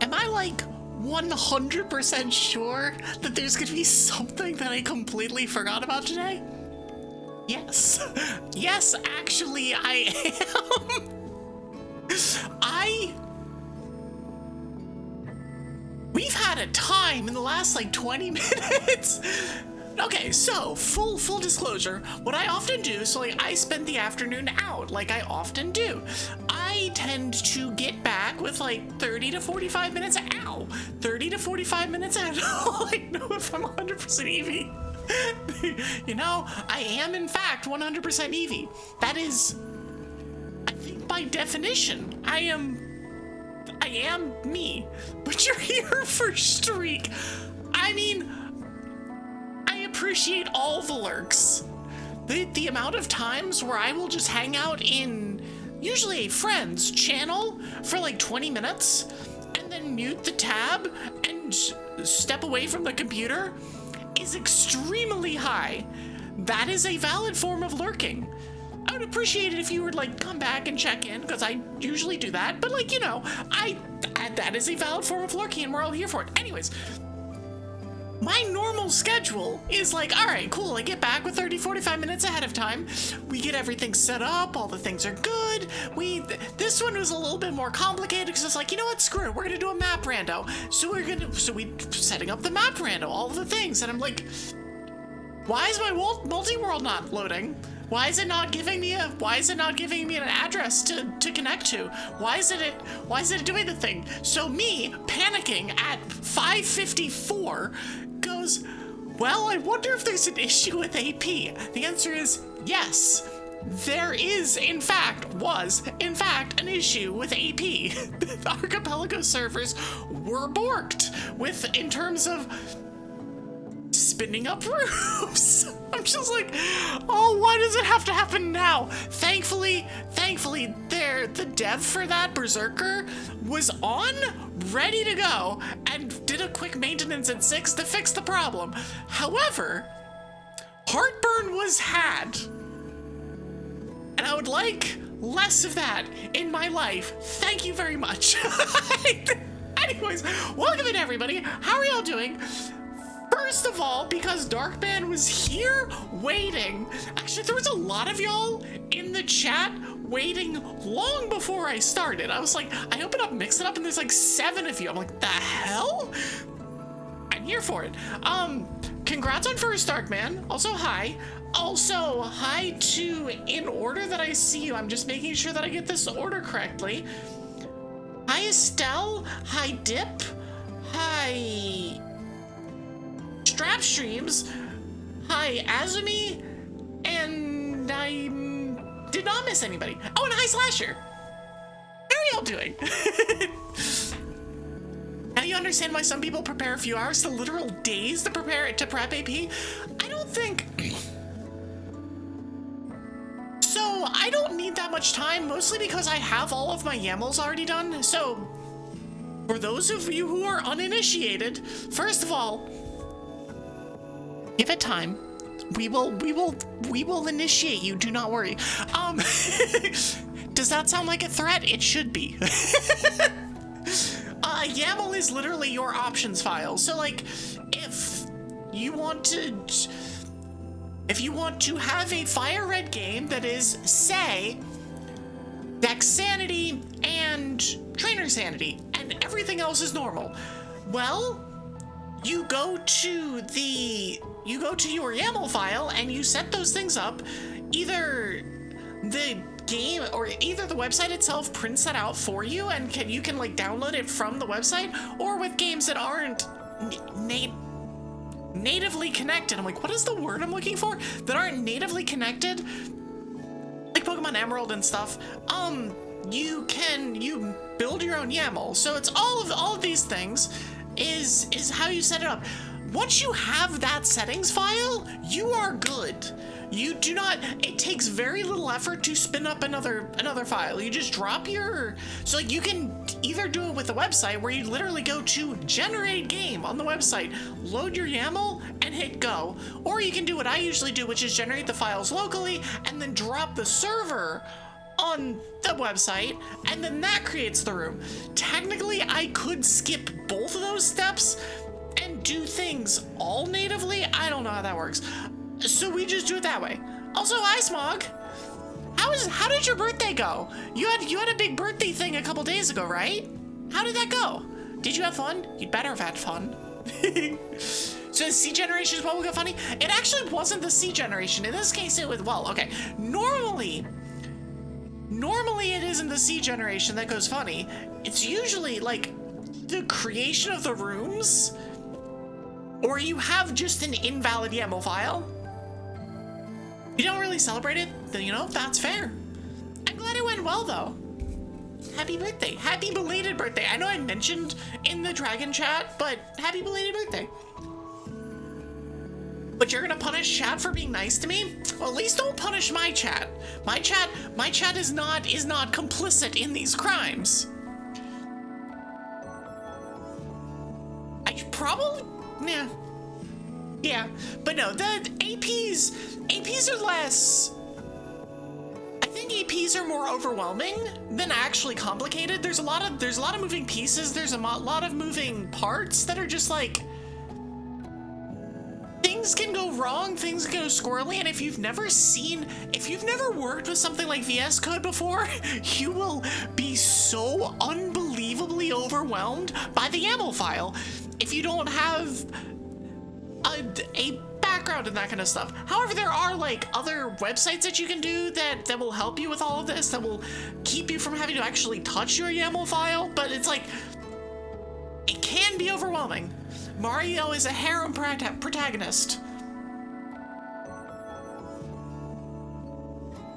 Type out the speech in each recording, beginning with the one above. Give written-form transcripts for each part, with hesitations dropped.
Am I like 100% sure that there's gonna be something that I completely forgot about today? Yes. Yes, actually, I am. We've had a time in the last like 20 minutes. Okay, so full disclosure, what I often do, so like I spend the afternoon out, like I often do. I tend to get back with like 30 to 45 minutes, 30 to 45 minutes out. I know if I'm 100% Evie. You know, I am in fact 100% Evie. That is, I think by definition, I am me. But you're here for Streak. I mean, I appreciate all the lurks. The amount of times where I will just hang out in usually a friend's channel for like 20 minutes and then mute the tab and step away from the computer is extremely high. That is a valid form of lurking. I would appreciate it if you would like come back and check in, because I usually do that, but like, you know, that is a valid form of lurking and we're all here for it. Anyways, my normal schedule is like, all right, cool, I get back with 30-45 minutes ahead of time. We get everything set up, all the things are good. This one was a little bit more complicated because it's like, you know what, screw it, we're gonna do a map rando. So we setting up the map rando, all of the things, and I'm like, why is my multi-world not loading? Why is it not giving me an address to connect to? Why is it doing the thing? So me panicking at 5:54 goes, well, I wonder if there's an issue with AP. The answer is yes. There was in fact an issue with AP. The Archipelago servers were borked in terms of spinning up roofs. I'm just like, oh, why does it have to happen now? Thankfully, the dev for that Berserker was on, ready to go, and did a quick maintenance at 6 to fix the problem. However, heartburn was had, and I would like less of that in my life. Thank you very much. Anyways, welcome in everybody. How are y'all doing? First of all, because Darkman was here waiting. Actually, there was a lot of y'all in the chat waiting long before I started. I was like, I open up Mix It Up and there's like 7 of you. I'm like, the hell? I'm here for it. Congrats on first, Darkman. Also, hi. Also, hi to in order that I see you. I'm just making sure that I get this order correctly. Hi, Estelle. Hi, Dip. Hi, Strap Streams. Hi, Azumi. And I did not miss anybody. Oh, and hi, Slasher. How are y'all doing? Now you understand why some people prepare a few hours to literal days to prep AP? I don't think... So, I don't need that much time, mostly because I have all of my YAMLs already done. So, for those of you who are uninitiated, first of all, give it time. We will initiate you, do not worry. Does that sound like a threat? It should be. YAML is literally your options file. So like, if you want to have a Firered game that is, say, Dex Sanity and Trainer Sanity, and everything else is normal, well, you go to your YAML file and you set those things up. Either the game or either the website itself prints that out for you and you can like download it from the website, or with games that aren't natively connected. I'm like, what is the word I'm looking for? That aren't natively connected, like Pokemon Emerald and stuff. You build your own YAML. So it's all of these things is how you set it up. Once you have that settings file, you are good. You do not, it takes very little effort to spin up another file. You just drop so like you can either do it with the website where you literally go to generate game on the website, load your YAML and hit go. Or you can do what I usually do, which is generate the files locally and then drop the server on the website, and then that creates the room. technically I could skip both of those steps and do things all natively. I don't know how that works. So we just do it that way. Also, hi Smog. How did your birthday go? You had a big birthday thing a couple days ago, right? How did that go? Did you have fun? You'd better have had fun. So the C generation is what will get funny? It actually wasn't the C generation. In this case, it was, well, okay. Normally it isn't the C generation that goes funny. It's usually like the creation of the rooms, or you have just an invalid YAML file. You don't really celebrate it, then you know, that's fair. I'm glad it went well though. Happy birthday. Happy belated birthday. I know I mentioned in the dragon chat, but happy belated birthday. But you're gonna punish chat for being nice to me? Well, at least don't punish my chat. My chat is not complicit in these crimes. I probably, yeah, but no, the APs are less. I think APs are more overwhelming than actually complicated. There's a lot of moving pieces. There's a lot of moving parts that are just like, things can go wrong, things can go squirrely, and if you've never worked with something like VS Code before, you will be so unbelievably overwhelmed by the YAML file if you don't have a background in that kind of stuff. However, there are like other websites that you can do that will help you with all of this, that will keep you from having to actually touch your YAML file, but it's like, it can be overwhelming. Mario is a harem protagonist.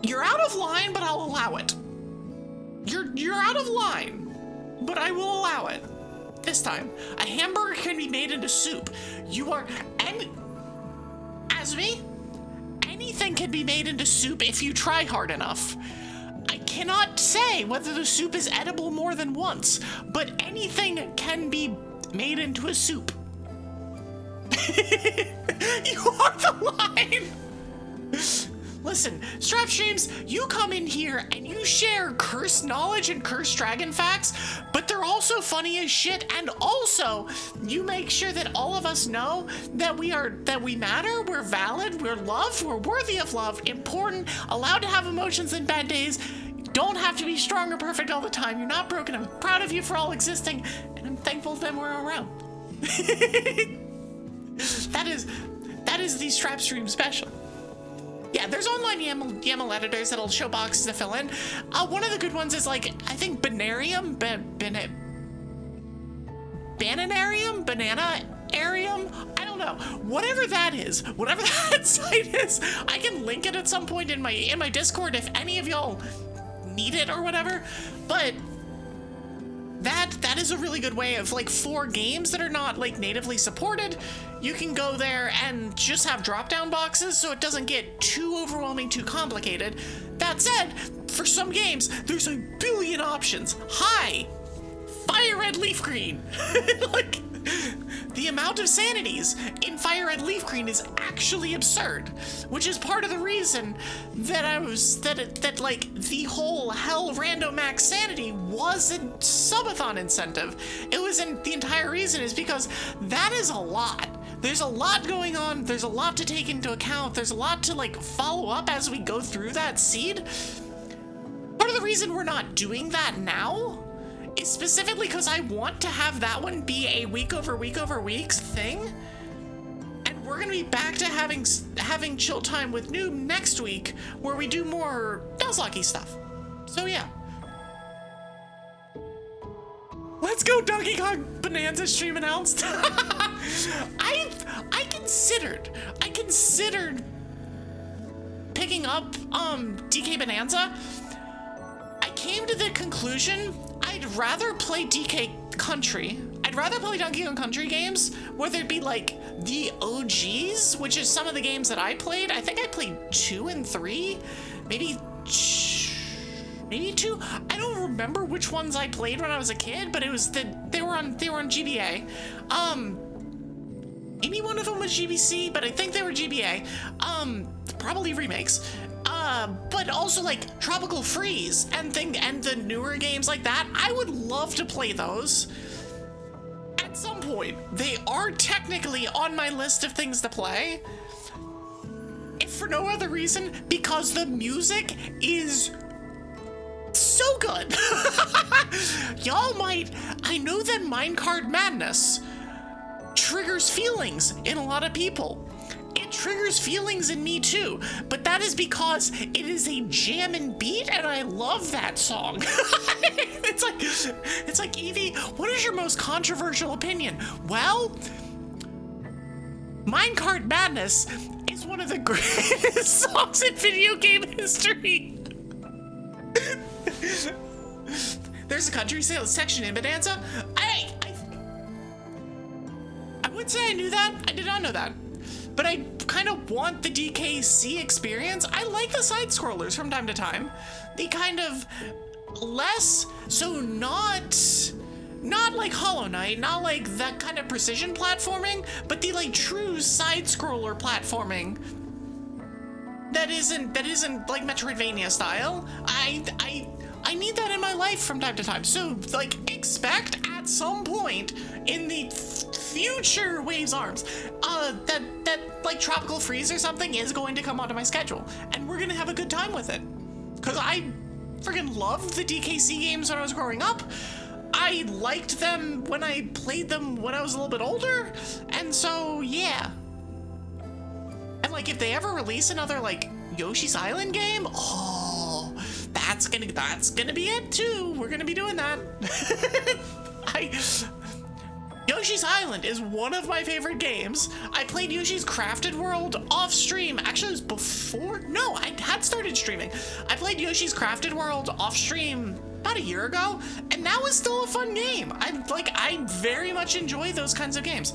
You're out of line, but I'll allow it. You're out of line, but I will allow it. This time, a hamburger can be made into soup. Anything can be made into soup if you try hard enough. I cannot say whether the soup is edible more than once, but anything can be made into a soup. You are the line. Listen, Strap Streams, you come in here and you share cursed knowledge and cursed dragon facts, but they're also funny as shit, and also you make sure that all of us know that we matter, we're valid, we're loved, we're worthy of love, important, allowed to have emotions and bad days, don't have to be strong or perfect all the time, you're not broken, I'm proud of you for all existing, and I'm thankful that we're around. That is the Strap Stream special. Yeah, there's online YAML editors that'll show boxes to fill in. One of the good ones is like, I think Bananarium, Bananarium, I don't know. Whatever that is, whatever that site is, I can link it at some point in my Discord if any of y'all need it or whatever. But that is a really good way of, like, for games that are not like natively supported, you can go there and just have drop-down boxes so it doesn't get too overwhelming, too complicated. That said, for some games, there's a billion options. Hi, Fire Red Leaf Green. Like, the amount of sanities in Fire Red Leaf Green is actually absurd, which is part of the reason that like the whole Hell Rando Max Sanity was a subathon incentive. The entire reason is because that is a lot. There's a lot going on. There's a lot to take into account. There's a lot to like follow up as we go through that seed. Part of the reason we're not doing that now is specifically because I want to have that one be a week over weeks thing. And we're gonna be back to having chill time with Noob next week, where we do more Nuzlocke stuff. So yeah. Let's go, Donkey Kong Bonanza stream announced. I considered picking up DK Bonanza. I came to the conclusion I'd rather play DK Country. I'd rather play Donkey Kong Country games, whether it be like the OGs, which is some of the games that I played. I think I played 2 and 3, maybe 2. I don't remember which ones I played when I was a kid, but it was they were on GBA. Maybe one of them was GBC, but I think they were GBA. Probably remakes. But also like Tropical Freeze and the newer games like that. I would love to play those at some point. They are technically on my list of things to play, if for no other reason, because the music is so good. Y'all might, I know that Minecart Madness triggers feelings in a lot of people. It triggers feelings in me too, but that is because it is a jammin' beat and I love that song. It's like, Evie, what is your most controversial opinion? Well, Minecart Madness is one of the greatest songs in video game history. There's a country sales section in Bonanza. I would say I knew that. I did not know that. But I kind of want the DKC experience. I like the side scrollers from time to time. The kind of less, so not like Hollow Knight, not like that kind of precision platforming, but the like true side scroller platforming that isn't like Metroidvania style. I need that in my life from time to time. So like expect at some point in the future Waves Arms that like Tropical Freeze or something is going to come onto my schedule, and we're gonna have a good time with it, because I freaking loved the DKC games when I was growing up. I liked them when I played them when I was a little bit older, and so yeah. And like if they ever release another like Yoshi's Island game, oh, that's gonna be it too. We're gonna be doing that. Yoshi's Island is one of my favorite games. I played Yoshi's Crafted World off stream. Actually, it was before. No, I had started streaming. I played Yoshi's Crafted World off stream about a year ago, and that was still a fun game. I very much enjoy those kinds of games.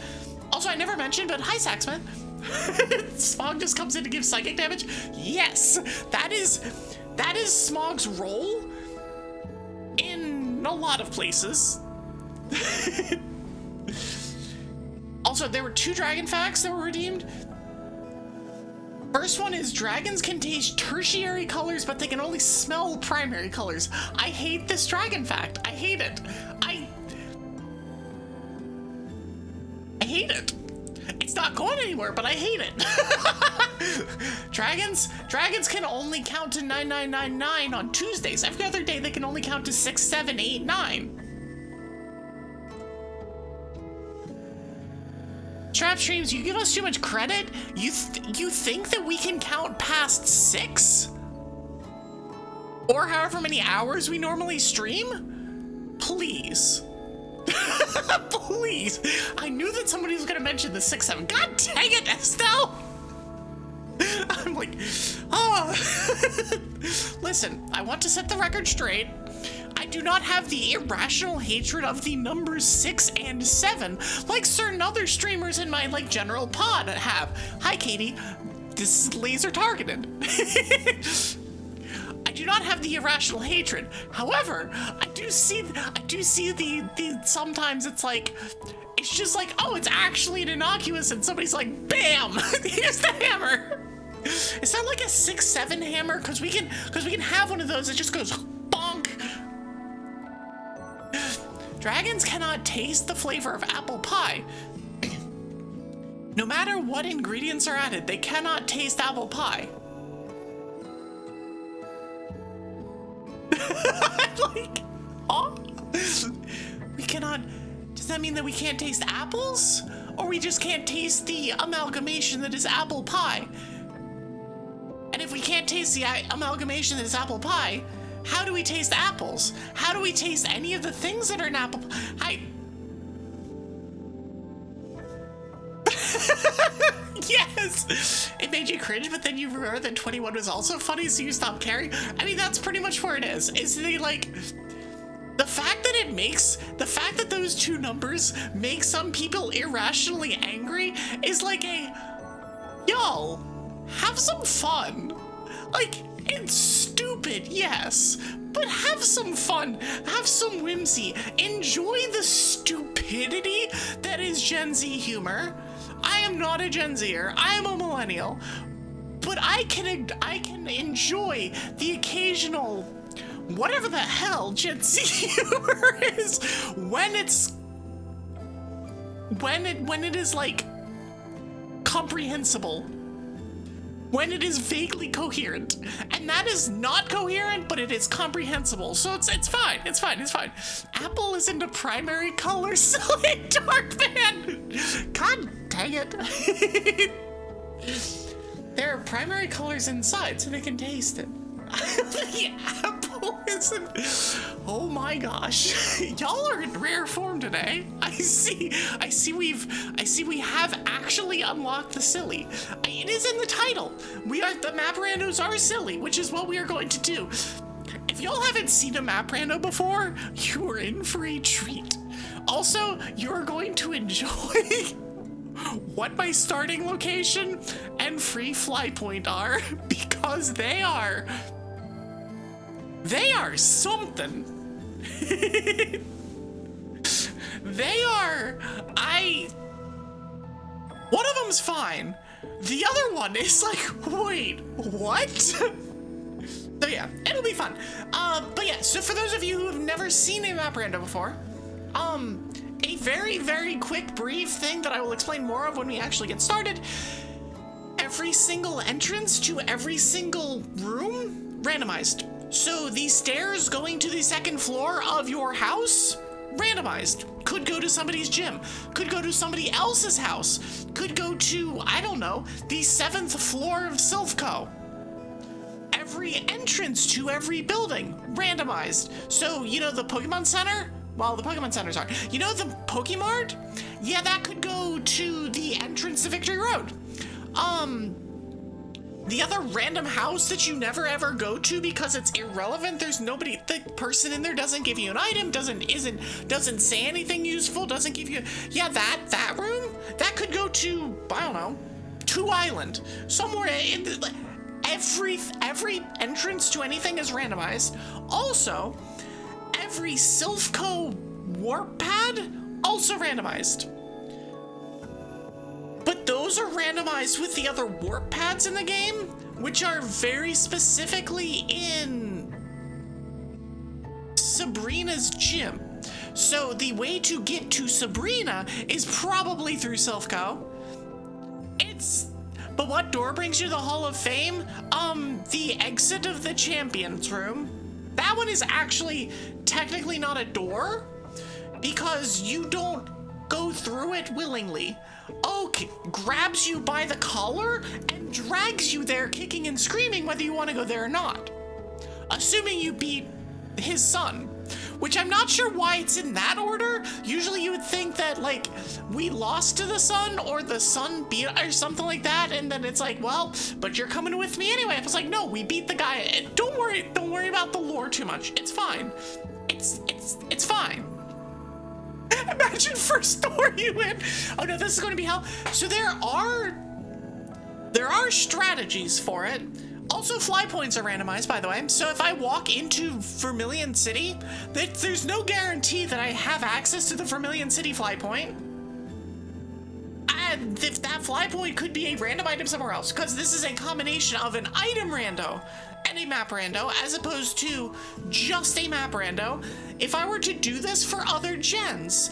Also, I never mentioned, but hi, Saxman. Smog just comes in to give psychic damage. Yes, that is Smog's role in a lot of places. Also, there were 2 dragon facts that were redeemed. First one is dragons can taste tertiary colors, but they can only smell primary colors. I hate this dragon fact. I hate it. I hate it. It's not going anywhere, but I hate it. Dragons can only count to 9999 on Tuesdays. Every other day they can only count to 6, 7, 8, 9. Trap streams, you give us too much credit? You think that we can count past 6? Or however many hours we normally stream? Please. Please. I knew that somebody was gonna mention the 6, 7. God dang it, Estelle! I'm like, oh. Listen, I want to set the record straight. I do not have the irrational hatred of the numbers 6 and 7 like certain other streamers in my like general pod have. Hi, Katie. This is laser targeted. I do not have the irrational hatred. However, I do see the sometimes it's just like, oh, it's actually an innocuous, and somebody's like, bam, here's the hammer. Is that like a 6-7 hammer? Because we can have one of those that just goes bonk. Dragons cannot taste the flavor of apple pie. No matter what ingredients are added, they cannot taste apple pie. Like, oh, we cannot. Does that mean that we can't taste apples? Or we just can't taste the amalgamation that is apple pie? And if we can't taste the amalgamation that is apple pie, how do we taste apples? How do we taste any of the things that are in apple pie? Yes! It made you cringe, but then you remember that 21 was also funny, so you stopped caring. I mean, that's pretty much where it is. Is the like... The fact that those 2 numbers make some people irrationally angry is like a... Y'all, have some fun. Like, it's stupid, yes, but have some fun, have some whimsy, enjoy the stupidity that is Gen Z humor. I am not a Gen Zer, I am a millennial, but I can enjoy the occasional whatever the hell Gen Z humor is when it is like comprehensible, when it is vaguely coherent, and that is not coherent, but it is comprehensible. So it's fine. It's fine. Apple is into primary color, silly dark man. God dang it. There are primary colors inside, so they can taste it. The apple isn't. Oh my gosh, y'all are in rare form today. I see we have actually unlocked the silly. It is in the title. The map randos are silly, which is what we are going to do. If y'all haven't seen a map rando before, you are in for a treat. Also, you're going to enjoy what my starting location and free fly point are, because they are something. One of them's fine. The other one is like, wait, what? So yeah, it'll be fun. But yeah, so for those of you who have never seen a map rando before, a very, very quick, brief thing that I will explain more of when we actually get started. Every single entrance to every single room, randomized. So the stairs going to the second floor of your house, randomized. Could go to somebody's gym, could go to somebody else's house, could go to, I don't know, the 7th floor of Sylkas. Every entrance to every building, randomized. So, you know the Pokemon Center? Well, the Pokemon Centers are. You know the Pokemart? Yeah, that could go to the entrance to Victory Road. The other random house that you never ever go to because it's irrelevant, there's nobody, the person in there doesn't give you an item, doesn't say anything useful, doesn't give you, yeah, that room, that could go to, I don't know, 2 Island, somewhere in the, every entrance to anything is randomized. Also, every Sylphco warp pad, also randomized. But those are randomized with the other warp pads in the game, which are very specifically in Sabrina's gym. So the way to get to Sabrina is probably through Sylphco. But what door brings you to the Hall of Fame? The exit of the Champions Room. That one is actually technically not a door, because you don't go through it willingly. Oak grabs you by the collar and drags you there kicking and screaming whether you want to go there or not. Assuming you beat his son, which I'm not sure why it's in that order. Usually you would think that like we lost to the son or the son beat or something like that, and then it's like, well, but you're coming with me anyway. I was like, no, we beat the guy. Don't worry about the lore too much. It's fine. It's fine. Imagine first door you win. Oh no, this is going to be hell. So there are strategies for it. Also, fly points are randomized, by the way. So if I walk into Vermilion City, there's no guarantee that I have access to the Vermilion City fly point. And if that fly point could be a random item somewhere else, because this is a combination of an item rando and a map rando, as opposed to just a map rando. If I were to do this for other gens,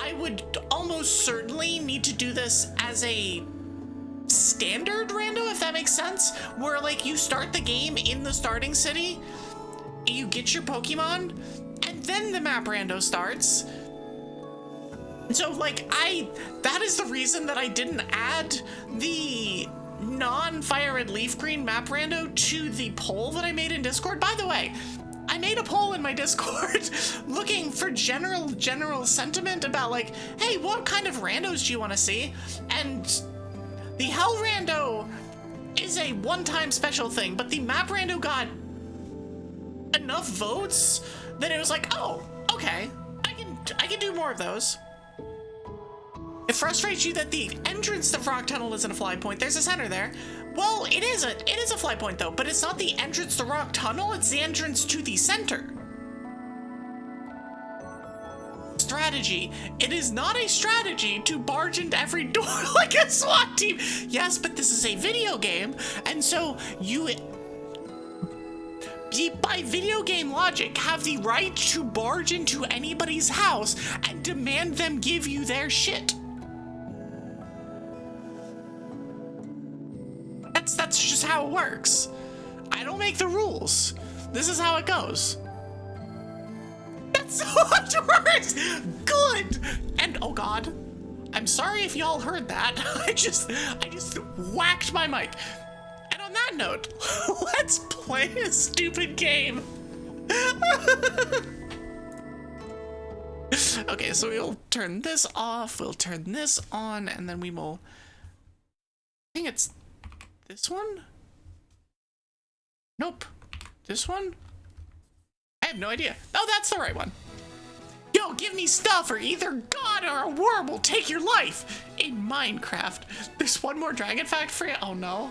I would almost certainly need to do this as a standard rando, if that makes sense, where like you start the game in the starting city, you get your Pokemon, and then the map rando starts. So like that is the reason that I didn't add the non-Firered Leaf Green map rando to the poll that I made in Discord. By the way, I made a poll in my Discord looking for general sentiment about like, hey, what kind of randos do you want to see? And the Hell Rando is a one-time special thing, but the map rando got enough votes that it was like, oh, okay, I can do more of those. It frustrates you that the entrance to Frog Tunnel isn't a fly point. There's a center there. Well, it is a fly point though, but it's not the entrance to Rock Tunnel, it's the entrance to the center. strategy. It is not a strategy to barge into every door like a SWAT team. Yes, but this is a video game, and so you, by video game logic, have the right to barge into anybody's house and demand them give you their shit. That's just how it works. I don't make the rules. This is how it goes. That's so much worse. Good. And oh God, I'm sorry if y'all heard that. I just whacked my mic. And on that note, let's play a stupid game. Okay, so we'll turn this off, we'll turn this on, and then we will, I think it's this one? Nope. This one? I have no idea. Oh, that's the right one. Yo, give me stuff or either God or a worm will take your life. In Minecraft, there's one more dragon fact for you. Oh no.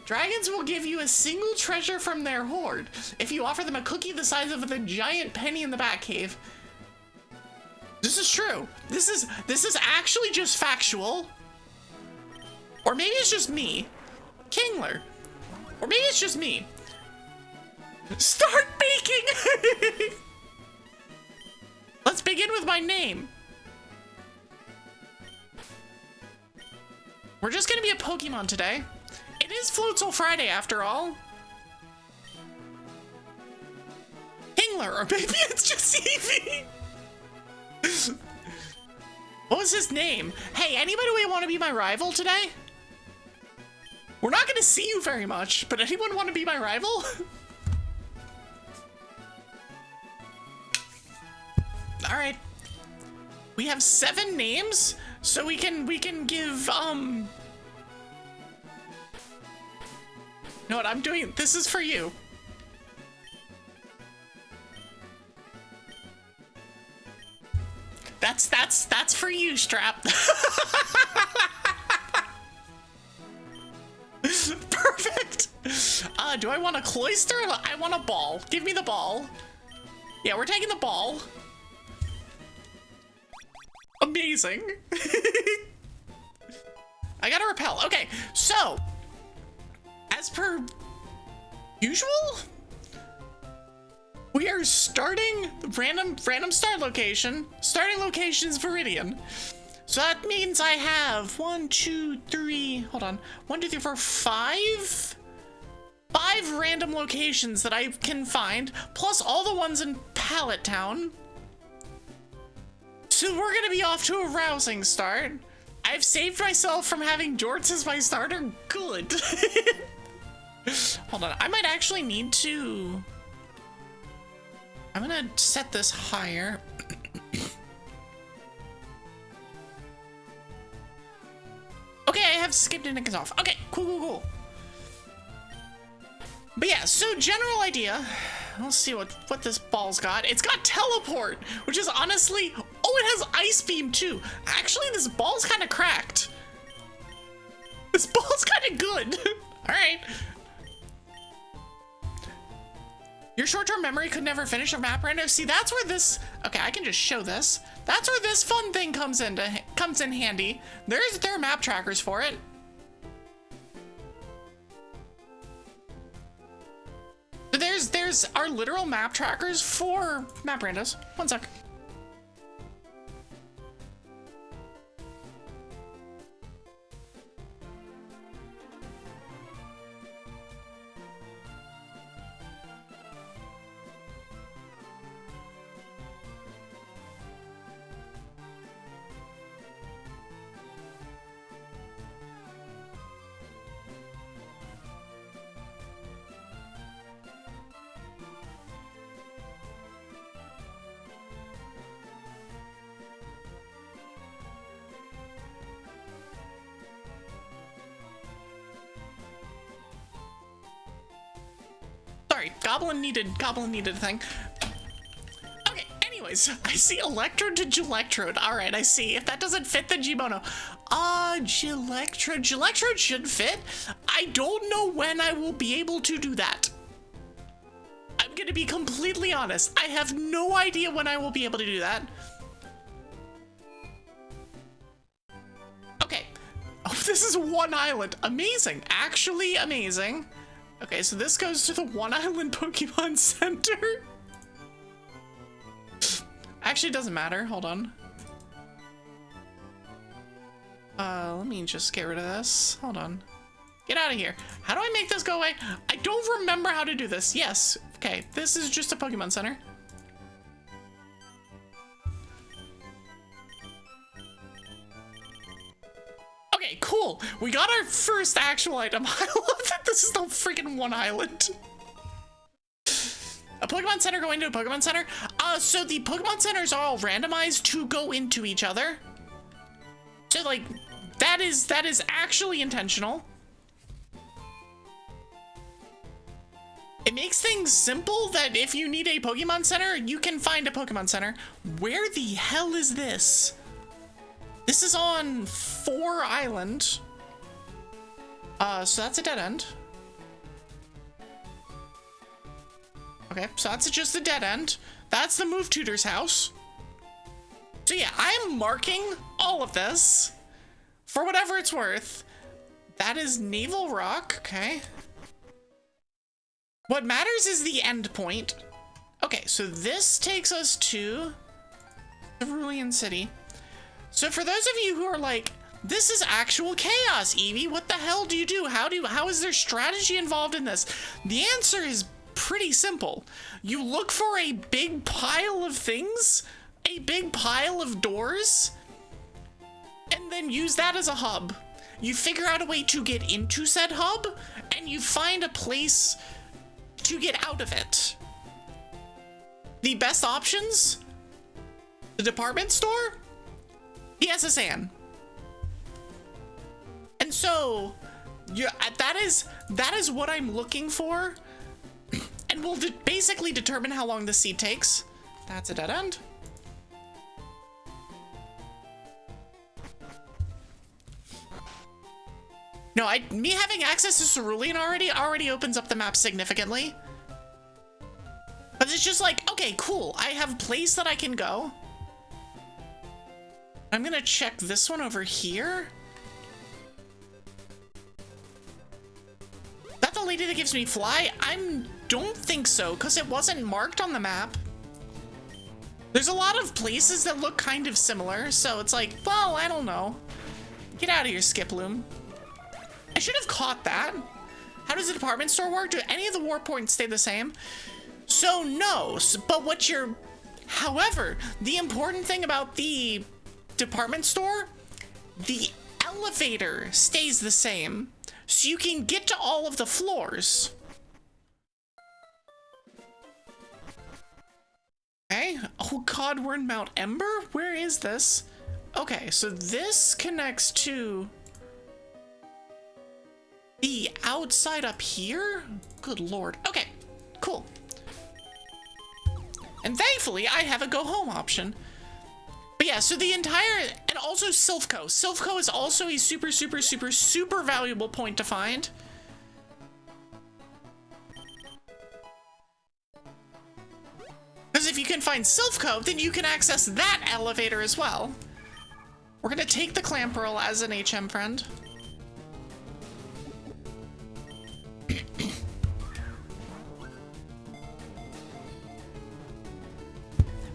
Dragons will give you a single treasure from their hoard if you offer them a cookie the size of the giant penny in the Batcave. This is true. This is actually just factual. Or maybe it's just me. Kingler. Or maybe it's just me. Start baking! Let's begin with my name. We're just gonna be a Pokemon today. It is Floatzel Friday after all. Kingler, or maybe it's just Evie. What was his name? Hey, anybody want to be my rival today? We're not gonna see you very much, but anyone want to be my rival? All right. We have 7 names, so we can give You know what I'm doing? This is for you. That's for you, Strap. Perfect. Do I want a cloister? I want a ball. Give me the ball. Yeah, we're taking the ball. Amazing. I gotta repel. Okay, so as per usual, we are starting random start location. Starting location is Viridian. So that means I have 1, 2, 3, hold on. 1, 2, 3, 4, 5 random locations that I can find, plus all the ones in Pallet Town. So we're gonna be off to a rousing start. I've saved myself from having Jorts as my starter. Good. Hold on, I might actually need to... I'm gonna set this higher. Okay, I have skipped and it off. Okay, cool. But yeah, so general idea. Let's see what this ball's got. It's got teleport, which is honestly... Oh, it has ice beam too. Actually, this ball's kind of cracked. This ball's kind of good. All right. Your short-term memory could never finish a map rando. See, that's where this... Okay, I can just show this. That's where this fun thing comes in handy. There are map trackers for it. There's our literal map trackers for map randos. One sec. Goblin needed a thing. Okay, anyways, I see Electrode to Gelectrode. Alright, I see. If that doesn't fit, then Gbono. Gelectrode should fit. I don't know when I will be able to do that. I'm gonna be completely honest. I have no idea when I will be able to do that. this is one island. Amazing. Actually amazing. Okay, so this goes to the one island Pokemon Center. Actually, it doesn't matter. Hold on. Let me just get rid of this. Hold on. Get out of here. How do I make this go away? I don't remember how to do this. Yes. Okay, this is just a Pokemon Center. Okay, cool. We got our first actual item. I love that this is the freaking one island. A Pokemon Center going to a Pokemon Center? So the Pokemon Centers are all randomized to go into each other. So, like, that is actually intentional. It makes things simple that if you need a Pokemon Center, you can find a Pokemon Center. Where the hell is this? This is on 4 Island. So that's a dead end. Okay, so that's just a dead end. That's the Move Tutor's house. So yeah, I'm marking all of this for whatever it's worth. That is Naval Rock, okay. What matters is the end point. Okay, so this takes us to Cerulean City. So for those of you who are like, this is actual chaos, Evie, what the hell do you do? How is there strategy involved in this? The answer is pretty simple. You look for a big pile of things, a big pile of doors, and then use that as a hub. You figure out a way to get into said hub, and you find a place to get out of it. The best options? The department store? The SSN. And so, that is what I'm looking for, and will basically determine how long the seed takes. That's a dead end. No, me having access to Cerulean already opens up the map significantly. But it's just like, okay, cool. I have a place that I can go. I'm gonna check this one over here. Is that the lady that gives me fly? I don't think so, because it wasn't marked on the map. There's a lot of places that look kind of similar, so it's like, well, I don't know. Get out of here, Skiploom. I should have caught that. How does the department store work? Do any of the war points stay the same? So no, but however, the important thing about the department store, the elevator stays the same, so you can get to all of the floors. Okay, oh god, we're in Mount Ember? Where is this? Okay, so this connects to the outside up here? Good lord. Okay, cool. And thankfully, I have a go home option. But yeah, so the entire, and also Sylko. Sylko is also a super valuable point to find. Because if you can find Sylko, then you can access that elevator as well. We're gonna take the Clamperl as an HM friend.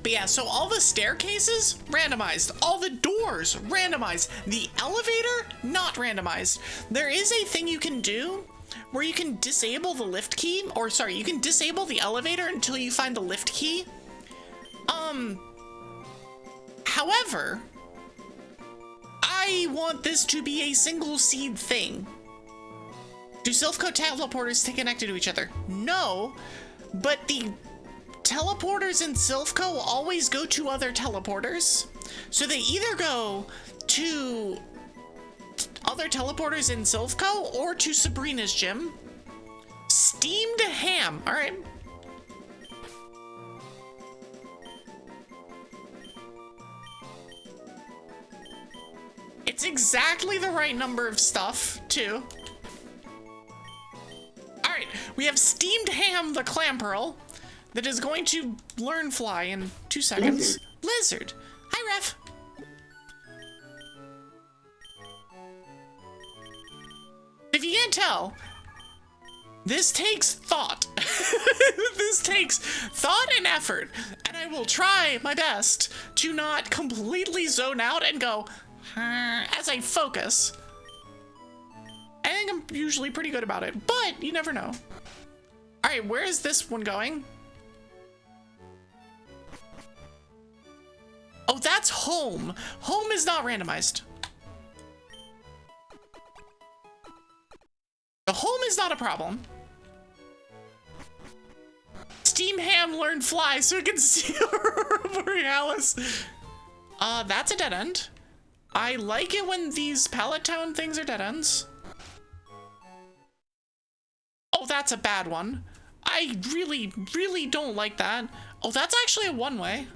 But yeah, so all the staircases, randomized. All the doors, randomized. The elevator, not randomized. There is a thing you can do where you can disable the lift key, or sorry, you can disable the elevator until you find the lift key. However, I want this to be a single seed thing. Do Sylko teleporters stay connected to each other? No, but the teleporters in Sylko always go to other teleporters. So they either go to other teleporters in Sylko or to Sabrina's gym. Steamed ham. All right. It's exactly the right number of stuff, too. All right, we have Steamed Ham the Clamperl that is going to learn fly in 2 seconds. Lizard. Hi, Ref. can't tell, this takes thought. This takes thought and effort, and I will try my best to not completely zone out and go as I focus. I think I'm usually pretty good about it, but you never know. All right, where is this one going? Oh, that's home. Home is not randomized. The home is not a problem. Steam Ham learned fly so it can see Aurora Borealis. That's a dead end. I like it when these pallet town things are dead ends. Oh, that's a bad one. I really, really don't like that. Oh, that's actually a one-way.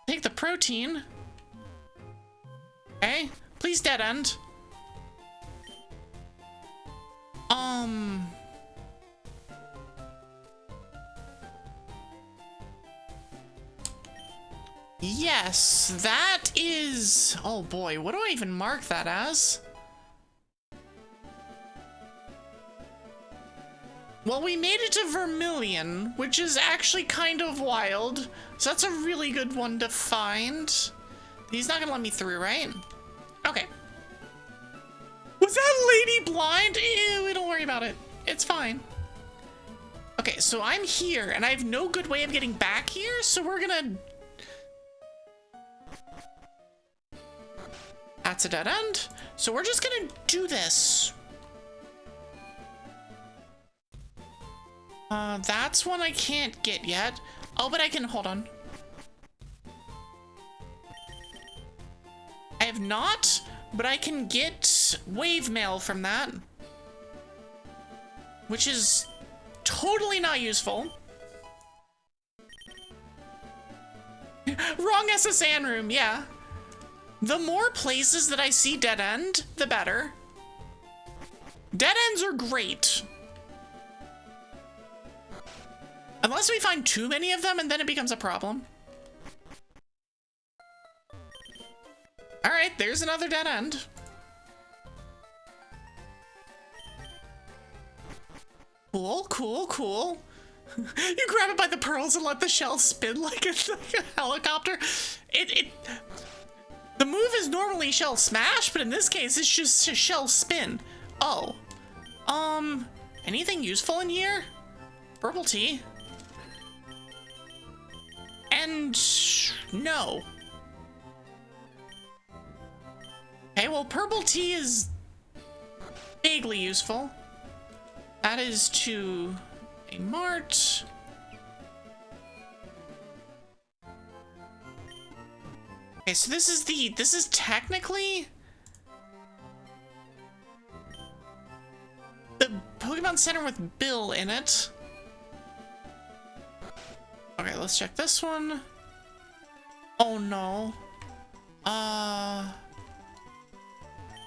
Take the protein. Okay, please dead end. Yes, that is... Oh boy, what do I even mark that as? Well, we made it to Vermilion, which is actually kind of wild. So that's a really good one to find. He's not gonna let me through, right? Okay. Was that lady blind? Ew, don't worry about it. It's fine. Okay, so I'm here, and I have no good way of getting back here, so we're gonna... That's a dead end. So we're just gonna do this. That's one I can't get yet. Oh, but I can, hold on. I have not, but I can get wave mail from that. Which is totally not useful. Wrong SSN room, yeah. The more places that I see dead end, the better. Dead ends are great. Unless we find too many of them and then it becomes a problem. All right, there's another dead end. Cool, cool, cool. You grab it by the pearls and let the shell spin like a helicopter. The move is normally shell smash, but in this case, it's just a shell spin. Oh. Anything useful in here? Purple tea. And no. Okay, well, purple tea is vaguely useful. That is to a mart. Okay, so this is technically the Pokemon Center with Bill in it. Okay, let's check this one. Oh no.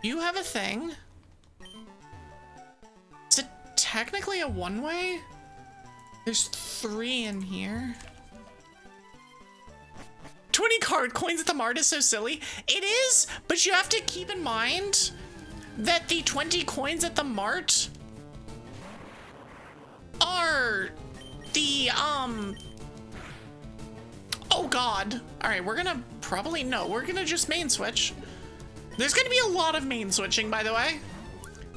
You have a thing. Is it technically a one-way? There's 3 in here. 20 card coins at the mart is so silly. It is, but you have to keep in mind that the 20 coins at the mart are the, oh god. All right, we're gonna probably, no, we're gonna just main switch. There's gonna be a lot of main switching, by the way.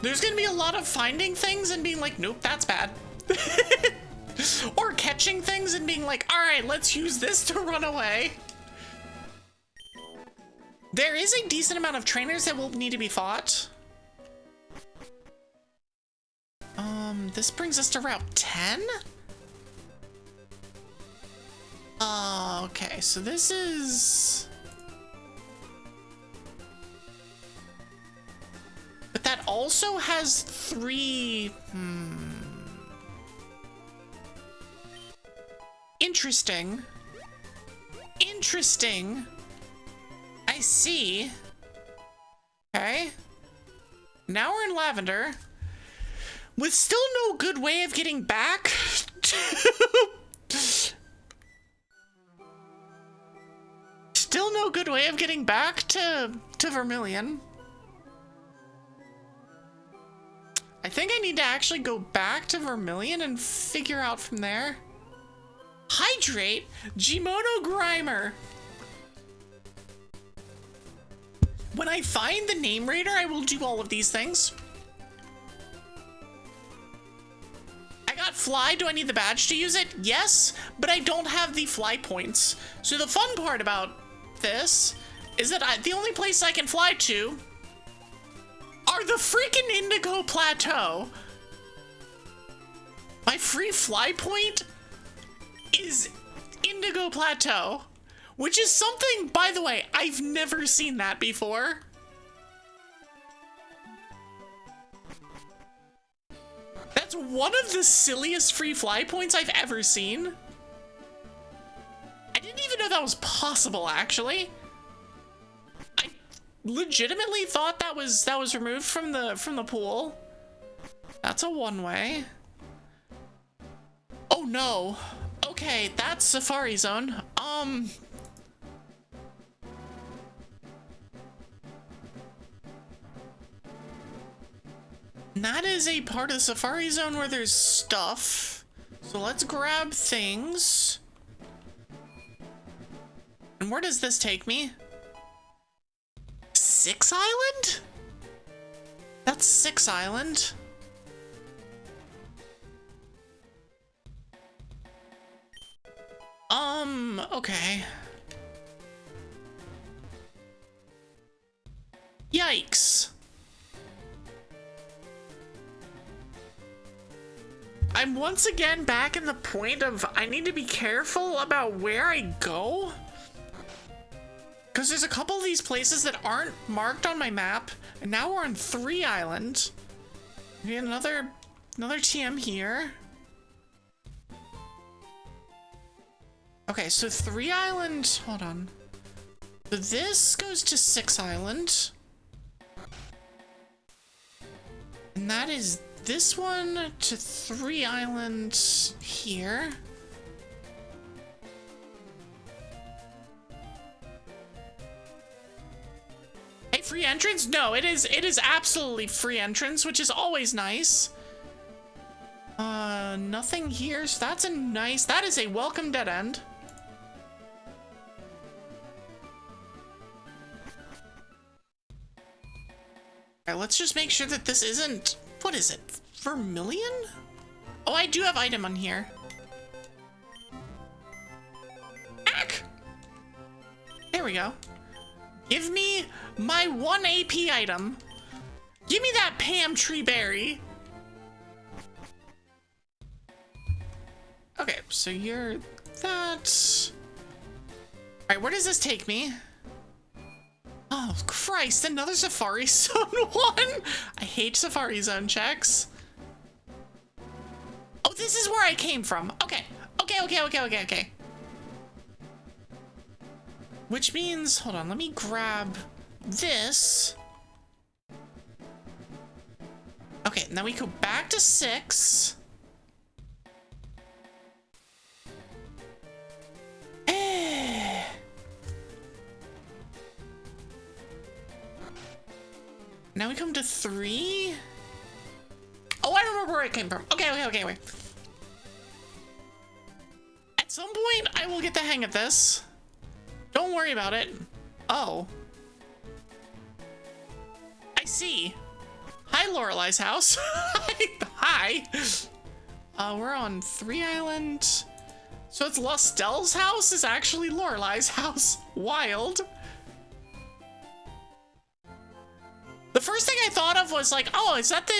There's gonna be a lot of finding things and being like, nope, that's bad. Or catching things and being like, all right, let's use this to run away. There is a decent amount of trainers that will need to be fought. This brings us to Route 10? Okay, so this is... But that also has 3... Interesting. Interesting. I see. Okay. Now we're in Lavender. With still no good way of getting back to... Still no good way of getting back to Vermilion. I think I need to actually go back to Vermilion and figure out from there. Hydrate? Jimono Grimer. When I find the name raider, I will do all of these things. I got fly. Do I need the badge to use it? Yes, but I don't have the fly points. So the fun part about this is that the only place I can fly to are the freaking Indigo Plateau. My free fly point is Indigo Plateau, which is something, by the way, I've never seen that before. That's one of the silliest free fly points I've ever seen. I didn't even know that was possible, actually. I legitimately thought that was removed from the pool. That's a one-way. Oh no. Okay, that's Safari Zone. That is a part of Safari Zone where there's stuff. So let's grab things. And where does this take me? 6 Island? That's 6 Island. Okay. Yikes. I'm once again back in the point of I need to be careful about where I go. Because there's a couple of these places that aren't marked on my map. And now we're on 3 Island. We have another TM here. Okay, so 3 Island, hold on. So this goes to 6 Island. And that is this one to 3 Island here. Hey, free entrance? No, it is absolutely free entrance, which is always nice. Nothing here, so that's a nice, that is a welcome dead end. Alright, let's just make sure that this isn't, what is it, Vermilion? Oh, I do have item on here. Ack! There we go. Give me my 1 AP item. Give me that Pam Tree Berry. Okay, so you're that. Alright, where does this take me? Oh, Christ, another Safari Zone one? I hate Safari Zone checks. Oh, this is where I came from. Okay. Okay. Which means, hold on, let me grab this. Okay, now we go back to 6. Now we come to 3. Oh, I remember where I came from. Okay, wait. At some point, I will get the hang of this. Don't worry about it. Oh. I see. Hi, Lorelei's house. Hi. We're on 3 Island. So it's Lustel's house is actually Lorelei's house. Wild. The first thing I thought of was like, oh, is that the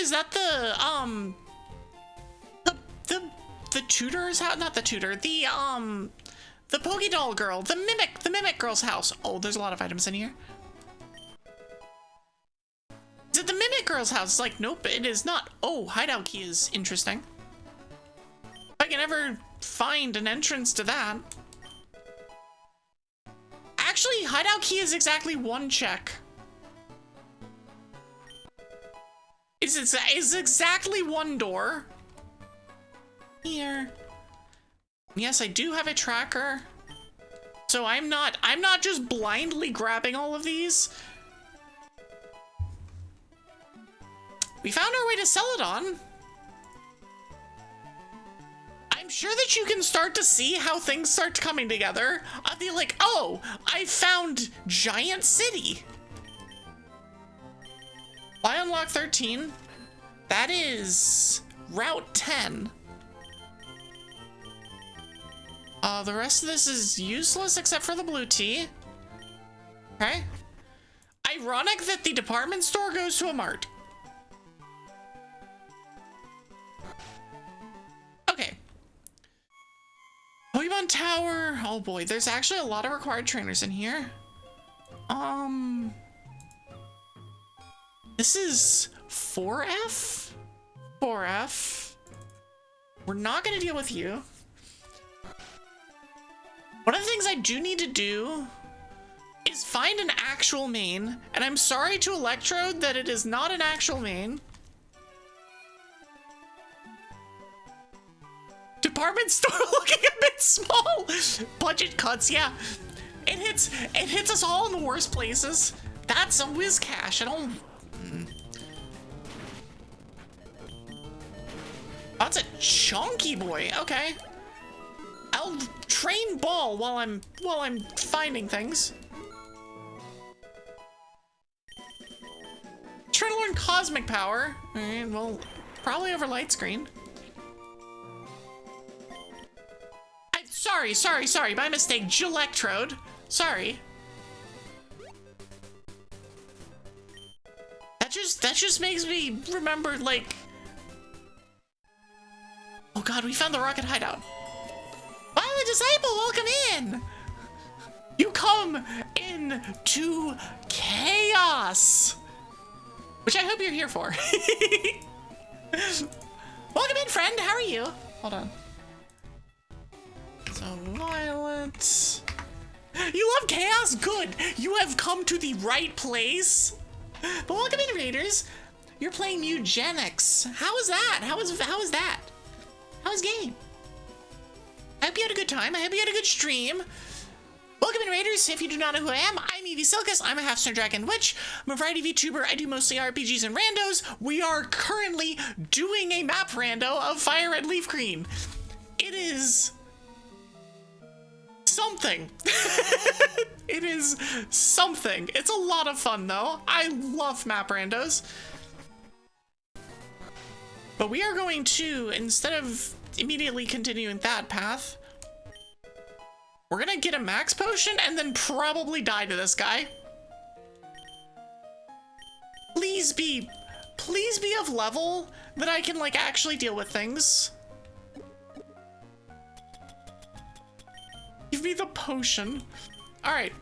tutor's house? Not the tutor, the Pokédoll girl, the mimic girl's house. Oh, there's a lot of items in here. Is it the mimic girl's house? It's like, nope, it is not. Oh, hideout key is interesting. If I can ever find an entrance to that. Actually, hideout key is exactly 1 check. It's exactly 1 door. Here. Yes, I do have a tracker. So I'm not just blindly grabbing all of these. We found our way to Celadon. I'm sure that you can start to see how things start coming together. I'll be like, oh, I found Giant City. Why unlock 13? That is Route 10. The rest of this is useless except for the blue tea. Okay. Ironic that the department store goes to a mart. Okay. Pokemon Tower. Oh boy, there's actually a lot of required trainers in here. This is 4F? 4F. We're not gonna deal with you. One of the things I do need to do is find an actual main, and I'm sorry to Electrode that it is not an actual main. Department store looking a bit small. Budget cuts, yeah. It hits us all in the worst places. That's a whiz cash. I don't. That's a chunky boy. Okay. I'll train ball while I'm finding things. Trying to learn cosmic power. Alright, well, probably over light screen. Sorry, my mistake. Electrode. Sorry. That just makes me remember, like. Oh god, we found the rocket hideout. Violet Disciple, welcome in! You come into chaos! Which I hope you're here for. Welcome in, friend, how are you? Hold on. So, Violet... You love chaos? Good! You have come to the right place! But welcome in, Raiders! You're playing Eugenics. How is that? How is that? How's game? I hope you had a good time. I hope you had a good stream. Welcome in, Raiders. If you do not know who I am, I'm Evie Sylkas. I'm a half-star dragon witch. I'm a variety VTuber. I do mostly RPGs and randos. We are currently doing a map rando of Fire Red Leaf Green. It is something. It is something. It's a lot of fun, though. I love map randos. But we are going to, instead of immediately continuing that path, we're gonna get a max potion and then probably die to this guy. Please be of level that I can, like, actually deal with things. Give me the potion. Alright.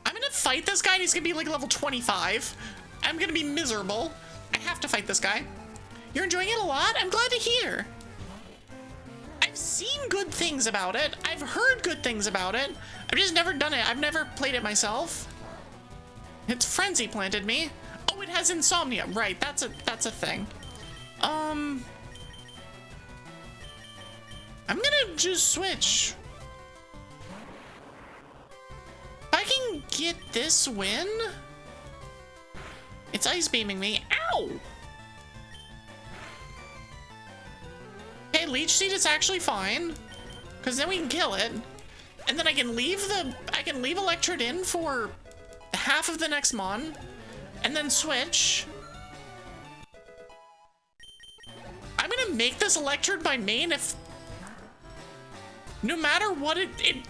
I'm gonna fight this guy and he's gonna be like level 25. I'm gonna be miserable. I have to fight this guy. You're enjoying it a lot? I'm glad to hear. I've seen good things about it. I've heard good things about it. I've just never done it. I've never played it myself. It's Frenzy planted me. Oh, it has insomnia. Right, that's a thing. I'm gonna just switch. If I can get this win... It's ice beaming me. Ow! Okay, Leech Seed is actually fine. Because then we can kill it. And then I can leave Electrode in for half of the next mon. And then switch. I'm gonna make this Electrode my main if... No matter what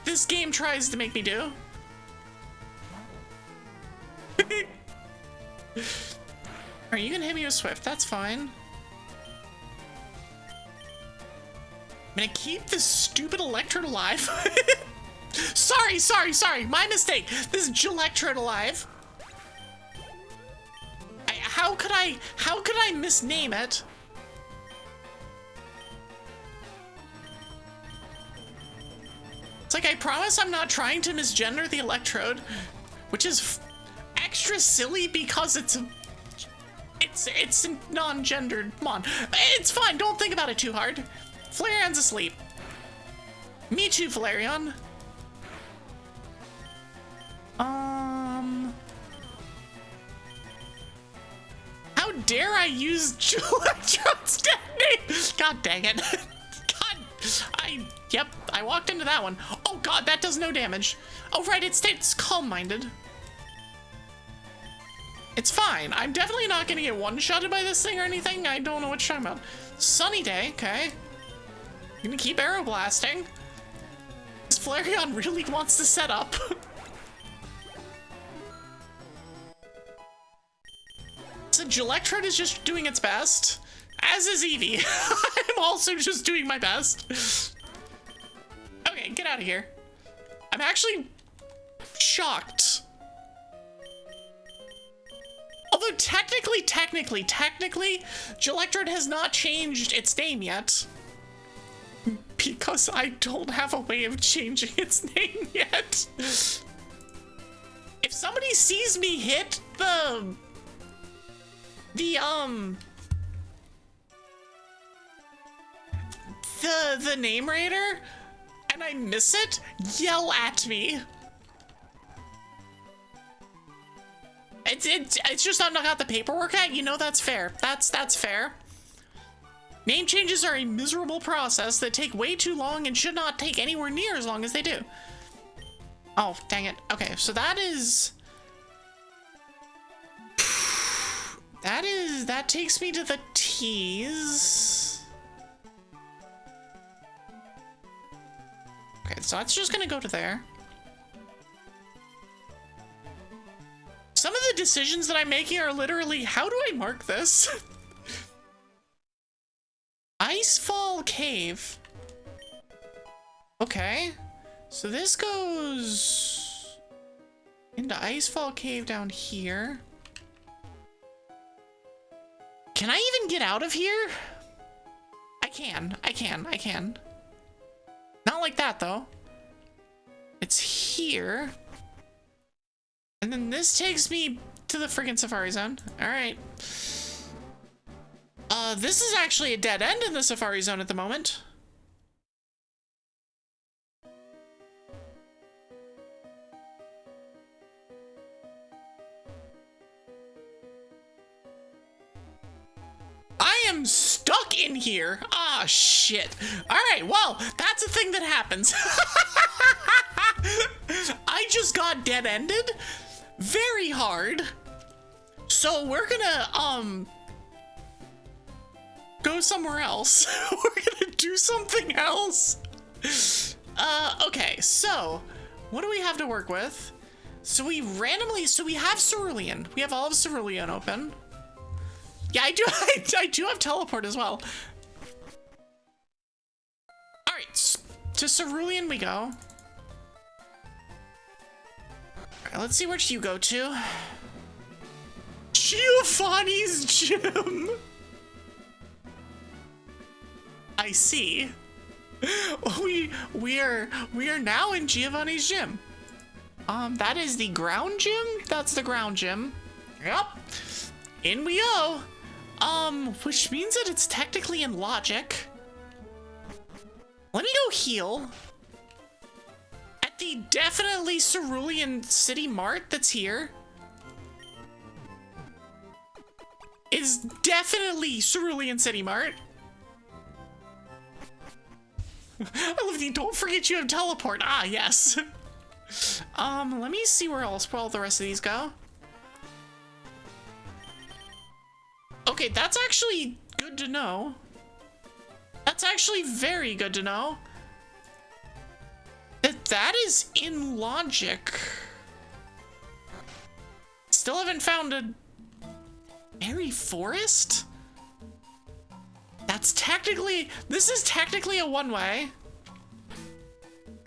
this game tries to make me do. Alright, you can hit me with Swift, that's fine. I'm gonna keep this stupid Electrode alive. Sorry, my mistake. This is Electrode alive. How could I misname it? It's like, I promise I'm not trying to misgender the Electrode, which is extra silly because it's a non-gendered mon. It's fine, don't think about it too hard. Flareon's asleep. Me too, Flareon. How dare I use Electron's detonate? God dang it. God, yep, I walked into that one. Oh God, that does no damage. Oh right, it's calm-minded. It's fine. I'm definitely not gonna get one-shotted by this thing or anything. I don't know what you're talking about. Sunny day, okay. I'm gonna keep arrow blasting. This Flareon really wants to set up. So Electrode is just doing its best, as is Evie. I'm also just doing my best. Okay, get out of here. I'm actually shocked. Although technically, Electrode has not changed its name yet. Because I don't have a way of changing its name yet. If somebody sees me hit the name raider and I miss it, yell at me. It's just I'm not got the paperwork at, you know, that's fair. That's fair. Name changes are a miserable process that take way too long and should not take anywhere near as long as they do. Oh, dang it. Okay, so that takes me to the T's. Okay, so that's just gonna go to there. Some of the decisions that I'm making are literally, how do I mark this? Icefall Cave. Okay, so this goes into Icefall Cave down here. Can I even get out of here? I can. Not like that though. It's here. And then this takes me to the friggin' Safari Zone. All right. This is actually a dead end in the Safari Zone at the moment. I am stuck in here. Ah, shit. All right, well, that's a thing that happens. I just got dead-ended very hard. So we're gonna, go somewhere else. We're gonna do something else. Okay, so what do we have to work with? So we have Cerulean. We have all of Cerulean open. Yeah, I do have teleport as well. All right, to Cerulean we go. All right, let's see where you go to. Giovanni's gym. I see. We are now in Giovanni's gym. That is the ground gym. That's the ground gym. Yep. In we go. Which means that it's technically in logic. Let me go heal at the definitely Cerulean City Mart that's here. It's definitely Cerulean City Mart. I love you. Don't forget you have teleport. Ah, yes. Let me see where all the rest of these go. Okay, that's actually good to know. That's actually very good to know. That is in logic. Still haven't found a Berry Forest? This is technically a one-way.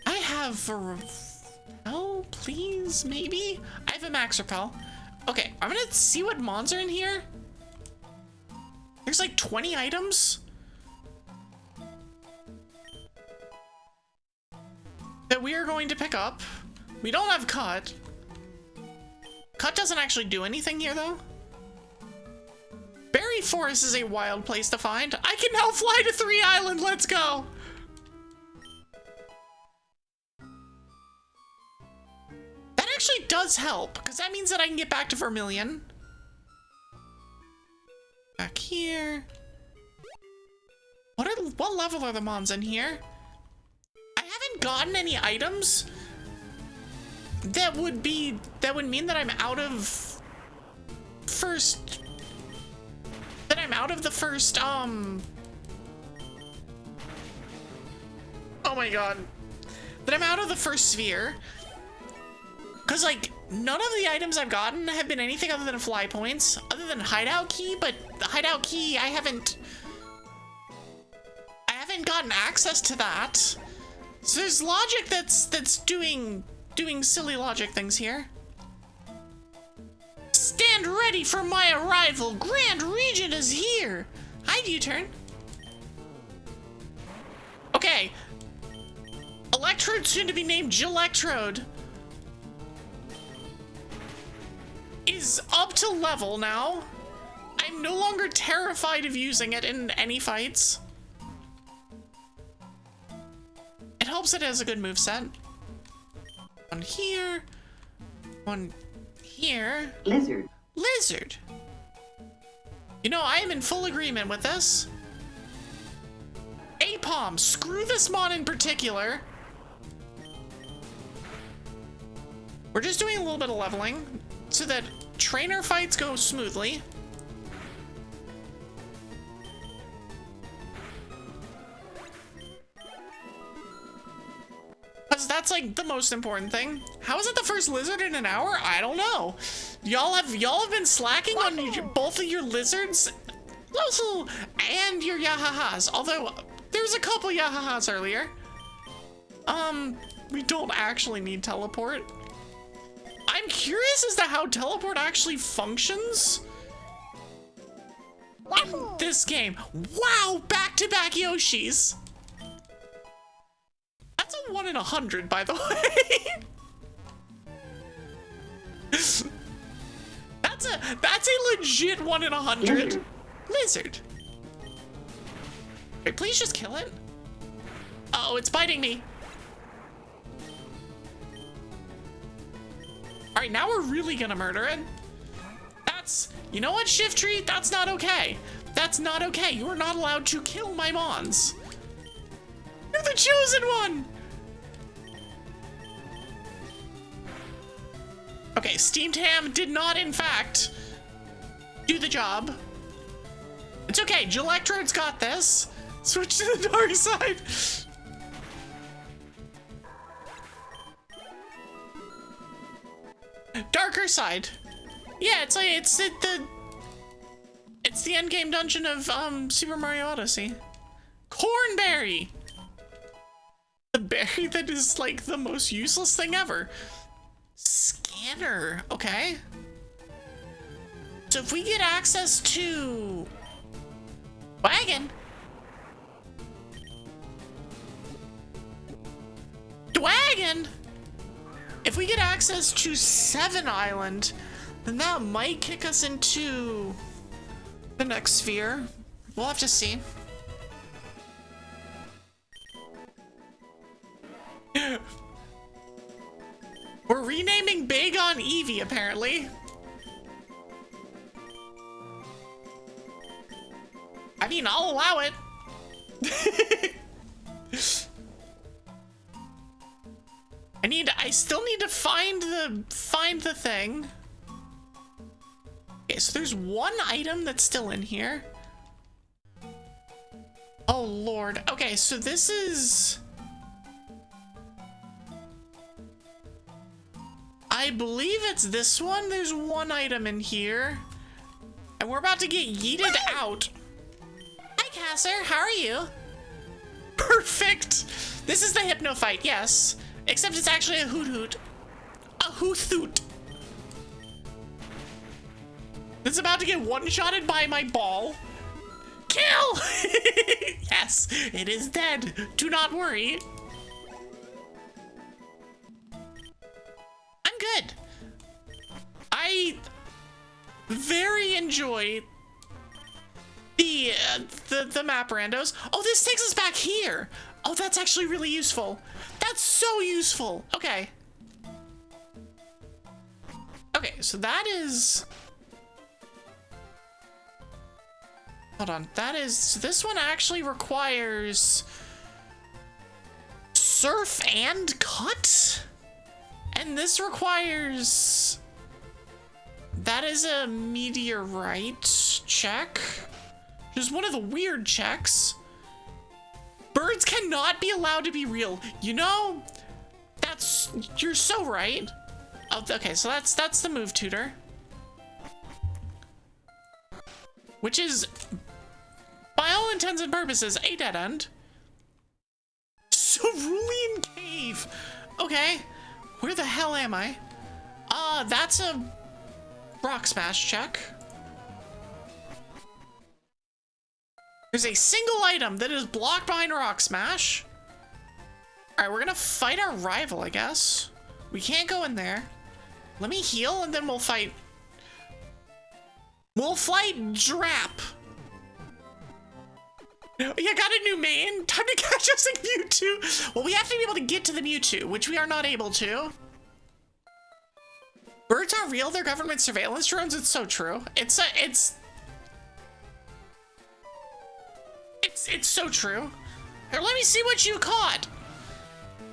I have a repel, please, maybe? I have a max repel. Okay, I'm gonna see what mons are in here. There's like 20 items that we are going to pick up. We don't have Cut. Cut doesn't actually do anything here though. Berry Forest is a wild place to find. I can now fly to 3 Island. Let's go. actually does help, because that means that I can get back to Vermilion. Back here. What level are the mons in here? I haven't gotten any items that would mean that I'm out of the first oh my god. That I'm out of the first sphere. Cause like none of the items I've gotten have been anything other than fly points, other than hideout key, but the hideout key I haven't gotten access to that. So there's logic that's doing silly logic things here. Stand ready for my arrival. Grand Regent is here. Hi, U-turn. Okay. Electrode soon to be named Gilectrode is up to level now. I'm no longer terrified of using it in any fights. It helps it has a good moveset. One here. One here. Lizard. Lizard. You know, I am in full agreement with this. Apom, screw this mon in particular. We're just doing a little bit of leveling so that trainer fights go smoothly. Because that's like the most important thing. How is it the first lizard in an hour? I don't know. Y'all have been slacking on both of your lizards also, and your Yahahas. Although there's a couple Yahahas earlier. We don't actually need teleport. I'm curious as to how teleport actually functions in this game. Wow, back-to-back Yoshis. That's a 1 in 100, by the way. That's a legit 1 in 100. Lizard. Wait, please just kill it. Uh-oh, it's biting me. All right, now we're really gonna murder it. You know what, Shift Tree? That's not okay. That's not okay. You are not allowed to kill my mons. You're the chosen one. Okay, Steamed Ham did not, in fact, do the job. It's okay, Gilectrode's got this. Switch to the dark side. Darker side. Yeah, it's the end game dungeon of Super Mario Odyssey. Cornberry. The berry that is like the most useless thing ever. Scanner. Okay. So if we get access to wagon. Wagon. If we get access to 7 Island, then that might kick us into the next sphere. We'll have to see. We're renaming Bagon Evie, apparently. I mean, I'll allow it. I still need to find the thing. Okay, so there's one item that's still in here. Oh Lord. Okay, so this is, I believe it's this one. There's one item in here. And we're about to get yeeted out. Hi, Casser. How are you? Perfect. This is the Hypno fight, yes. Except it's actually a hoot hoot. A hoot hoot. It's about to get one-shotted by my ball. Kill! Yes, it is dead. Do not worry. I'm good. I very enjoy the map randos. Oh, this takes us back here. Oh, that's actually really useful. That's so useful. Okay. Okay, so that is... Hold on, that is... So this one actually requires... Surf and cut? And this requires... That is a meteorite check. Just one of the weird checks. Birds cannot be allowed to be real. You know, that's... You're so right. Oh, okay, so that's the move tutor. Which is, by all intents and purposes, a dead end. Cerulean Cave. Okay, where the hell am I? That's a rock smash check. There's a single item that is blocked behind rock smash. All right, we're gonna fight our rival, I guess. We can't go in there. Let me heal and then we'll fight. We'll fight Drap. You got a new main? Time to catch us a Mewtwo. Well, we have to be able to get to the Mewtwo, which we are not able to. Birds aren't real, they're government surveillance drones. It's so true. It's so true. Here, let me see what you caught.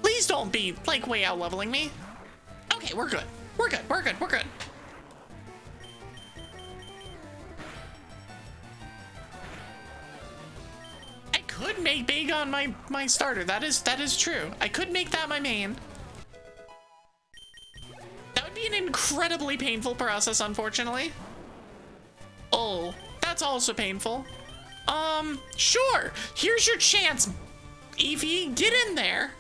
Please don't be, like, way out leveling me. Okay, we're good. We're good, we're good, we're good. I could make Bagon my starter. That is true. I could make that my main. That would be an incredibly painful process, unfortunately. Oh, that's also painful. Sure. Here's your chance, Evie. Get in there.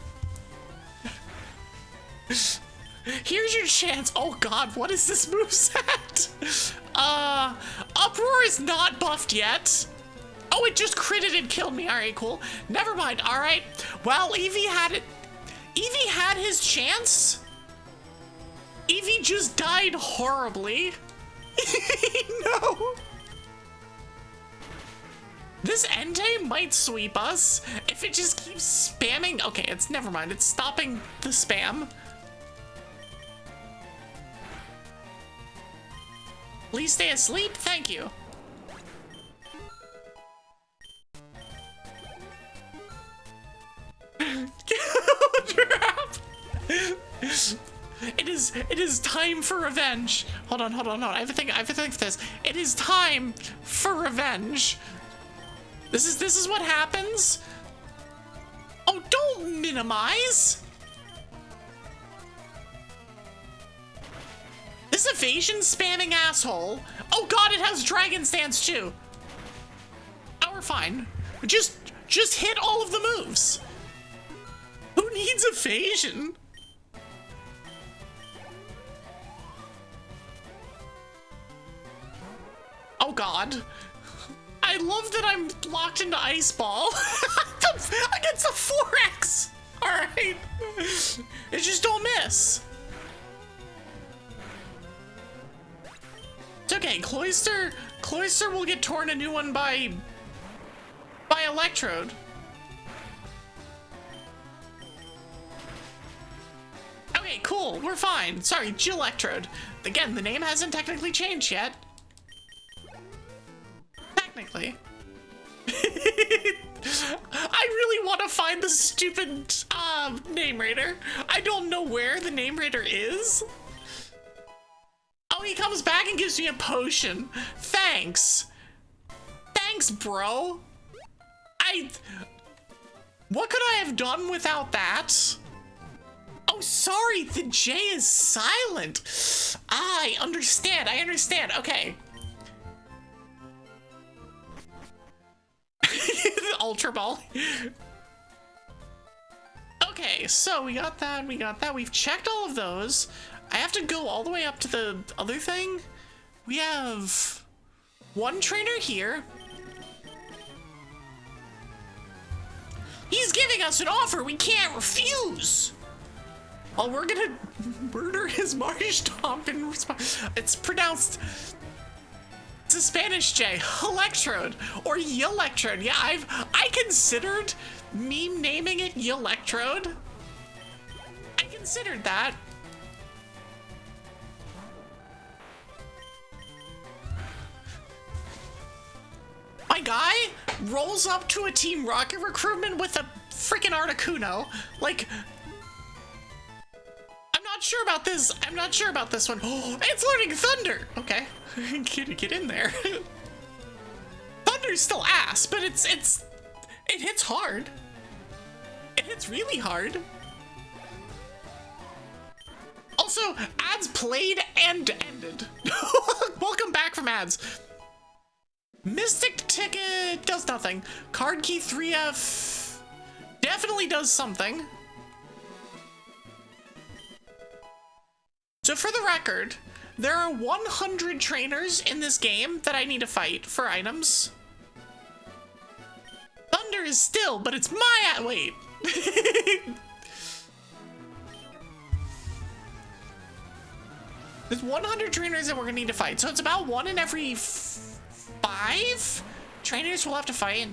Here's your chance. Oh god, what is this moveset? Uproar is not buffed yet. Oh, it just critted and killed me. Alright, cool. Never mind. Alright. Well, Evie had it. Evie had his chance. Evie just died horribly. No. This Entei might sweep us if it just keeps spamming. Okay, it's never mind. It's stopping the spam. Please stay asleep. Thank you. It is time for revenge. Hold on. I have to think of this. It is time for revenge. This is what happens. Oh, don't minimize. This evasion spamming asshole. Oh god, it has Dragon Stance too. Oh, we're fine. Just hit all of the moves. Who needs evasion? Oh god. I love that I'm locked into Ice Ball against a 4X. All right, it just don't miss. It's okay. Cloyster will get torn a new one by Electrode. Okay, cool. We're fine. Sorry, G-Electrode. Again, the name hasn't technically changed yet. Technically. I really want to find the stupid name raider. I don't know where the name raider is. Oh, he comes back and gives me a potion. Thanks. Thanks, bro. What could I have done without that? Oh, sorry, the J is silent. I understand. Okay. Ultra Ball. Okay, so we got that. We've checked all of those. I have to go all the way up to the other thing. We have one trainer here. He's giving us an offer we can't refuse. Well, we're gonna murder his Marshtomp in response. It's pronounced... It's a Spanish J, Electrode, or Electrode. Yeah, I considered me naming it Electrode. I considered that. My guy rolls up to a Team Rocket recruitment with a freaking Articuno. Like, I'm not sure about this. I'm not sure about this one. Oh, it's learning Thunder. Okay, get in there. Thunder's still ass, but it hits hard. It hits really hard. Also, ads played and ended. Welcome back from ads. Mystic Ticket does nothing. Card Key 3F definitely does something. So for the record, there are 100 trainers in this game that I need to fight for items. Thunder is still, but it's my wait. There's 100 trainers that we're gonna need to fight, so it's about 1 in every 5 trainers we'll have to fight.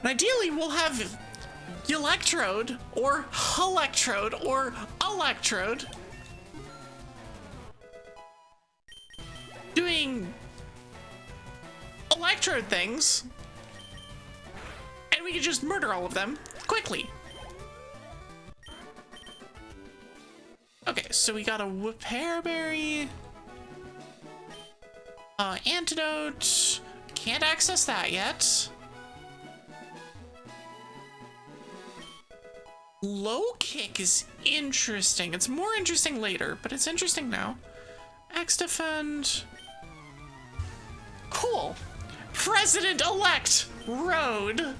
And ideally, we'll have Electrode or Electrode or Electrode doing Electrode things, and we can just murder all of them quickly. Okay, so we got a Whiphairberry, Antidote. Can't access that yet. Low Kick is interesting. It's more interesting later, but it's interesting now. X Defend. Cool. President-elect Road.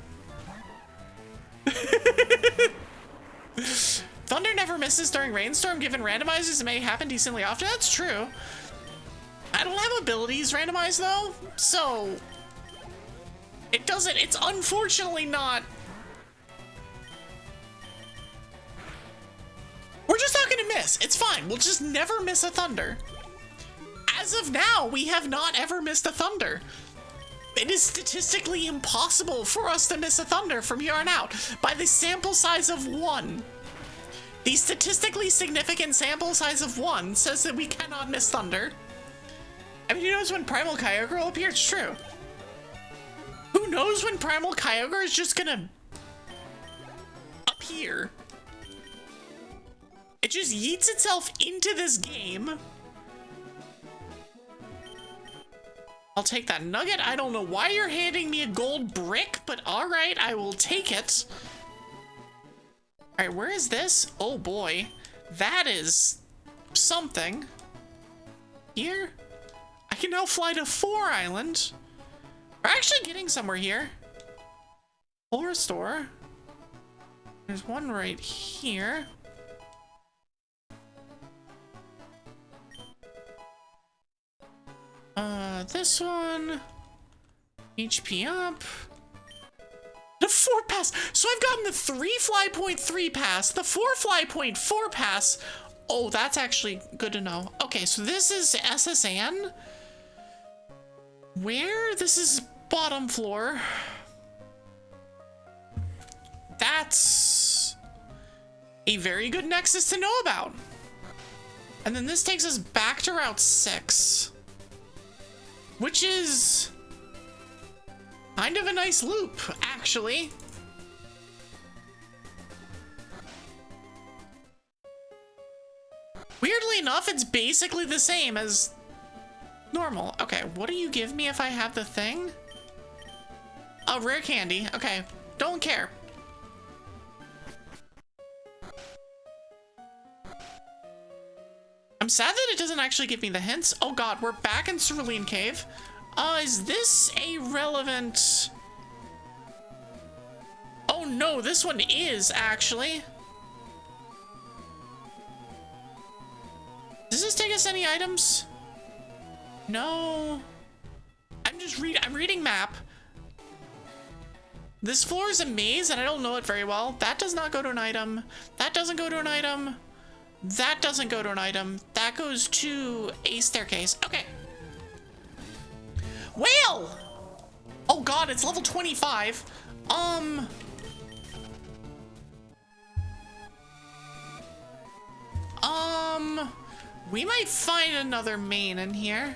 Thunder never misses during Rainstorm. Given randomizers, it may happen decently often. That's true. I don't have abilities randomized though, so it doesn't. It's unfortunately not. We're just not gonna miss. It's fine. We'll just never miss a Thunder. As of now, we have not ever missed a Thunder. It is statistically impossible for us to miss a Thunder from here on out by the sample size of 1. The statistically significant sample size of 1 says that we cannot miss Thunder. I mean, who knows when Primal Kyogre will appear? It's true. Who knows when Primal Kyogre is just gonna appear? It just yeets itself into this game. I'll take that nugget. I don't know why you're handing me a gold brick, but all right, I will take it. All right, where is this? Oh boy, that is something. Here? I can now fly to 4 Island. We're actually getting somewhere here. Full restore. There's one right here. This one. HP up. The 4 pass. So I've gotten the 3 fly.3 pass, the 4 fly.4 pass. Oh, that's actually good to know. Okay, so this is SSN. Where? This is bottom floor. That's a very good nexus to know about. And then this takes us back to Route 6, which is kind of a nice loop, actually. Weirdly enough, it's basically the same as normal. Okay, what do you give me if I have the thing? Oh, rare candy. Okay, don't care. I'm sad that it doesn't actually give me the hints. Oh god, we're back in Cerulean Cave. Is this a relevant... Oh no, this one is actually. Does this take us any items? No. I'm reading map. This floor is a maze and I don't know it very well. That does not go to an item. That doesn't go to an item. That doesn't go to an item. That goes to a staircase. Okay. Whale! Oh god, it's level 25. We might find another main in here.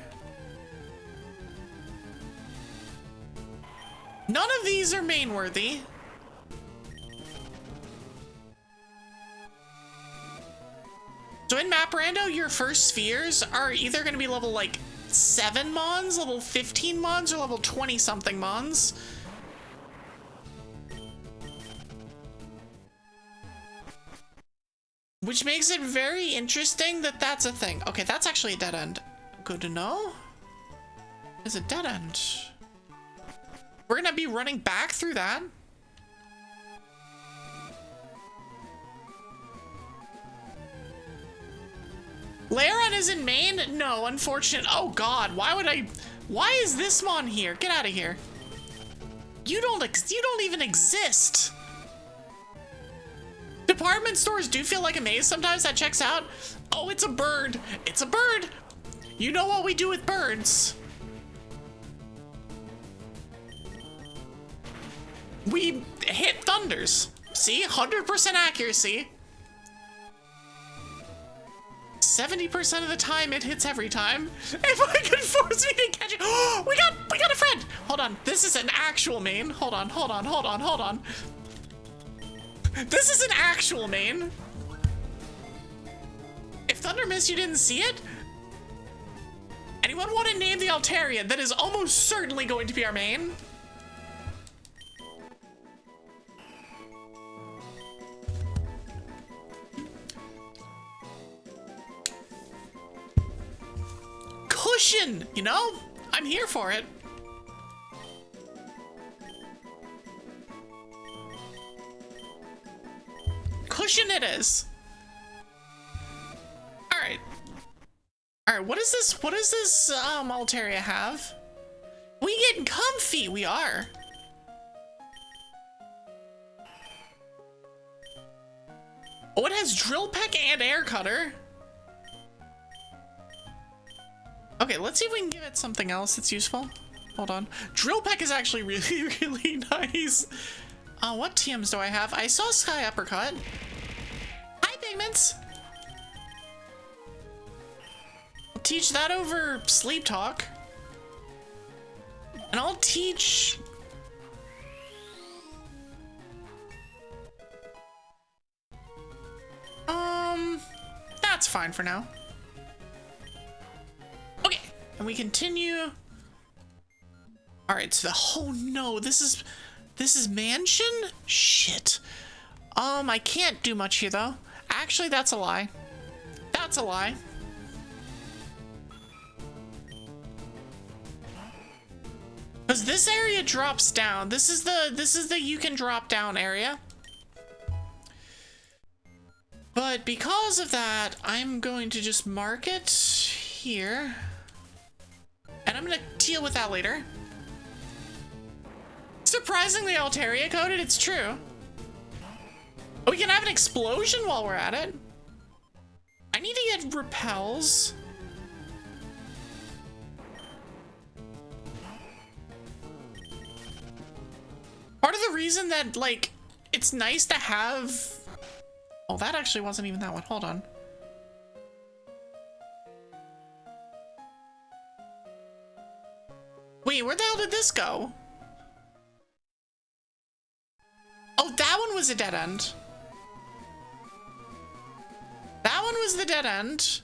None of these are main worthy. So in Map Rando, your first spheres are either going to be level like 7 mons, level 15 mons, or level 20 something mons. Which makes it very interesting that that's a thing. Okay, that's actually a dead end. Good to know. It's a dead end. We're gonna be running back through that. Laren isn't main? No, unfortunate. Oh god, why is this mon here? Get out of here. You don't even exist. Department stores do feel like a maze sometimes. That checks out. Oh, it's a bird. It's a bird. You know what we do with birds. We hit thunders. See, 100% accuracy. 70% of the time it hits every time. If I could force me to catch it. Oh, we got a friend. Hold on. This is an actual main. Hold on. This is an actual main. If Thunder Mist, you didn't see it? Anyone want to name the Altaria that is almost certainly going to be our main? Cushion, you know? I'm here for it. Cushion it is. All right, what is this? What does this Altaria have? We getting comfy, we are. Oh, it has drill peck and air cutter. Okay, let's see if we can give it something else that's useful. Hold on. Drill peck is actually really, really nice. What TMs do I have? I saw Sky Uppercut. Hi, Pigments. I'll teach that over Sleep Talk. And I'll teach... That's fine for now. Okay, and we continue. All right, so oh no, this is mansion? Shit. I can't do much here though. Actually, that's a lie. That's a lie. Because this area drops down. This is the you can drop down area. But because of that, I'm going to just mark it here. And I'm gonna deal with that later. Surprisingly Altaria coded, it's true. Oh, we can have an explosion while we're at it. I need to get repels. Part of the reason that, like, it's nice to have... Oh, that actually wasn't even that one. Hold on. Wait, where the hell did this go? Oh, that one was a dead end. That one was the dead end.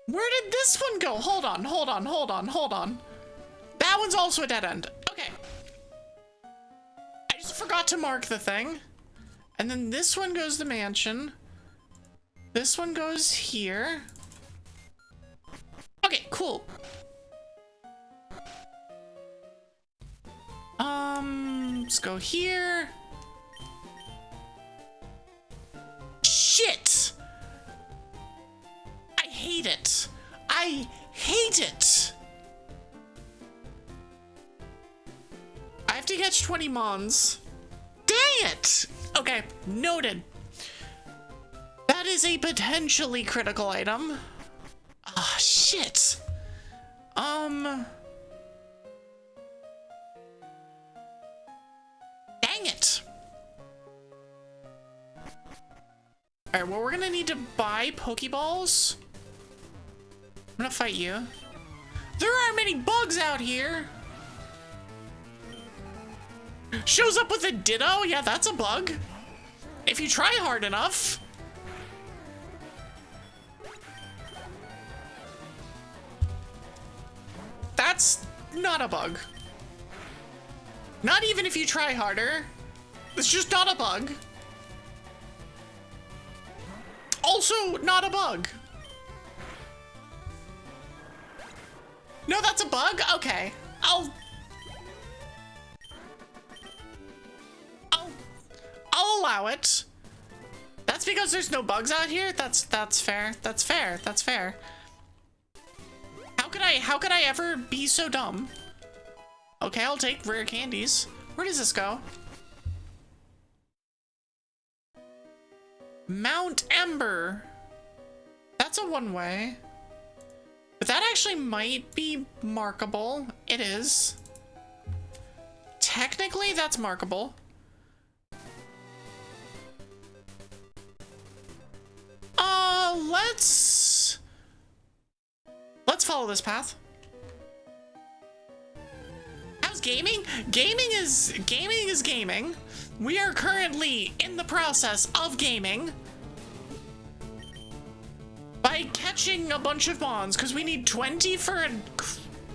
Where did this one go? Hold on. That one's also a dead end. Okay. I just forgot to mark the thing. And then this one goes to mansion. This one goes here. Okay, cool. Let's go here. Shit! I hate it. I hate it. I have to catch 20 mons. Dang it! Okay, noted. That is a potentially critical item. Ah, shit. Dang it. Alright, well, we're gonna need to buy Pokeballs. I'm gonna fight you. There aren't many bugs out here. Shows up with a ditto? Yeah, that's a bug. If you try hard enough. That's not a bug. Not even if you try harder. It's just not a bug. Also, not a bug. No, that's a bug? Okay. I'll allow it. That's because there's no bugs out here? That's fair. That's fair. That's fair. How could I ever be so dumb? Okay, I'll take rare candies. Where does this go? Mount Ember. That's a one-way. But that actually might be markable. It is. Technically, that's markable. Let's follow this path. How's gaming? Gaming is gaming. We are currently in the process of gaming by catching a bunch of mons because we need 20 for a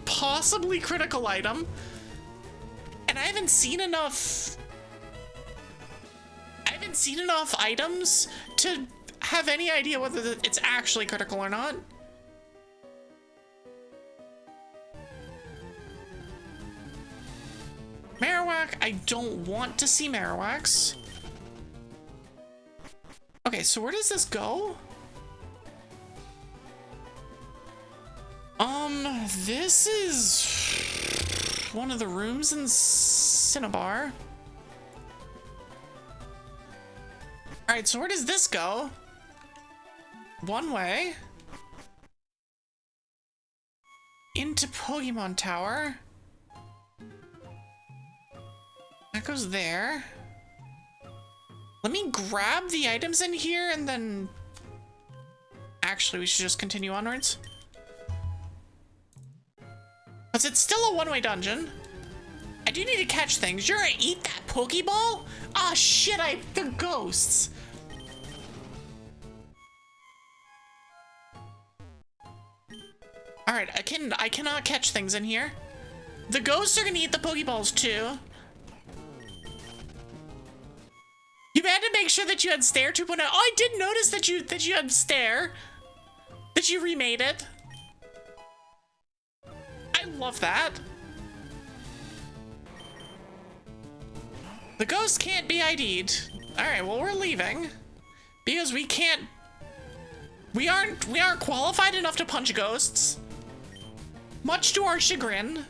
possibly critical item, and I haven't seen enough items to have any idea whether it's actually critical or not. Marowak, I don't want to see Marowaks. Okay, so where does this go? This is one of the rooms in Cinnabar. Alright, so where does this go? One way. Into Pokemon Tower. That goes there. Let me grab the items in here and then... Actually, we should just continue onwards. Because it's still a one-way dungeon. I do need to catch things. You're gonna eat that Pokeball? Ah, shit, they're ghosts. Alright, I cannot catch things in here. The ghosts are gonna eat the Pokeballs too. You had to make sure that you had Stare 2.0. Oh, I did notice that you had Stare. That you remade it. I love that. The ghost can't be ID'd. Alright, well, we're leaving. Because we can't... We aren't qualified enough to punch ghosts. Much to our chagrin.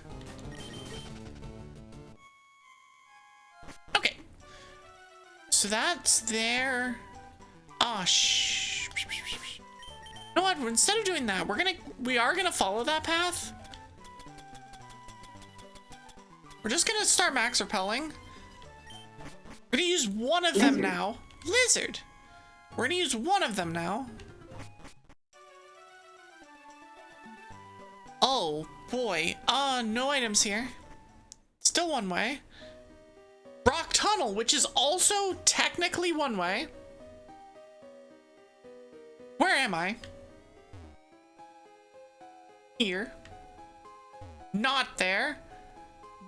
Okay. So that's there. Oh, shh. You know what? Instead of doing that, we are gonna follow that path. We're just gonna start max repelling. We're gonna use one of them now. Lizard. We're gonna use one of them now. Oh boy. No items here. Still one way. Rock Tunnel, which is also technically one way. Where am I? Here. Not there.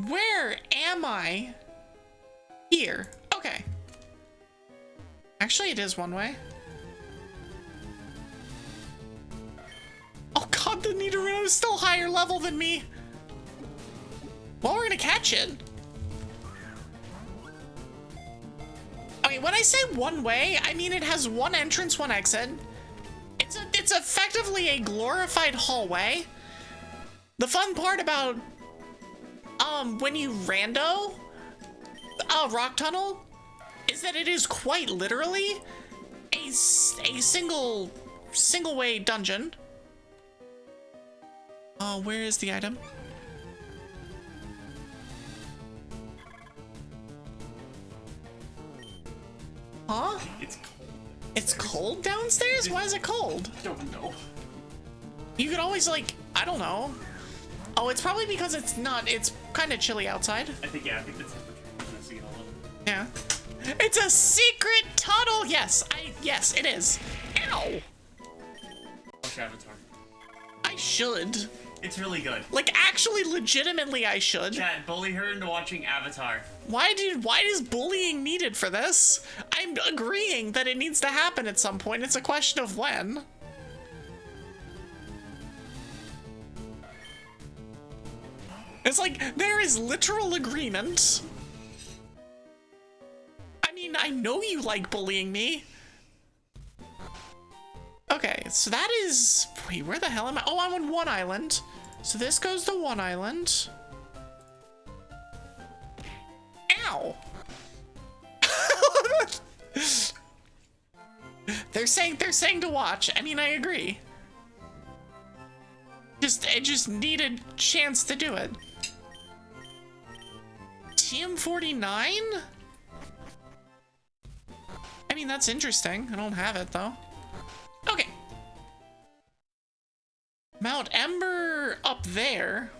Where am I? Here. Okay. Actually, it is one way. Oh god, the Nidorino is still higher level than me. Well, we're gonna catch it. Okay, when I say one way, I mean it has one entrance, one exit. It's effectively a glorified hallway. The fun part about when you rando Rock Tunnel is that it is quite literally a single way dungeon. Where is the item? Huh? It's cold. It's cold downstairs? Why is it cold? I don't know. You could always, like, I don't know. Oh, it's probably because it's kind of chilly outside. I think the temperature is Yeah. It's a secret tunnel. Yes, yes, it is. Ow. Watch Avatar. I should. It's really good. Like, actually, legitimately, I should. Chad, bully her into watching Avatar. Why is bullying needed for this? I'm agreeing that it needs to happen at some point. It's a question of when. It's like, there is literal agreement. I mean, I know you like bullying me. Okay, so that is... Wait, where the hell am I? Oh, I'm on one island. So this goes to one island. Ow! They're saying to watch. I mean, I agree. I just need a chance to do it. TM49? I mean, that's interesting. I don't have it, though. Okay. Mount Ember up there.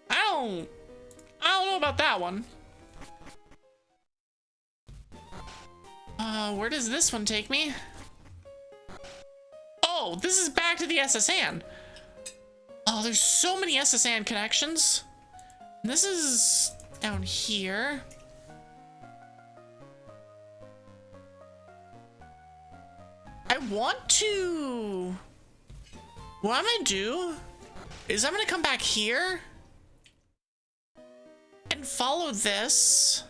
I don't know about that one. Where does this one take me? Oh, this is back to the SSN. Oh, there's so many SSN connections. This is down here. I want to... What I'm gonna do is I'm gonna come back here and follow this.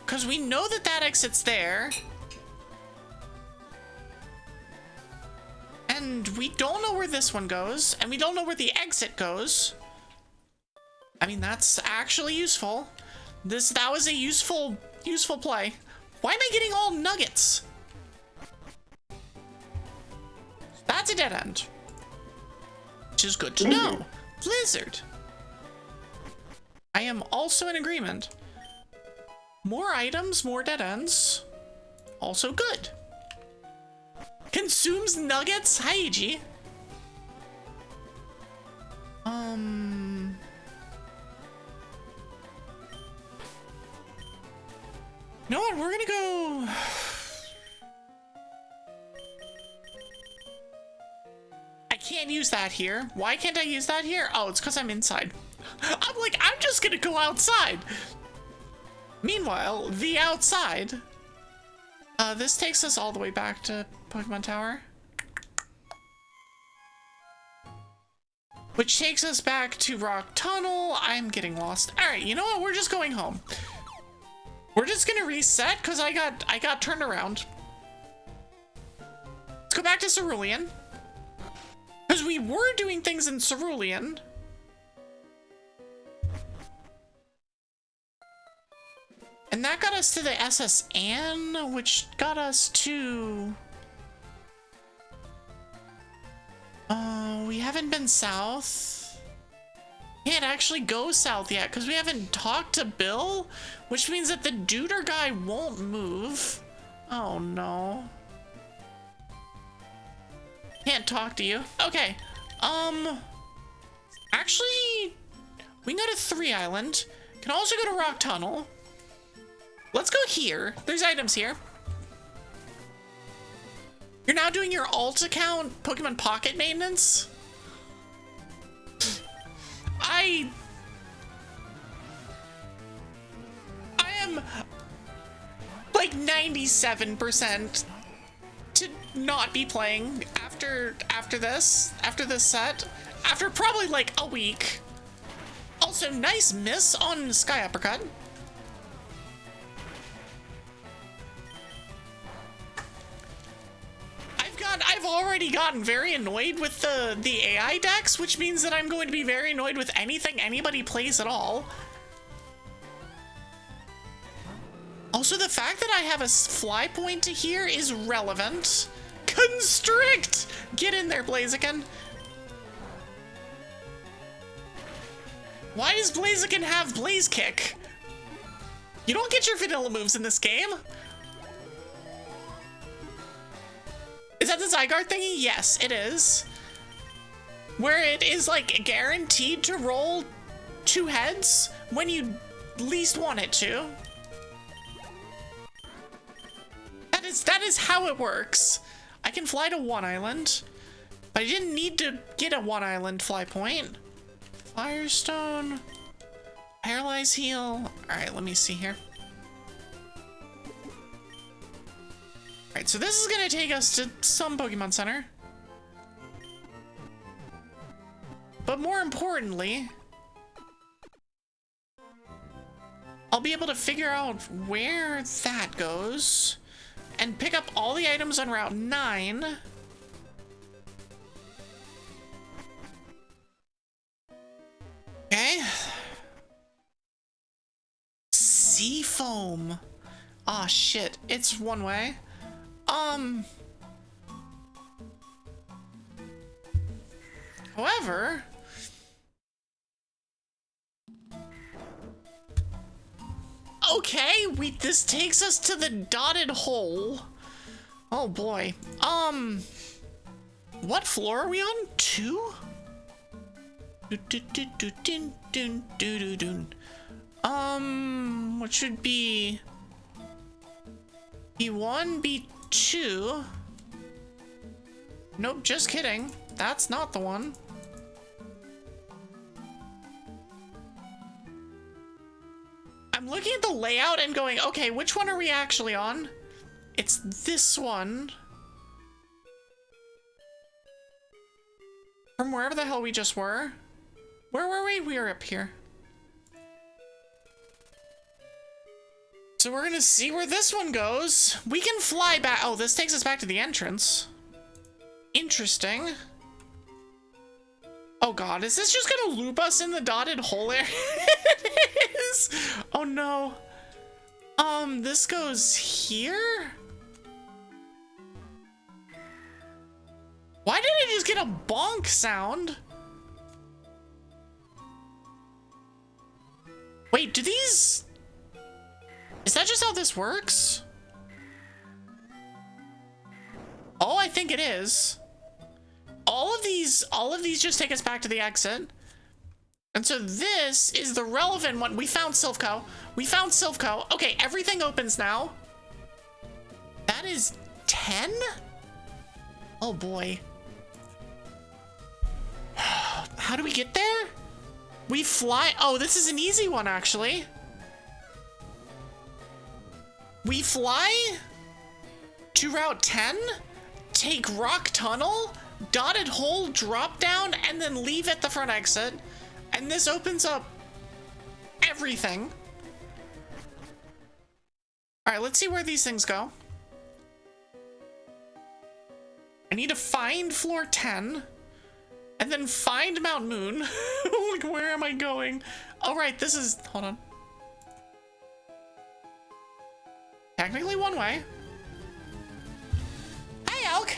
Because we know that that exits there. And we don't know where this one goes. And we don't know where the exit goes. I mean, that's actually useful. That was a useful play. Why am I getting all nuggets? That's a dead end. Which is good to know. Blizzard. I am also in agreement. More items, more dead ends. Also good. Consumes nuggets? Hi, G. You know what? We're gonna go... I can't use that here. Why can't I use that here? Oh, it's because I'm inside. I'm like, I'm just gonna go outside. Meanwhile, the outside. This takes us all the way back to Pokemon Tower. Which takes us back to Rock Tunnel. I'm getting lost. Alright, you know what? We're just going home. We're just gonna reset because I got turned around. Let's go back to Cerulean. Because we were doing things in Cerulean. And that got us to the SSN, which got us to... we haven't been south. Can't actually go south yet because we haven't talked to Bill, which means that the Duder guy won't move. Oh no. Can't talk to you. Okay. Actually, we can go to 3 Island. Can also go to Rock Tunnel. Let's go here. There's items here. You're now doing your alt account Pokemon Pocket maintenance? I am like 97% to not be playing after this set, after probably like a week. Also, nice miss on Sky Uppercut. I've already gotten very annoyed with the AI decks, which means that I'm going to be very annoyed with anything anybody plays at all. Also, the fact that I have a fly point to here is relevant. Constrict! Get in there, Blaziken. Why does Blaziken have Blaze Kick? You don't get your vanilla moves in this game. Is that the Zygarde thingy? Yes, it is. where it is like guaranteed to roll 2 heads when you least want it to. That is how it works. I can fly to 1 island, but I didn't need to get a 1 island fly point. Firestone, paralyze heal. All right, let me see here. All right, so this is gonna take us to some Pokemon Center. But more importantly, I'll be able to figure out where that goes and pick up all the items on Route 9. Okay. Seafoam. Ah, shit. It's one way. However, okay, this takes us to the dotted hole. Oh boy. What floor are we on? 2? What should be B1, B2? Nope, just kidding. That's not the one. I'm looking at the layout and going, okay, which one are we actually on? It's this one. From wherever the hell we just were. Where were we? We were up here. So we're gonna see where this one goes. We can fly back. Oh, this takes us back to the entrance. Interesting. Oh god, is this just gonna loop us in the dotted hole area? It is. Oh no. This goes here? Why did I just get a bonk sound? Wait, do these... Is that just how this works? Oh, I think it is. All of these just take us back to the exit. And so this is the relevant one. We found Sylko. We found Sylko. Okay, everything opens now. That is 10? Oh boy. How do we get there? We fly. Oh, this is an easy one, actually. We fly to Route 10, take Rock Tunnel, Dotted Hole, drop down, and then leave at the front exit. And this opens up everything. All right, let's see where these things go. I need to find floor 10 and then find Mount Moon. Like, where am I going? All right, this is, hold on. Technically one way. Hey, Elk.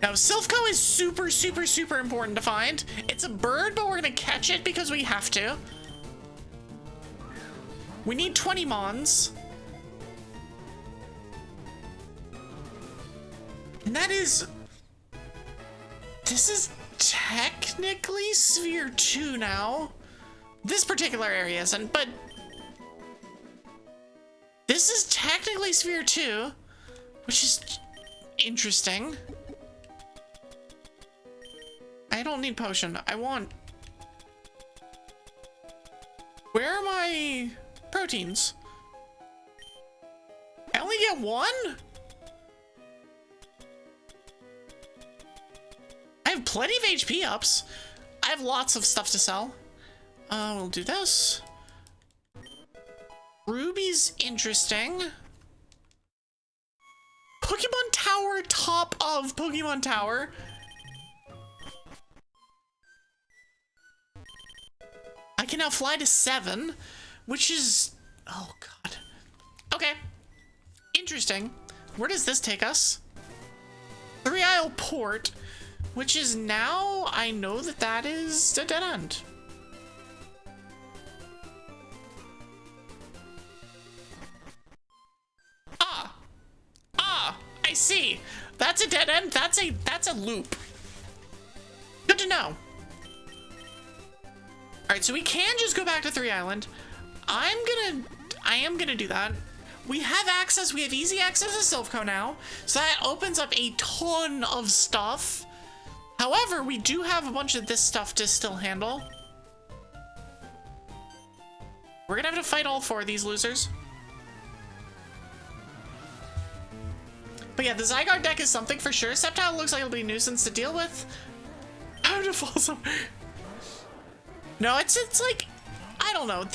Now, Sylko is super, super, super important to find. It's a bird, but we're gonna catch it because we have to. We need 20 Mons. And that is... This is technically Sphere 2 now. This particular area isn't, but... This is technically Sphere 2, which is interesting. I don't need potion. I want... Where are my proteins? I only get 1? I have plenty of HP ups. I have lots of stuff to sell. We'll do this. Ruby's interesting. Pokemon Tower, top of Pokemon Tower. I can now fly to 7, which is... Oh, God. Okay. Interesting. Where does this take us? 3 Isle Port, which is now... I know that that is a dead end. I see. That's a dead end. That's a loop. good to know. All right, so we can just go back to 3 Island. I am gonna do that. We have access, we have easy access to Sylko now, so that opens up a ton of stuff. However, we do have a bunch of this stuff to still handle. We're gonna have to fight all 4 of these losers. But yeah, the Zygarde deck is something for sure. Sceptile looks like it'll be a nuisance to deal with. How to fall somewhere. No, it's like, I don't know,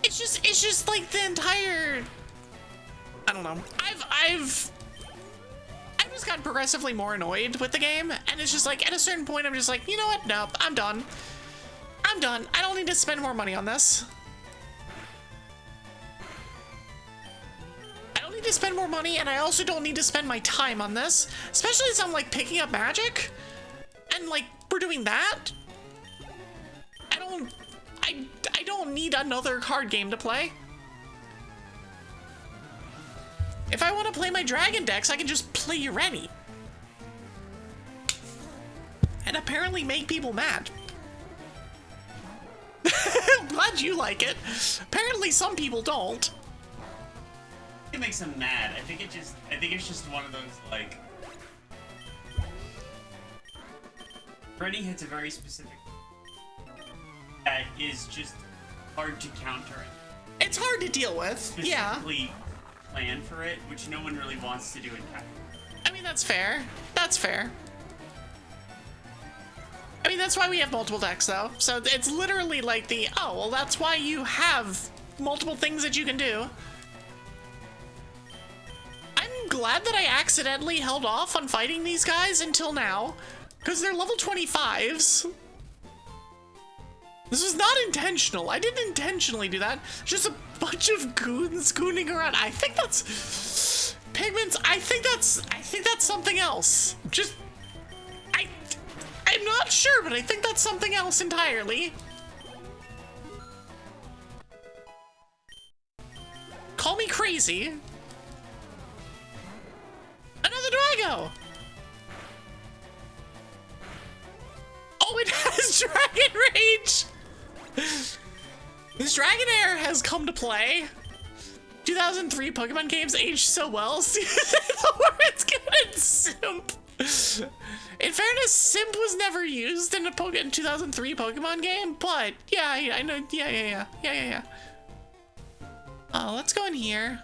it's just like the entire, I don't know. I've just gotten progressively more annoyed with the game, and it's just like at a certain point I'm just like, you know what? No, I'm done. I'm done. I don't need to spend more money on this. I don't need to spend more money, and I also don't need to spend my time on this, especially as I'm like picking up magic, and like we're doing that. I don't need another card game to play. If I want to play my dragon decks, I can just play Ureni. And apparently make people mad. I'm glad you like it. Apparently some people don't. It makes them mad. I think it's just one of those, like, Ureni hits a very specific that is just hard to counter it. It's hard to deal with. Specifically plan for it, which no one really wants to do in Cat. I mean, that's fair. That's fair. I mean, that's why we have multiple decks, though. So it's literally like the, oh, well, that's why you have multiple things that you can do. I'm glad that I accidentally held off on fighting these guys until now, because they're level 25s. This was not intentional. I didn't intentionally do that. Just a bunch of goons gooning around. I think that's pigments. I think that's something else. Just I'm not sure, but I think that's something else entirely. Call me crazy. Another Drago. Oh, it has Dragon Rage. This Dragonair has come to play. 2003 Pokemon games aged so well. See, the word's good and simp. In fairness, simp was never used in a 2003 Pokemon game, but yeah, I know. Yeah. Let's go in here.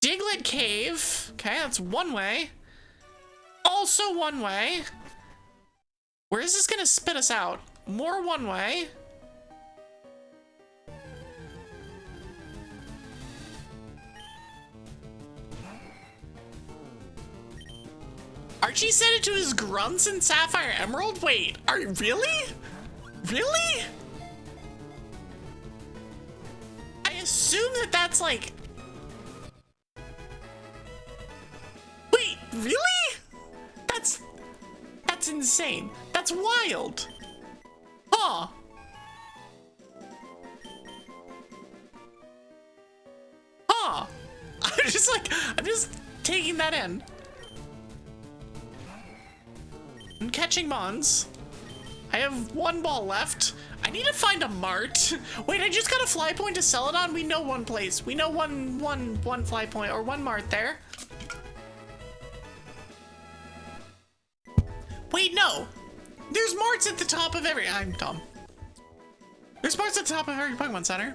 Diglett Cave. Okay, that's one way. Also one way. Where is this gonna spit us out? More one way. Archie said it to his grunts in Sapphire Emerald? Wait, are you really? Really? I assume that that's like... Wait, really? That's insane. That's wild. Huh. Huh. I'm just taking that in. I'm catching Mons. I have one ball left. I need to find a mart. Wait, I just got a fly point to Celadon. We know one place. We know one fly point or one mart there. Wait, no. There's marts at the top of every... I'm dumb. There's marts at the top of every Pokemon Center.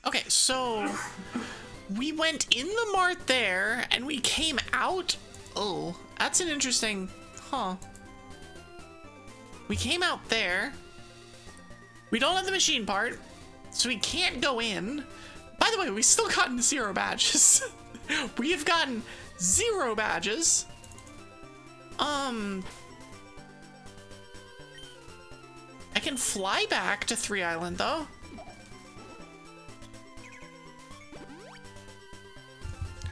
Okay, so... we went in the mart there, and we came out... Oh, that's an interesting... Huh. We came out there. We don't have the machine part, so we can't go in. By the way, we still gotten 0 badges. We have gotten 0 badges. I can fly back to 3 Island, though.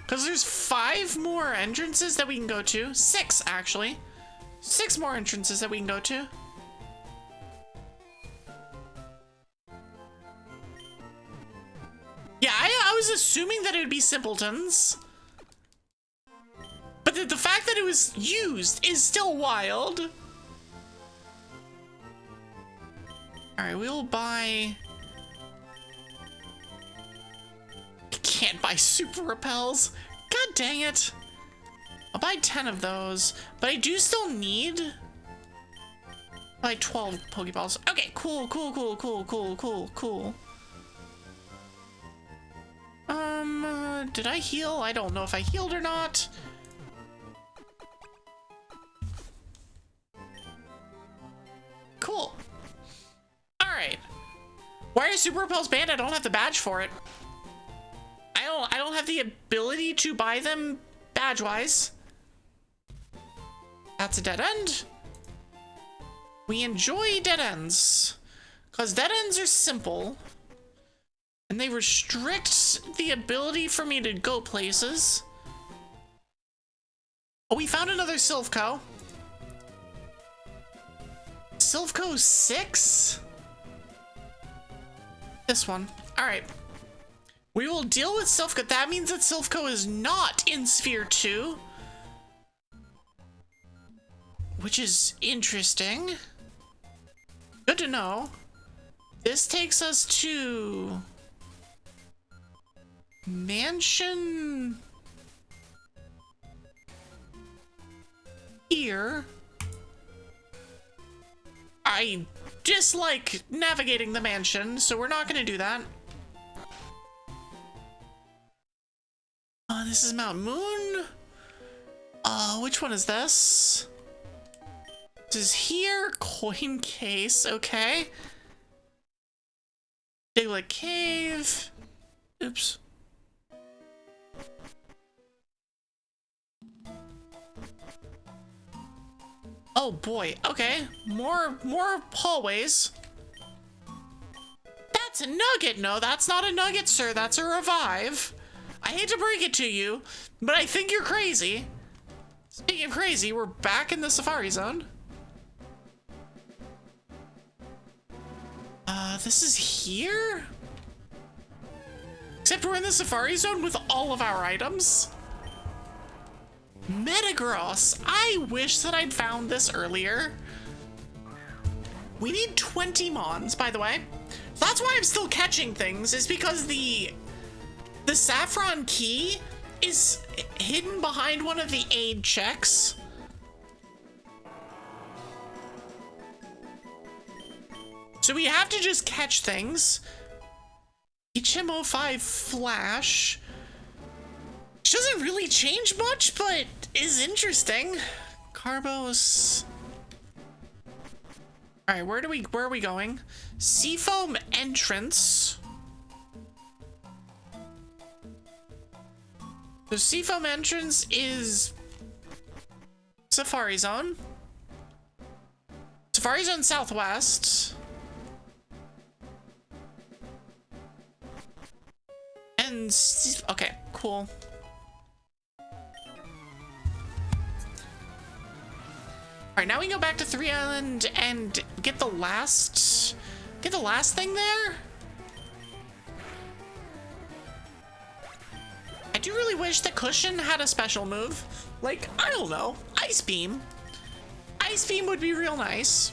Because there's 5 more entrances that we can go to. 6, actually. 6 more entrances that we can go to. assuming that it would be simpletons. But the fact that it was used is still wild. Alright, we'll buy... I can't buy super repels. God dang it. I'll buy 10 of those, but I do still need like 12 Pokeballs. Okay, cool. Did I heal? I don't know if I healed or not. Cool. Alright. Why are super repels banned? I don't have the badge for it. I don't have the ability to buy them badge-wise. That's a dead end. We enjoy dead ends. Because dead ends are simple. And they restrict the ability for me to go places. Oh, we found another Sylko. Sylko 6? This one. Alright. We will deal with Sylko. That means that Sylko is not in Sphere 2. Which is interesting. Good to know. This takes us to... Mansion... Here. I dislike navigating the mansion, so we're not gonna do that. This is Mount Moon. Which one is this? This is here. Coin case, okay. Diglet Cave. Oops. Oh boy, okay. More hallways. That's a nugget. No, that's not a nugget, sir. That's a revive. I hate to break it to you, but I think you're crazy. Speaking of crazy, we're back in the Safari Zone. This is here? Except we're in the Safari Zone with all of our items. Metagross. I wish that I'd found this earlier. We need 20 Mons, by the way. So that's why I'm still catching things, is because the Saffron Key is hidden behind one of the aid checks. So we have to just catch things. HM05 Flash. Which doesn't really change much, but is interesting. Carbos. Alright, where are we going? Seafoam entrance. The Seafoam entrance is Safari Zone. Safari Zone Southwest. And okay, cool. Alright, now we can go back to 3 Island and get the last thing there. I do really wish that Cushion had a special move. Like, I don't know, Ice Beam. Ice Beam would be real nice.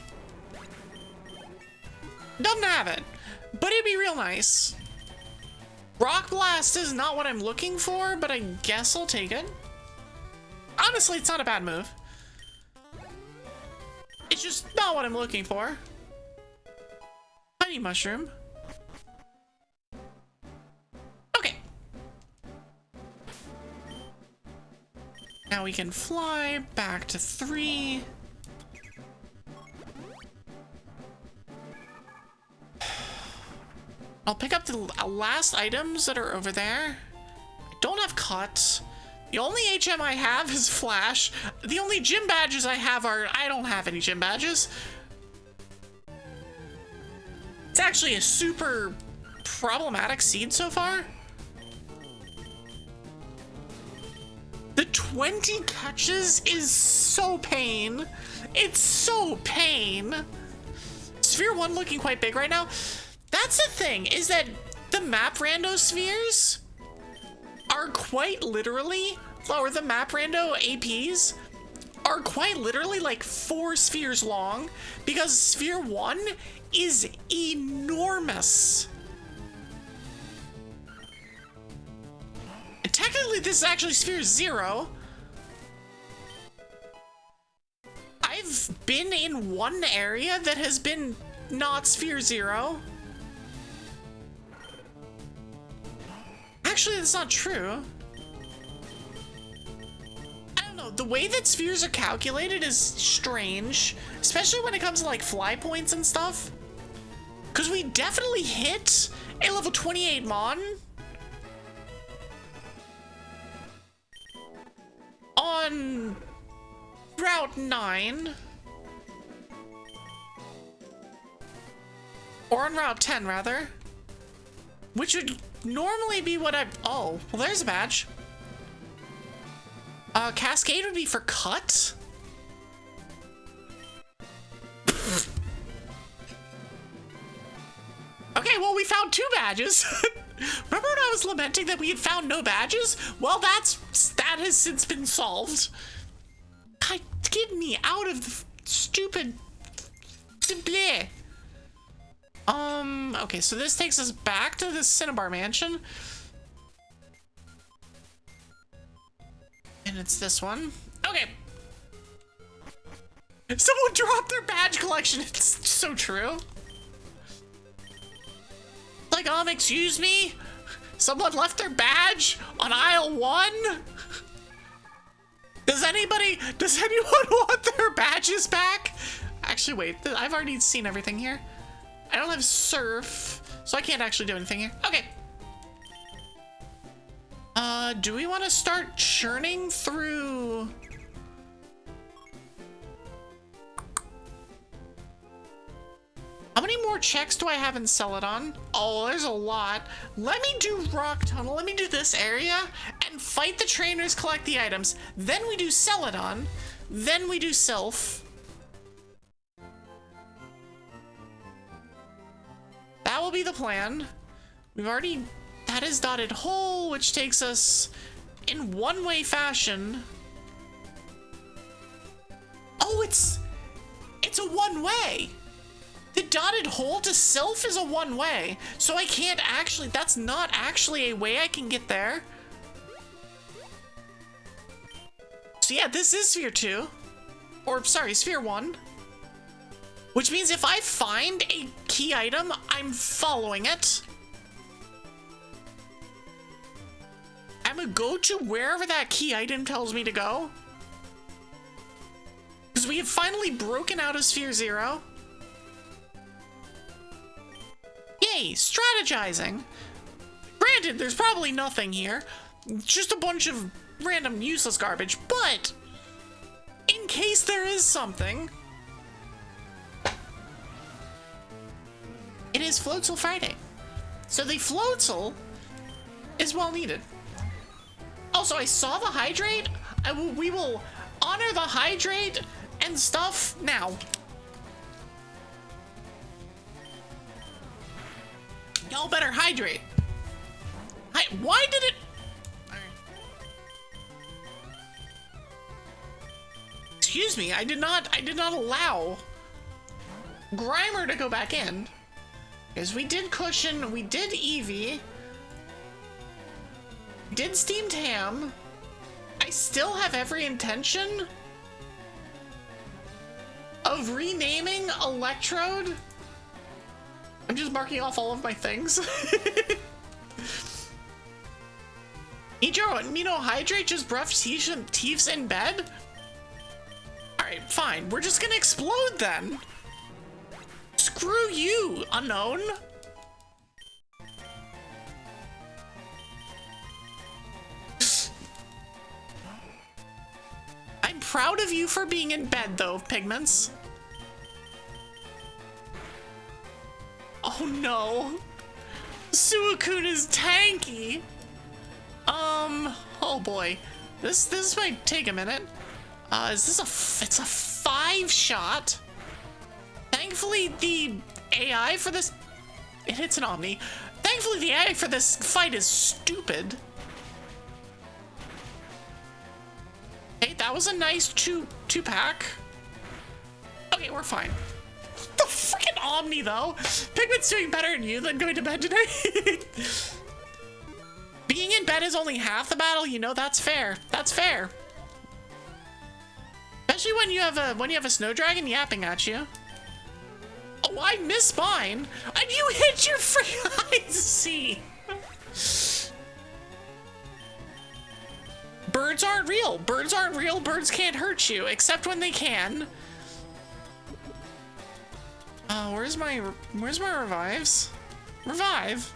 Doesn't have it, but it'd be real nice. Rock Blast is not what I'm looking for, but I guess I'll take it. Honestly, it's not a bad move. It's just not what I'm looking for. Honey Mushroom. Okay. Now we can fly back to 3. I'll pick up the last items that are over there. I don't have Cut. The only HM I have is Flash. The only gym badges I have are... I don't have any gym badges. It's actually a super problematic seed so far. The 20 catches is so pain. It's so pain. Sphere 1 looking quite big right now. That's the thing, is that the map rando spheres, quite literally, or the map rando APs are quite literally like 4 spheres long, because sphere 1 is enormous. And technically this is actually sphere 0. I've been in one area that has been not sphere 0. Actually, that's not true. I don't know, the way that spheres are calculated is strange, especially when it comes to like fly points and stuff. Because we definitely hit a level 28 Mon on Route 9. Or on Route 10, rather. Which would normally be what I... Oh, well, there's a badge. Cascade would be for cut? Okay, well, we found 2 badges. Remember when I was lamenting that we had found no badges? Well, that has since been solved. God, get me out of the stupid... Bleh. Okay, so this takes us back to the Cinnabar Mansion. And it's this one. Okay. Someone dropped their badge collection. It's so true. Like, excuse me? Someone left their badge on aisle 1? Does anyone want their badges back? Actually, wait, I've already seen everything here. I don't have surf, so I can't actually do anything here. Okay. Do we want to start churning through? How many more checks do I have in Celadon? Oh, there's a lot. Let me do Rock Tunnel. Let me do this area and fight the trainers, collect the items. Then we do Celadon. Then we do Sylph. That will be the plan. We've already... That is dotted hole, which takes us in one-way fashion. Oh, it's a one-way. The dotted hole to Sylph is a one-way. So I can't actually... That's not actually a way I can get there. So yeah, this is Sphere 2. Or, sorry, Sphere 1. Which means if I find a key item, I'm following it. I'm gonna go to wherever that key item tells me to go. Because we have finally broken out of Sphere 0. Yay, strategizing. Granted, there's probably nothing here. Just a bunch of random useless garbage, but in case there is something... It is Floatzel Friday. So the Floatzel is well needed. Also, I saw the hydrate. We will honor the hydrate and stuff now. Y'all better hydrate. Why did it... Excuse me, I did not allow Grimer to go back in. Because we did Cushion, we did Evie, did Steamed Ham. I still have every intention of renaming Electrode. I'm just marking off all of my things. Hydrate just brush teeths in bed? Alright, fine. We're just gonna explode then. Screw you, unknown. I'm proud of you for being in bed, though, Pigments. Oh no. Suicune is tanky. Oh boy. This might take a minute. Is this it's a 5-shot? Thankfully, the AI for this... It hits an Omni. Thankfully, the AI for this fight is stupid. That was a nice two pack. Okay, we're fine. The freaking Omni though. Pigment's doing better than you than going to bed today. Being in bed is only half the battle, you know, that's fair. That's fair. Especially when you have a snow dragon yapping at you. Oh, I missed mine. And you hit your freaking eyes. See. Birds aren't real. Birds aren't real. Birds can't hurt you, except when they can. Where's my revives? Revive.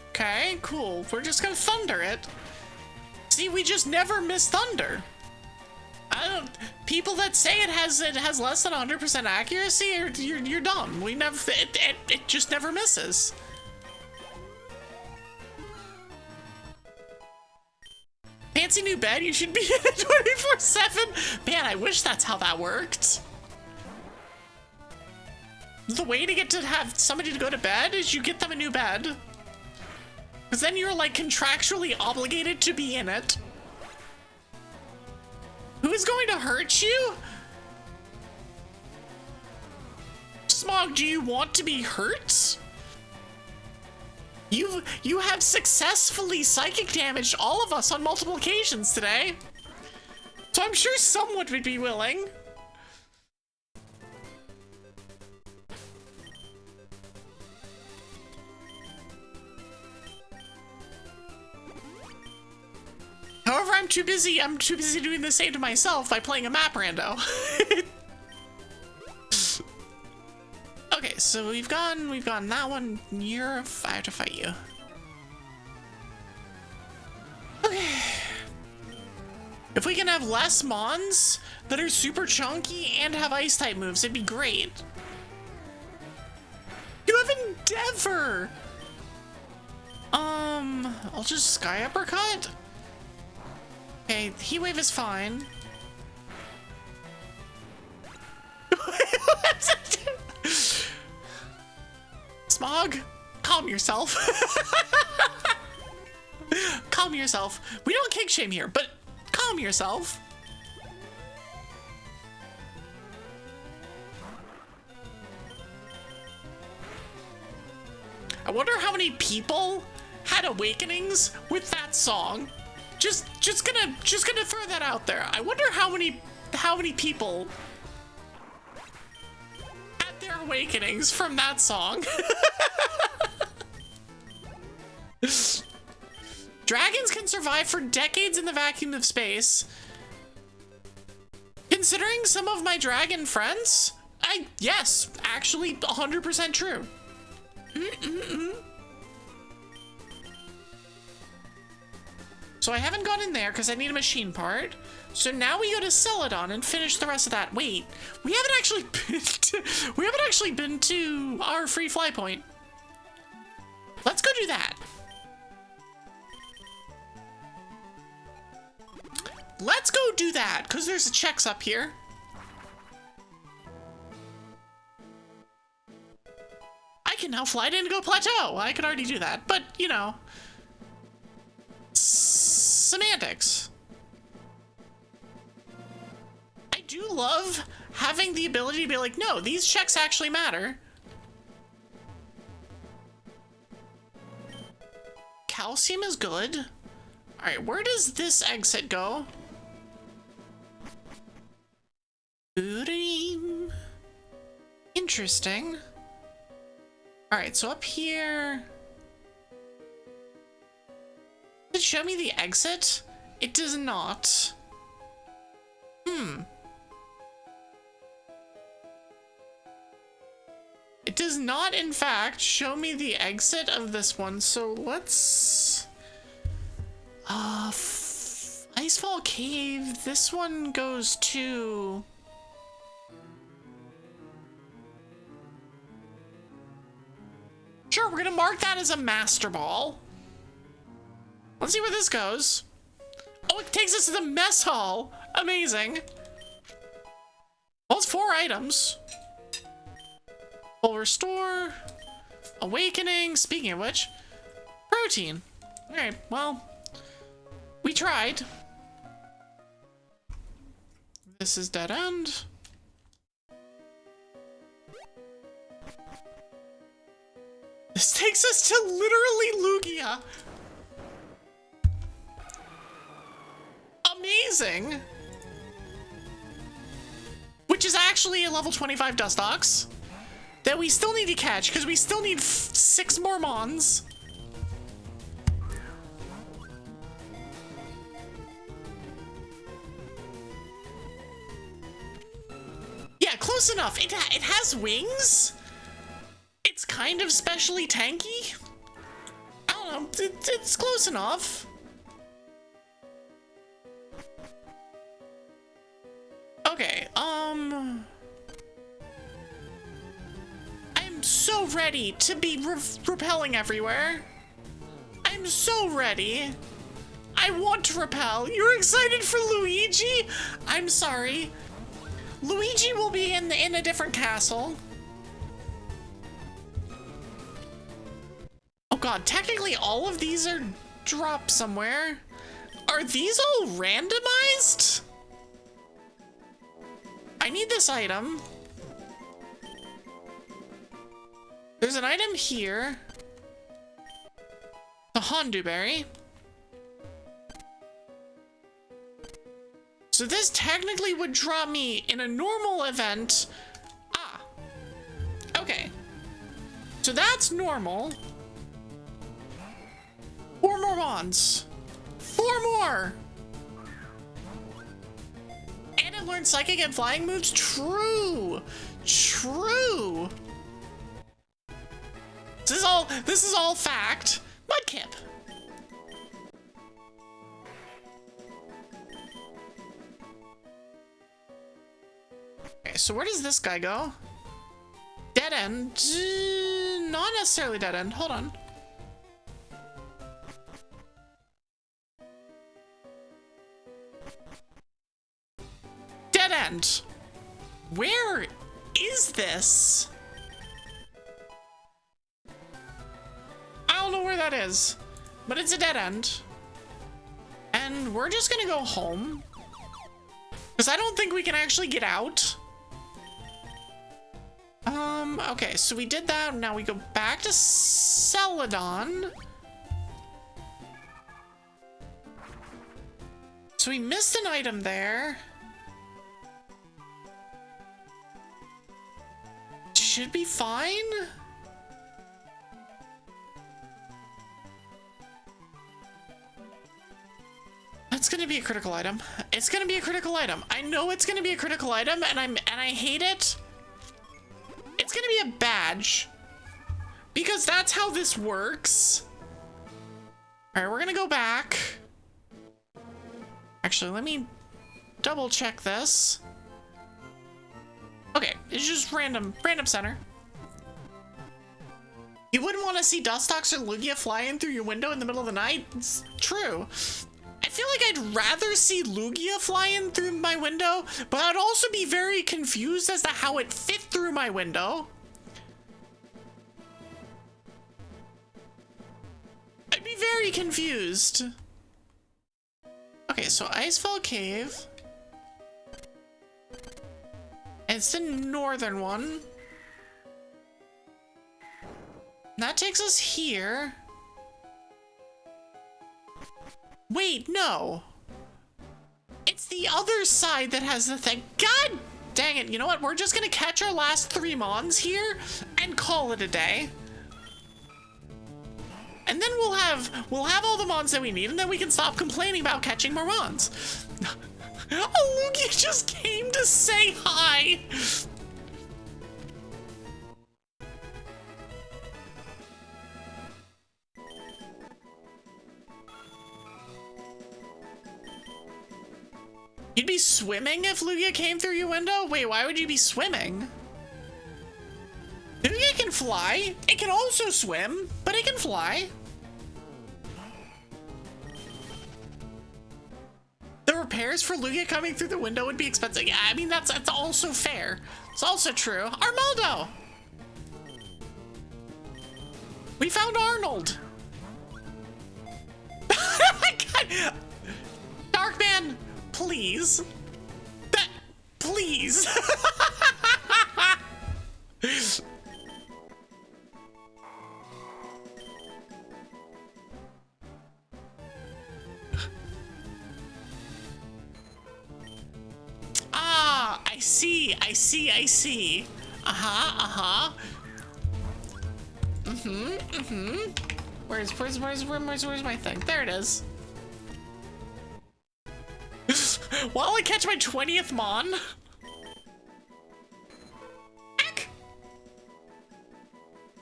Okay, cool. We're just gonna thunder it. See, we just never miss thunder. People that say it has less than 100% accuracy, you're dumb. We never, it just never misses. Fancy new bed, you should be in it 24/7. Man, I wish that's how that worked. The way to get to have somebody to go to bed is you get them a new bed. Because then you're like contractually obligated to be in it. Who is going to hurt you? Smog, do you want to be hurt? You have successfully psychic damaged all of us on multiple occasions today. So I'm sure someone would be willing. However, I'm too busy doing the same to myself by playing a map rando. Okay, so we've gone that one. I have to fight you. Okay. If we can have less mons that are super chunky and have ice type moves, it'd be great. You have Endeavor! I'll just Sky Uppercut? Okay, Heat Wave is fine. Smog, calm yourself. Calm yourself. We don't kink shame here, but calm yourself. I wonder how many people had awakenings with that song. Just gonna throw that out there. I wonder how many people had their awakenings from that song. Dragons can survive for decades in the vacuum of space. Considering some of my dragon friends, yes, actually 100% true. So I haven't gone in there because I need a machine part. So now we go to Celadon and finish the rest of that. Wait, we haven't actually been to our free fly point. Let's go do that. Let's go do that, because there's a checks up here. I can now fly to Indigo Plateau. I could already do that, but, you know. Semantics. I do love having the ability to be like, no, these checks actually matter. Calcium is good. All right, where does this exit go? Interesting. All right, so up here. Does it show me the exit? It does not. It does not, in fact, show me the exit of this one, so let's... Icefall Cave, this one goes to... Sure, we're gonna mark that as a Master Ball. Let's see where this goes. Oh, it takes us to the mess hall. Amazing. Well, it's 4 items. Full restore. Awakening. Speaking of which, protein. All right, well, we tried. This is dead end. This takes us to literally Lugia. Amazing. Which is actually a level 25 Dustox that we still need to catch because we still need 6 more Mons. Yeah, close enough. It has wings. It's kind of specially tanky. I don't know. It's close enough. Okay, I'm so ready to be repelling everywhere. I'm so ready. I want to repel. You're excited for Luigi? I'm sorry. Luigi will be in a different castle. Oh god, technically all of these are dropped somewhere. Are these all randomized? I need this item. There's an item here. The Hondu Berry. So this technically would drop me in a normal event. Ah. Okay. So that's normal. 4 more Mons. 4 more! And it learned Psychic and Flying moves? True! True! This is all fact. Mudkip! Okay, so where does this guy go? Dead end? Not necessarily dead end. Hold on. Dead end. Where is this? I don't know where that is, but it's a dead end. And we're just gonna go home. Because I don't think we can actually get out. Okay, so we did that. Now we go back to Celadon. So we missed an item there. Should be fine. That's gonna be a critical item. It's gonna be a critical item. I know it's gonna be a critical item, and I hate it. It's gonna be a badge. Because that's how this works. Alright, we're gonna go back. Actually, let me double check this. Okay, it's just random center. You wouldn't want to see Dustox or Lugia flying through your window in the middle of the night? It's true. I feel like I'd rather see Lugia flying through my window, but I'd also be very confused as to how it fit through my window. I'd be very confused. Okay, so Icefell Cave. It's the northern one. That takes us here. Wait, no. It's the other side that has the thing. God dang it. You know what? We're just gonna catch our last 3 Mons here and call it a day. And then we'll have all the Mons that we need, and then we can stop complaining about catching more Mons. Oh, Lugia just came to say hi. You'd be swimming if Lugia came through your window? Wait, why would you be swimming? Lugia can fly. It can also swim, but it can fly. The repairs for Lugia coming through the window would be expensive. Yeah, I mean, that's also fair. It's also true. Armaldo! We found Arnold. God. Darkman, please. Please. Ah, I see. Uh-huh. Where's my thing? There it is. While I catch my 20th Mon. Heck.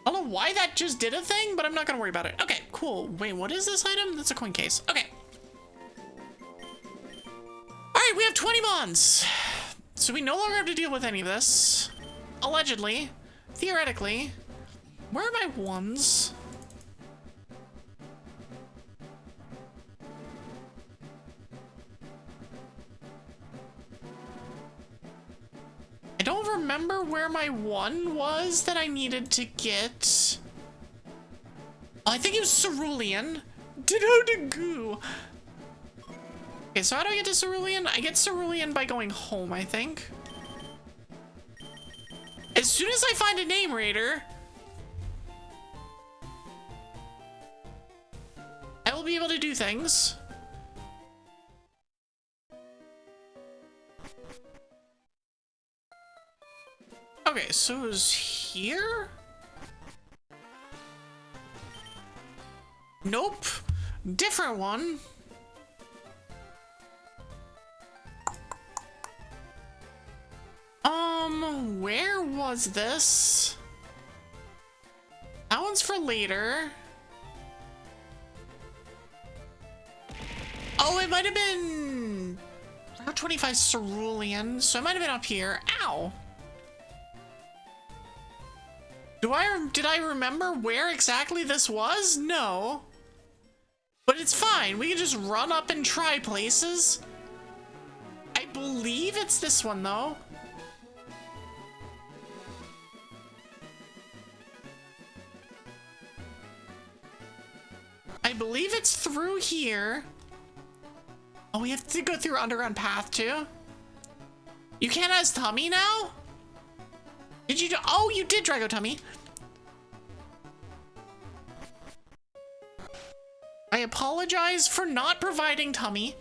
I don't know why that just did a thing, but I'm not gonna worry about it. Okay, cool. Wait, what is this item? That's a coin case. Okay. Alright, we have 20 Mons. So we no longer have to deal with any of this. Allegedly. Theoretically. Where are my ones? I don't remember where my one was that I needed to get. I think it was Cerulean. Ditto to goo. Okay, so how do I get to Cerulean? I get Cerulean by going home, I think. As soon as I find a name raider, I will be able to do things. Okay, so it was here? Nope. Different one. Where was this? That one's for later. Oh, it might have been Route 25 Cerulean, so it might have been up here. Ow. Did I remember where exactly this was? No. But it's fine. We can just run up and try places. I believe it's this one, though. I believe it's through here. Oh, we have to go through underground path, too? You can't ask Tummy now? Did you do? Oh, you did Drago Tummy. I apologize for not providing Tummy.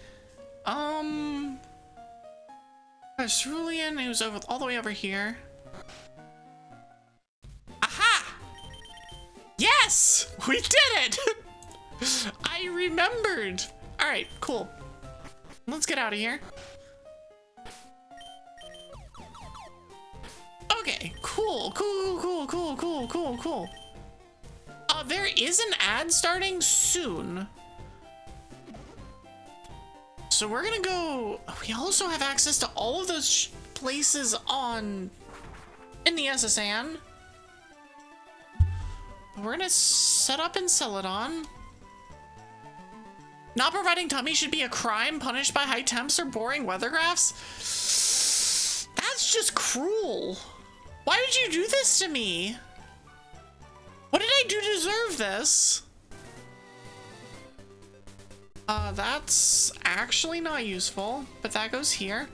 Cerulean, it was over all the way over here. Aha! Yes! We did it! I remembered. All right, cool. Let's get out of here. Okay, cool. There is an ad starting soon. So we're gonna go, we also have access to all of those places in the SSN. We're gonna set up and sell it on. Not providing Tummy should be a crime punished by high temps or boring weather graphs. That's just cruel. Why would you do this to me? What did I do to deserve this? That's actually not useful, but that goes here.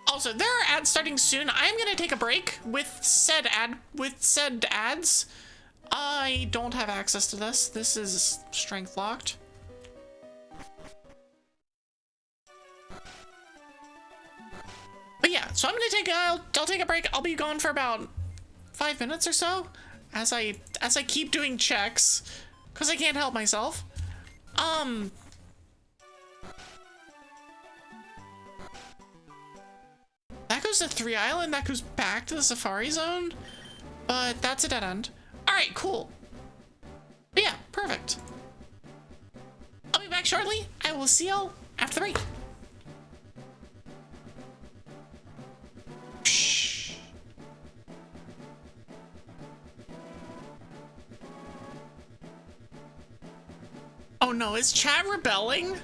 Also, there are ads starting soon. I'm gonna take a break with said ads. I don't have access to this. This is strength locked. But yeah, so I'm gonna I'll take a break. I'll be gone for about 5 minutes or so as I keep doing checks because I can't help myself. That goes to 3 Island, that goes back to the Safari Zone, but that's a dead end. All right, cool. But yeah, perfect. I'll be back shortly. I will see y'all after the break. Oh no, is chat rebelling?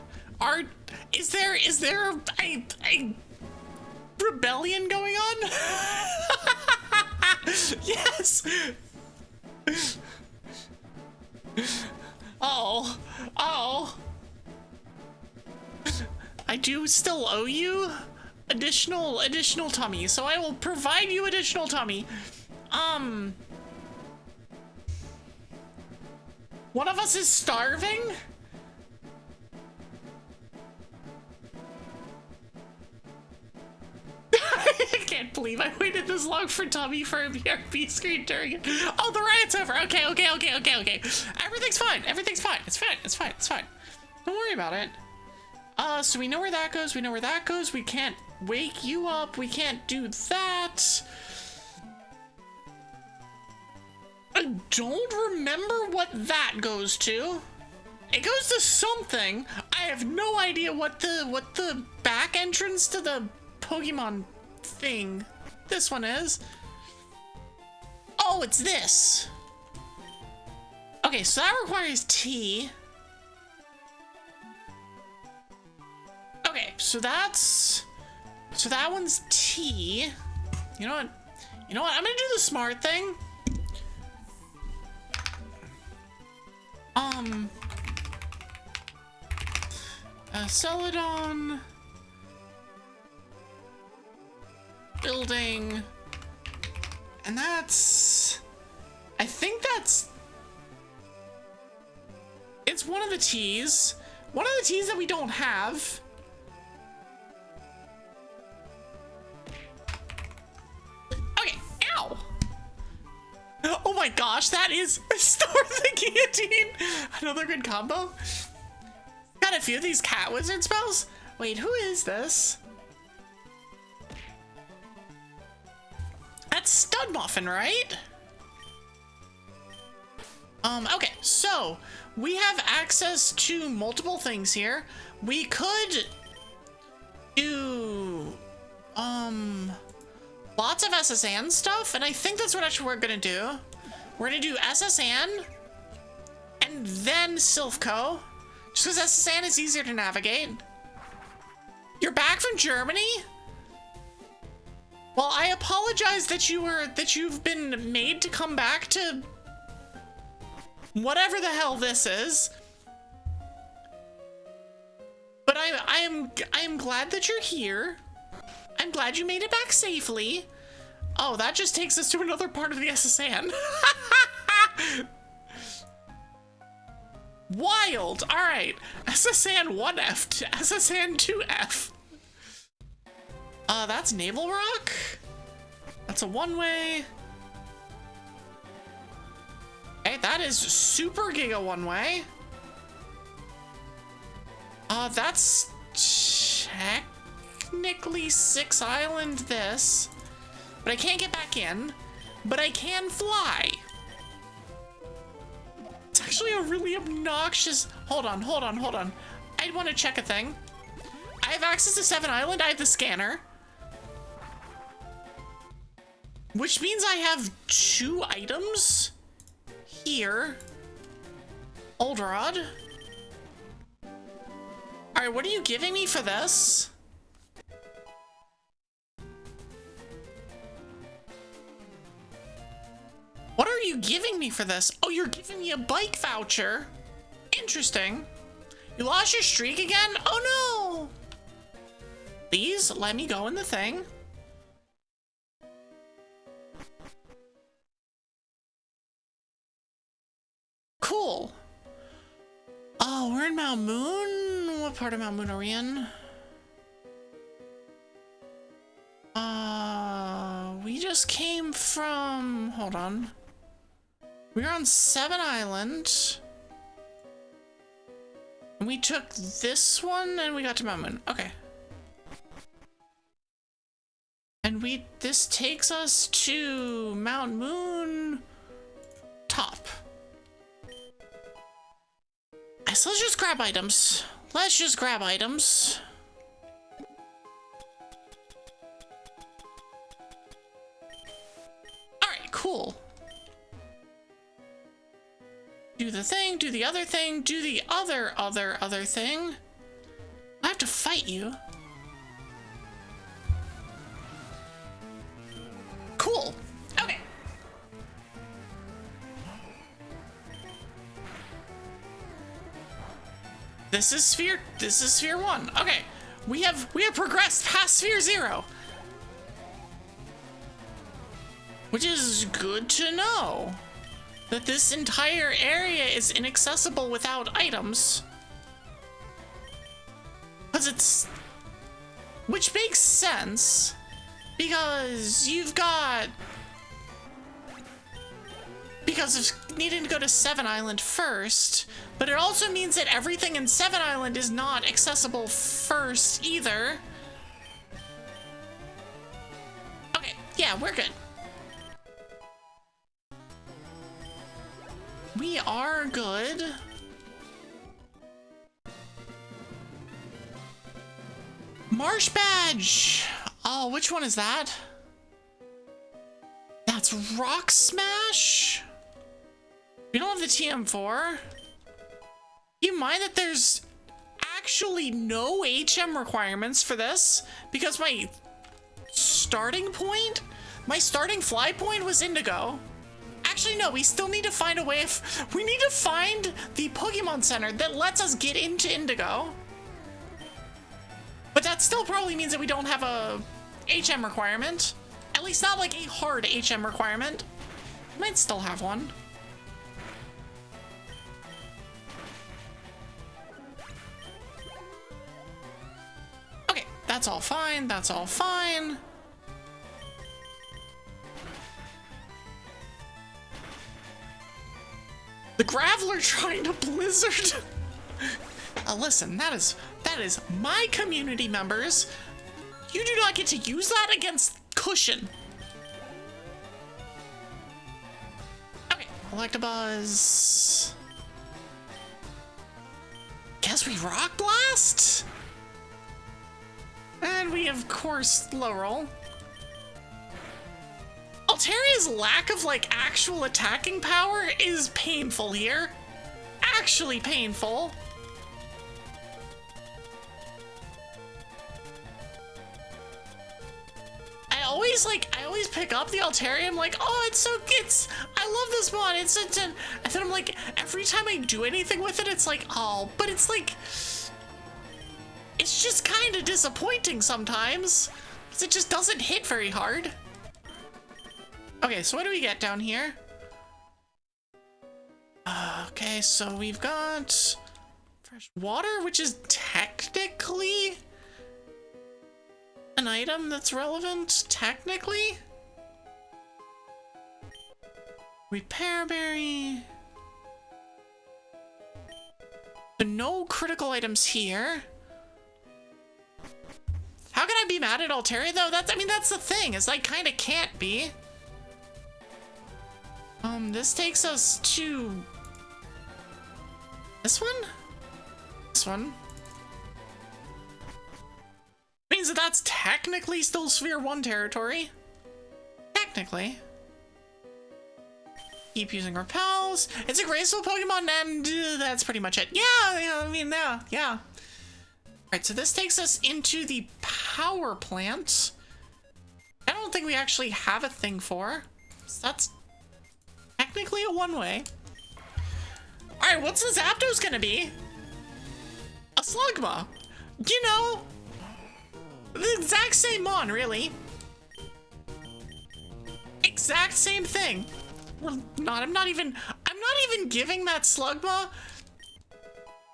Is there a rebellion going on? Yes. Oh. I do still owe you additional tummy, so I will provide you additional tummy. One of us is starving? I can't believe I waited this long for Tommy for a BRB screen during it. Oh, the riot's over. Okay. Everything's fine. It's fine. Don't worry about it. So we know where that goes. We can't wake you up. We can't do that. I don't remember what that goes to. It goes to something. I have no idea what the back entrance to the Pokemon thing this one is. Oh, it's this. Okay, so that requires T. Okay, so that one's T. You know what? I'm gonna do the smart thing. Celadon. Building. And that's... I think that's... It's one of the T's. One of the T's that we don't have. Okay, ow! Oh my gosh, that is Store the Guillotine! Another good combo. Got a few of these cat wizard spells. Wait, who is this? That's Stud Muffin, right? Okay, so we have access to multiple things here. We could do lots of SSN stuff, and I think that's what actually we're gonna do. We're gonna do SSN and then Sylko, just because SSN is easier to navigate. You're back from Germany? Well, I apologize that you've been made to come back to whatever the hell this is. But I am glad that you're here. I'm glad you made it back safely. Oh, that just takes us to another part of the SSN. Wild. All right. SSN 1F to SSN 2F. That's Naval Rock. That's a one-way. Okay, that is Super Giga one-way. That's technically 6 Island this. But I can't get back in. But I can fly. It's actually a really obnoxious... Hold on. I want to check a thing. I have access to 7 Island. I have the scanner. Which means I have 2 items here. Olderod. Alright, what are you giving me for this? What are you giving me for this? Oh, you're giving me a bike voucher. Interesting. You lost your streak again? Oh no! Please let me go in the thing. Cool. Oh, we're in Mount Moon? What part of Mount Moon are we in? We just came from... Hold on. We're on 7 Island. And we took this one and we got to Mount Moon. Okay. And this takes us to Mount Moon top. So let's just grab items. Alright, cool. Do the thing, do the other thing, do the other thing. to fight you. Cool. Okay. This is sphere 1. Okay. We have progressed past sphere 0. Which is good to know. That this entire area is inaccessible without items. Which makes sense. Because you've got... Because of needing to go to 7 Island first, but it also means that everything in 7 Island is not accessible first either. Okay, yeah, we're good. We are good. Marsh Badge! Oh, which one is that? That's Rock Smash? We don't have the TM4. You mind that there's actually no HM requirements for this? Because my starting point? My starting fly point was Indigo. Actually, no, we still need to find a way. We need to find the Pokemon Center that lets us get into Indigo. But that still probably means that we don't have a HM requirement. At least not like a hard HM requirement. Might still have one. Okay, that's all fine. That's all fine. The Graveler trying to Blizzard. Listen, that is my community members. You do not get to use that against Cushion. Okay, Electabuzz. Guess we Rock Blast? And we, of course, low roll. Alteria's lack of, like, actual attacking power is painful here. Actually painful. I always pick up the Altaria. I'm like, oh, I love this mod. And then I'm like, every time I do anything with it, it's like, oh, but it's like, it's just kind of disappointing sometimes. Because it just doesn't hit very hard. Okay, so what do we get down here? Okay, so we've got fresh water, which is technically an item that's relevant, technically. Repair berry. So no critical items here. How can I be mad at Altaria though? I mean, that's the thing, is I kind of can't be. This takes us to this one? This one. Means that that's technically still Sphere 1 territory. Technically. Keep using repels. It's a graceful Pokemon, and that's pretty much it. Yeah, I mean, yeah. Alright, so this takes us into the power plant. I don't think we actually have a thing for. So that's technically a one-way. Alright, what's the Zapdos gonna be? A Slugma. You know, the exact same mon, really. Exact same thing. Well, I'm not even giving that Slugma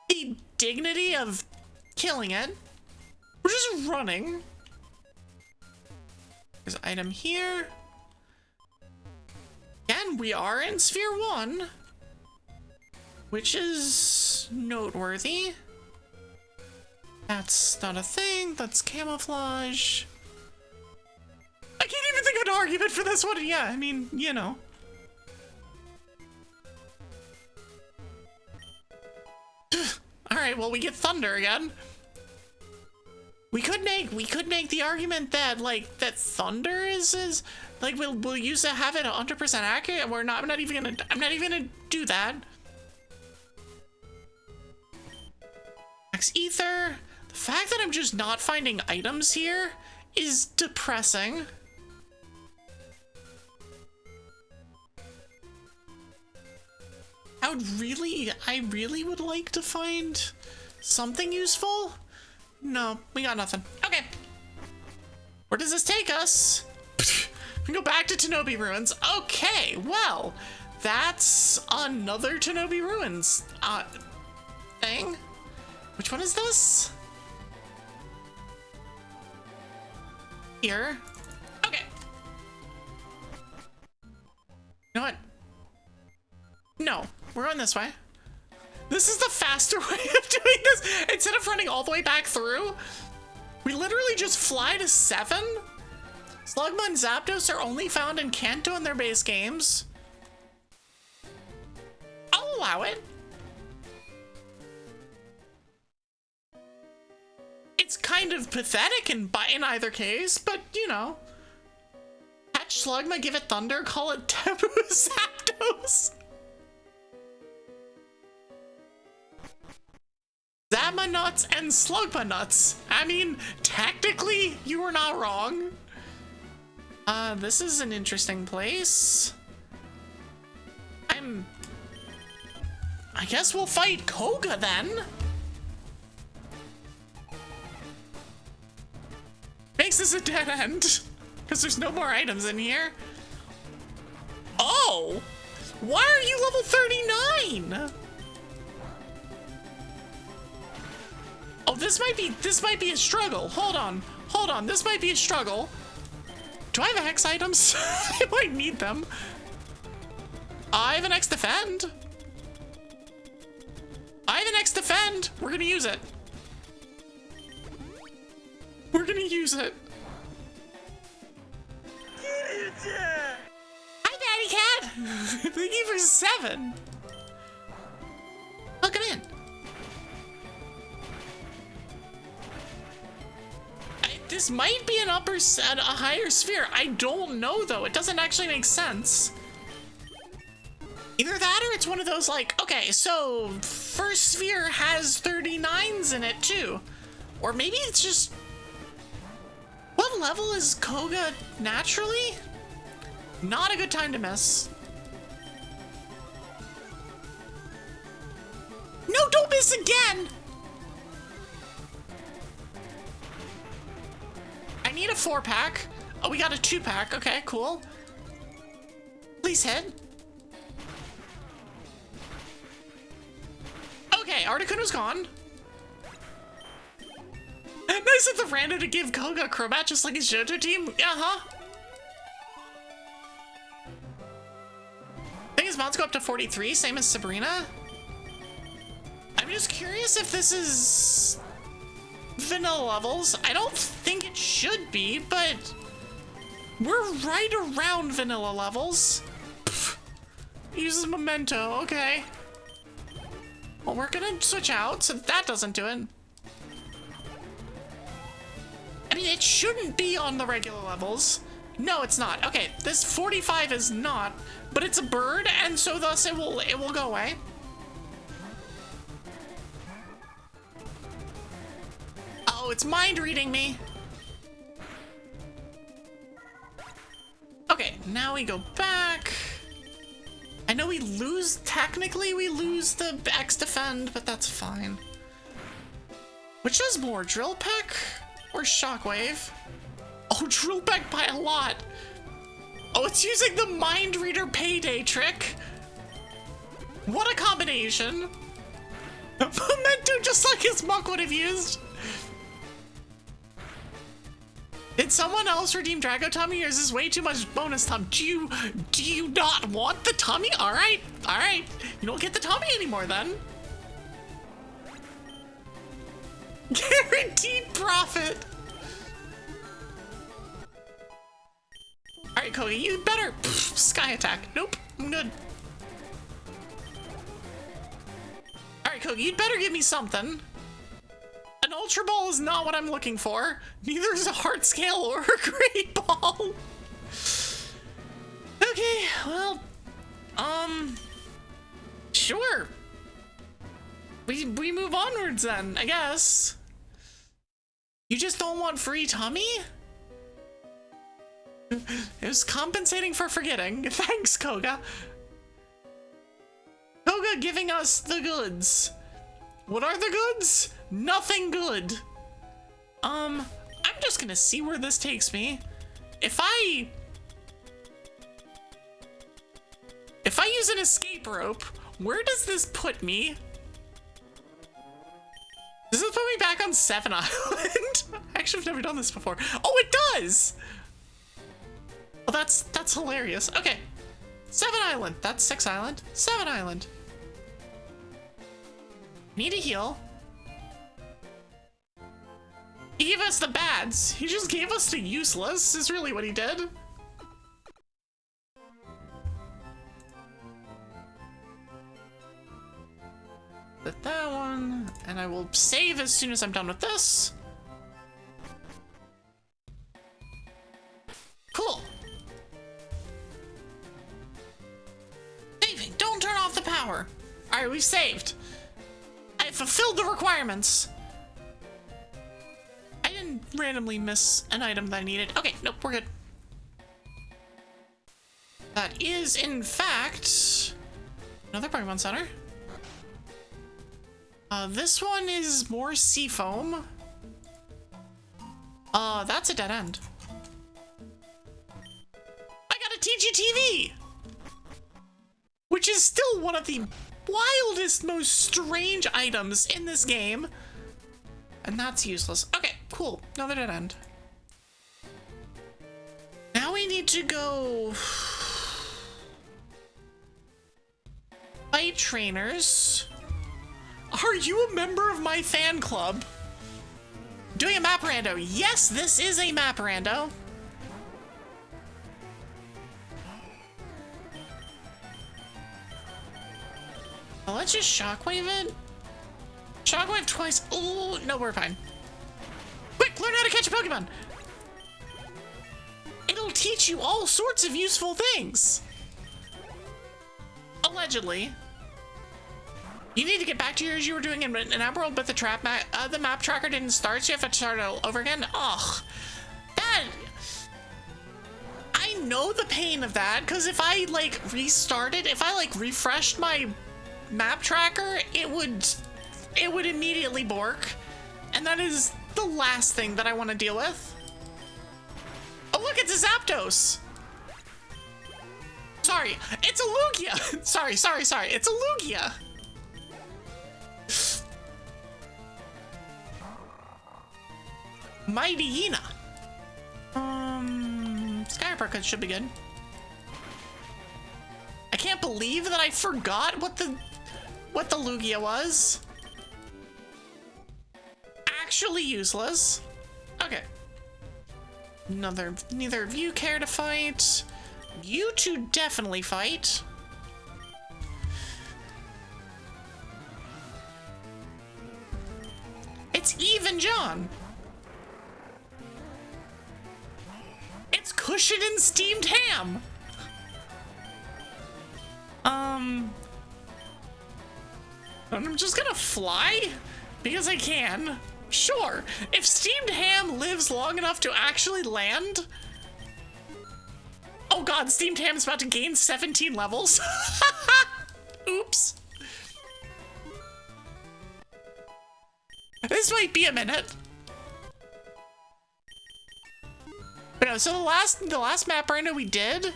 the dignity of killing it. We're just running. There's an item here. Again, we are in Sphere 1, which is noteworthy. That's not a thing, that's camouflage. I can't even think of an argument for this one. Yeah, I mean, you know. Alright, well, we get Thunder again. We could make the argument that, like, that Thunder is like, we'll use to have it 100% accurate, and I'm not even gonna do that. Max Ether. The The fact that I'm just not finding items here is depressing. I really would like to find something useful. No, we got nothing. Okay. Where does this take us? We go back to Tanobi Ruins. Okay, well, that's another Tanobi Ruins thing. Which one is this? Here. Okay. You know what? No, we're going this way. This is the faster way of doing this. Instead of running all the way back through, we literally just fly to 7. Slugma and Zapdos are only found in Kanto in their base games. I'll allow it. It's kind of pathetic in either case, but you know. Catch Slugma, give it Thunder, call it Taboo Zapdos. Zapma nuts and Slugma nuts. I mean, technically, you were not wrong. This is an interesting place. I guess we'll fight Koga then. Makes this a dead end, because there's no more items in here. Oh! Why are you level 39? Oh, this might be a struggle. Hold on, this might be a struggle. Do I have X items? I might need them. I have an X defend. We're gonna use it. Hi, Daddy Cat. Thank you for 7. Welcome in. This might be a higher sphere. I don't know though. It doesn't actually make sense. Either that or it's one of those like, okay, so first sphere has 39s in it too. Or maybe it's just, what level is Koga naturally? Not a good time to miss. No, don't miss again! I need a 4-pack. Oh, we got a 2-pack. Okay, cool. Please hit. Okay, Articuno's gone. Nice of the rando to give Koga a Crobat just like his Johto team. Uh-huh. I think his mounts go up to 43, same as Sabrina. I'm just curious if this is vanilla levels. I don't think it should be, but we're right around vanilla levels. Pfft. Uses Memento, okay. Well, we're gonna switch out, so that doesn't do it. I mean, it shouldn't be on the regular levels. No, it's not. Okay, this 45 is not, but it's a bird, and so thus it will go away. Oh, it's mind reading me. Okay, now we go back. I know technically we lose the X defend, but that's fine. Which does more, Drill Peck or Shockwave? Oh, Drill Peck by a lot. Oh, it's using the Mind Reader payday trick. What a combination. Memento just like his Muck would have used. Did someone else redeem Drago Tummy? Or is this way too much bonus tum? Do you not want the tummy? Alright. You don't get the tummy anymore then. Guaranteed profit. Alright, Koga, you better Sky Attack. Nope, I'm good. Alright, Koga, you'd better give me something. An Ultra Ball is not what I'm looking for. Neither is a Heart Scale or a Great Ball. Okay, well, sure. We move onwards then, I guess. You just don't want free tummy? It was compensating for forgetting. Thanks, Koga. Koga giving us the goods. What are the goods? Nothing good. I'm just gonna see where this takes me. If I use an escape rope, where does this put me? Does this put me back on 7 Island? Actually, I've never done this before. Oh, it does! Oh, that's hilarious. Okay. 7 Island. That's 6 Island. 7 Island. Need a heal. He gave us the bads. He just gave us the useless, is really what he did. That one, and I will save as soon as I'm done with this. Cool. Saving, don't turn off the power. All right, we've saved. I fulfilled the requirements. I didn't randomly miss an item that I needed. Okay, nope, we're good. That is, in fact, another Pokemon Center. This one is more Seafoam. That's a dead end. I got a TGTV! Which is still one of the wildest, most strange items in this game. And that's useless. Okay, cool. Another dead end. Now we need to go fight trainers. Are you a member of my fan club? Doing a map rando. Yes, this is a map rando. Well, let's just shockwave it. Shockwave twice. Oh, no, we're fine. Quick, learn how to catch a Pokemon. It'll teach you all sorts of useful things. Allegedly. You need to get back to yours you were doing in Emerald, but the map tracker didn't start, so you have to start all over again. Ugh. That... I know the pain of that, because if I, like, restarted, if I, like, refreshed my map tracker, it would immediately bork. And that is the last thing that I want to deal with. Oh, look, it's a Zapdos! Sorry, it's a Lugia! sorry, it's a Lugia! Mighty Hina. Skyper should be good. I can't believe that I forgot what the Lugia was. Actually useless. Okay. Neither of you care to fight. You two definitely fight. It's Eve and John. It's Cushion and Steamed Ham. I'm just gonna fly because I can. Sure, if Steamed Ham lives long enough to actually land. Oh god, Steamed Ham is about to gain 17 levels. Oops. This might be a minute. But no, so the last map rando we did.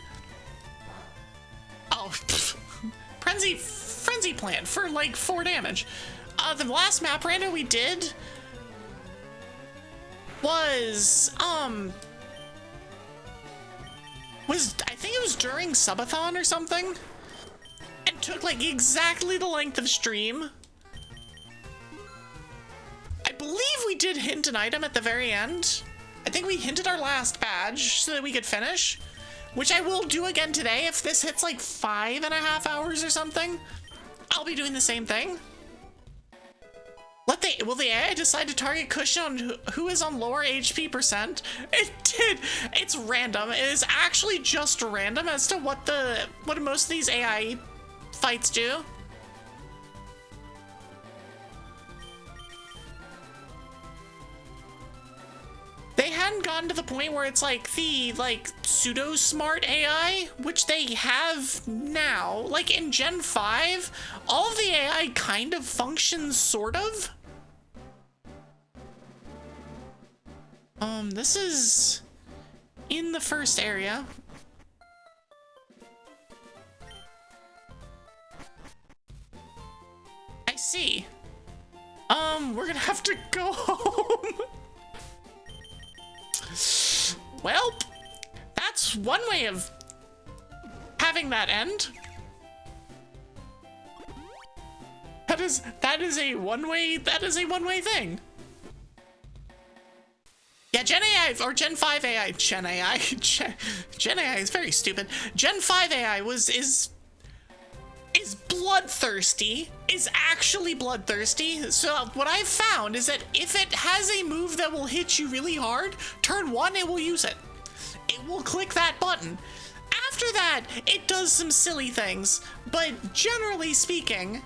Oh, Frenzy Plant for like 4 damage. The last map rando we did was I think it was during subathon or something, and took like exactly the length of stream. I believe we did hint an item at the very end. I think we hinted our last badge so that we could finish, which I will do again today. If this hits like 5.5 hours or something, I'll be doing the same thing. Will the AI decide to target Cushion on who is on lower HP percent? It did. It's random. It is actually just random as to what most of these AI fights do. Gen gotten to the point where it's like the pseudo smart AI, which they have now. Like in Gen 5, all of the AI kind of functions sort of. This is in the first area. I see. We're gonna have to go home. Well, that's one way of having that end. That is a one-way thing. Yeah, Gen AI or Gen 5 AI, Gen AI is very stupid. Gen 5 AI is bloodthirsty, is actually bloodthirsty. So what I've found is that if it has a move that will hit you really hard, turn 1, it will use it. It will click that button. After that, it does some silly things, but generally speaking,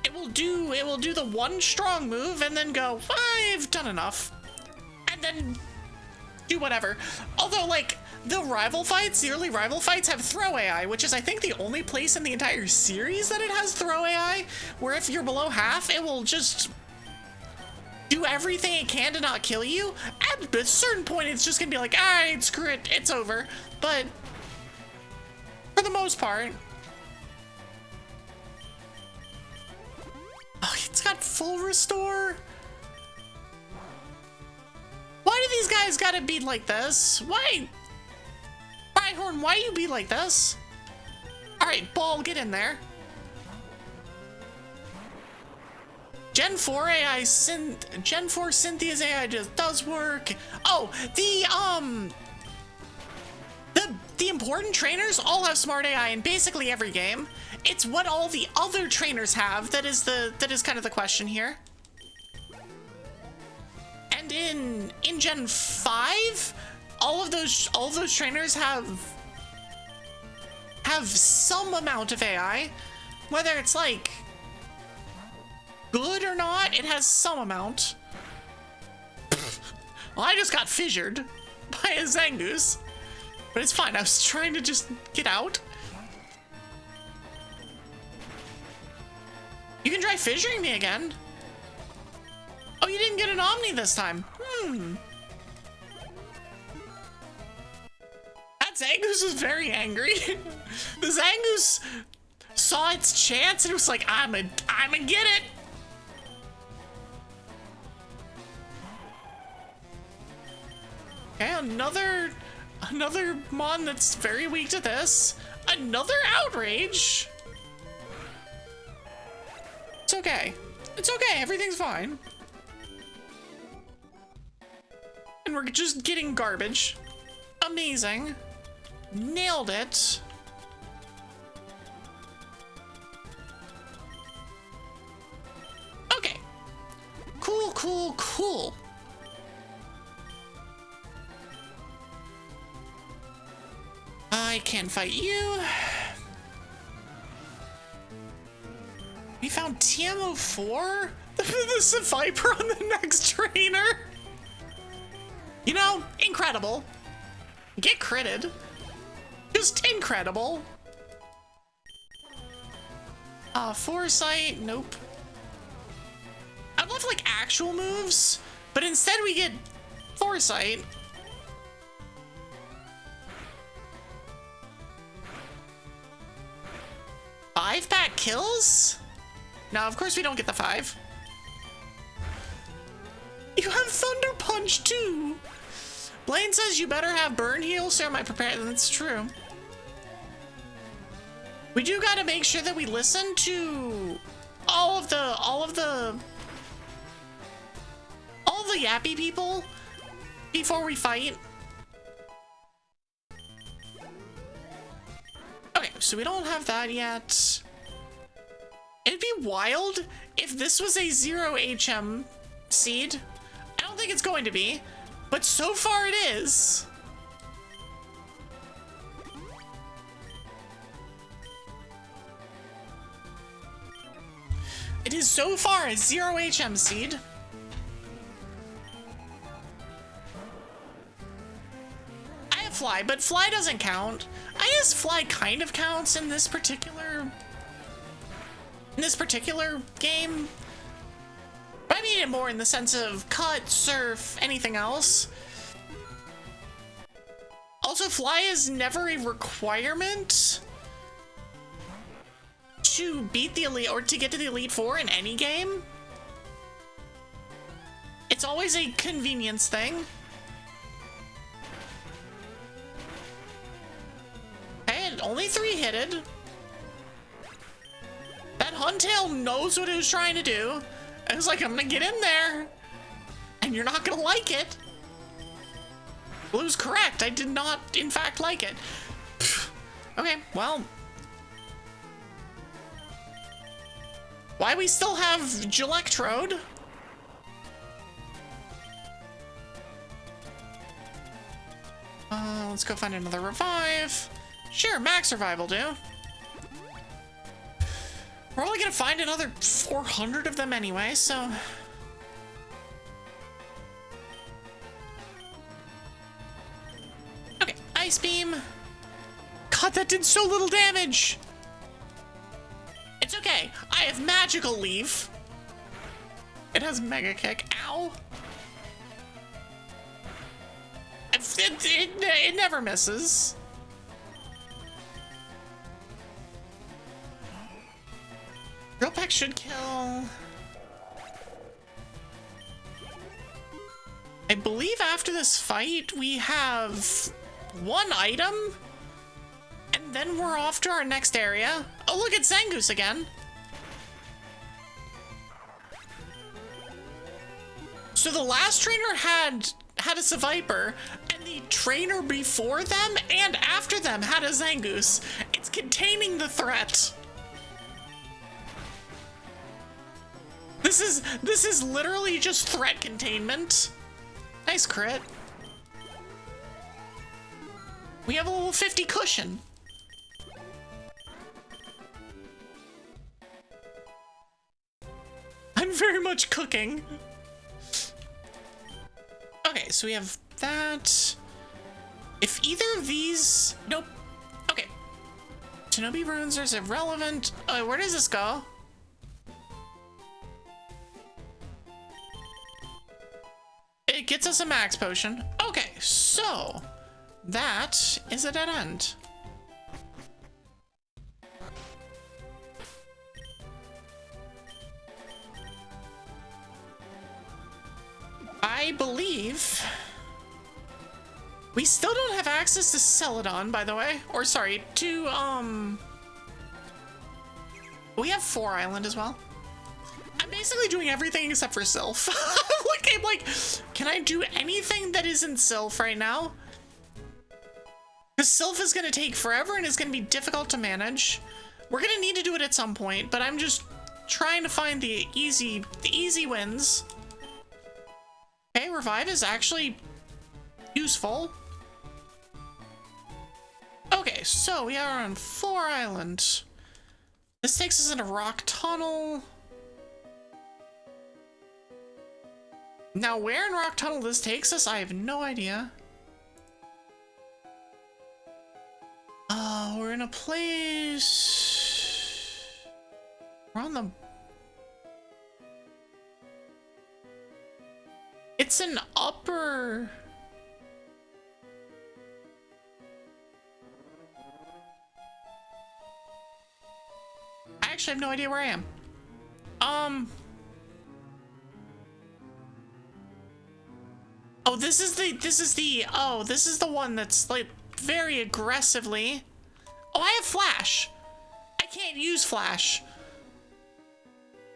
it will do the one strong move and then go, I've done enough. And then do whatever. Although, like, the early rival fights have throw AI, which is, I think, the only place in the entire series that it has throw AI, where if you're below half, it will just do everything it can to not kill you. At a certain point, it's just gonna be like, all right, screw it, it's over. But for the most part, oh, it's got full restore. Why do these guys gotta be like this? Why? Rhyhorn, why you be like this? Alright, Ball, get in there. Gen 4 AI Gen 4 Cynthia's AI just does work. Oh, the important trainers all have smart AI in basically every game. It's what all the other trainers have that is kind of the question here. And in Gen 5, all of those trainers have some amount of AI. Whether it's like good or not, it has some amount. Well, I just got fissured by a Zangoose. But it's fine, I was trying to just get out. You can try fissuring me again. Oh, you didn't get an Omni this time. That Zangoose was very angry. The Zangoose saw its chance and it was like, I'ma get it. Okay, another Mon that's very weak to this. Another Outrage. It's okay. It's okay, everything's fine. And we're just getting garbage. Amazing. Nailed it. Okay. Cool, cool, cool. I can't fight you. We found TMO4? This is a Viper on the next trainer? You know, incredible. Get critted. Just incredible. Foresight, nope. I'd love like actual moves, but instead we get Foresight. Five-pack kills? No, of course we don't get the 5. You have Thunder Punch too. Blaine says you better have burn heal, so I might prepare. That's true. We do gotta make sure that we listen to all of the yappy people before we fight. Okay, so we don't have that yet. It'd be wild if this was a 0 HM seed. I don't think it's going to be, but so far it is. It is so far a 0 HM seed. I have fly, but fly doesn't count. I guess fly kind of counts in this particular game. But I mean it more in the sense of cut, surf, anything else. Also, fly is never a requirement to beat the elite or to get to the Elite Four in any game. It's always a convenience thing. Hey, only 3-hitted. That Huntail knows what it was trying to do. It was like, I'm gonna get in there, and you're not gonna like it. Blue's correct. I did not, in fact, like it. Okay, well. Why we still have Gelectrode? Let's go find another revive. Sure, max revive will do. We're only gonna find another 400 of them anyway, so. Okay, Ice Beam. God, that did so little damage. It's okay. I have Magical Leaf. It has Mega Kick. Ow. It never misses. Drill Peck should kill. I believe after this fight we have one item, and then we're off to our next area. Oh, look, it's Zangoose again. So the last trainer had a Seviper, and the trainer before them and after them had a Zangoose. It's containing the threat. This is literally just threat containment. Nice crit. We have a little 50 cushion. I'm very much cooking. Okay, so we have that. If either of these... Nope. Okay. Shinobi Runes are irrelevant. Where does this go? It gets us a max potion. Okay, so that is a dead end. I believe we still don't have access to Celadon, by the way. Or sorry, to we have 4 Island as well. I'm basically doing everything except for Sylph. I'm like, can I do anything that isn't Sylph right now? Because Sylph is going to take forever and is going to be difficult to manage. We're going to need to do it at some point, but I'm just trying to find the easy wins. Okay, Revive is actually useful. Okay, so we are on 4 Island. This takes us into Rock Tunnel. Now, where in Rock Tunnel this takes us, I have no idea. We're in a place... We're on the... It's an upper... I actually have no idea where I am. Oh, this is the one that's like very aggressively. Oh, I have Flash. I can't use Flash.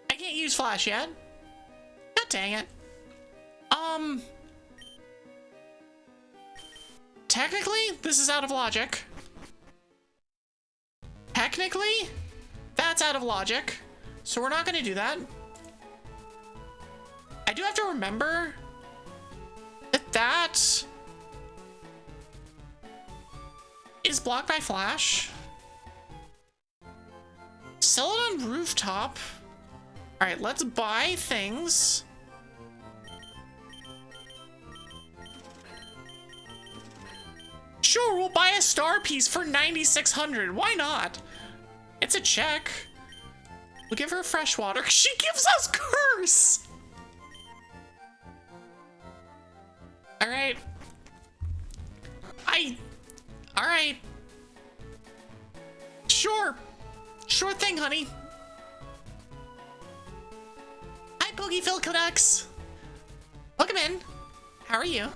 I can't use Flash yet. God dang it. Technically, this is out of logic. Technically, that's out of logic. So we're not gonna do that. I do have to remember that is blocked by Flash. Celadon Rooftop All right, let's buy things. Sure, we'll buy a star piece for 9,600. Why not? It's a check. We'll give her fresh water. She gives us curse. All right. All right. Sure. Sure thing, honey. Hi, Boogie Phil Canucks. Welcome in. How are you?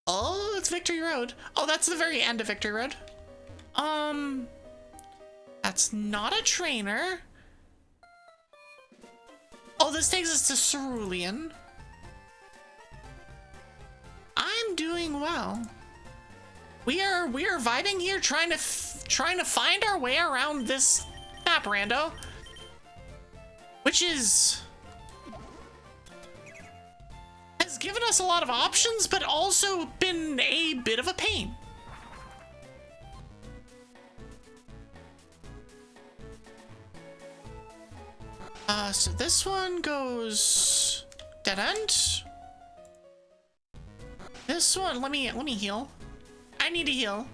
Oh, it's Victory Road. Oh, that's the very end of Victory Road. That's not a trainer. Oh, this takes us to Cerulean. I'm doing well. We are vibing here, trying to find our way around this map rando, which has given us a lot of options, but also been a bit of a pain. So this one goes dead end. This one, let me heal. I need to heal.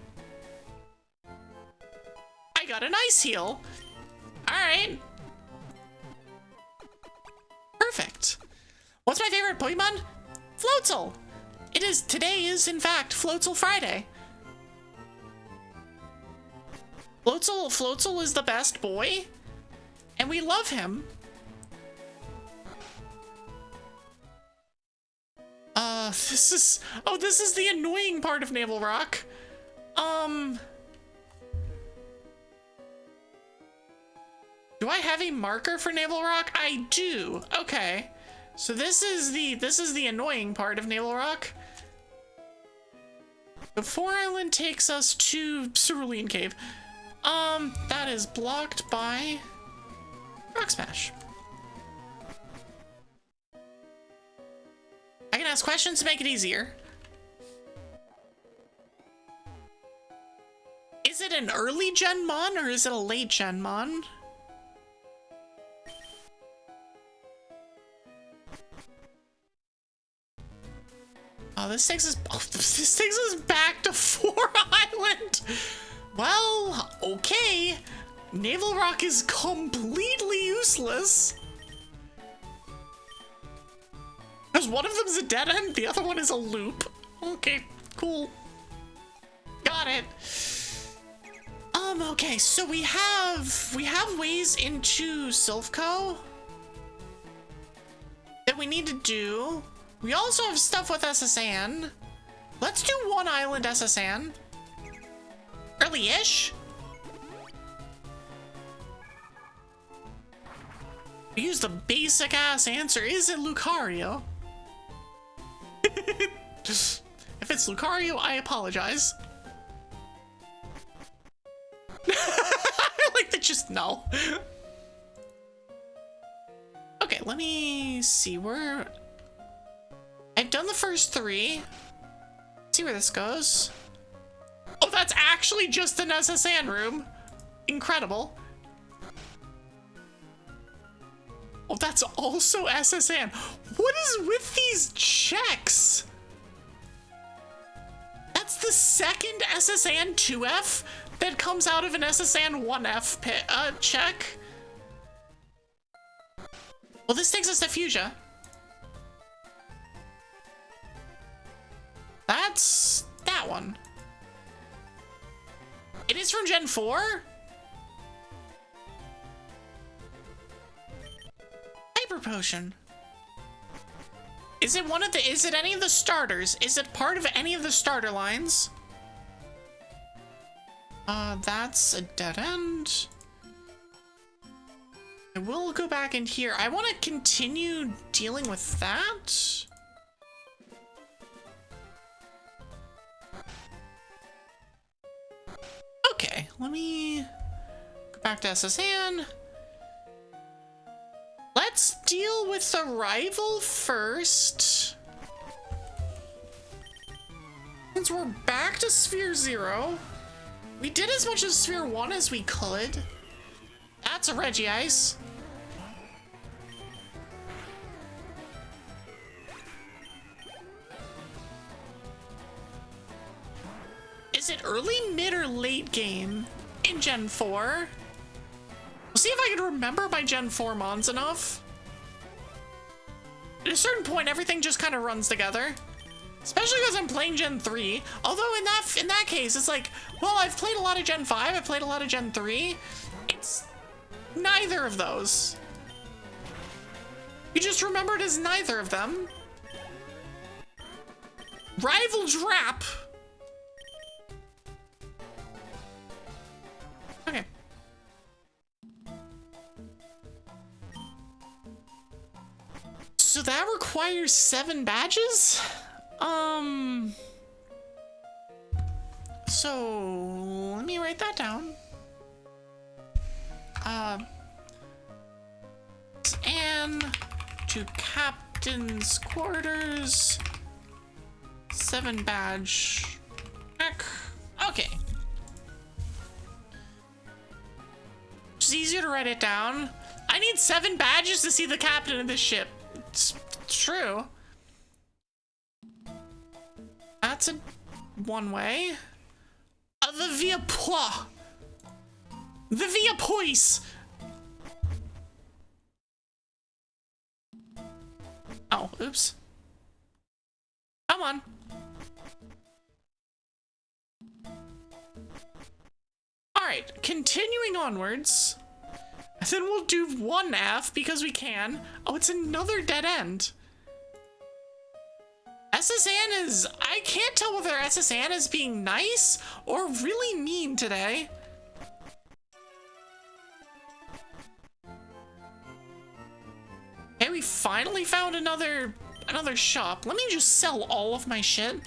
I got a nice heal. All right. Perfect. What's my favorite Pokemon? Floatzel. Today is in fact Floatzel Friday. Floatzel is the best boy, and we love him. This is the annoying part of Naval Rock. Do I have a marker for Naval Rock? I do. Okay. So this is the annoying part of Naval Rock. The 4 Island takes us to Cerulean Cave. That is blocked by Rock Smash. I can ask questions to make it easier. Is it an early gen mon or is it a late gen mon? Oh, this takes us back to 4 Island. Well, okay. Naval Rock is completely useless. Because one of them is a dead end, the other one is a loop. Okay, cool. Got it. Okay, so we have ways into Sylko that we need to do. We also have stuff with SSN. Let's do 1 Island SSN. Early-ish. We use the basic ass answer. Is it Lucario? If it's Lucario, I apologize. I like to just know. Okay, let me see where... I've done the first 3. See where this goes. Oh, that's actually just an SSN room. Incredible. Oh, that's also SSN. What is with these checks? That's the second SSN 2F that comes out of an SSN 1F check. Well, this takes us to Fuchsia. That's that one. It is from Gen 4? Hyper Potion. Is it any of the starters? Is it part of any of the starter lines? That's a dead end. I will go back in here. I want to continue dealing with that. Okay, let me go back to SSN. Let's deal with the rival first. Since we're back to Sphere 0, we did as much as Sphere 1 as we could. That's a Reggie Ice. Is it early, mid, or late game in Gen 4? We'll see if I can remember my Gen 4 mons enough. At a certain point, everything just kind of runs together. Especially because I'm playing Gen 3. Although in that case, it's like, well, I've played a lot of Gen 5, I've played a lot of Gen 3. It's neither of those. You just remember it as neither of them. Rival Drap. Okay. So that requires 7 badges? So let me write that down. And to captain's quarters, 7 badge. Okay. It's easier to write it down. I need 7 badges to see the captain of this ship. It's true. That's a one way. The Via Poix. The Via Poix. Oh, oops. Come on. Alright, continuing onwards. Then we'll do 1F because we can. Oh, it's another dead end. SSN is... I can't tell whether SSN is being nice or really mean today. Okay, we finally found another shop. Let me just sell all of my shit.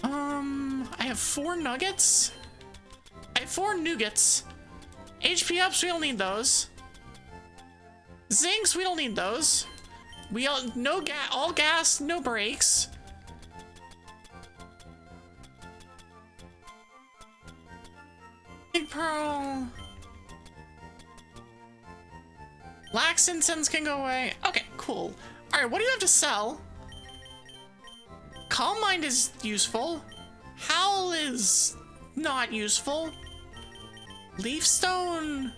I have 4 nuggets. I have 4 nougats. HP ups, we don't need those. Zincs, we don't need those. We all all gas, no brakes. Big pearl. Lax incense can go away. Okay, cool. All right, what do you have to sell? Calm mind is useful. Howl is not useful. Leaf stone.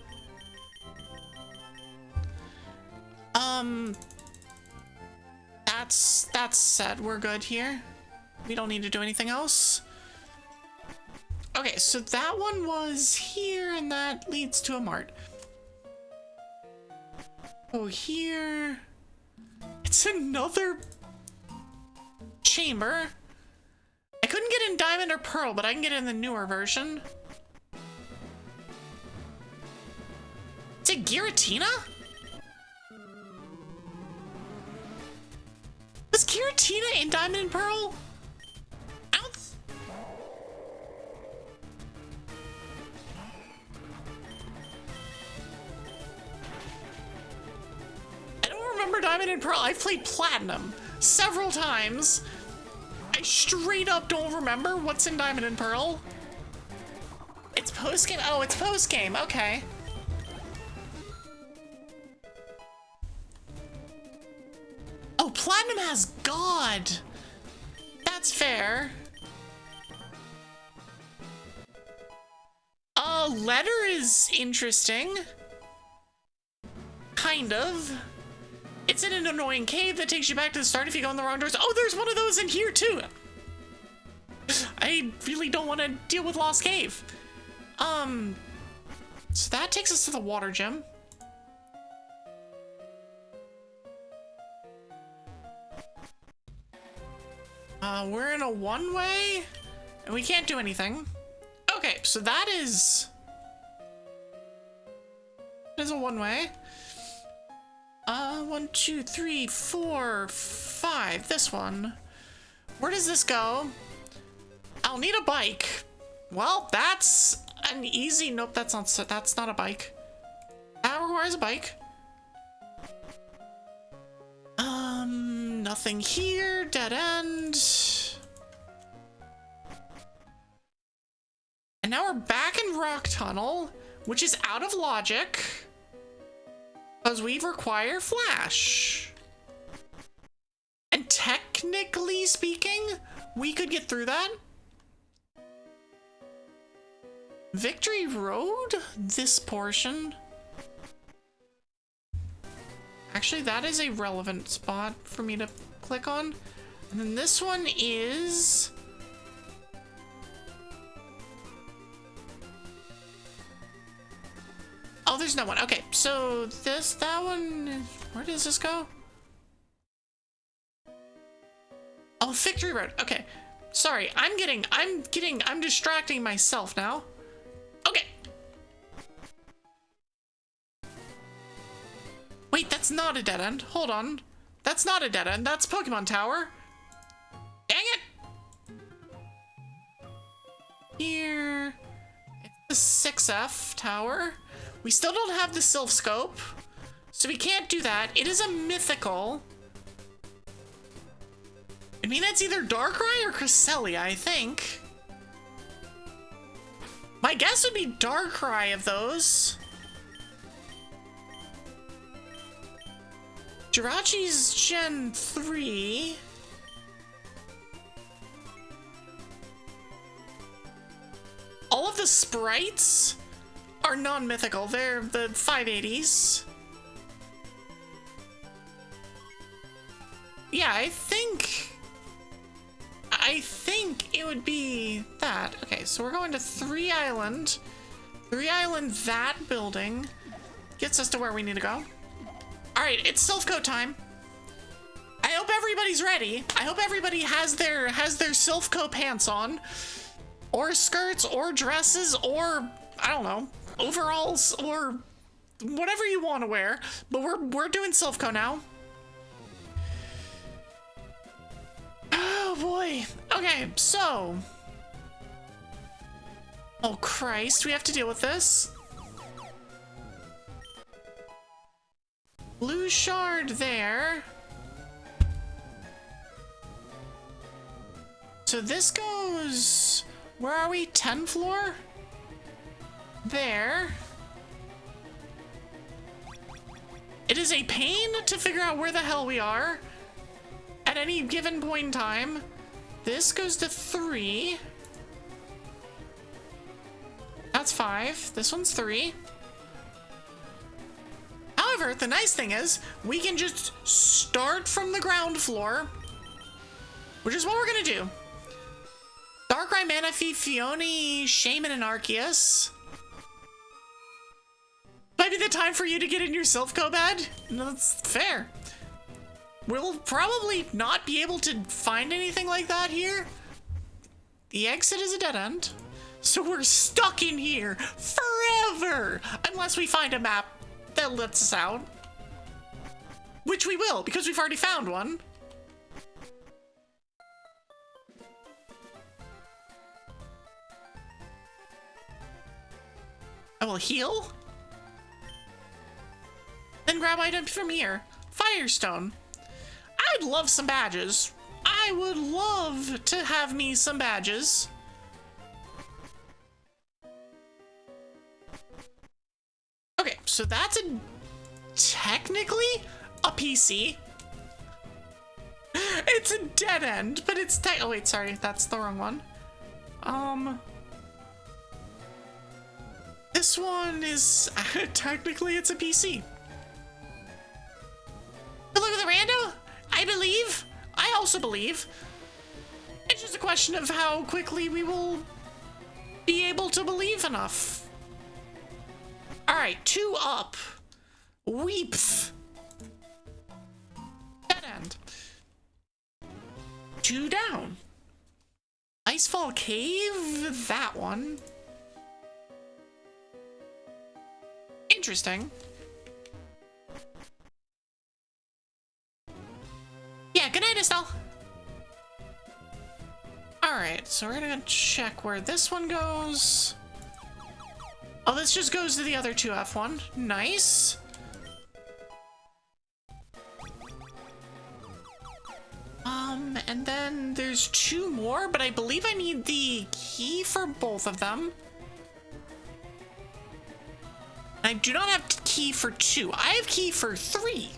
That's set. We're good here. We don't need to do anything else. Okay, so that one was here, and that leads to a mart. Oh, here. It's another chamber. I couldn't get in diamond or pearl, but I can get in the newer version. Is it Giratina? Was Giratina in diamond and pearl? I don't remember diamond and pearl. I've played platinum several times. I straight up don't remember what's in diamond and pearl. It's post game. Oh, it's post game. Okay. Oh, platinum has God. That's fair. Letter is interesting. Kind of. It's in an annoying cave that takes you back to the start if you go in the wrong doors. Oh, there's one of those in here too. I really don't want to deal with Lost Cave. So that takes us to the water gem. We're in a one-way, and we can't do anything. Okay, so that is a one-way. 1, 2, 3, 4, 5. This one. Where does this go? I'll need a bike. Well, that's an easy. Nope, that's not a bike. That requires a bike. Nothing here. Dead end. And now we're back in Rock Tunnel. which is out of logic because we require flash. And technically speaking, we could get through that. Victory Road? This portion? Actually, that is a relevant spot for me to click on. And then this one is... Oh, there's no one. Okay, so that one, where does this go? Oh, Victory Road. Okay. Sorry, I'm distracting myself now. Okay. Wait, that's not a dead end. Hold on. That's not a dead end. That's Pokemon Tower. Dang it. Here. It's the 6F Tower. We still don't have the Sylph Scope, so we can't do that. It is a mythical. I mean, it's either Darkrai or Cresselia, I think. My guess would be Darkrai of those. Jirachi's Gen 3. All of the sprites are non-mythical. They're the 580s. Yeah, I think it would be that. Okay, so we're going to 3 Island. 3 Island, that building gets us to where we need to go. All right, it's Sylph Coat time. I hope everybody's ready. I hope everybody has their Sylph Coat pants on, or skirts, or dresses, or I don't know, overalls, or whatever you want to wear. But we're doing Sylph Coat now. Oh boy. Okay, so. Oh Christ, we have to deal with this. Blue shard there. So this goes, where are we? 10th floor? There. It is a pain to figure out where the hell we are at any given point in time. This goes to 3. That's 5. This one's 3. However, the nice thing is, we can just start from the ground floor, which is what we're gonna do. Darkrai, Manaphy, Fione, Shaman, and Arceus. Might be the time for you to get in your Sylph Coat bed? No, that's fair. We'll probably not be able to find anything like that here. The exit is a dead end, so we're stuck in here forever unless we find a map that lets us out, which we will because we've already found one. I will heal, then grab items from here. Firestone. I'd love some badges. I would love to have me some badges. Okay, so that's technically a PC. It's a dead end, but it's oh wait, sorry, that's the wrong one. This one is technically it's a PC. But look at the rando. I believe. I also believe. It's just a question of how quickly we will be able to believe enough. All right, 2 up. Weeps. Dead end. 2 down. Icefall Cave, that one. Interesting. Yeah, good night, Estelle. Alright, so we're gonna check where this one goes. Oh, this just goes to the other 2F1. Nice. And then there's 2 more, but I believe I need the key for both of them. I do not have key for 2. I have key for 3,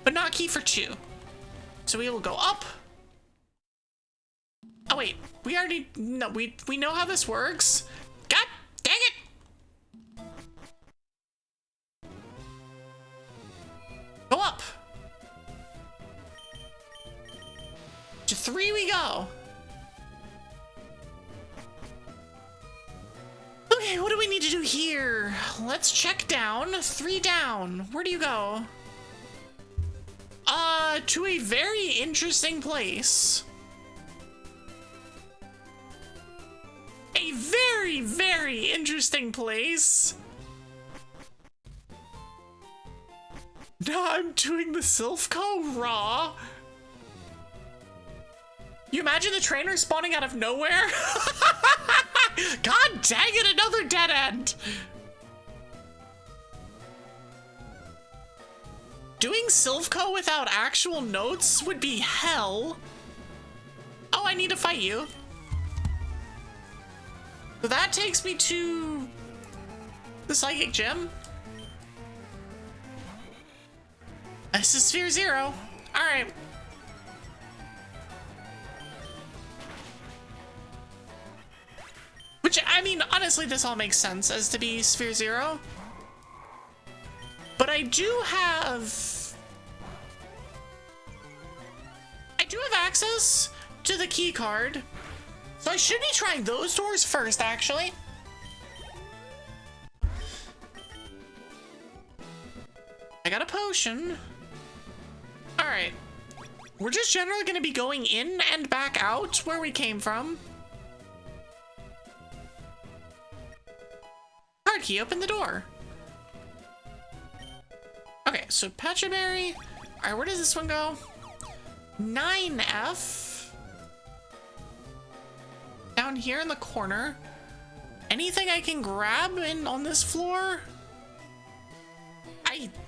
but not key for 2. So we will go up. Oh wait, we already no, we know how this works. God dang it! Go up. To 3 we go. Okay, what do we need to do here? Let's check down. 3 down. Where do you go? To a very interesting place. A very, very interesting place. Now I'm doing the Sylko raw. You imagine the trainer spawning out of nowhere? God dang it, another dead end. Doing Sylko without actual notes would be hell. Oh, I need to fight you. So that takes me to the Psychic Gym. This is Sphere 0. All right. Which, I mean, honestly, this all makes sense as to be Sphere 0. But I do have access to the key card. So I should be trying those doors first, actually. I got a potion. All right. We're just generally going to be going in and back out where we came from. Card key, open the door. Okay, so Petraberry. All right, where does this one go? 9F. Down here in the corner. Anything I can grab in on this floor?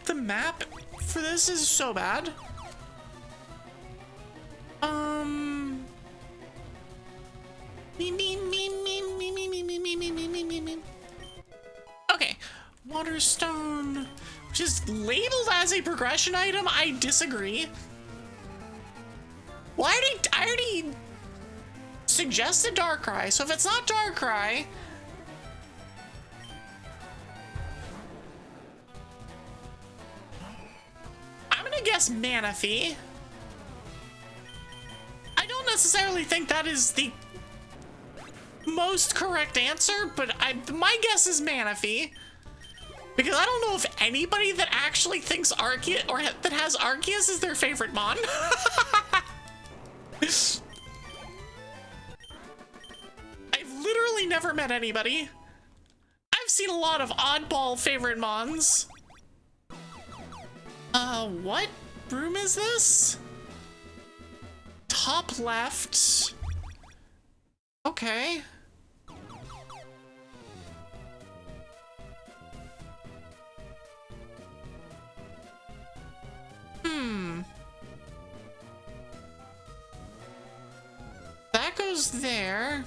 The map for this is so bad. Okay, Waterstone, which is labeled as a progression item. I disagree. Well, I already suggested Darkrai, so if it's not Darkrai, I'm gonna guess Manaphy. I don't necessarily think that is the most correct answer, but my guess is Manaphy. Because I don't know if anybody that actually thinks Arceus, or that has Arceus, is their favorite Mon. I've literally never met anybody. I've seen a lot of oddball favorite Mons. What room is this? Top left. Okay. That goes there.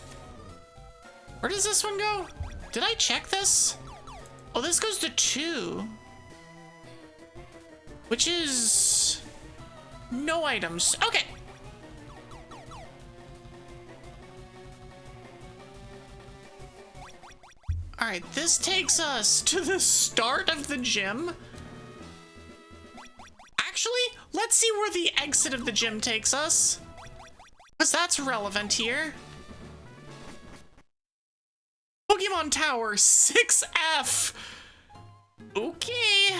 Where does this one go? Did I check this? Oh, this goes to 2. Which is no items. Okay. All right, this takes us to the start of the gym. Actually, let's see where the exit of the gym takes us, because that's relevant here. Pokemon Tower 6F. Okay.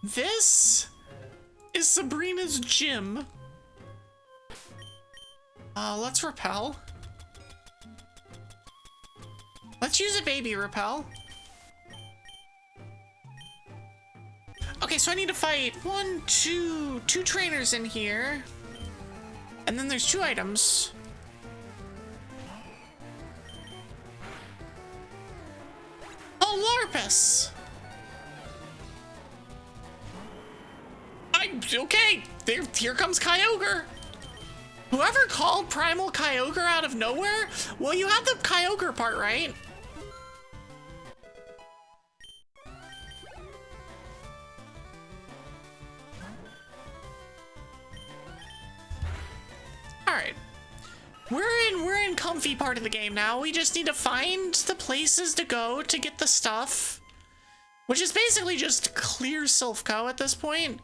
This is Sabrina's gym. Let's repel. Let's use a baby repel. Okay, so I need to fight two trainers in here. And then there's 2 items. Oh, Larpus! Okay, here comes Kyogre. Whoever called Primal Kyogre out of nowhere? Well, you had the Kyogre part right. right. We're in comfy part of the game now. We just need to find the places to go to get the stuff. Which is basically just clear Sylko at this point.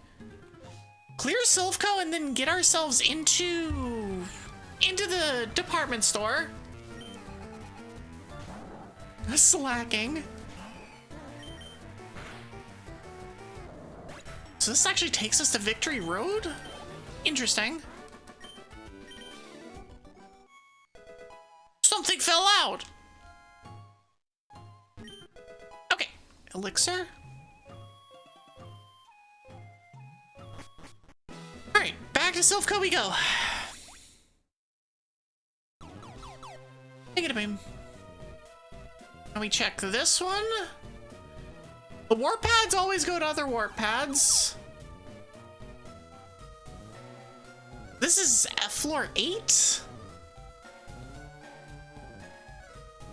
Clear Sylko and then get ourselves into the department store. Slacking. So this actually takes us to Victory Road? Interesting. Something fell out! Okay, elixir. Alright, back to Sylko we go. Take it a beam. Let me check this one. The warp pads always go to other warp pads. This is floor 8.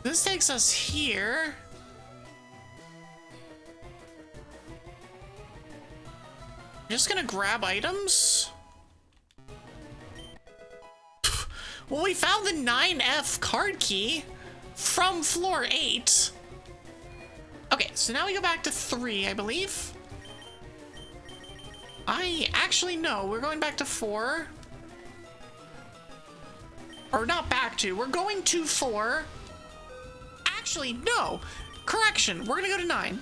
This takes us here. Just gonna grab items. Well, we found the 9F card key from floor 8. Okay, so now we go back to 3, I believe. Actually, no, we're going back to 4. Or not back to, we're going to 4. Actually, no, correction, we're gonna go to 9.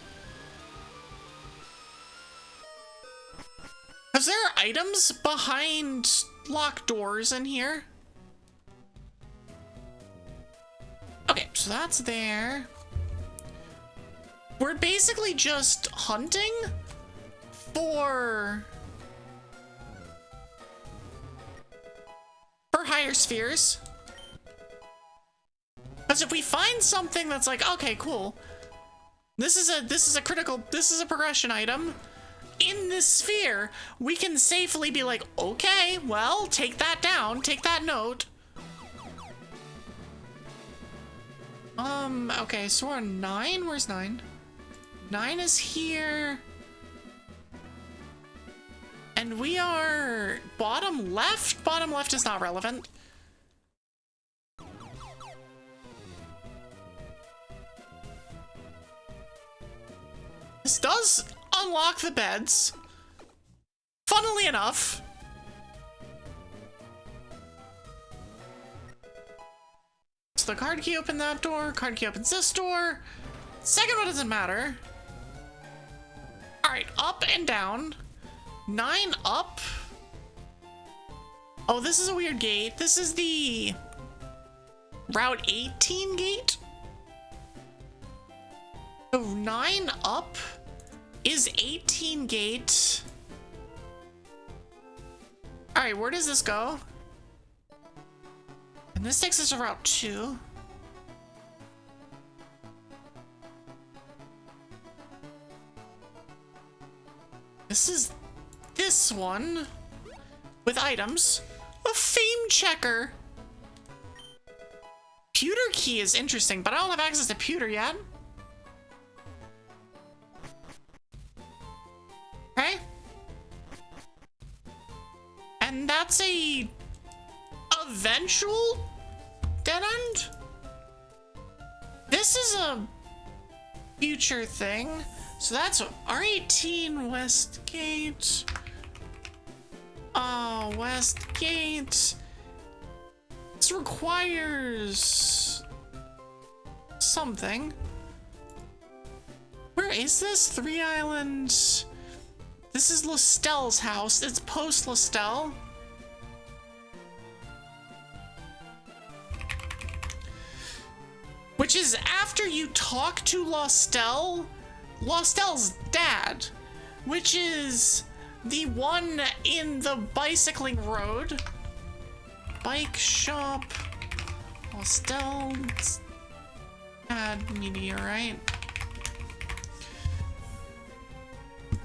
Is there items behind locked doors in here? Okay, so that's there. We're basically just hunting for higher spheres. Because if we find something that's like, okay, cool. This is a progression item in this sphere, we can safely be like, okay, well, take that down, take that note. Okay, so we're on 9. Where's 9? 9 is here. And we are bottom left? Bottom left is not relevant. This does unlock the beds. Funnily enough. So the card key opened that door, card key opens this door. Second one doesn't matter. Alright, up and down. 9 up. Oh, this is a weird gate. This is the Route 18 gate. So 9 up is 18 gate. Alright, where does this go? And this takes us to Route 2. This is this one with items. A fame checker. Pewter key is interesting, but I don't have access to pewter yet. Okay. And that's a eventual dead end. This is a future thing. So that's R18 West Gate. West Gate. This requires something. Where is this? 3 Islands. This is Lestel's house. It's post Lestel. Which is after you talk to Lestel's dad, which is the one in the bicycling road. Bike shop. Lestel's dad meteorite.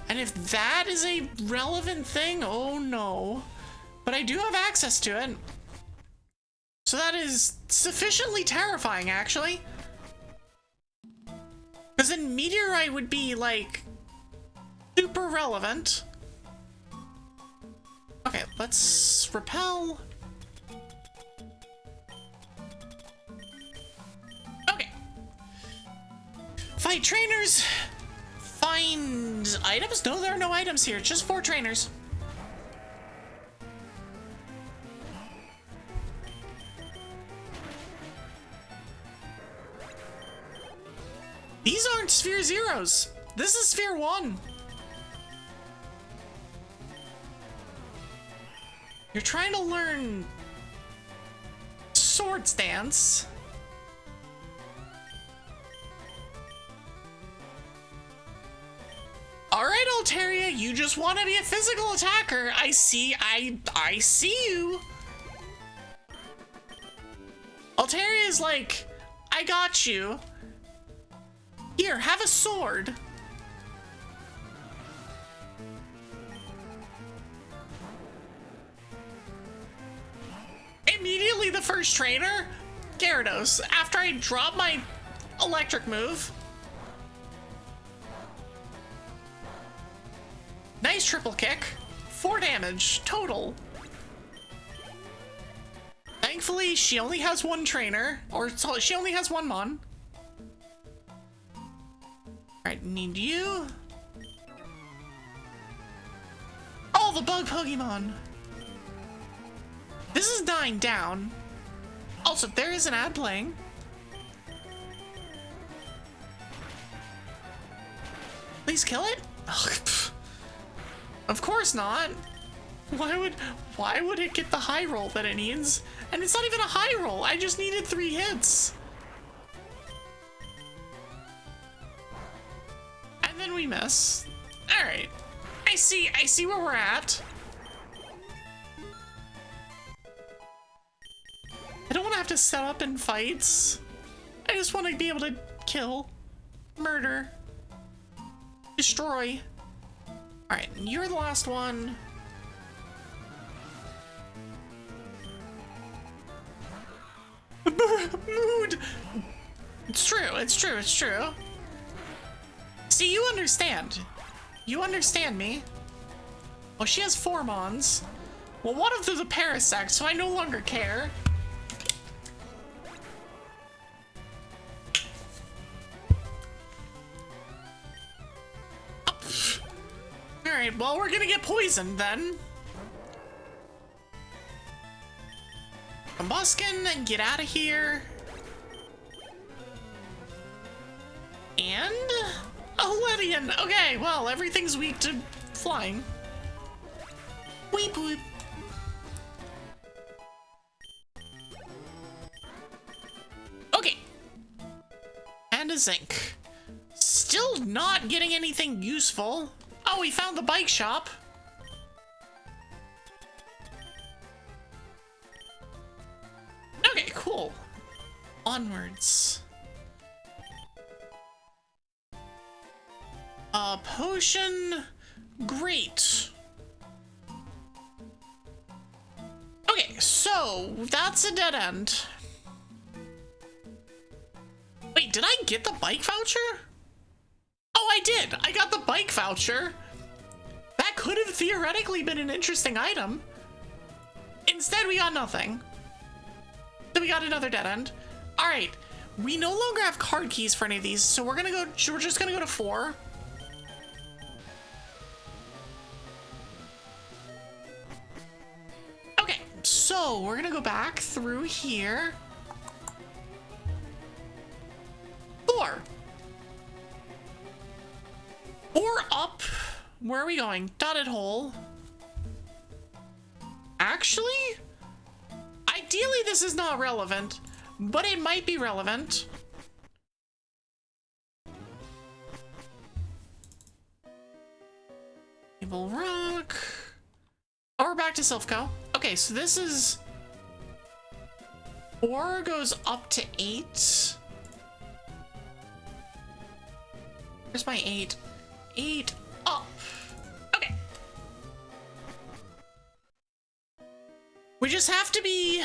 And if that is a relevant thing, oh no. But I do have access to it. So that is sufficiently terrifying, actually. Because then meteorite would be, like, super relevant. Okay, let's repel. Okay, trainers. Find items? No, there are no items here. Just 4 trainers. These aren't Sphere Zeros. This is Sphere 1. You're trying to learn sword stance. All right, Altaria, you just want to be a physical attacker. I see you. Altaria is like, I got you. Here, have a sword. Immediately the first trainer, Gyarados, after I drop my electric move. Nice triple kick. 4 damage total. Thankfully, she only has 1 trainer, or she only has 1 Mon. Alright, need you. Oh, the bug Pokemon. This is dying down. Also, there is an ad playing. Please kill it? Ugh, of course not. Why would it get the high roll that it needs? And it's not even a high roll. I just needed 3 hits. And then we miss. All right. I see where we're at. I don't want to have to set up in fights. I just want to be able to kill, murder, destroy. All right, you're the last one. Mood. It's true. See, you understand. You understand me. Well, she has 4 Mons. Well, one of them's a Parasect, so I no longer care. Alright, well, we're gonna get poisoned then. Combuskin, and get out of here. And a Ledian. Okay, well, everything's weak to flying. Weep weep. Okay. And a Zinc. Still not getting anything useful. Oh, we found the bike shop. Okay, cool. Onwards. Potion. Great. Okay, so that's a dead end. Wait, did I get the bike voucher? Oh, I did. I got the bike voucher. That could have theoretically been an interesting item. Instead, we got nothing. Then we got another dead end. All right, we no longer have card keys for any of these, so we're just gonna go to 4. Okay, so we're gonna go back through here. 4. 4 up. Where are we going? Dotted hole. Actually, ideally this is not relevant, but it might be relevant. Evil Rock. Oh, we're back to Sylko. Okay, so this is 4 goes up to 8. Where's my 8? 8 up. Okay. We just have to be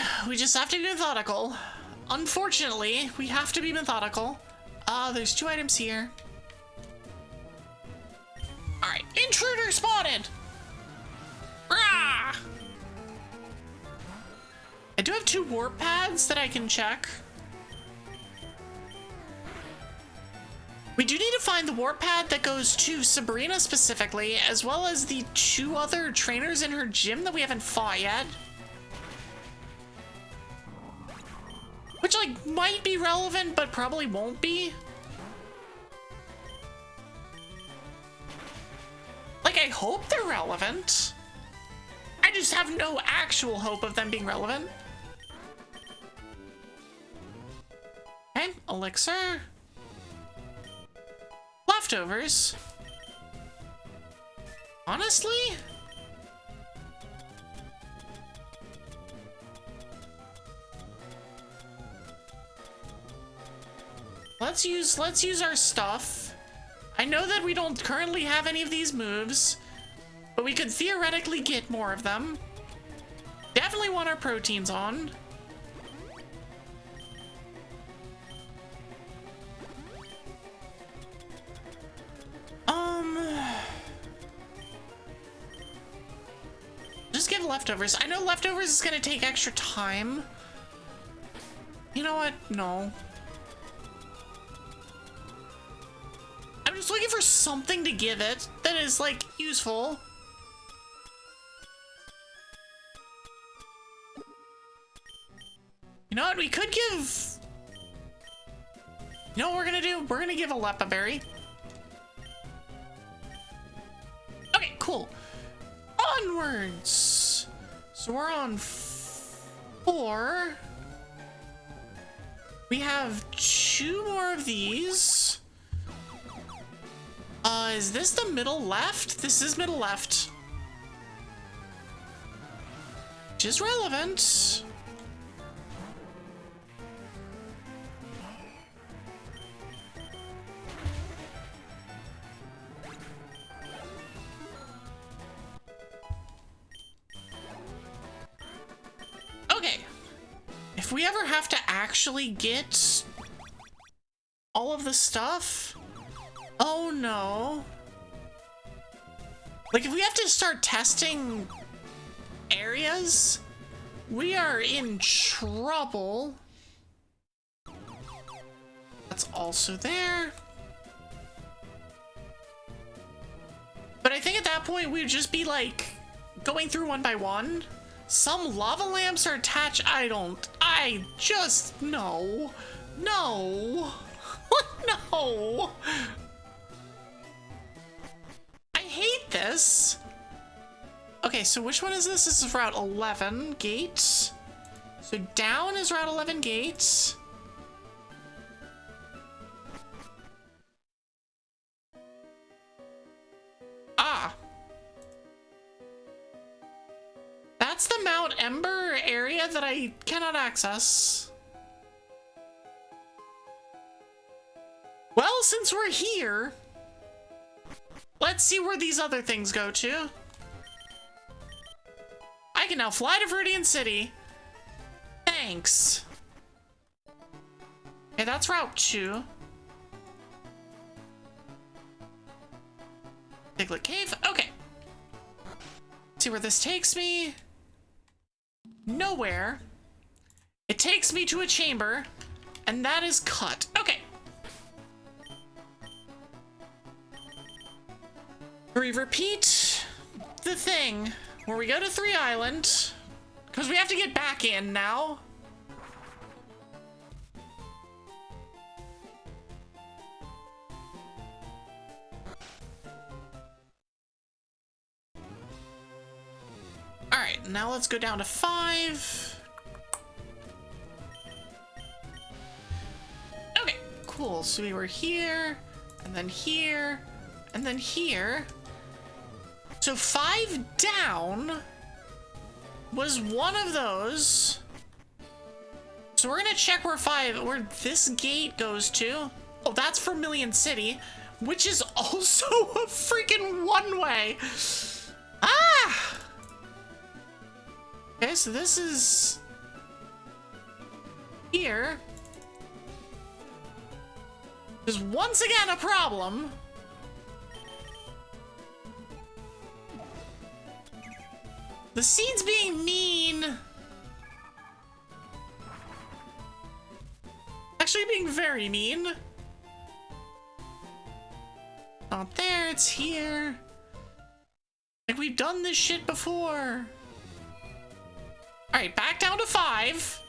methodical. Unfortunately, we have to be methodical. There's 2 items here. All right, intruder spotted. Rah! I do have 2 warp pads that I can check. We do need to find the warp pad that goes to Sabrina specifically, as well as the 2 other trainers in her gym that we haven't fought yet. Which, like, might be relevant, but probably won't be. Like, I hope they're relevant. I just have no actual hope of them being relevant. Okay, elixir. Leftovers. Honestly? Let's use our stuff. I know that we don't currently have any of these moves, but we could theoretically get more of them. Definitely want our proteins on. Just give leftovers. I know leftovers is gonna take extra time. You know what? No. I'm just looking for something to give it that is, like, useful. You know what? We could give... You know what we're gonna do? We're gonna give a Lepa Berry. Okay, cool. Onwards. So we're on 4. We have 2 more of these. Is this the middle left? This is middle left. Which is relevant. Okay. If we ever have to actually get all of the stuff... Oh no. Like, if we have to start testing areas, we are in trouble. That's also there. But I think at that point we would just be like going through one by one. Some lava lamps are attached. I just, no. No. No. I hate this. Okay, so which one is this? This is Route 11 gate. So down is Route 11 gate. Ah. That's the Mount Ember area that I cannot access. Well, since we're here, let's see where these other things go to. I can now fly to Viridian City. Thanks. Okay, that's Route 2. Piglet Cave. Okay. See where this takes me. Nowhere. It takes me to a chamber, and that is cut. Okay. We repeat the thing where we go to 3 Island, because we have to get back in now. Alright, now let's go down to 5. Okay, cool. So we were here, and then here, and then here. So 5 down was one of those. So we're gonna check where this gate goes to. Oh, that's Vermilion City, which is also a freaking one-way. Ah! Okay, so this is here. There's once again a problem. The seed's being mean. Actually being very mean. Not there, it's here. Like, we've done this shit before. Alright, back down to 5.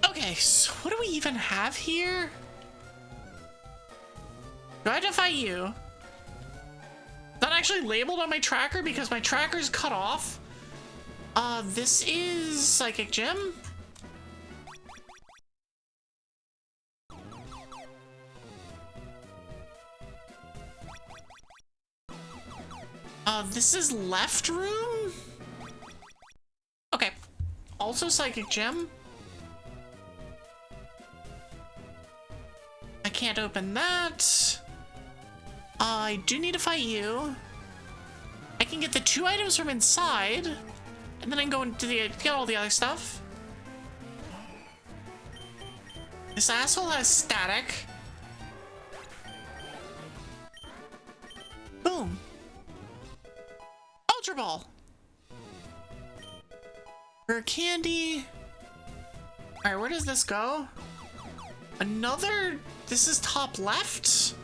Okay, so what do we even have here? Do I have to fight you? Is that actually labeled on my tracker because my tracker's cut off? This is Psychic Gym. This is left room? Okay. Also Psychic Gym. I can't open that. I do need to fight you. I can get the 2 items from inside, and then I can go into the get all the other stuff. This asshole has static. Boom. Ultra Ball. For candy. Alright, where does this go? Another... This is top left?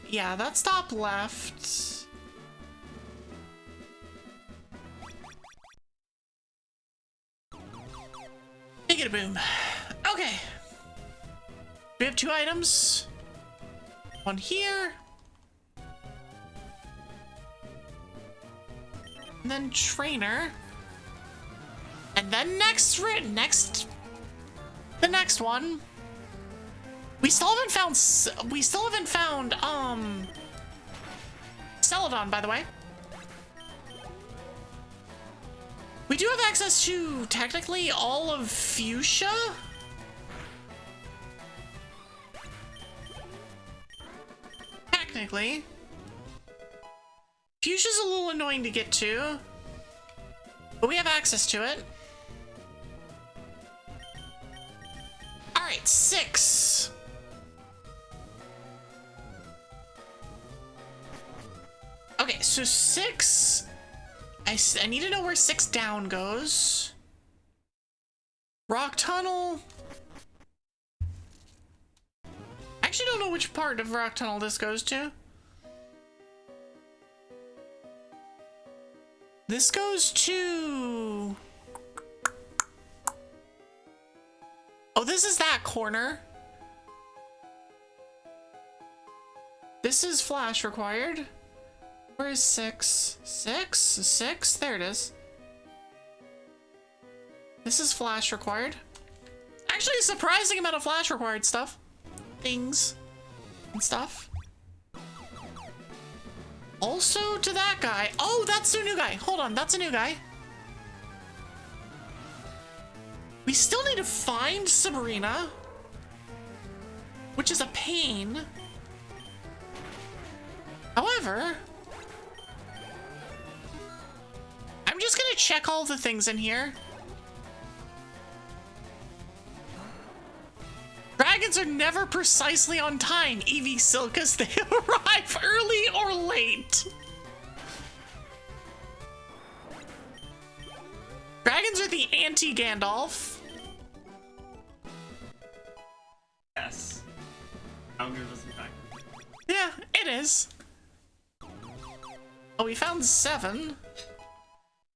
Yeah, that's top left. Make it a boom. Okay. We have 2 items. One here. And then trainer. And then the next one. We still haven't found, Celadon, by the way. We do have access to, technically, all of Fuchsia. Technically. Fuchsia's a little annoying to get to, but we have access to it. Alright, 6. Okay, so 6... I need to know where 6 down goes. Rock Tunnel. I actually don't know which part of Rock Tunnel this goes to. This goes to... Oh, this is that corner. This is flash required. Where is 6? 6? 6? There it is. This is flash required. Actually, a surprising amount of flash required stuff. Things. And stuff. Also to that guy. Oh, that's a new guy. Hold on, that's a new guy. We still need to find Sabrina, which is a pain. However, I'm just gonna check all the things in here. Dragons are never precisely on time, Evie, Sylkas. They arrive early or late. Dragons are the anti-Gandalf. Yes. I'm gonna listen back. Yeah, it is. Oh, we found 7.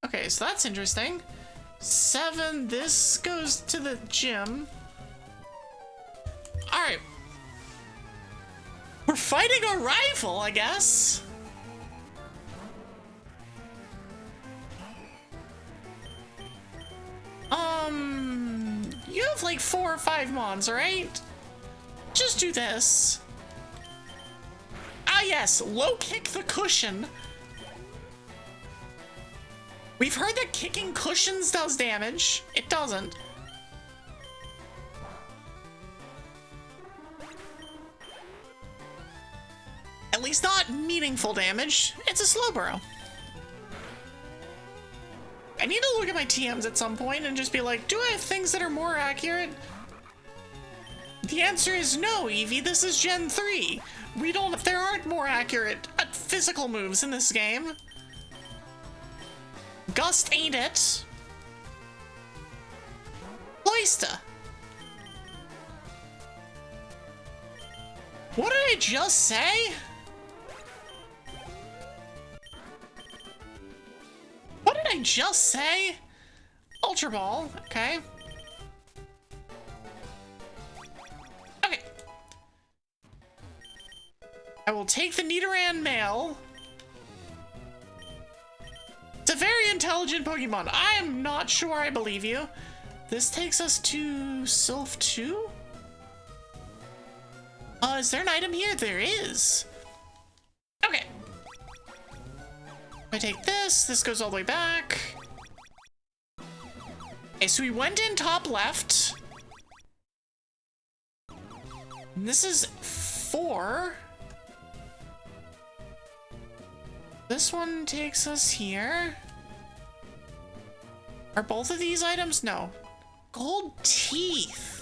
Okay, so that's interesting. 7, this goes to the gym. Alright. We're fighting a rival, I guess. You have like 4 or 5 mons, right? Just do this. Ah yes, low kick the cushion. We've heard that kicking cushions does damage. It doesn't. At least not meaningful damage. It's a slow burrow. I need to look at my TMs at some point and just be like, do I have things that are more accurate? The answer is no, Evie. This is Gen 3. There aren't more accurate physical moves in this game. Gust ain't it. Loista. What did I just say? What did I just say? Ultra Ball, okay. Okay. I will take the Nidoran male. It's a very intelligent Pokemon. I am not sure I believe you. This takes us to Sylph 2? Is there an item here? There is. Okay. I take this. This goes all the way back. Okay, so we went in top left. And this is 4. This one takes us here. Are both of these items? No. Gold teeth.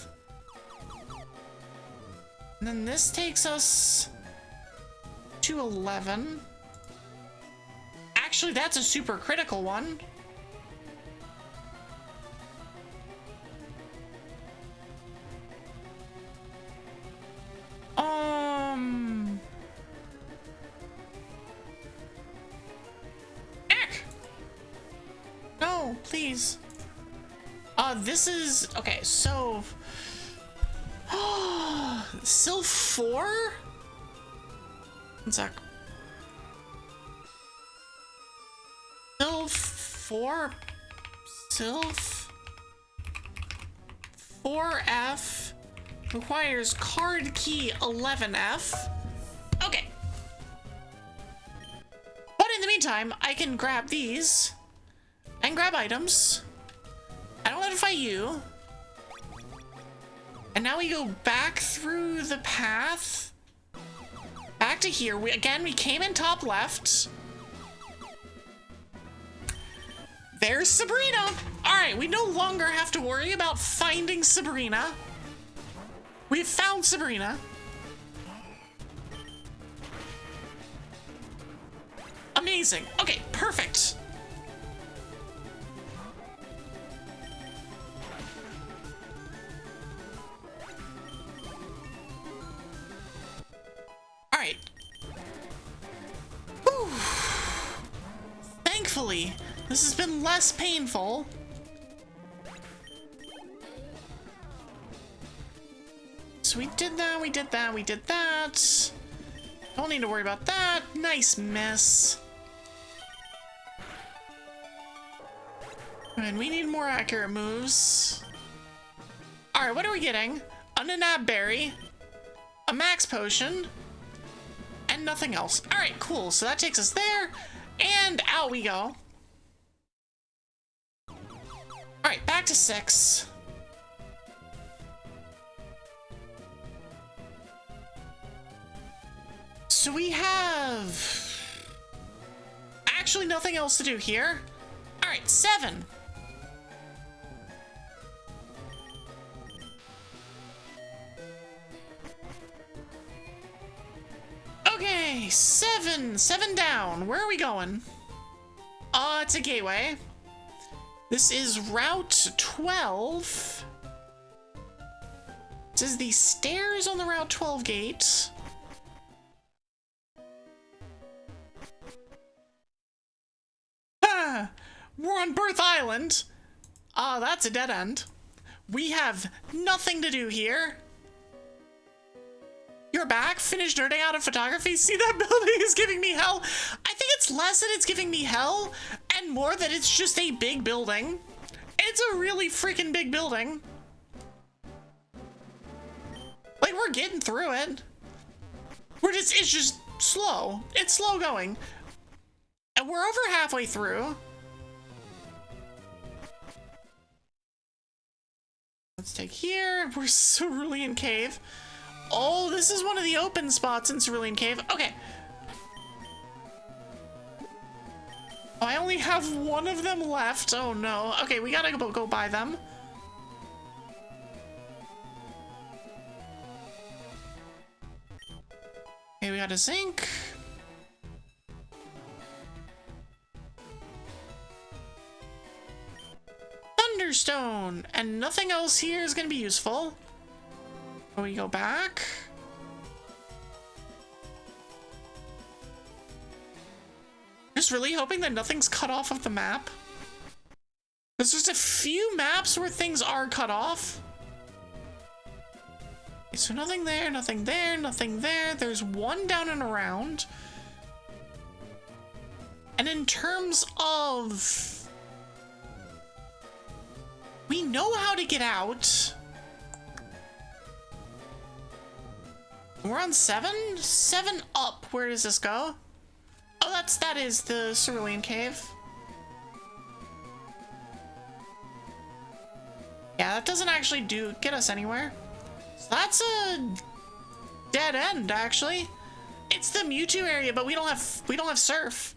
And then this takes us to 11. Actually, that's a super critical one. Eck! No, please. This is okay, so Sylph 4? One sec. Sylph 4? Sylph 4F requires card key 11F. Okay. But in the meantime, I can grab these and grab items. I don't have to fight you. And now we go back through the path. Back to here. We came in top left. There's Sabrina. All right, we no longer have to worry about finding Sabrina. We've found Sabrina. Amazing. Okay, perfect. All right. Whew. Thankfully, this has been less painful. So we did that, we did that, we did that. Don't need to worry about that. Nice miss. And we need more accurate moves. Alright, what are we getting? A Nanab Berry, a Max Potion, and nothing else. Alright, cool. So that takes us there, and out we go. Alright, back to 6. So we have actually nothing else to do here. All right, 7. Okay, 7 down. Where are we going? It's a gateway. This is Route 12. This is the stairs on the Route 12 gate. We're on Birth Island. That's a dead end. We have nothing to do here. You're back? Finished nerding out of photography? See, that building is giving me hell. I think it's less that it's giving me hell and more that it's just a big building. It's a really freaking big building. Like, we're getting through it. It's just slow. It's slow going. And we're over halfway through. Let's take here. We're Cerulean Cave. Oh, this is one of the open spots in Cerulean Cave. Okay. Oh, I only have one of them left. Oh no. Okay, we gotta go buy them. Okay, we got a zinc. Thunderstone, and nothing else here is gonna be useful. We go back. Just really hoping that nothing's cut off of the map. There's just a few maps where things are cut off. Okay, so nothing there, nothing there, nothing there. There's one down and around. And in terms of... we know how to get out. We're on 7? 7 up. Where does this go? Oh, that is the Cerulean Cave. Yeah, that doesn't actually get us anywhere. So that's a dead end, actually. It's the Mewtwo area, but we don't have Surf.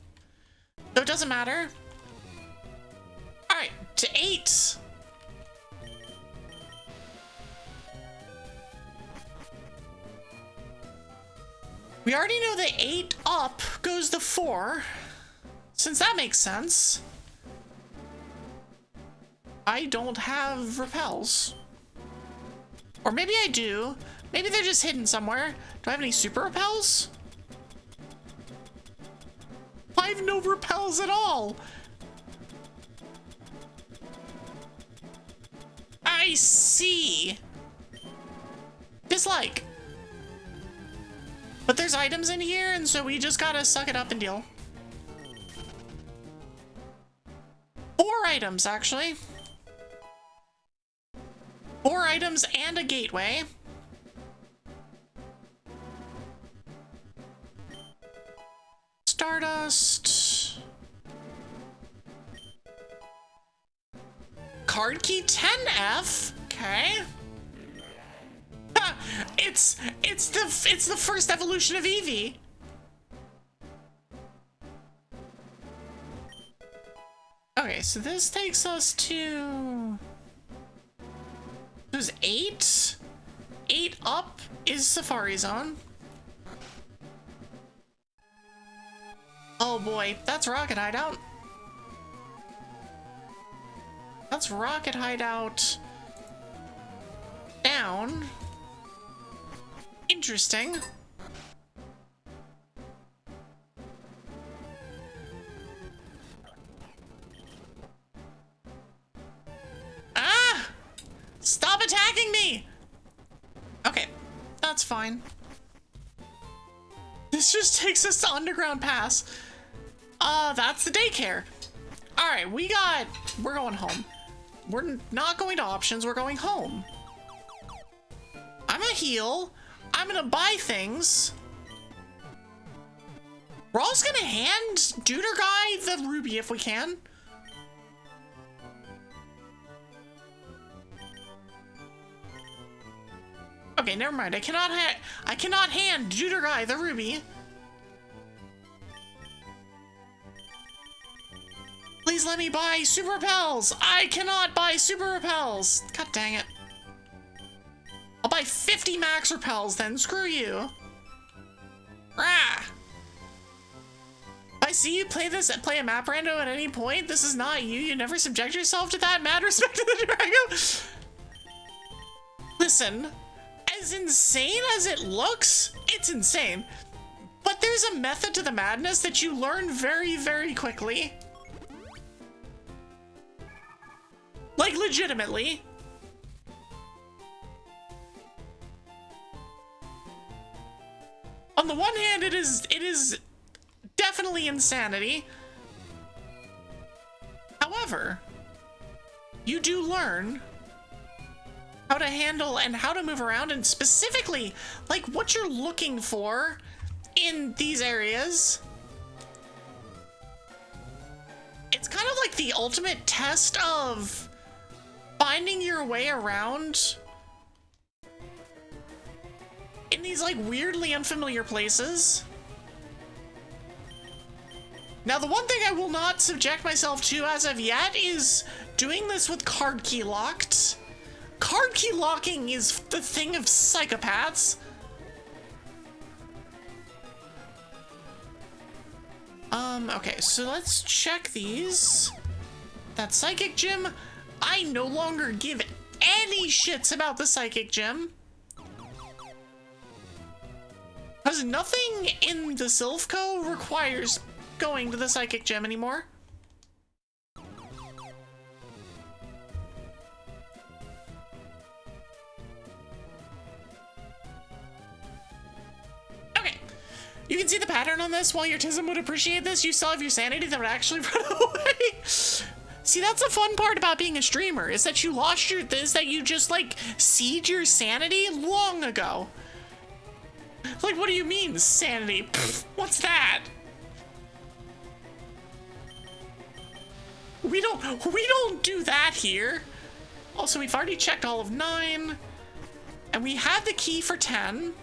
So it doesn't matter. Alright, to 8. We already know that 8 up goes to 4. Since that makes sense. I don't have repels. Or maybe I do. Maybe they're just hidden somewhere. Do I have any super repels? I have no repels at all. I see. Dislike. But there's items in here, and so we just gotta suck it up and deal. 4 items, actually. 4 items and a gateway. Stardust. Card key 10F. Okay. It's the first evolution of Evie. Okay, so this takes us to... there's 8? 8 up is Safari Zone. Oh boy, that's Rocket Hideout. That's Rocket Hideout. Down. Interesting. Ah! Stop attacking me! Okay, that's fine. This just takes us to Underground Pass. That's the daycare. Alright, we're going home. We're not going to options, we're going home. I'm gonna heal. I'm gonna buy things. We're also gonna hand Duder Guy the ruby if we can. Okay, never mind. I cannot hand Duder Guy the ruby. Please let me buy super repels. I cannot buy super repels. God dang it. I'll buy 50 max repels then. Screw you. Rah. I see you play a map rando at any point. This is not you. You never subject yourself to that. Mad respect to the Drago. Listen, as insane as it looks, it's insane. But there's a method to the madness that you learn very, very quickly. Like, legitimately. On the one hand, it is definitely insanity. However, you do learn how to handle and how to move around, and specifically, like, what you're looking for in these areas. It's kind of like the ultimate test of finding your way around in these, like, weirdly unfamiliar places. Now, the one thing I will not subject myself to as of yet is doing this with card key locked. Card key locking is the thing of psychopaths. Okay, so let's check these. That Psychic Gym, I no longer give any shits about the Psychic Gym. Because nothing in the Sylph Co requires going to the psychic gym anymore. Okay. You can see the pattern on this. While your Tism would appreciate this, you still have your sanity that would actually run away. See, that's the fun part about being a streamer, is that you lost your, is that you just, like, seed your sanity long ago. Like, what do you mean, sanity? Pfft, what's that? We don't do that here. Also, we've already checked all of 9. And we had the key for 10.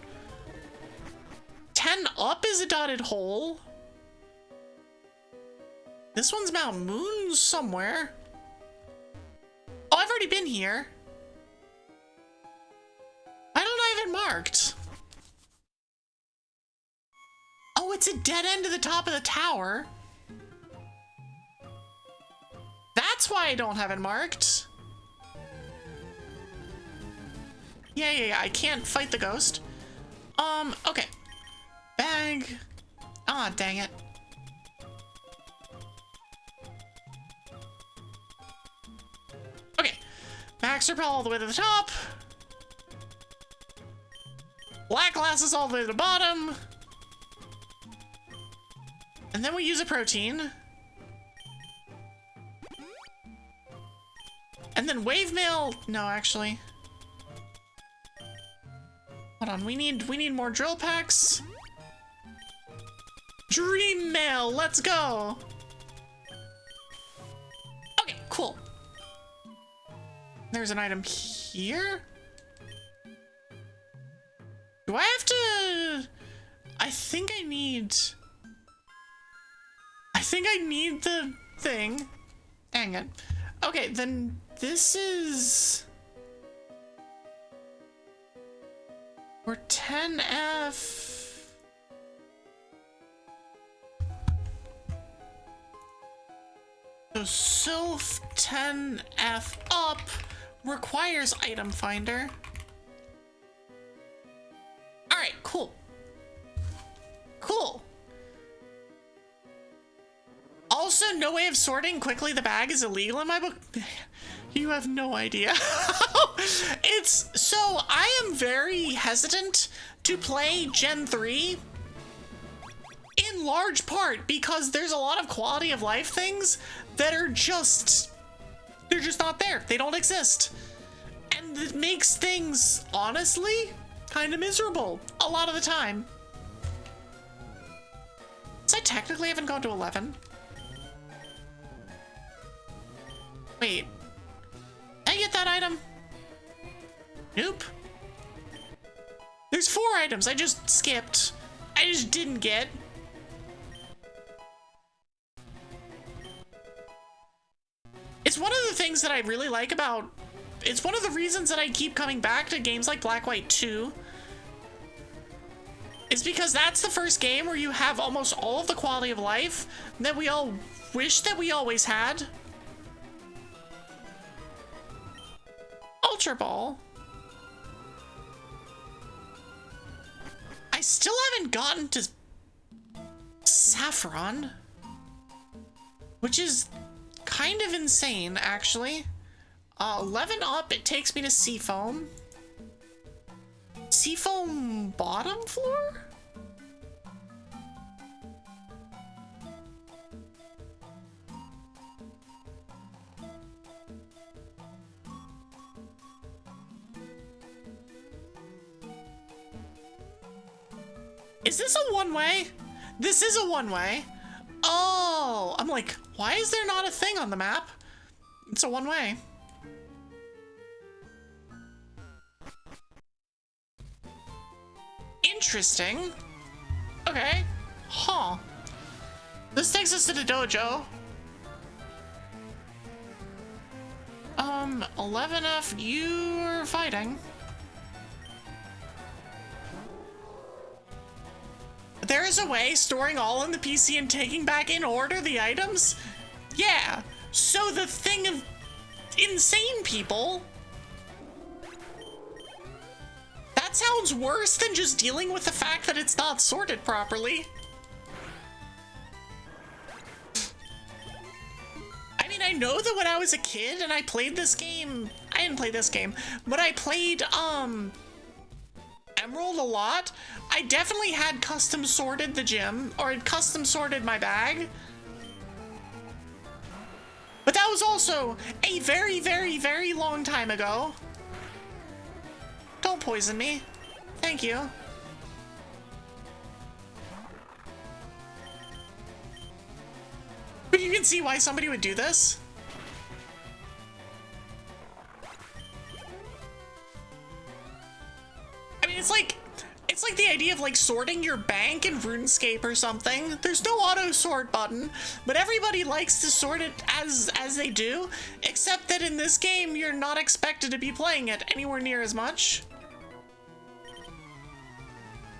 10 up is a dotted hole. This one's Mount Moon somewhere. Oh, I've already been here. Why don't I have it marked? Oh, it's a dead end to the top of the tower. That's why I don't have it marked. Yeah, I can't fight the ghost. Okay. Bag. Ah, dang it. Okay. Max repel all the way to the top. Black glasses all the way to the bottom. And then we use a protein. And then wave mail. No, actually. Hold on, we need more drill packs. Dream mail, let's go. Okay, cool. There's an item here. Do I have to? I think I need the thing. Dang it. Okay, then this is for 10F. So Sylph 10F up requires item finder. All right, cool. Cool. Also, no way of sorting quickly the bag is illegal in my book. You have no idea. So I am very hesitant to play Gen 3 in large part because there's a lot of quality of life things that are they're just not there. They don't exist. And it makes things, honestly, kind of miserable a lot of the time. So I technically haven't gone to 11. Wait. Did I get that item? Nope. There's 4 items I just skipped. I just didn't get. It's one of the things that I really like about... It's one of the reasons that I keep coming back to games like Black White 2. It's because that's the first game where you have almost all of the quality of life that we all wish that we always had. Ultra Ball. I still haven't gotten to Saffron, which is kind of insane, actually. 11 up, it takes me to Seafoam. Seafoam bottom floor? Is this a one-way? This is a one-way. Oh, I'm like, why is there not a thing on the map? It's a one-way. Interesting. Okay. Huh. This takes us to the dojo. 11F, you're fighting. There is a way storing all in the PC and taking back in order the items? Yeah. So the thing of insane people. That sounds worse than just dealing with the fact that it's not sorted properly. know that when I was a kid and I played this game, I didn't play this game, but I played, Emerald a lot. I definitely had custom sorted the gym, or had custom sorted my bag. But that was also a very, very, very long time ago. Don't poison me. Thank you. But you can see why somebody would do this. I mean, it's like the idea of like sorting your bank in RuneScape or something. There's no auto sort button, but everybody likes to sort it as they do, except that in this game, you're not expected to be playing it anywhere near as much.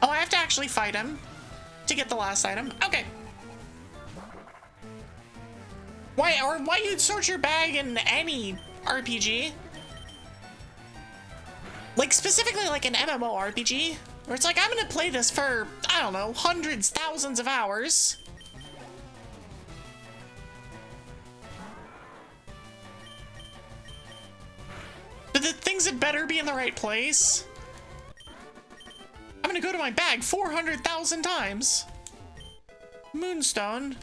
Oh, I have to actually fight him to get the last item. Okay. Why you'd sort your bag in any RPG? Like specifically like an MMORPG, where it's like, I'm gonna play this for, I don't know, hundreds, thousands of hours. But the things had better be in the right place. I'm gonna go to my bag 400,000 times. Moonstone.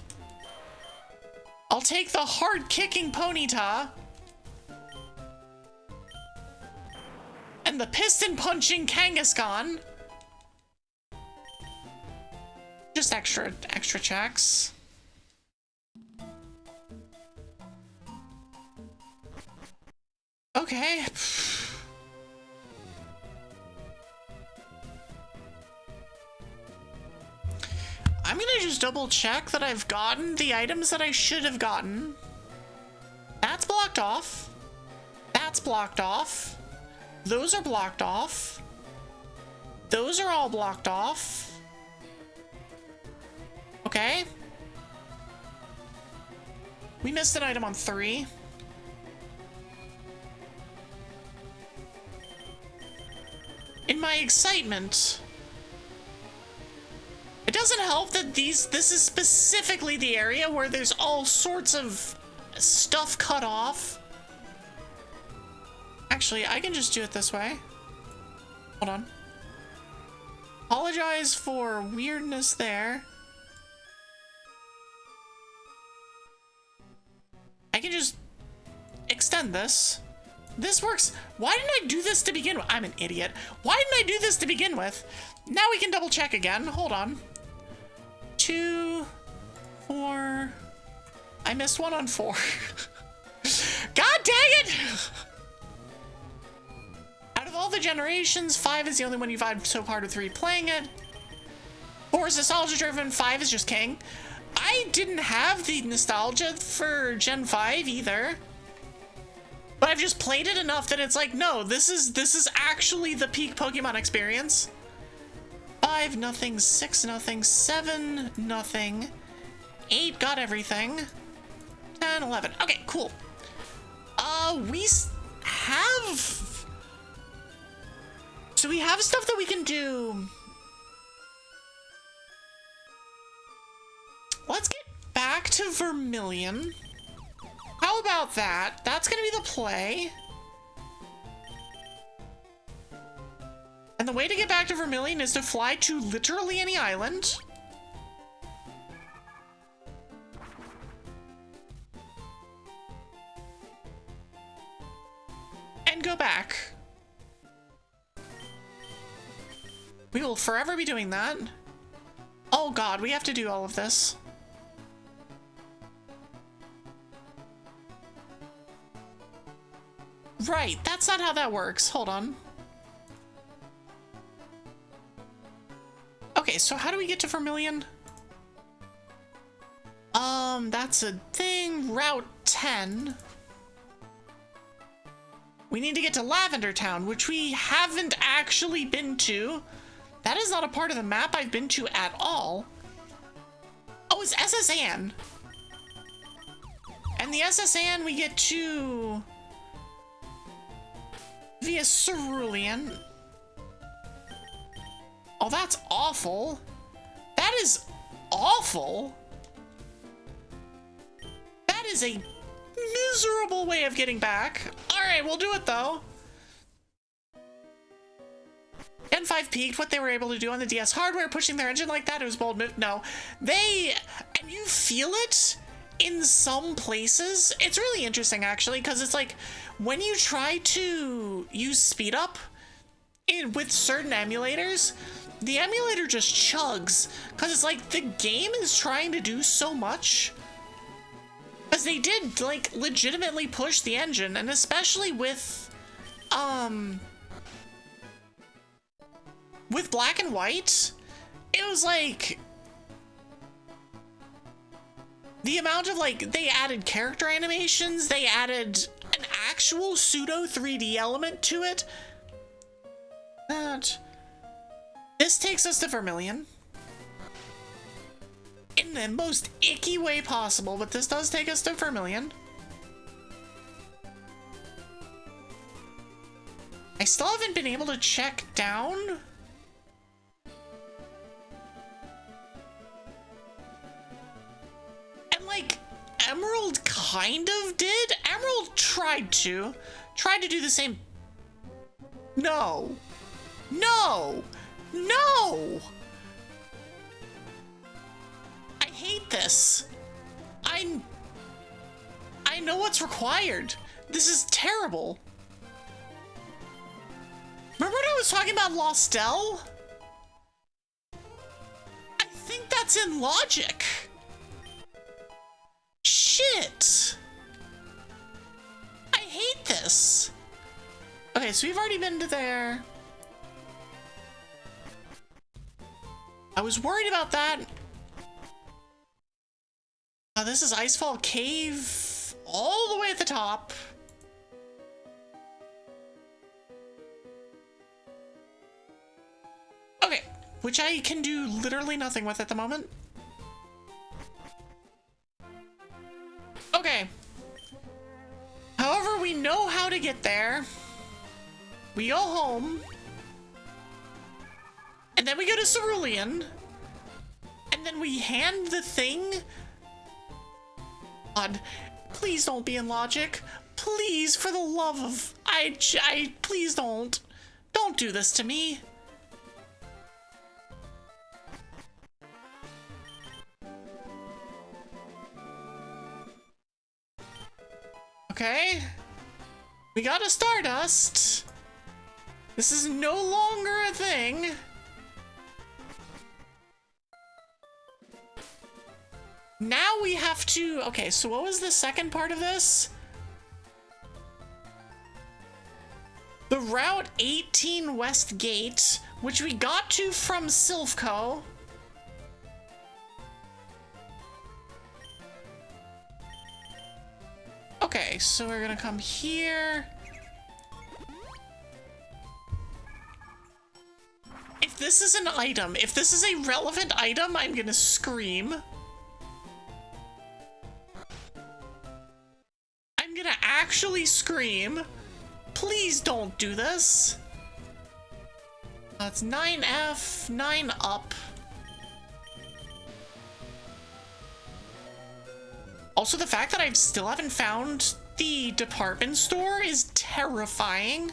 I'll take the hard-kicking Ponyta. And the piston-punching Kangaskhan. Just extra checks. Okay. I'm gonna just double check that I've gotten the items that I should have gotten. That's blocked off. That's blocked off. Those are blocked off. Those are all blocked off. Okay. We missed an item on 3. In my excitement, it doesn't help that this is specifically the area where there's all sorts of stuff cut off. Actually, I can just do it this way. Hold on. Apologize for weirdness there. I can just extend this. This works. Why didn't I do this to begin with? I'm an idiot. Why didn't I do this to begin with? Now we can double check again. Hold on. 2, 4. I missed one on 4. God dang it! Out of all the generations, 5 is the only one you've had so hard with replaying it. 4 is nostalgia driven, 5 is just king. I didn't have the nostalgia for Gen 5 either. But I've just played it enough that it's like, no, this is actually the peak Pokemon experience. 5, nothing. 6, nothing. 7, nothing. 8, got everything. 10, 11. Okay, cool. We have... So we have stuff that we can do. Let's get back to Vermilion. How about that? That's gonna be the play. And the way to get back to Vermilion is to fly to literally any island. And go back. We will forever be doing that. Oh god, we have to do all of this. Right, that's not how that works. Hold on. Okay, so how do we get to Vermilion? That's a thing. Route 10. We need to get to Lavender Town, which we haven't actually been to. That is not a part of the map I've been to at all. Oh, it's SS Anne. And the SS Anne we get to via Cerulean. Oh, that's awful. That is awful. That is a miserable way of getting back. Alright, we'll do it though. Gen 5 peaked what they were able to do on the DS hardware, pushing their engine like that. It was bold move. No, and you feel it in some places. It's really interesting actually, because it's like when you try to use speed up with certain emulators, the emulator just chugs, because it's like the game is trying to do so much. Because they did like legitimately push the engine, and especially with Black and White, it was like the amount of like, they added character animations, they added an actual pseudo 3D element to it. This takes us to Vermilion in the most icky way possible, but this does take us to Vermilion. I still haven't been able to check down. And like, Emerald kind of did. Emerald tried to do the same. No. No! No! I hate this. I know what's required. This is terrible. Remember when I was talking about Lostel? I think that's in logic. Shit. I hate this. Okay, so we've already been to there. I was worried about that. This is Icefall Cave all the way at the top. Okay, which I can do literally nothing with at the moment. Okay. However, we know how to get there. We go home. And then we go to Cerulean. And then we hand the thing. God, please don't be in logic. Please, for the love of... please don't. Don't do this to me. Okay. We got a Stardust. This is no longer a thing. Now we have to... Okay, so what was the second part of this? The Route 18 West Gate, which we got to from Sylko. Okay, so we're gonna come here. If this is an item, if this is a relevant item, I'm gonna scream. I'm gonna actually scream. Please don't do this. It's 9F, 9 up. Also, the fact that I still haven't found the department store is terrifying.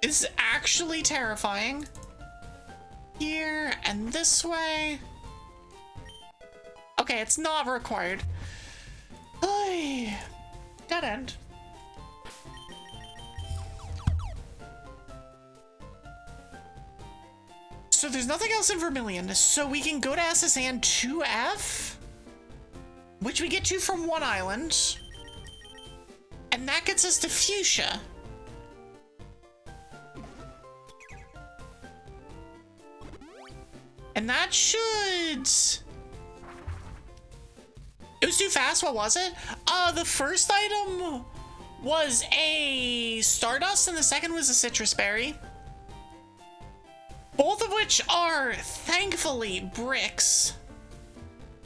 Is actually terrifying. Here and this way. Okay, it's not required. Oy. Dead end. So there's nothing else in Vermilion, so we can go to SSN 2F, which we get to from one island, and that gets us to Fuchsia. And that should... It was too fast, what was it? The first item was a Stardust and the second was a Citrus Berry. Both of which are, thankfully, bricks.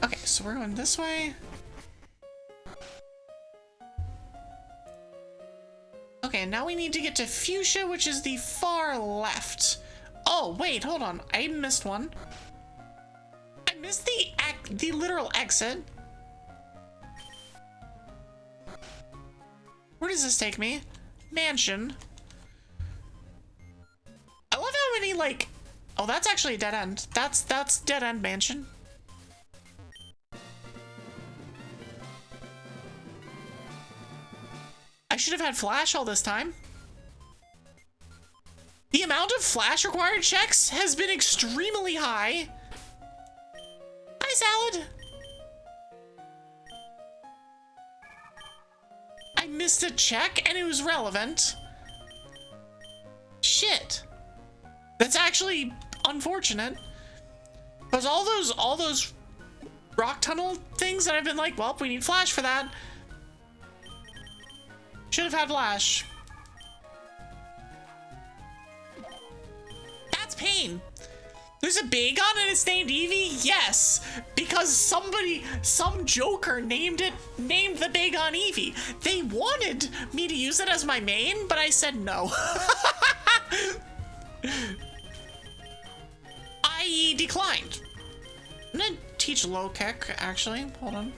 Okay, so we're going this way. Okay, now we need to get to Fuchsia, which is the far left. Oh, wait, hold on. I missed one. I missed the literal exit. Where does this take me? Mansion. I love how many, like... Oh, that's actually a dead end. That's dead end mansion. I should have had flash all this time. The amount of flash required checks has been extremely high. Hi, Salad. I missed a check and it was relevant. Shit. That's actually unfortunate. Because all those rock tunnel things that I've been like, well, we need flash for that. Should have had flash. That's pain. There's a Bagon and it's named Evie? Yes, because some joker named the Bagon Evie. They wanted me to use it as my main, but I said no. I declined. I'm gonna teach low kick, actually. Hold on.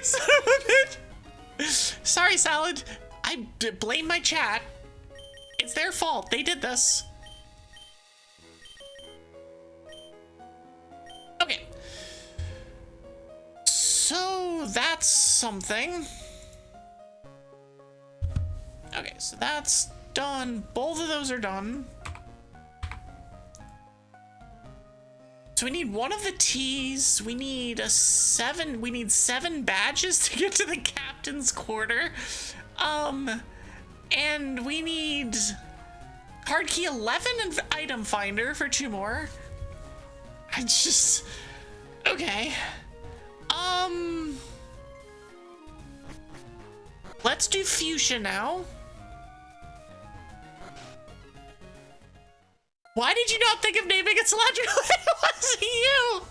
Son of a bitch. Sorry, Salad. I blame my chat. It's their fault. They did this. Okay. So that's something. Okay, so that's done. Both of those are done. So we need one of the T's. We need we need 7 badges to get to the captain's quarter. And we need card key 11 and item finder for 2 more. Okay. Let's do fuchsia now. Why did you not think of naming it Cylindrical? It wasn't you!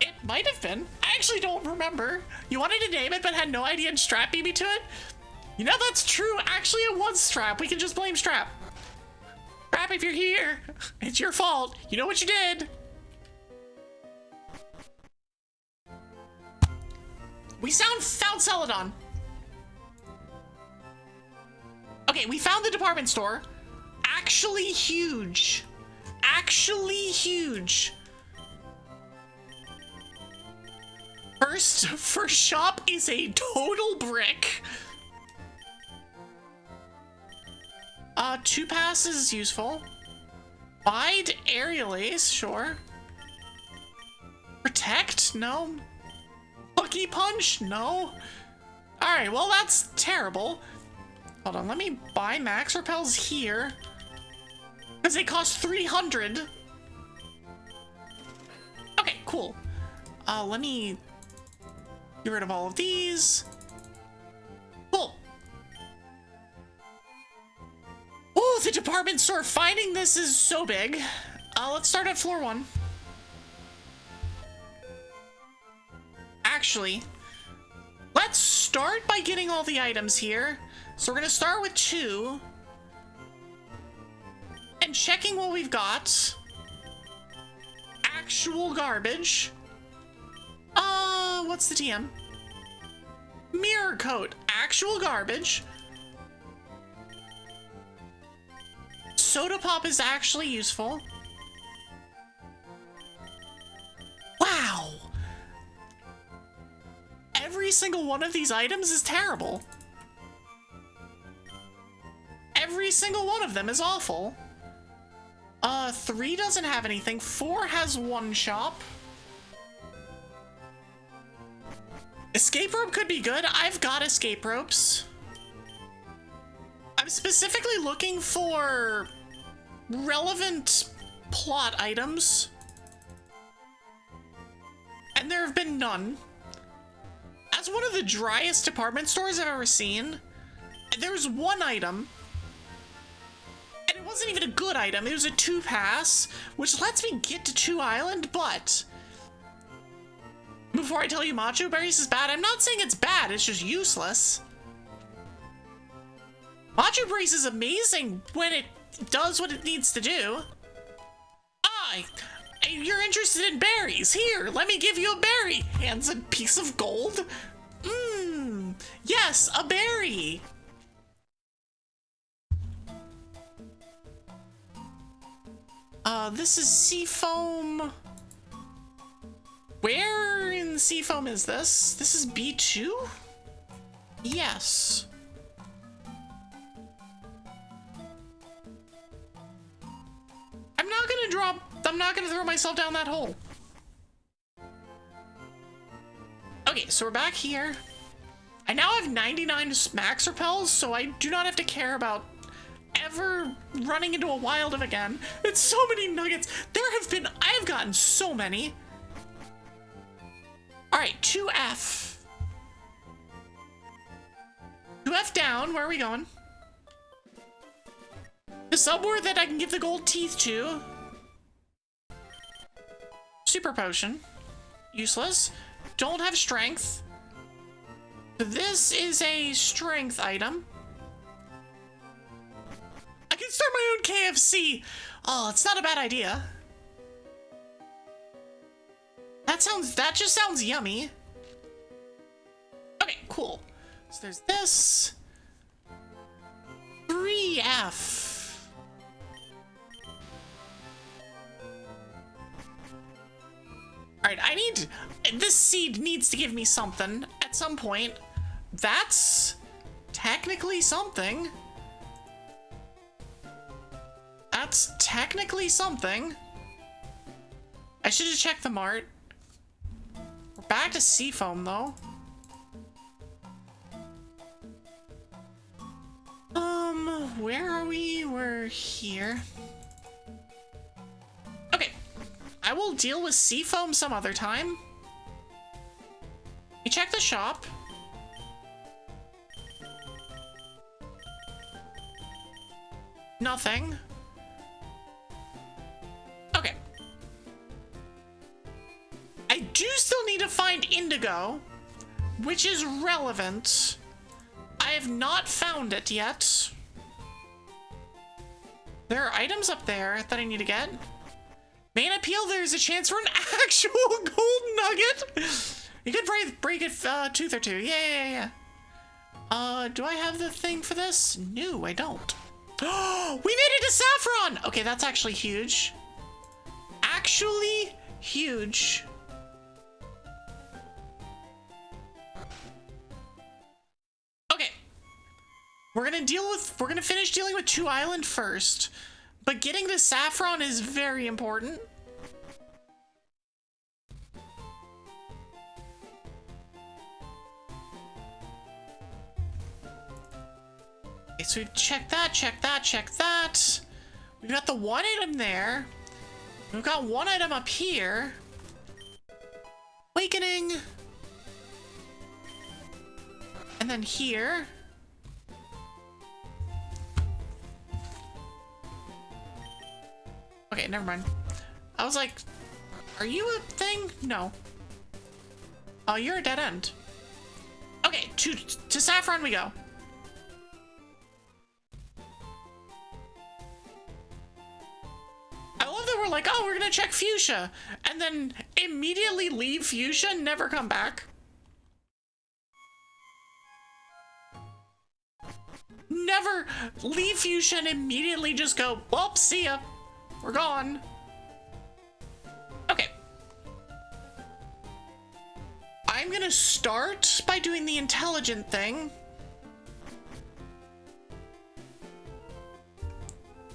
It might have been. I actually don't remember. You wanted to name it but had no idea and Strap beat me to it? You know, that's true. Actually, it was Strap. We can just blame Strap. Strap, if you're here, it's your fault. You know what you did. We found Celadon. Okay, we found the department store. Actually huge. Actually huge. First shop is a total brick. 2 passes is useful. Wide aerial ace, sure. Protect? No. Lucky punch? No. Alright, well that's terrible. Hold on, let me buy max repels here. Because they cost 300. Okay, cool. Let me get rid of all of these. Cool. Oh, the department store. Finding this is so big. Let's start at floor 1. Actually, let's start by getting all the items here. So we're gonna start with 2. And checking what we've got. Actual garbage. What's the TM? Mirror coat. Actual garbage. Soda pop is actually useful. Wow. Every single one of these items is terrible. Every single one of them is awful. 3 doesn't have anything. 4 has 1 shop. Escape rope could be good. I've got escape ropes. I'm specifically looking for relevant plot items. And there have been none. As one of the driest department stores I've ever seen, there was 1 item. And it wasn't even a good item. It was a 2 pass, which lets me get to 2 Island, but before I tell you Macho Berries is bad, I'm not saying it's bad, it's just useless. Macho Berries is amazing when it does what it needs to do. You're interested in berries. Here, let me give you a berry. Hands a piece of gold. Yes, a berry. This is Seafoam. Where in Seafoam is this? This is B2? Yes. I'm not gonna throw myself down that hole. Okay, so we're back here. I now have 99 max repels, so I do not have to care about ever running into a wild again. It's so many nuggets. I have gotten so many. All right, 2F. 2F down, where are we going? The subword that I can give the gold teeth to. Super potion. Useless. Don't have strength. This is a strength item. I can start my own KFC. Oh, it's not a bad idea. That just sounds yummy. Okay, cool. So there's this. 3F. All right, this seed needs to give me something at some point. That's technically something. That's technically something. I should have checked the mart. We're back to Seafoam though. Where are we? We're here. Okay. I will deal with Seafoam some other time. You check the shop. Nothing. Okay. I do still need to find indigo, which is relevant. I have not found it yet. There are items up there that I need to get. Main appeal, there's a chance for an actual gold nugget. You could break it tooth or two. Yeah. Do I have the thing for this? No, I don't. Oh, we made it to Saffron! Okay, that's actually huge. Actually huge. Okay. We're gonna finish dealing with 2 Island first. But getting to Saffron is very important. Okay, so we've checked that, check that. We've got the 1 item there. We've got 1 item up here. Awakening. And then here. Okay, never mind. I was like, are you a thing? No. Oh, you're a dead end. Okay, to Saffron we go. I love that we're like, oh, we're gonna check Fuchsia, and then immediately leave Fuchsia, never come back. Never leave Fuchsia and immediately just go, well, see ya. We're gone. Okay. I'm gonna start by doing the intelligent thing.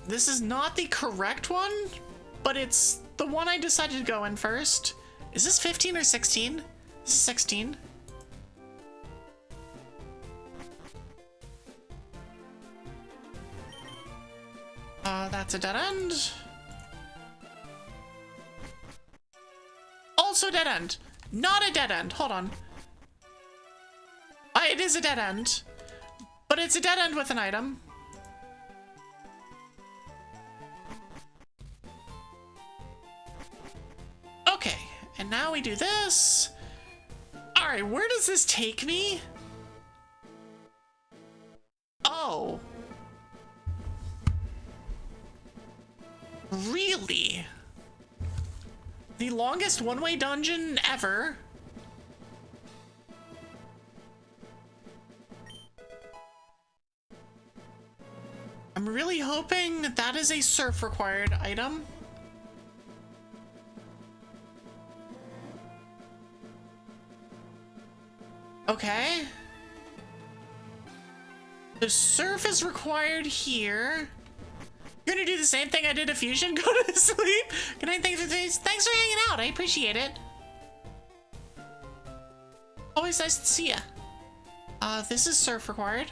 This is not the correct one, but it's the one I decided to go in first. Is this 15 or 16? This is 16. That's a dead end. Also dead end. Not a dead end. Hold on. It is a dead end. But it's a dead end with an item. Okay. And now we do this. Alright, where does this take me? Oh. Really? The longest one-way dungeon ever. I'm really hoping that is a surf required item. Okay. The surf is required here. You're gonna do the same thing I did at Fusion? Go to sleep? Good night, thanks for hanging out. I appreciate it. Always nice to see ya. This is surf required.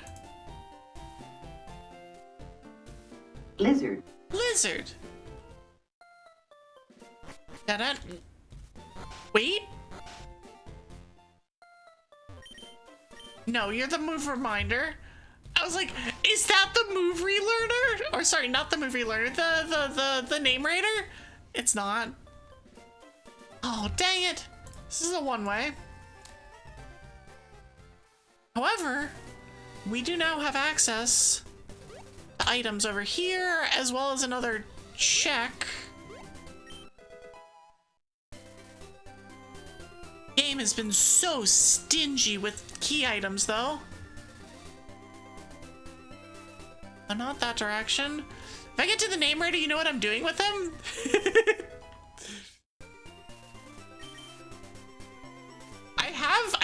Lizard. Lizard. Da-da. Wait. No, you're the move reminder. I was like, is that the move relearner? Or sorry, not the move relearner, the name raider? It's not. Oh, dang it. This is a one-way. However, we do now have access to items over here, as well as another check. Game has been so stingy with key items, though. Oh, not that direction. If I get to the name raider, you know what I'm doing with them?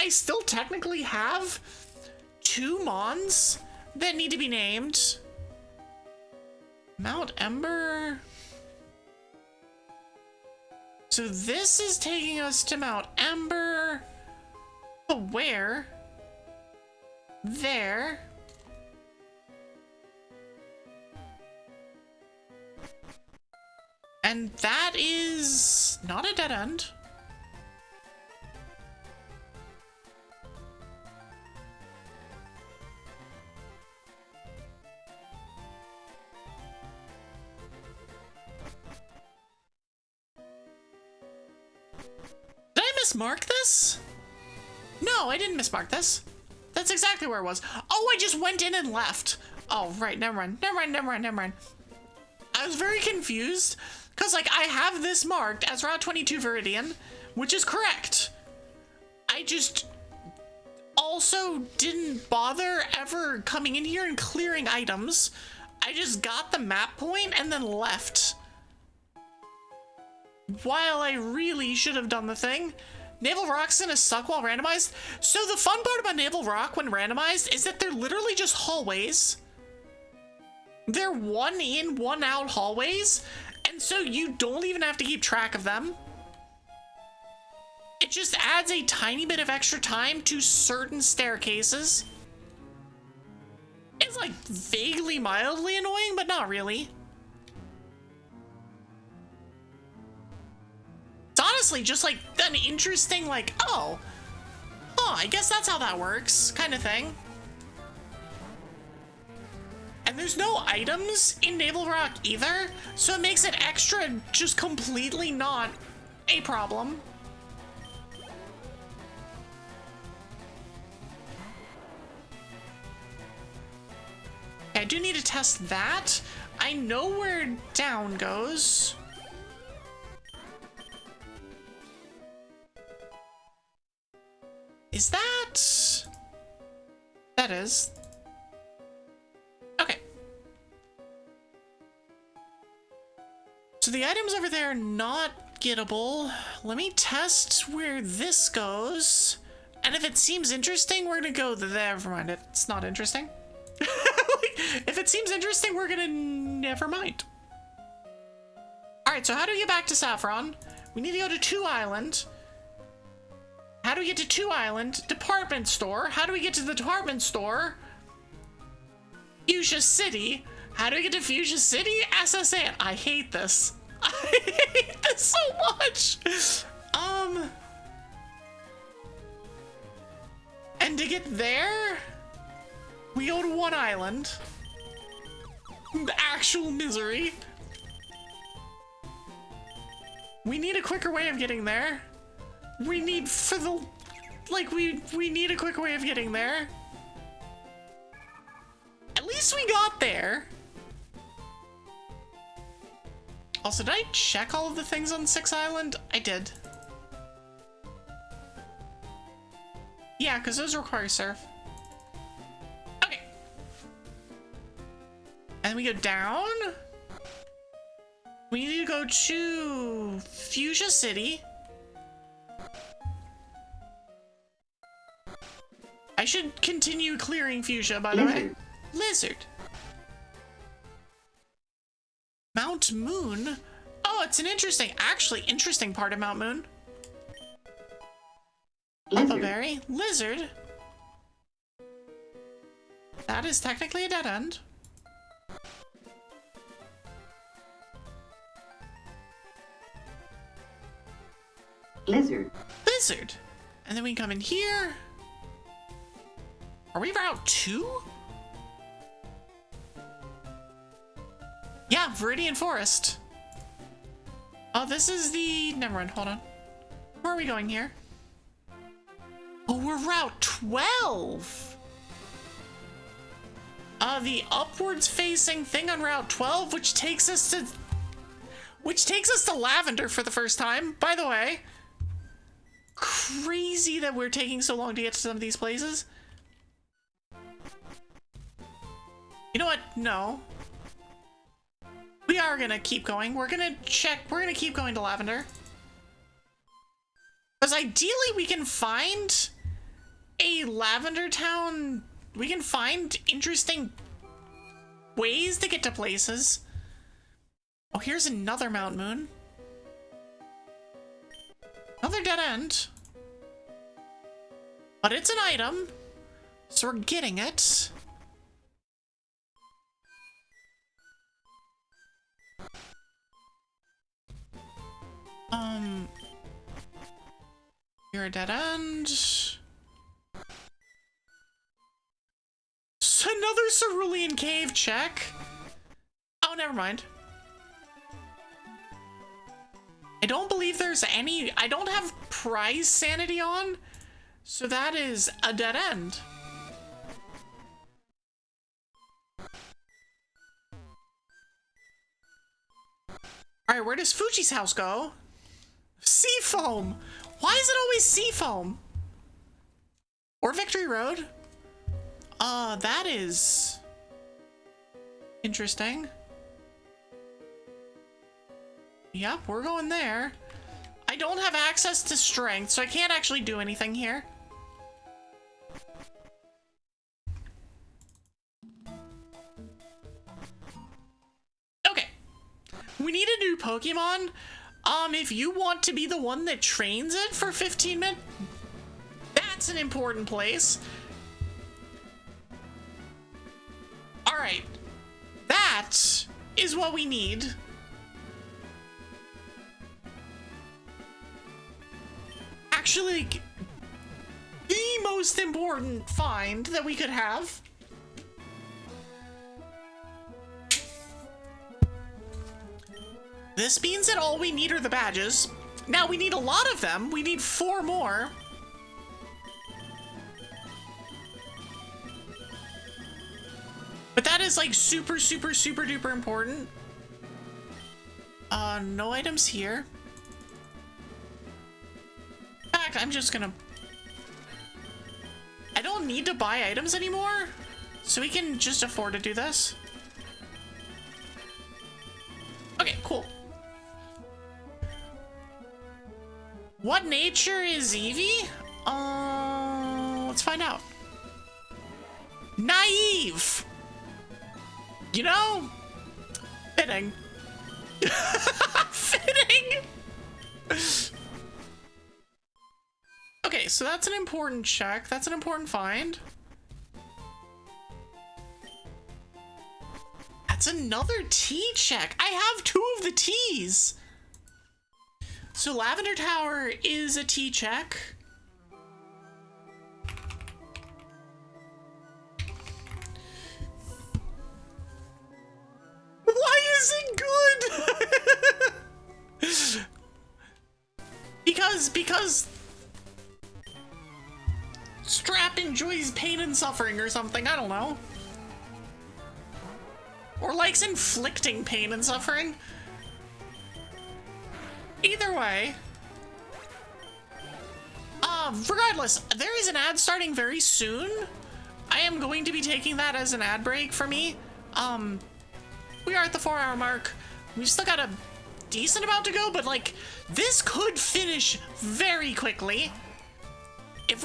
I still technically have 2 Mons that need to be named. Mount Ember. So this is taking us to Mount Ember. But where? There. And that is not a dead end. Did I mismark this? No, I didn't mismark this. That's exactly where it was. Oh, I just went in and left. Oh, right, never mind. I was very confused. Because, like, I have this marked as Route 22 Viridian, which is correct. I just also didn't bother ever coming in here and clearing items. I just got the map point and then left. While I really should have done the thing. Naval Rock's gonna suck while randomized. So the fun part about Naval Rock when randomized is that they're literally just hallways. They're 1 in, 1 out hallways. And so you don't even have to keep track of them. It just adds a tiny bit of extra time to certain staircases. It's like vaguely mildly annoying, but not really. It's honestly just like an interesting, like, oh, I guess that's how that works kind of thing. And there's no items in Naval Rock either, so it makes it extra just completely not a problem. I do need to test that. I know where down goes. Is that? That is. Okay. So the items over there are not gettable. Let me test where this goes. And if it seems interesting, we're gonna go there. Never mind, it's not interesting. If it seems interesting, we're gonna never mind. Alright, so how do we get back to Saffron? We need to go to 2 Island. How do we get to 2 Island? Department store. How do we get to the department store? Fuchsia City. How do we get to Fuchsia City? SSA. I hate this. I hate this so much. And to get there, we go to 1 Island. The actual misery. We need a quicker way of getting there. We need for the, like, we need a quicker way of getting there. At least we got there. Also, did I check all of the things on 6 Island? I did. Yeah, because those require surf. Okay. And we go down. We need to go to Fuchsia City. I should continue clearing Fuchsia, by the way. Lizard. Mount Moon? Oh, it's an actually interesting part of Mount Moon. Berry. Lizard. That is technically a dead end. Lizard. Lizard. And then we come in here. Are we Route 2? Yeah, Viridian Forest. Oh, this is the... Never mind, hold on. Where are we going here? Oh, we're Route 12! The upwards facing thing on Route 12, which takes us to Lavender for the first time, by the way. Crazy that we're taking so long to get to some of these places. You know what? No. We are gonna keep going. We're gonna keep going to Lavender. Because ideally we can find a Lavender town. We can find interesting ways to get to places. Oh, here's another Mount Moon. Another dead end. But it's an item, so we're getting it. You're a dead end. Another Cerulean Cave check. Oh, never mind. I don't believe there's any... I don't have prize sanity on, so that is a dead end. Alright, where does Fuji's house go? Seafoam! Why is it always Seafoam? Or Victory Road? That is... interesting. Yep, we're going there. I don't have access to strength, so I can't actually do anything here. Okay. We need a new Pokemon. If you want to be the one that trains it for 15 minutes, that's an important place. Alright. That is what we need. Actually, the most important find that we could have. This means that all we need are the badges. Now, we need a lot of them. We need 4 more. But that is like super, super, super duper important. No items here. In fact, I'm just gonna... I don't need to buy items anymore, so we can just afford to do this. Okay, cool. What nature is Evie? Let's find out. Naive! You know? Fitting. Fitting! Okay, so that's an important check. That's an important find. That's another T check. I have 2 of the T's. So Lavender Tower is a T check. Why is it good? because Strap enjoys pain and suffering or something, I don't know. Or likes inflicting pain and suffering. Either way, regardless, there is an ad starting very soon. I am going to be taking that as an ad break for me. We are at the 4-hour mark. We've still got a decent amount to go, but like, this could finish very quickly. If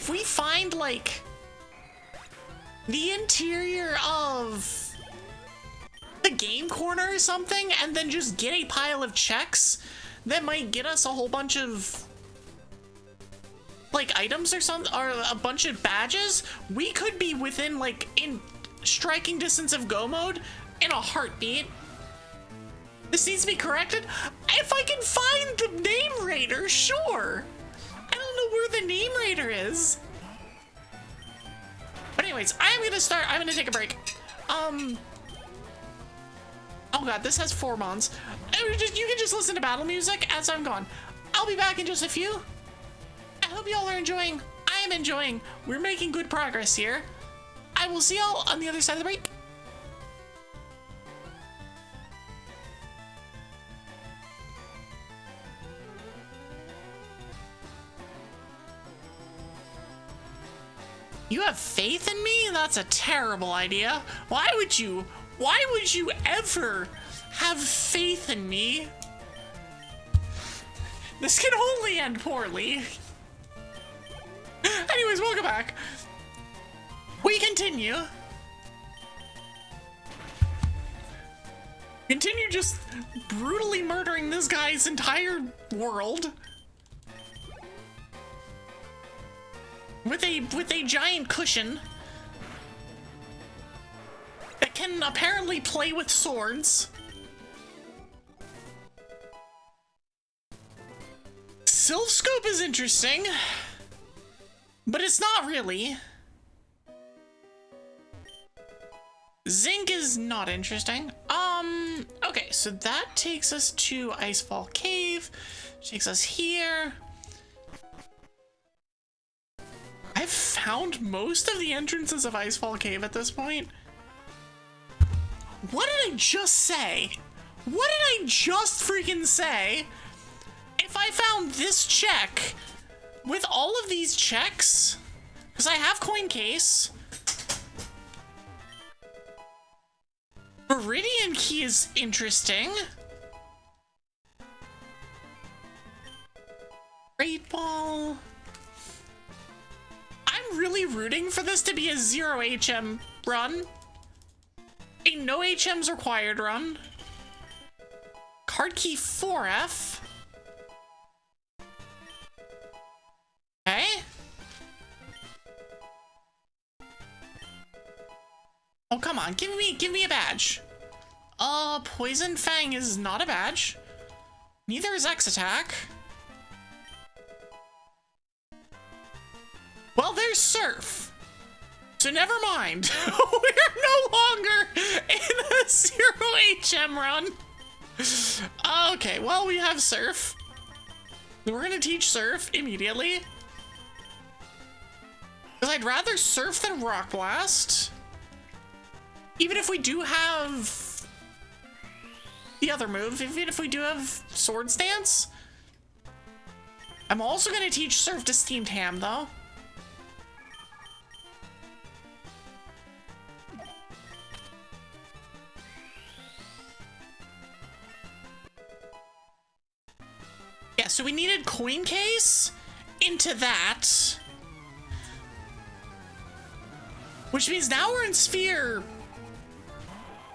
we find like the interior of the game corner or something, and then just get a pile of checks that might get us a whole bunch of like items or something, or a bunch of badges, we could be within like in striking distance of go mode in a heartbeat. This needs to be corrected. If I can find the name raider, sure. I don't know where the name raider is. But anyways, I'm gonna take a break. Oh god, this has 4 mons. You can just listen to battle music as I'm gone. I'll be back in just a few. I hope y'all are enjoying. I am enjoying. We're making good progress here. I will see y'all on the other side of the break. You have faith in me? That's a terrible idea. Why would you ever have faith in me? This can only end poorly. Anyways, welcome back. We continue. Continue just brutally murdering this guy's entire world. With a giant cushion that can apparently play with swords. Sylph Scope is interesting, but it's not really. Zinc is not interesting. Okay, so that takes us to Icefall Cave, takes us here. I've found most of the entrances of Icefall Cave at this point. What did I just say? What did I just freaking say? If I found this check with all of these checks, because I have coin case, Viridian Key is interesting. Great Ball. I'm really rooting for this to be a 0 HM run. A no HMs required run. Card key 4F. Okay. Oh, come on, give me a badge. Poison Fang is not a badge. Neither is X Attack. Well, there's Surf. So never mind. We're no longer in a 0 HM run. Okay, well, we have Surf. We're gonna teach Surf immediately. Because I'd rather Surf than Rock Blast. Even if we do have the other move, even if we do have Swords Dance. I'm also gonna teach Surf to Steamed Ham, though. Yeah, so we needed coin case into that. Which means now we're in sphere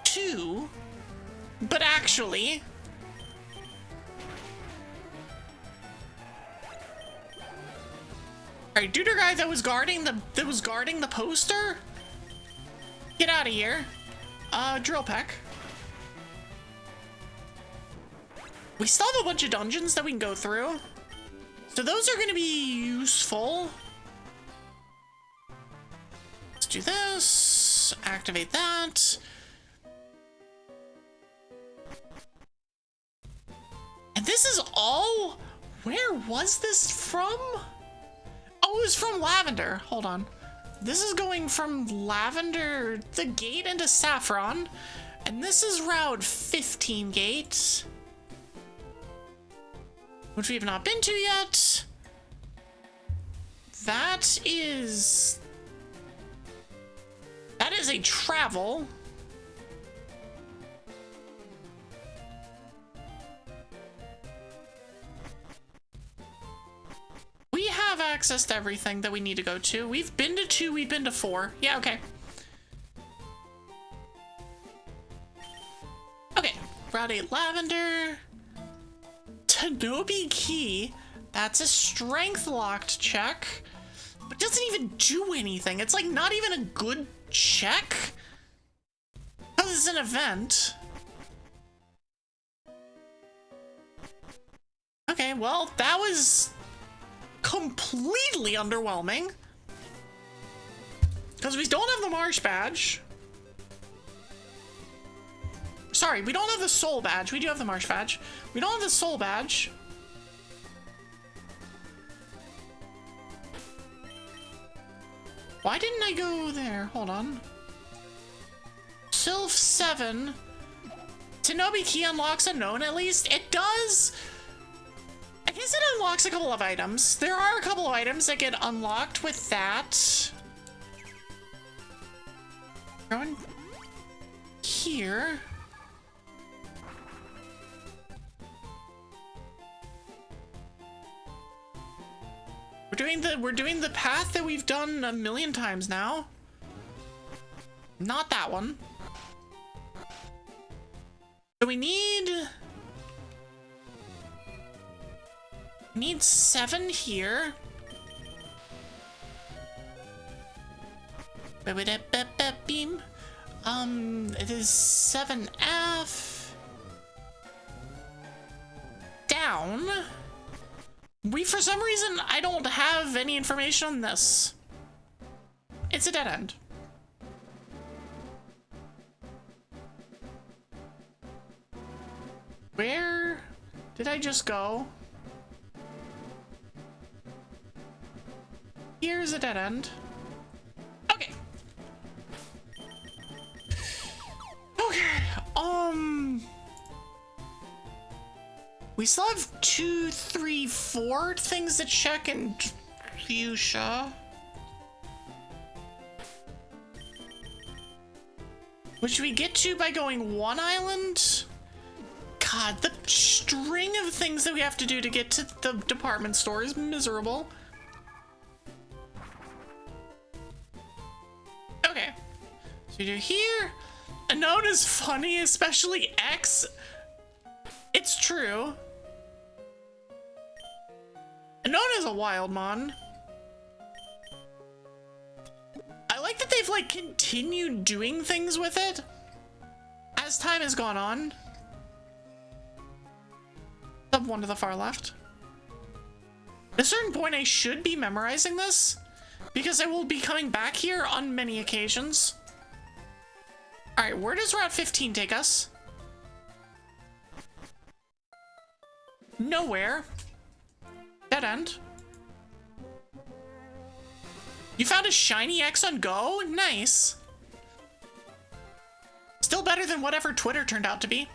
2, but actually alright, Duder guy that was guarding the poster, get out of here. Drill Peck. We still have a bunch of dungeons that we can go through, so those are going to be useful. Let's do this, activate that. And this is all, where was this from? Oh, it was from Lavender. Hold on. This is going from Lavender, the gate, into Saffron. And this is Route 15 gate. which we have not been to yet. That is a travel. We have access to everything that we need to go to. We've been to 2, we've been to 4. Yeah, okay. Okay, Route 8 Lavender. Tanobi Key. That's a strength locked check. But doesn't even do anything. It's like not even a good check. Because it's an event. Okay, well, that was completely underwhelming. Because we don't have the Marsh badge. Sorry, we don't have the Soul badge. We do have the Marsh badge. We don't have the Soul badge. Why didn't I go there? Hold on. Sylph 7. Tanobi Key unlocks unknown, at least. It does. I guess it unlocks a couple of items. There are a couple of items that get unlocked with that. Going here. We're doing the path that we've done a million times now. Not that one. So we need 7 here. Beam. It is 7F. Down. For some reason, I don't have any information on this. It's a dead end. Where did I just go? Here's a dead end. Okay. Okay. We still have 2, 3, 4 things to check in Fuchsia. Which we get to by going one island. God, the string of things that we have to do to get to the department store is miserable. Okay. So we do here. A note is funny, especially X. It's true. Anona is a wild mon. I like that they've like continued doing things with it as time has gone on. Sub 1 to the far left. At a certain point I should be memorizing this because I will be coming back here on many occasions. Alright, where does Route 15 take us? Nowhere. Dead end. You found a shiny X on Go? Nice. Still better than whatever Twitter turned out to be.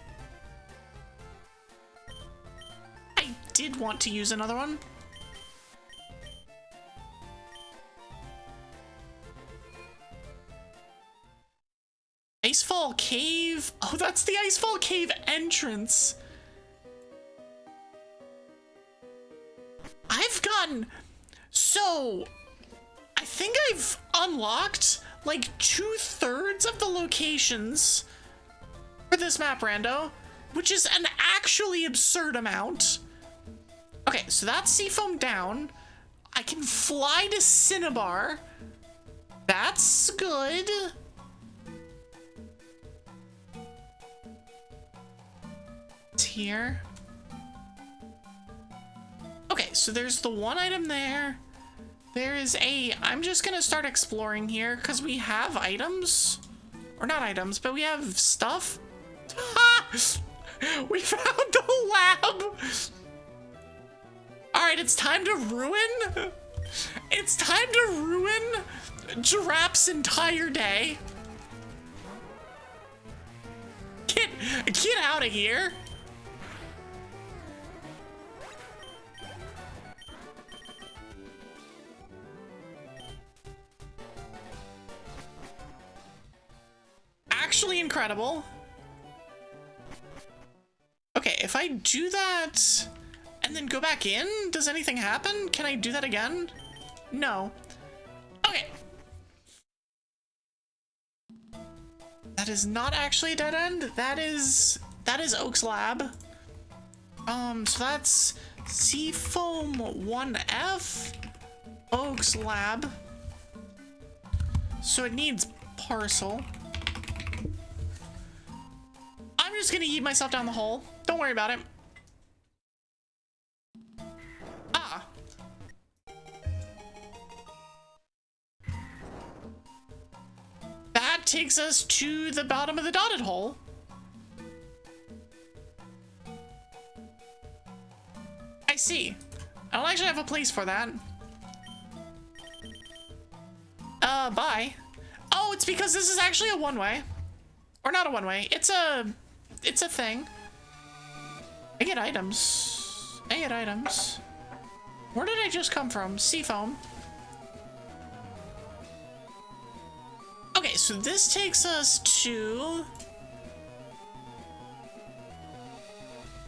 I did want to use another one. Icefall Cave. Oh, that's the Icefall Cave entrance. I've gotten... So, I think I've unlocked like 2/3 of the locations for this map rando, which is an actually absurd amount. Okay, so that's Seafoam down. I can fly to Cinnabar. That's good. It's here. Okay, so there's the one item there. There is a... I'm just gonna start exploring here because we have items. Or not items, but we have stuff. Ha! We found the lab! Alright, it's time to ruin... It's time to ruin Giraffe's entire day. Get out of here. actually incredible. Okay, if I do that and then go back in, does anything happen? Can I do that again? No. Okay. That is not actually a dead end. That is Oak's lab. So that's Seafoam 1F, Oak's lab. So it needs parcel. I'm just gonna eat myself down the hole. Don't worry about it. Ah. That takes us to the bottom of the dotted hole. I see. I don't actually have a place for that. Bye. Oh, it's because this is actually a one-way. Or not a one-way. It's a thing. I get items. I get items. Where did I just come from? Seafoam. Okay, so this takes us to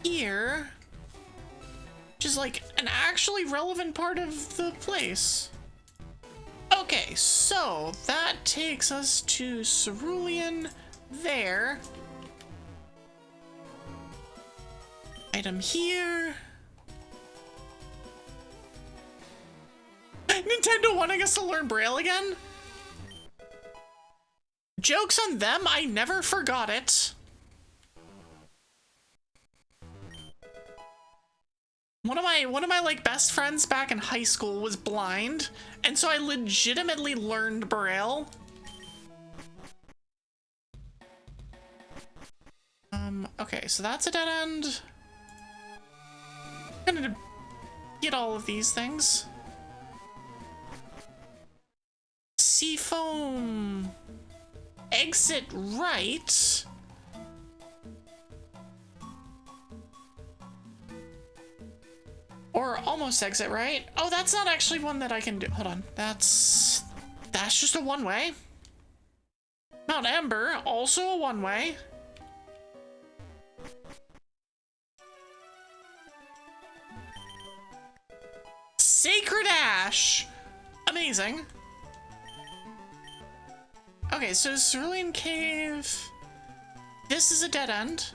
here, which is like an actually relevant part of the place. Okay, so that takes us to Cerulean there. Item here. Nintendo wanting us to learn Braille again? Joke's on them, I never forgot it. One of my like best friends back in high school was blind, and so I legitimately learned Braille. Okay, so that's a dead end. I'm gonna get all of these things. Seafoam. Exit right. Or almost exit right. Oh, that's not actually one that I can do. Hold on. That's just a one-way. Mount Ember, also a one-way. Sacred Ash. Amazing. Okay, so Cerulean Cave. This is a dead end.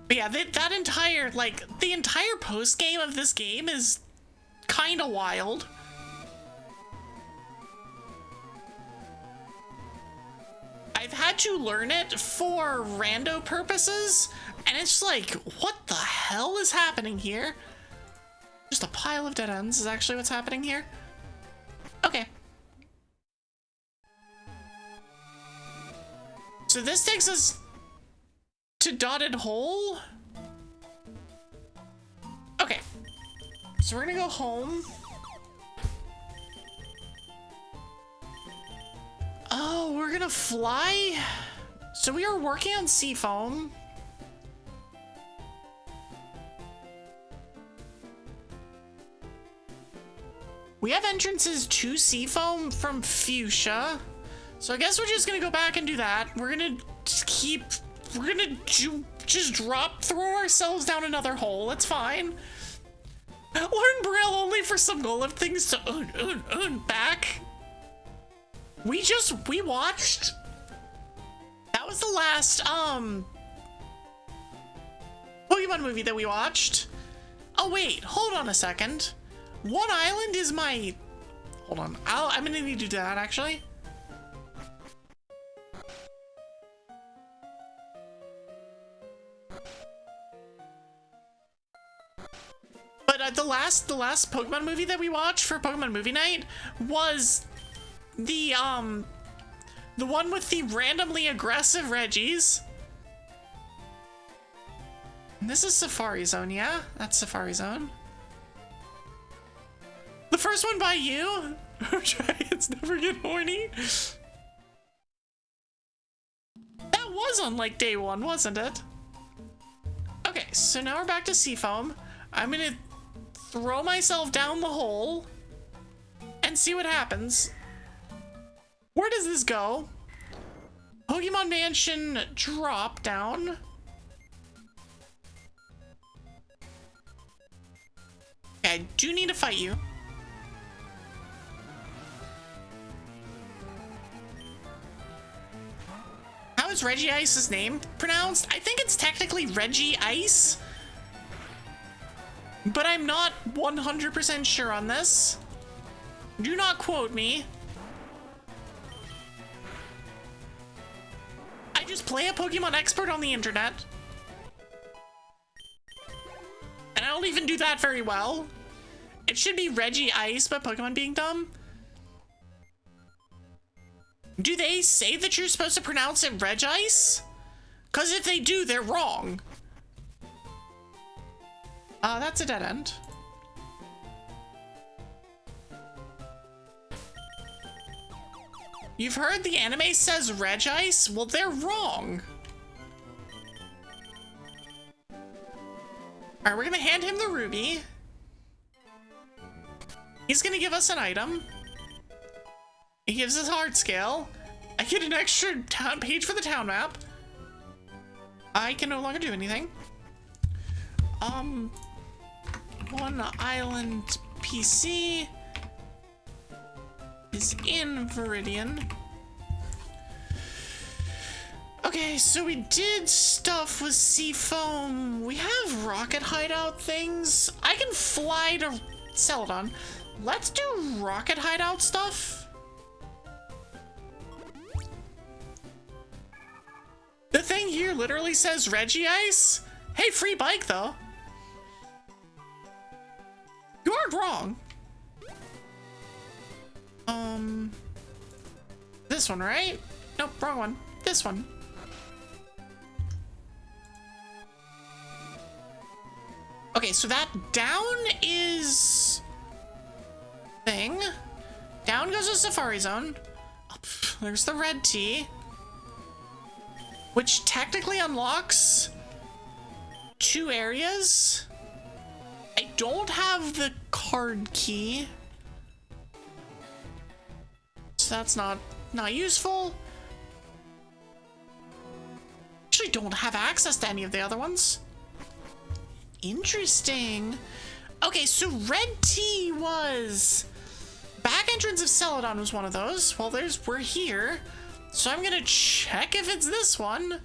But yeah, that entire, like, the entire post-game of this game is kind of wild. I've had to learn it for rando purposes, and it's like, what the hell is happening here? Just a pile of dead ends is actually what's happening here. Okay. So this takes us to Dotted Hole. Okay. So we're gonna go home. Oh, we're gonna fly? So we are working on Seafoam. We have entrances to Seafoam from Fuchsia. So I guess we're just gonna go back and do that. We're gonna just drop, throw ourselves down another hole. It's fine. Learn Braille only for some goal of things to earn back. We watched. That was the last, Pokemon movie that we watched. Oh wait, hold on a second. One Island is my, hold on. I'm gonna need to do that actually. But the last Pokemon movie that we watched for Pokemon Movie Night was the one with the randomly aggressive Reggies. And this is Safari Zone, yeah? That's Safari Zone. The first one by you? Giants never get horny. That was on like day one, wasn't it? Okay, so now we're back to Seafoam. I'm gonna throw myself down the hole and see what happens. Where does this go? Pokemon Mansion drop down. Okay, I do need to fight you. How is Reggie Ice's name pronounced? I think it's technically Reggie Ice, but I'm not 100% sure on this. Do not quote me. I just play a Pokemon expert on the internet. And I don't even do that very well. It should be Reggie Ice, but Pokemon being dumb. Do they say that you're supposed to pronounce it Reg Ice? Because if they do, they're wrong. That's a dead end. You've heard the anime says Reg Ice? Well, they're wrong. Alright, we're gonna hand him the ruby. He's gonna give us an item. He gives us hard scale. I get an extra town page for the town map. I can no longer do anything. One island PC is in Viridian. Okay, so we did stuff with Seafoam. We have rocket hideout things. I can fly to Celadon. Let's do rocket hideout stuff. The thing here literally says Reggie Ice. Hey, free bike though. You aren't wrong. This one, right? Nope, wrong one. This one. Okay, so that down is thing. Down goes to Safari Zone. Up, there's the red tea, which technically unlocks 2 areas. I don't have the card key, so that's not useful. Actually don't have access to any of the other ones. Interesting. Okay, so red tea was back entrance of Celadon was one of those. Well, we're here, so I'm gonna check if it's this one.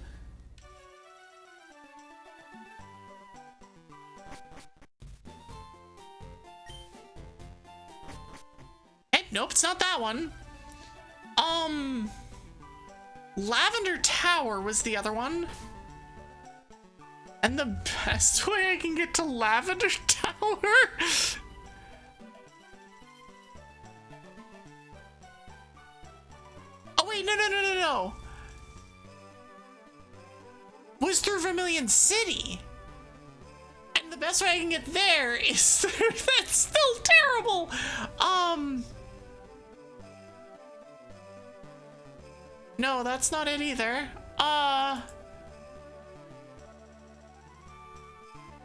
Nope, it's not that one. Lavender Tower was the other one. And the best way I can get to Lavender Tower? Oh wait, no. Was through Vermilion City. And the best way I can get there is through, that's still terrible. No, that's not it either.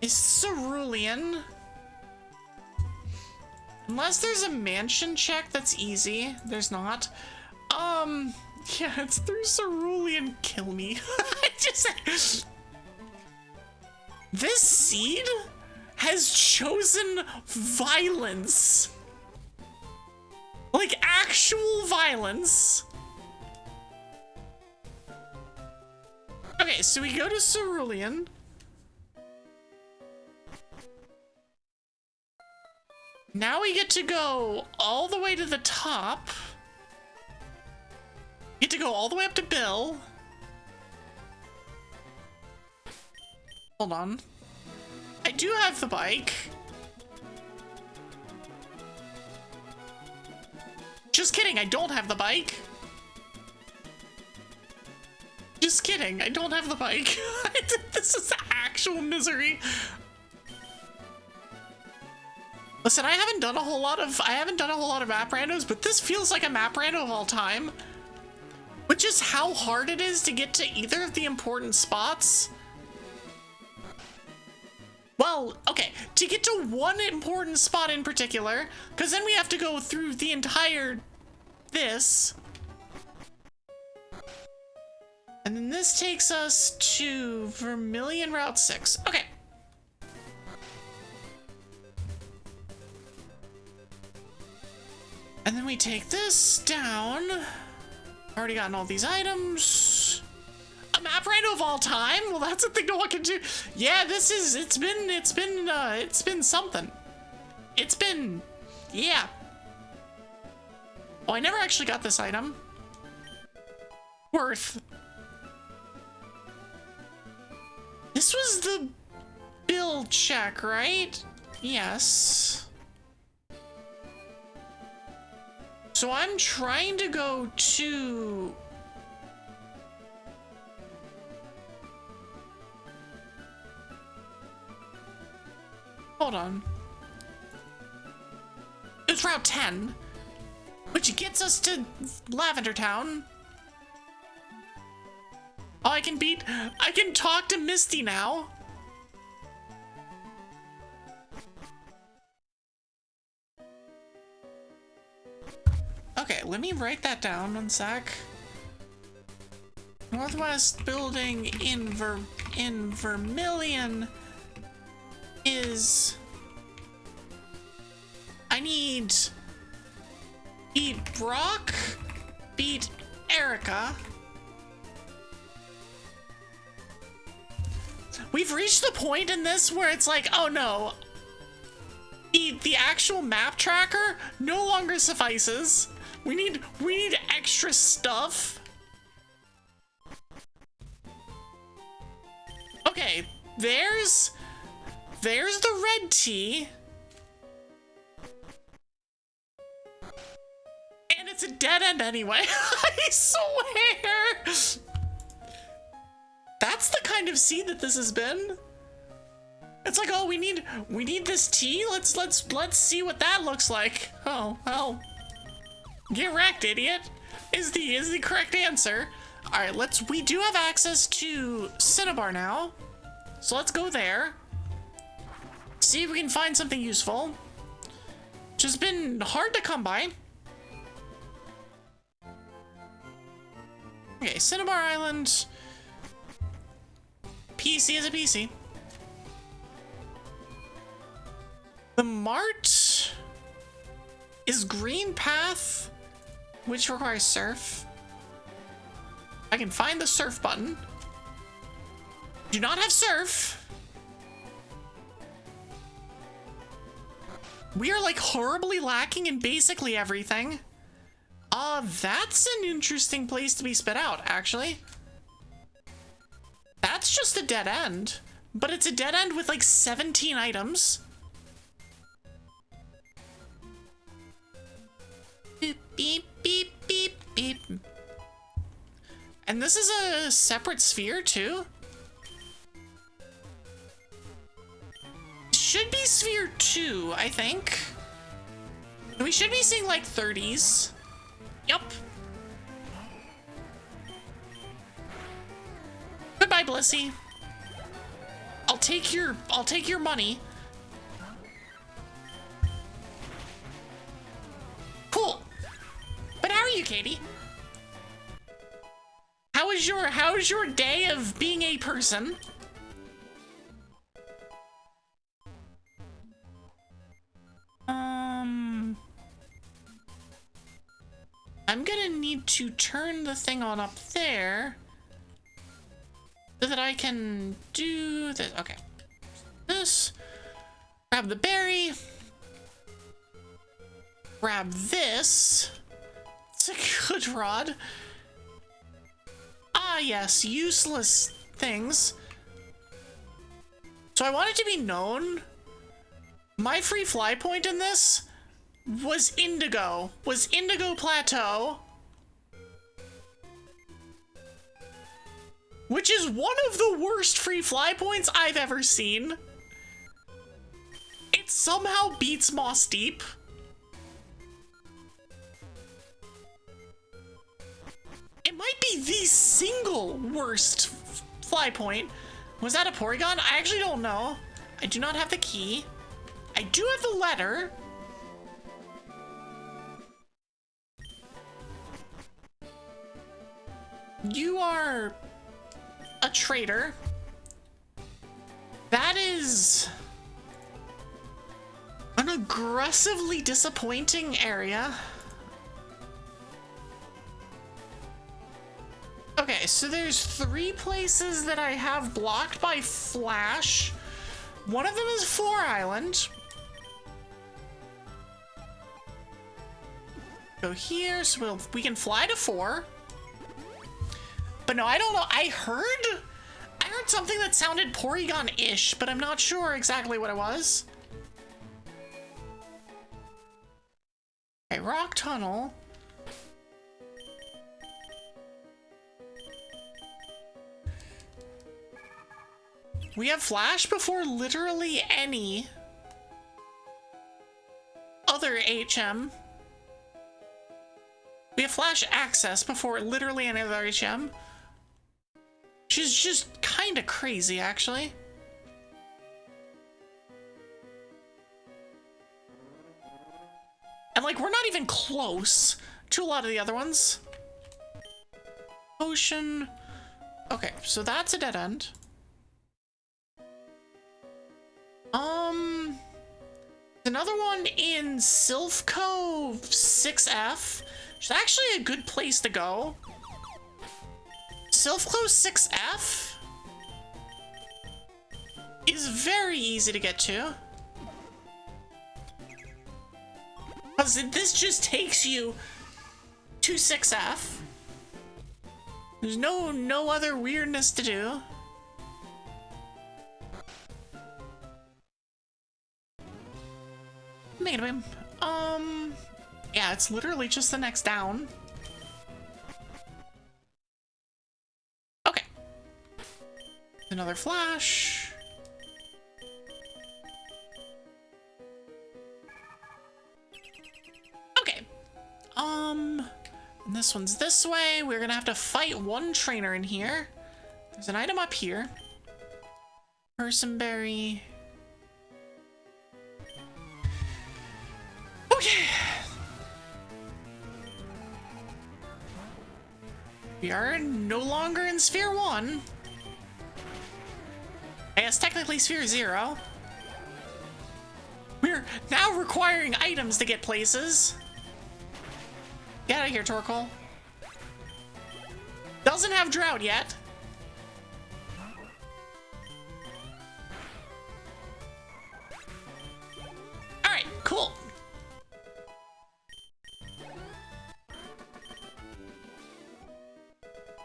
Is Cerulean? Unless there's a mansion check that's easy. There's not. Yeah, it's through Cerulean. Kill me. This seed has chosen violence. Like actual violence. Okay, so we go to Cerulean. Now we get to go all the way to the top. Get to go all the way up to Bill. Hold on. I do have the bike. Just kidding, I don't have the bike. Just kidding, I don't have the bike. This is actual misery. Listen, I haven't done a whole lot of map randos, but this feels like a map rando of all time. Which is how hard it is to get to either of the important spots. Well, okay, to get to one important spot in particular, because then we have to go through the entire this. And then this takes us to Vermilion Route 6. Okay. And then we take this down. Already gotten all these items. A map rando of all time? Well, that's a thing to look into. Yeah, it's been something. It's been, yeah. Oh, I never actually got this item. Worth. This was the bill check, right? Yes. So I'm trying to go to... Hold on. It's Route 10, which gets us to Lavender Town. Oh, I can talk to Misty now. Okay, let me write that down one sec. Northwest building in Vermilion is... I need... beat Brock, beat Erica. We've reached the point in this where it's like, oh no, the actual map tracker no longer suffices. We need extra stuff. Okay, there's the red tea. And it's a dead end anyway. I swear. That's the kind of seed that this has been. It's like, oh, we need this tea. Let's see what that looks like. Oh, well. Get wrecked, idiot. Is the correct answer. All right, we do have access to Cinnabar now. So let's go there. See if we can find something useful. Which has been hard to come by. Okay, Cinnabar Island. PC is a PC. The Mart is Green Path, which requires surf. I can find the surf button. Do not have surf. We are like horribly lacking in basically everything. That's an interesting place to be spit out, actually. That's just a dead end, but it's a dead end with like 17 items. Beep, beep, beep, beep, beep. And this is a separate sphere too. Should be sphere 2, I think. We should be seeing like 30s. Yup. Goodbye, Blissey. I'll take your money. Cool. But how are you, Katie? How is your day of being a person? I'm gonna need to turn the thing on up there so that I can do this. Okay. This. Grab the berry. Grab this. It's a good rod. Ah, yes, useless things. So I want it to be known. My free fly point in this was Indigo Plateau. Which is one of the worst free fly points I've ever seen. It somehow beats Moss Deep. It might be the single worst fly point. Was that a Porygon? I actually don't know. I do not have the key. I do have the letter. You are a traitor. That is an aggressively disappointing area. Okay, so there's 3 places that I have blocked by Flash. One of them is 4 Island. Go here, so we can fly to 4. But no, I don't know. I heard something that sounded Porygon-ish, but I'm not sure exactly what it was. Okay, Rock Tunnel. We have Flash before literally any other HM. We have Flash access before literally any other HM. Which is just kind of crazy, actually. And like, we're not even close to a lot of the other ones. Ocean. Okay, so that's a dead end. Another one in Sylko 6F, which is actually a good place to go. Sylko 6F is very easy to get to. Because this just takes you to 6F. There's no other weirdness to do. Yeah, it's literally just the next down. Okay. Another Flash. Okay. And this one's this way. We're gonna have to fight one trainer in here. There's an item up here. Personberry. Okay. We are no longer in Sphere 1. I guess technically Sphere 0. We're now requiring items to get places. Get out of here, Torkoal. Doesn't have Drought yet. Alright, cool.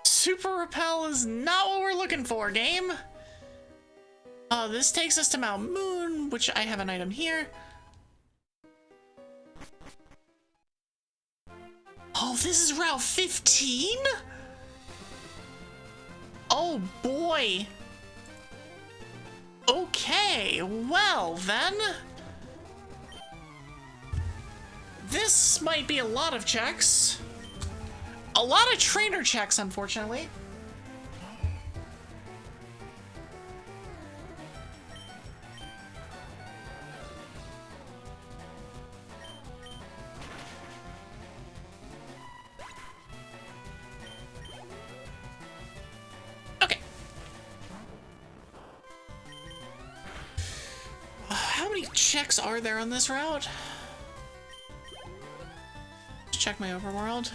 Super Repel is not what we're looking for, game. This takes us to Mount Moon, which I have an item here. Oh, this is Route 15? Oh boy. Okay, well then. This might be a lot of checks. A lot of trainer checks, unfortunately. Okay. How many checks are there on this route? Let's check my overworld.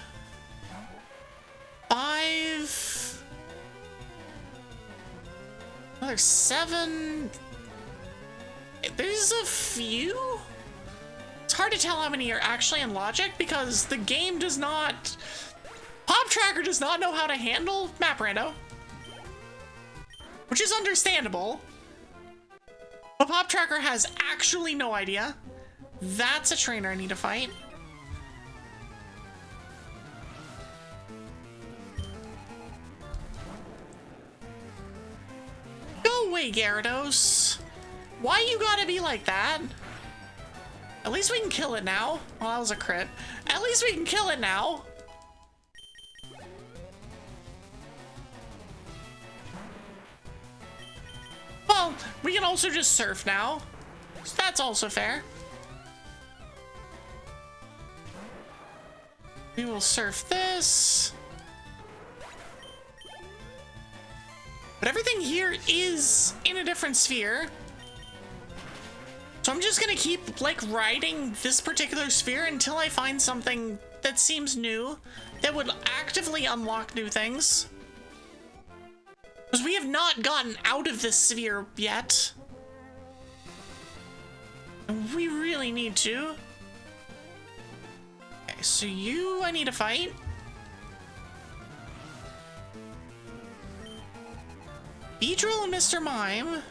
5. Another 7. There's a few. It's hard to tell how many are actually in logic because the game does not. Pop Tracker does not know how to handle Map Rando, which is understandable. But Pop Tracker has actually no idea. That's a trainer I need to fight. Go away, Gyarados. Why you gotta be like that? At least we can kill it now. Well, that was a crit. At least we can kill it now. Well, well, we can also just surf now. So that's also fair. We will surf this. But everything here is in a different sphere. So I'm just gonna keep, like, riding this particular sphere until I find something that seems new, that would actively unlock new things. Because we have not gotten out of this sphere yet. And we really need to. Okay, so you, I need to fight. Beedrill and Mr. Mime.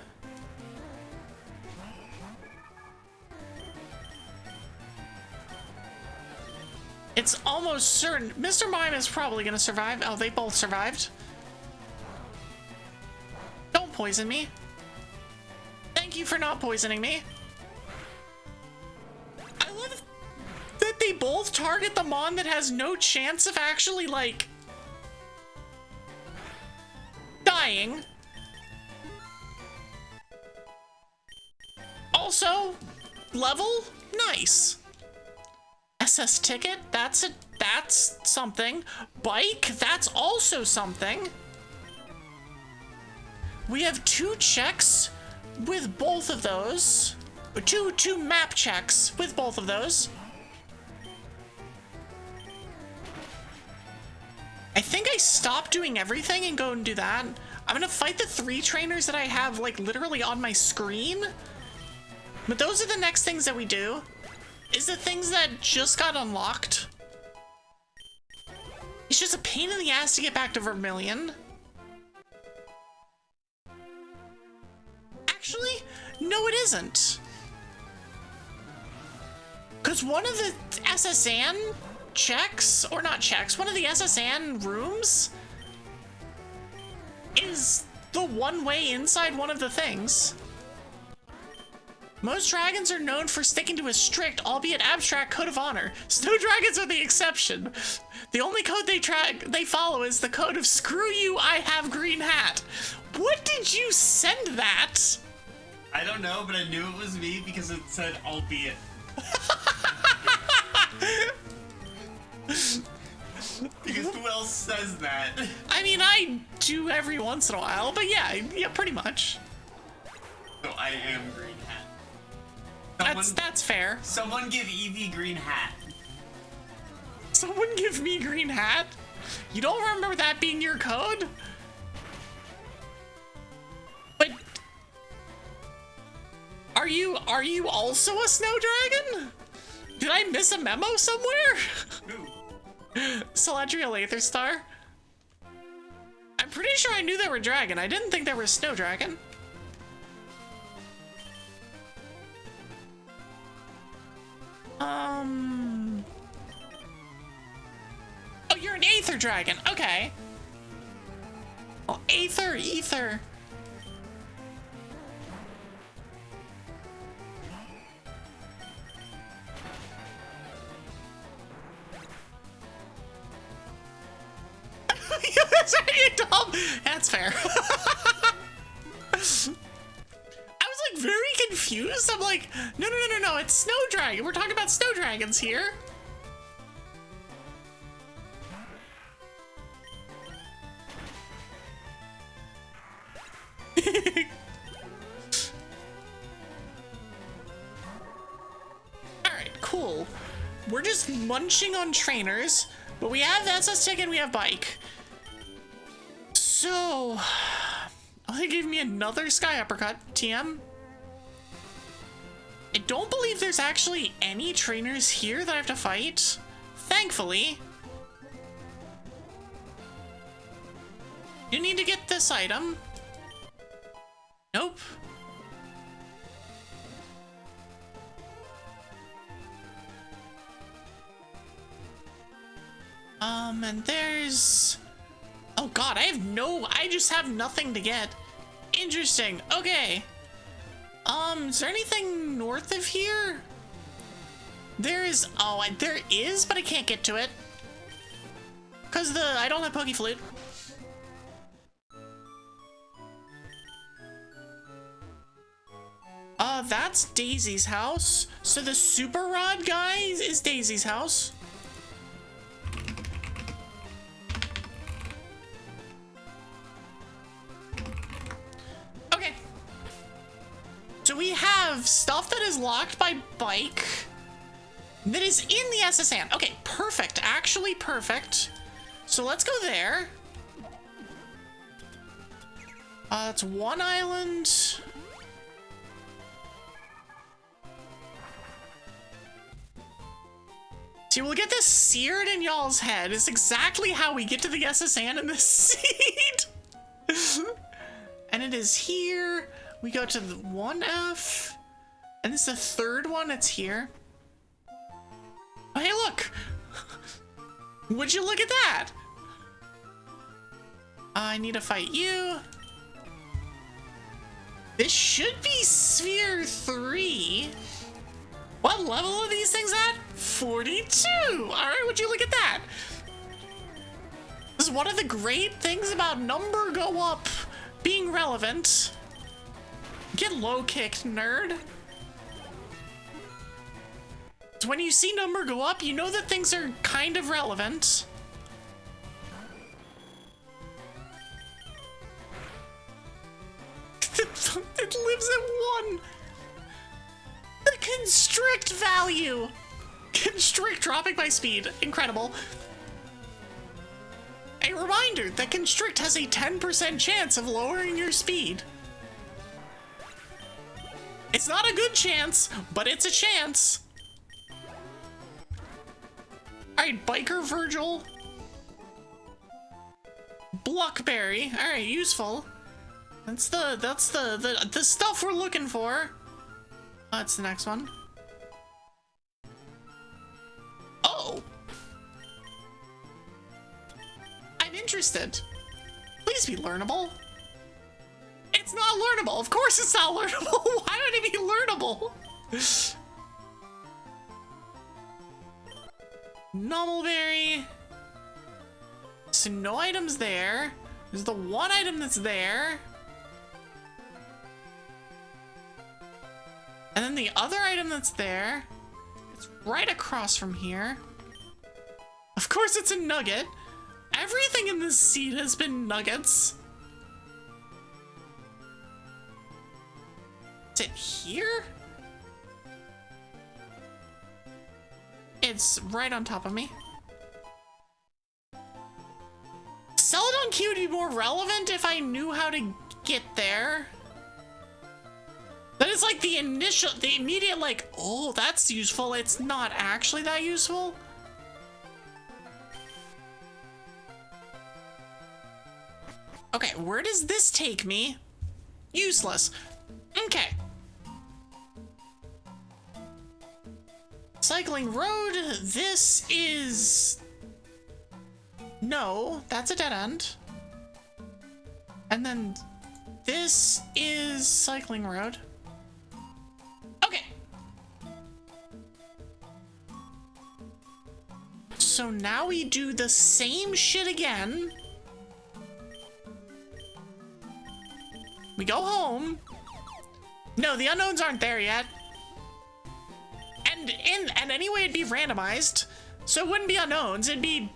It's almost certain Mr. Mime is probably gonna survive. Oh, they both survived. Don't poison me. Thank you for not poisoning me. I love that they both target the Mon that has no chance of actually, like, dying. Also, level? Nice. SS ticket, that's something. Bike, that's also something. We have 2 checks with both of those. Two map checks with both of those. I think I stopped doing everything and go and do that. I'm gonna fight the 3 trainers that I have, like, literally on my screen. But those are the next things that we do. Is the things that just got unlocked. It's just a pain in the ass to get back to Vermilion. Actually, no it isn't. Because one of the SSN checks, or not checks, one of the SSN rooms is the one way inside one of the things. Most dragons are known for sticking to a strict, albeit abstract, code of honor. Snow dragons are the exception. The only code they follow is the code of screw you, I have green hat. What did you send that? I don't know, but I knew it was me because it said albeit. Because who else says that? I mean, I do every once in a while, but yeah, pretty much. So I am green hat. That's fair. Someone give Evie green hat. Someone give me green hat? You don't remember that being your code? But are you also a snow dragon? Did I miss a memo somewhere? Who? Saladriel Aetherstar? I'm pretty sure I knew they were dragon. I didn't think they were snow dragon. Oh, you're an Aether dragon. Okay. Oh, Ether. That's fair. I was like very confused. I'm like, no, it's snow dragon. We're talking about snow dragons here. Alright, cool. We're just munching on trainers, but we have SS ticket and we have bike. So, oh, they gave me another sky uppercut, TM. I don't believe there's actually any trainers here that I have to fight, thankfully. You need to get this item. Nope. And there's... Oh god, I just have nothing to get. Interesting, okay. Is there anything north of here? There is, there is, but I can't get to it. Cause I don't have Pokeflute. That's Daisy's house. So the super rod guy is Daisy's house. Okay. So we have stuff that is locked by bike that is in the SSN. Okay, perfect. Actually perfect. So let's go there. That's one island. See, we'll get this seared in y'all's head. It's exactly how we get to the SSN in this seed. And it is here. We go to the 1F. And this is the third one. It's here. Oh, hey, look. Would you look at that? I need to fight you. This should be Sphere 3. What level are these things at? 42! Alright, would you look at that? This is one of the great things about number go up being relevant. Get low kicked, nerd. So when you see number go up, you know that things are kind of relevant. It lives at 1. The constrict value. Constrict dropping my speed. Incredible. A reminder that constrict has a 10% chance of lowering your speed. It's not a good chance, but it's a chance. Alright, Biker Virgil. Bluckberry. Alright, useful. That's the stuff we're looking for. That's the next one. Oh! I'm interested. Please be learnable. It's not learnable. Of course it's not learnable. Why would it be learnable? Numbleberry. So no items there. There's the one item that's there. And then the other item that's there, it's right across from here. Of course it's a nugget. Everything in this seed has been nuggets. Is it here? It's right on top of me. Celadon Key would be more relevant if I knew how to get there. That is like the immediate like, oh, that's useful. It's not actually that useful. Okay, where does this take me? Useless. Okay. Cycling road, this is... No, that's a dead end. And then this is cycling road. Okay. So now we do the same shit again. We go home. No, the unknowns aren't there yet. And anyway, it'd be randomized. So it wouldn't be unknowns, it'd be,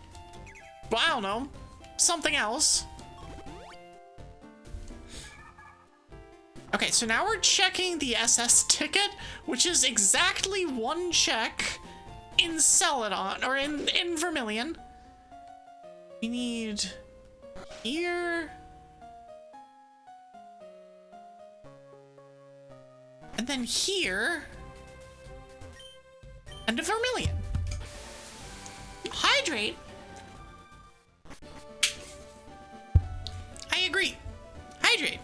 well, I don't know, something else. Okay, so now we're checking the SS ticket, which is exactly one check in Celadon, or in Vermilion. We need here. And then here. And a Vermilion. Hydrate. I agree. Hydrate.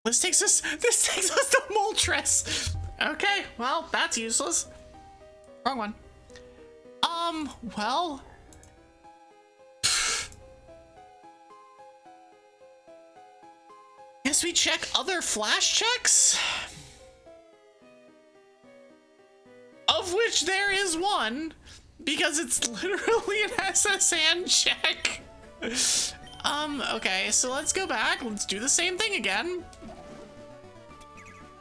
This takes us to Moltres. Okay, well, that's useless. Wrong one. Well. Guess we check other flash checks? Of which there is one, because it's literally an SSN check. Okay, so let's go back. Let's do the same thing again.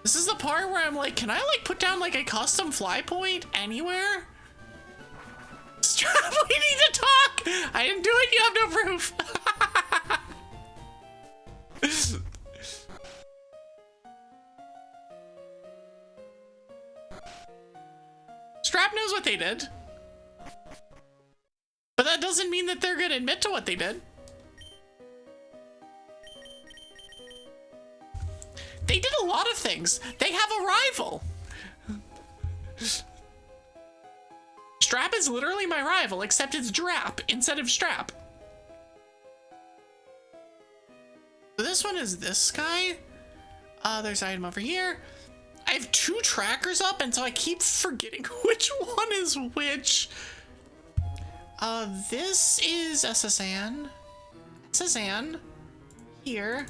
This is the part where I'm like, can I like put down like a custom fly point anywhere? Strap, we need to talk! I didn't do it, you have no proof. Strap knows what they did. But that doesn't mean that they're gonna admit to what they did. They did a lot of things. They have a rival. Strap is literally my rival, except it's Drap instead of Strap. So this one is this guy. There's an item over here. I have 2 trackers up, and so I keep forgetting which one is which. This is SSN. SSN. Here.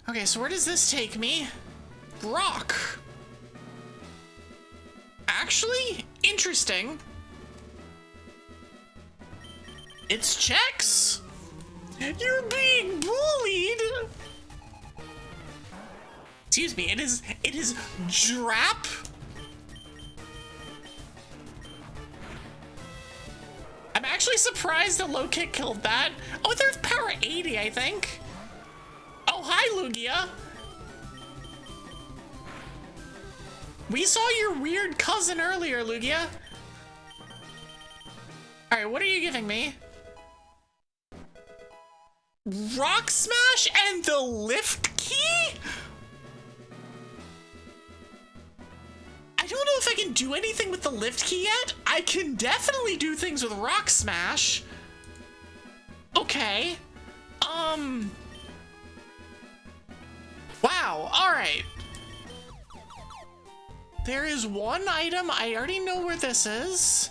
Okay, so where does this take me? Rock. Actually, interesting. It's checks. You're being bullied. Excuse me, it is Drap. I'm actually surprised that low kick killed that. Oh, they're power 80, I think. Oh, hi, Lugia. We saw your weird cousin earlier, Lugia. All right, what are you giving me? Rock Smash and the lift key? I don't know if I can do anything with the lift key yet. I can definitely do things with Rock Smash. Okay. Wow, alright. There is one item, I already know where this is.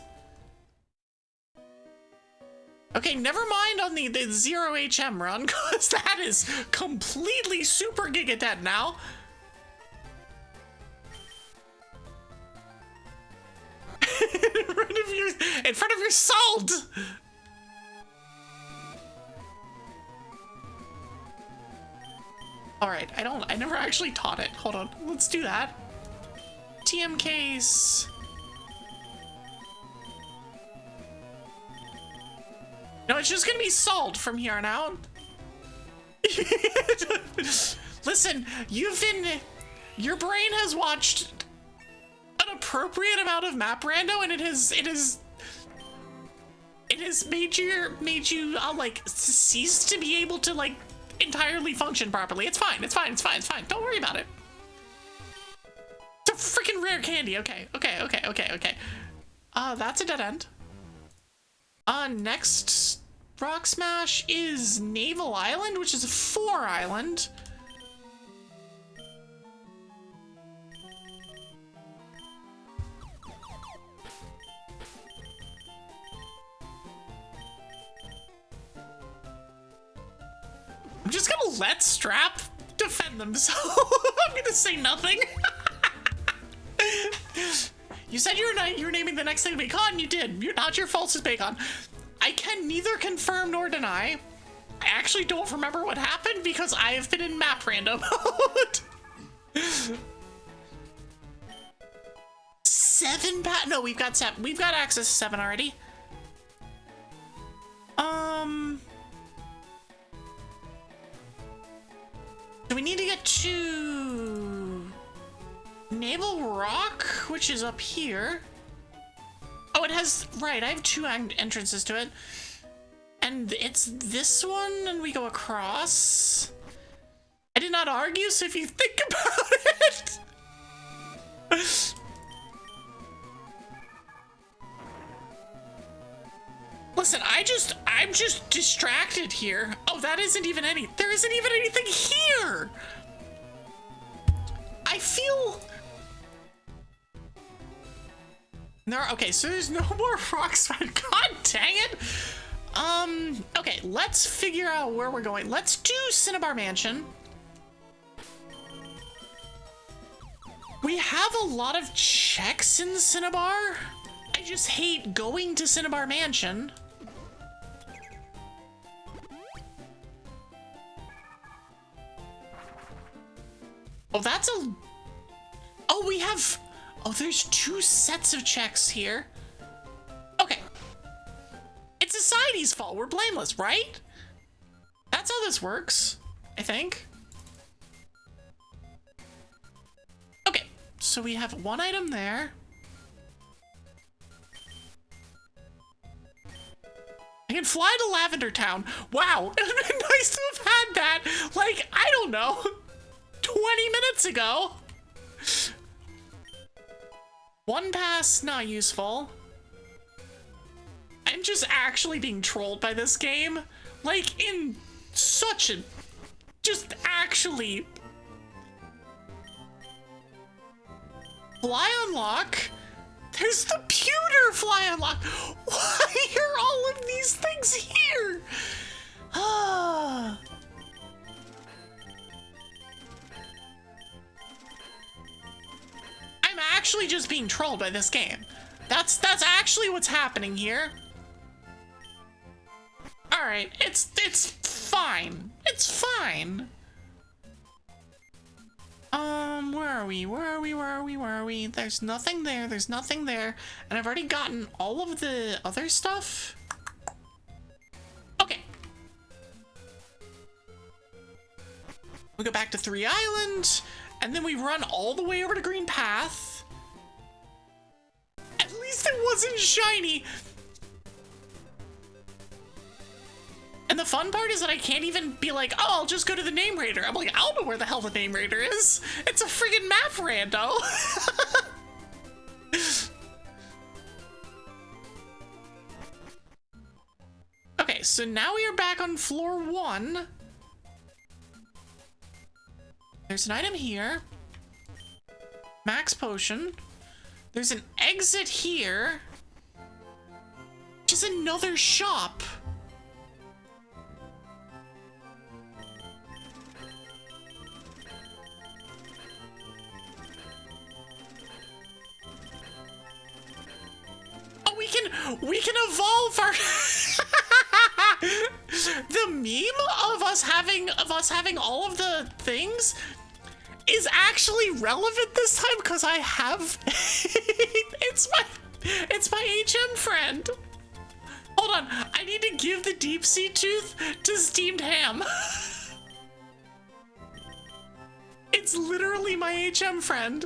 Okay, never mind on the 0 HM run, because that is completely super Giga dead now. in front of your salt! Alright, I never actually taught it. Hold on, let's do that. TM case. No, it's just gonna be salt from here on out. Listen, your brain has watched an appropriate amount of Map Rando, and it has made you like cease to be able to like entirely function properly. It's fine. Don't worry about it. It's a freaking rare candy. Okay. That's a dead end. Next Rock Smash is Naval Island, which is a 4 island. I'm just gonna let Strap defend themselves. I'm gonna say nothing. You said you're naming the next thing Bacon. You did. Not your fault, is Bacon. I can neither confirm nor deny. I actually don't remember what happened because I have been in Map Rando mode. 7 no, we've got access to 7 already. So we need to get to Naval Rock, which is up here. Oh, it has, right, I have 2 entrances to it. And it's this one, and we go across. I did not argue, so if you think about it. Listen, I'm just distracted here. Oh, there isn't even anything here. I feel... Okay, so there's no more rocks. God dang it. Okay, let's figure out where we're going. Let's do Cinnabar Mansion. We have a lot of checks in Cinnabar. I just hate going to Cinnabar Mansion. Oh, that's a... Oh, we have... Oh, there's 2 sets of checks here. Okay. It's society's fault. We're blameless, right? That's how this works, I think. Okay, so we have 1 item there. I can fly to Lavender Town. Wow, it would have been nice to have had that, like, I don't know, 20 minutes ago. 1 pass, not useful. I'm just actually being trolled by this game. Like, in such a... Just actually... Fly unlock? There's the pewter fly unlock! Why are all of these things here? Ah... I'm actually just being trolled by this game. That's actually what's happening here. All right, it's fine. It's fine. Where are we? Where are we? Where are we? Where are we? There's nothing there. There's nothing there. And I've already gotten all of the other stuff. Okay. We go back to 3 Island, and then we run all the way over to Green Path. At least it wasn't shiny. And the fun part is that I can't even be like, oh, I'll just go to the name raider. I'm like, I don't know where the hell the name raider is. It's a friggin' map rando. Okay, so now we are back on floor 1. There's an item here. Max potion. There's an exit here. Which is another shop. We can evolve our the meme of us having all of the things is actually relevant this time because I have it's my HM friend. Hold on, I need to give the deep sea tooth to steamed ham. It's literally my HM friend.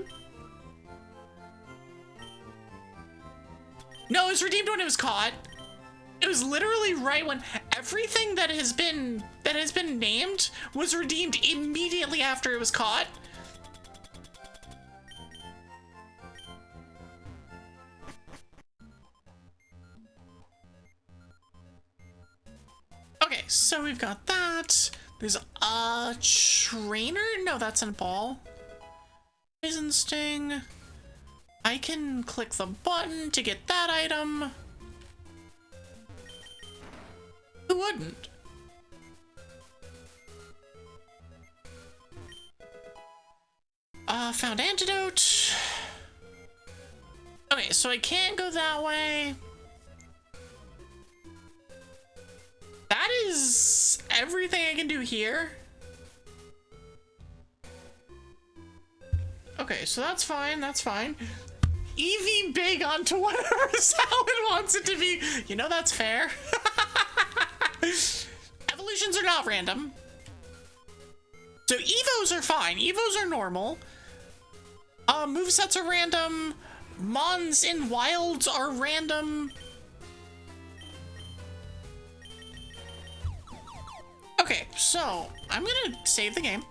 No, it was redeemed when it was caught. It was literally right when everything that has been named was redeemed immediately after it was caught. Okay, so we've got that. There's a trainer? No, that's a ball. Poison sting. I can click the button to get that item. Who wouldn't? Found antidote. Okay, so I can't go that way. That is everything I can do here. Okay, so that's fine, that's fine. Evie big onto whatever salad wants it to be. You know that's fair. Evolutions are not random. So Evos are fine. Evos are normal. Movesets are random. Mons in wilds are random. Okay, so I'm gonna save the game.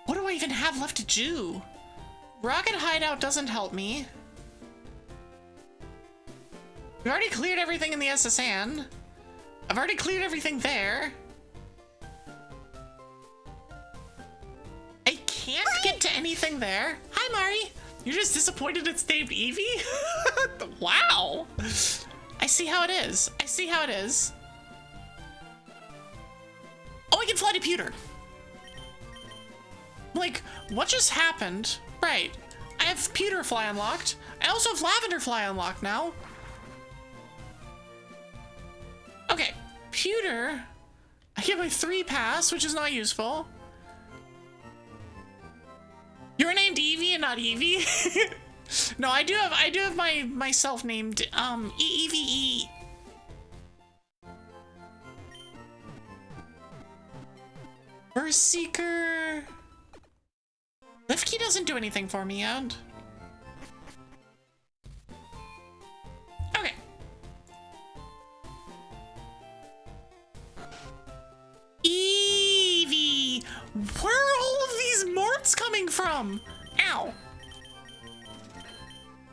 What do I even have left to do? Rocket Hideout doesn't help me. We already cleared everything in the SSN. I've already cleared everything there. I can't get to anything there. Hi, Mari. You're just disappointed it's named Evie? Wow. I see how it is. I see how it is. Oh, I can fly to Pewter. Like, what just happened? Right. I have Pewter Fly unlocked. I also have Lavender Fly unlocked now. Okay. Pewter. I get my 3 pass, which is not useful. You're named Evie and not Evie? No, I do have myself named EVE. Burst Seeker. Lift key doesn't do anything for me yet. Okay. Evie! Where are all of these marks coming from? Ow.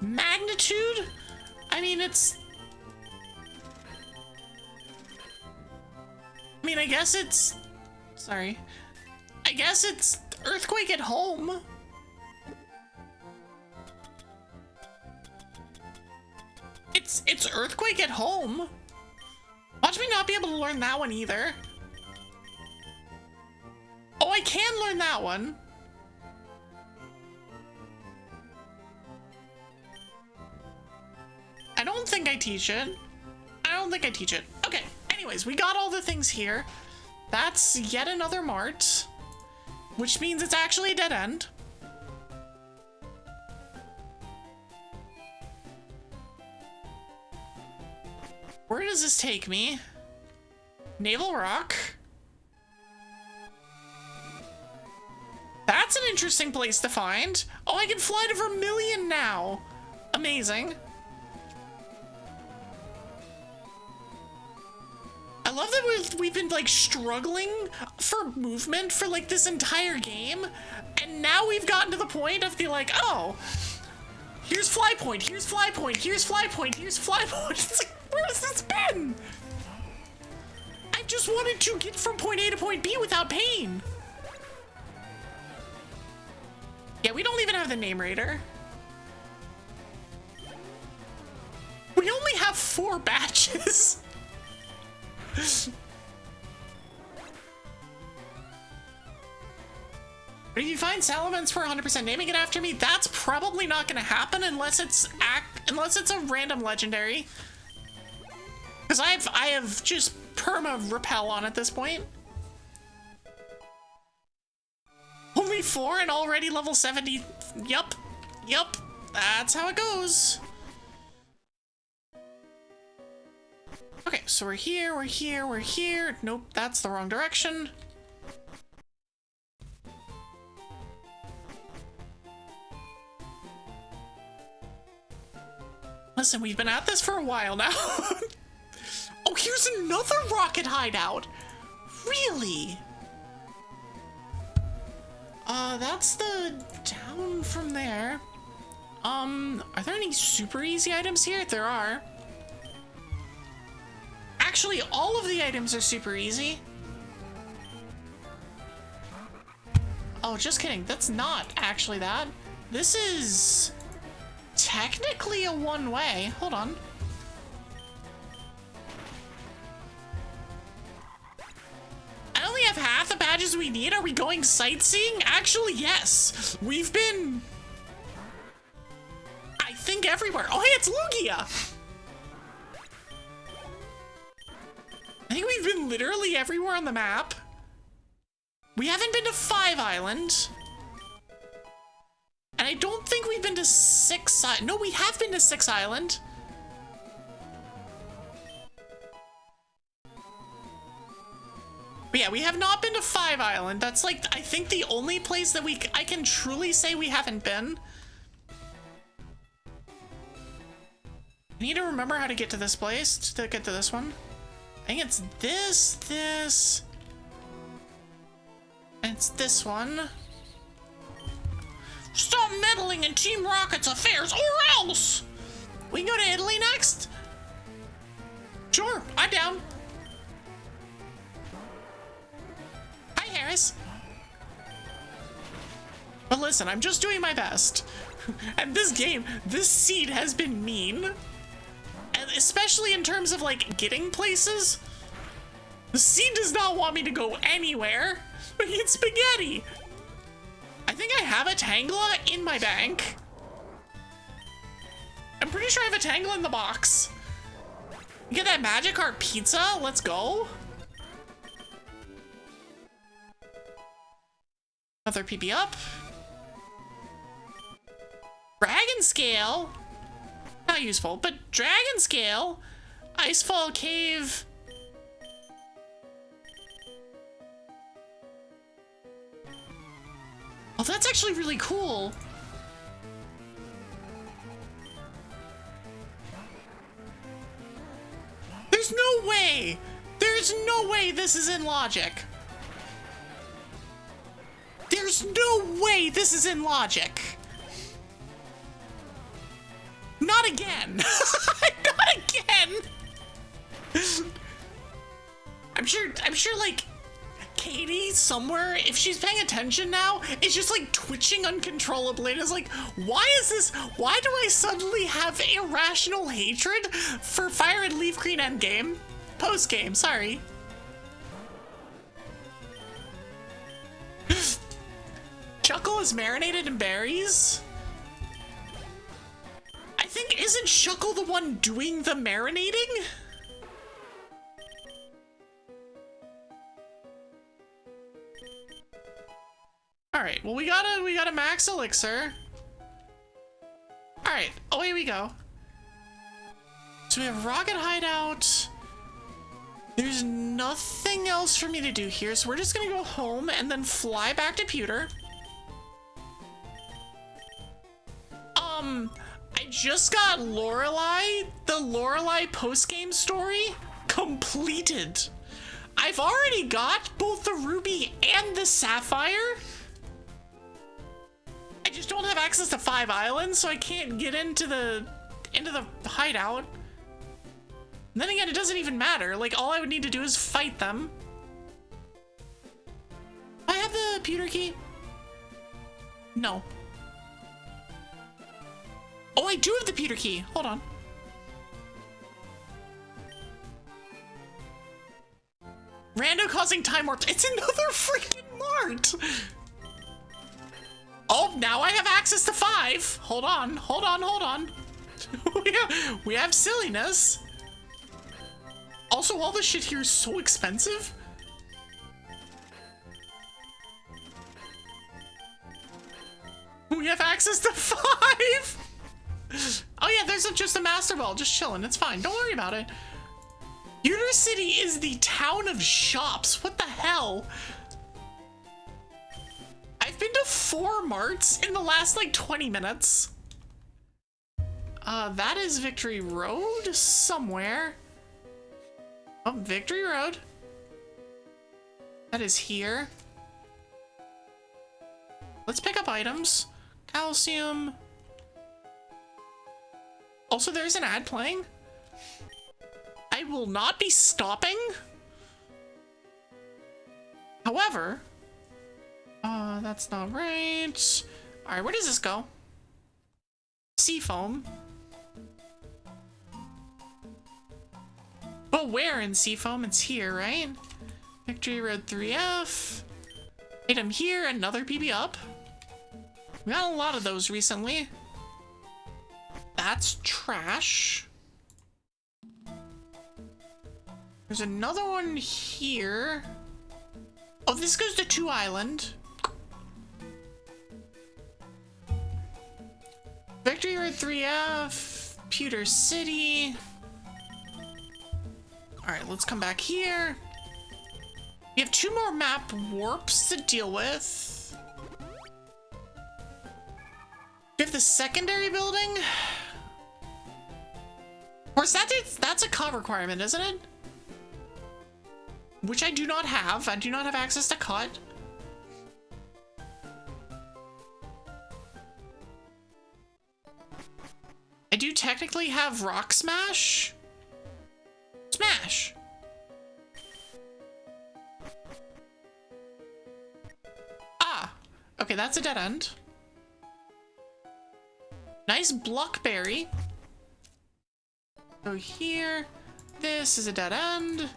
Magnitude? I mean, I guess it's... Sorry. I guess it's Earthquake at home. It's Earthquake at home. Watch me not be able to learn that one either. Oh, I can learn that one. I don't think I teach it. Okay, anyways, we got all the things here. That's yet another mart, which means it's actually a dead end. Where does this take me? Naval Rock. That's an interesting place to find. Oh, I can fly to Vermilion now. Amazing. I love that we've been like struggling for movement for like this entire game, and now we've gotten to the point of the like, oh, here's fly point, here's fly point, here's fly point, here's fly point. It's like, where has this been? I just wanted to get from point A to point B without pain. Yeah, we don't even have the name raider. We only have 4 badges. But if you find Salamence for 100% naming it after me, that's probably not gonna happen unless it's a random legendary. Because I have just perma repel on at this point. Only 4 and already level 70. Yup. That's how it goes. Okay, so we're here. Nope, that's the wrong direction. Listen, we've been at this for a while now. Oh, here's another rocket hideout. Really? That's the down from there. Are there any super easy items here? There are. Actually, all of the items are super easy. Oh, just kidding. That's not actually that. This is technically a one-way. Hold on. I only have half the badges we need. Are we going sightseeing? Actually, yes. We've been, I think, everywhere. Oh, hey, it's Lugia. I think we've been literally everywhere on the map. We haven't been to 5 Island. And I don't think we've been to 6 Island. No, we have been to 6 Island. But yeah, we have not been to 5 Island. That's like, I think the only place that I can truly say we haven't been. I need to remember how to get to this place, to get to this one. I think it's this, and it's this one. Stop meddling in Team Rocket's affairs or else! We can go to Italy next? Sure, I'm down. Hi, Harris. But listen, I'm just doing my best. And this game, this seed has been mean. And especially in terms of, like, getting places. The seed does not want me to go anywhere. But it's spaghetti. have a Tangela in my bank? I'm pretty sure I have a Tangela in the box. Get that Magikarp pizza? Let's go. Another PP up. Dragon Scale. Not useful, but Dragon Scale. Icefall Cave. Oh, that's actually really cool. There's no way. There's no way this is in logic. There's no way this is in logic. Not again. Not again. I'm sure like Katie somewhere, if she's paying attention now, is just like twitching uncontrollably and is like, why do I suddenly have irrational hatred for Fire and Leaf Green Endgame? Post-game, sorry. Chuckle is marinated in berries? I think, isn't Shuckle the one doing the marinating? Alright, well we got a max elixir. Alright, away we go. So we have Rocket Hideout. There's nothing else for me to do here, so we're just gonna go home and then fly back to Pewter. I just got Lorelei, the Lorelei post-game story completed. I've already got both the Ruby and the Sapphire. I just don't have access to 5 islands, so I can't get into the hideout. And then again, it doesn't even matter. Like, all I would need to do is fight them. I have the pewter key. No. Oh, I do have the pewter key. Hold on. Rando causing time warp. It's another freaking mart. Oh, now I have access to 5. Hold on. we have silliness. Also, all this shit here is so expensive. We have access to 5. Oh yeah, there's just a Master Ball just chilling. It's fine. Don't worry about it. Pewter City is the town of shops. What the hell? I've been to 4 marts in the last like 20 minutes. That is Victory Road somewhere. Oh, Victory Road. That is here. Let's pick up items. Calcium. Also, there's an ad playing. I will not be stopping. However, that's not right. All right, where does this go? Seafoam. But where in Seafoam? It's here, right? Victory Road 3F. Item here, another PB up. We got a lot of those recently. That's trash. There's another one here. Oh, this goes to 2 Island. Victory Road 3F. Pewter City. Alright, let's come back here. We have 2 more map warps to deal with. We have the secondary building. Of course, that's a cut requirement, isn't it? Which I do not have. I do not have access to cut. I do technically have Rock Smash. Smash. Ah, okay, that's a dead end. Nice Blockberry. So here, this is a dead end.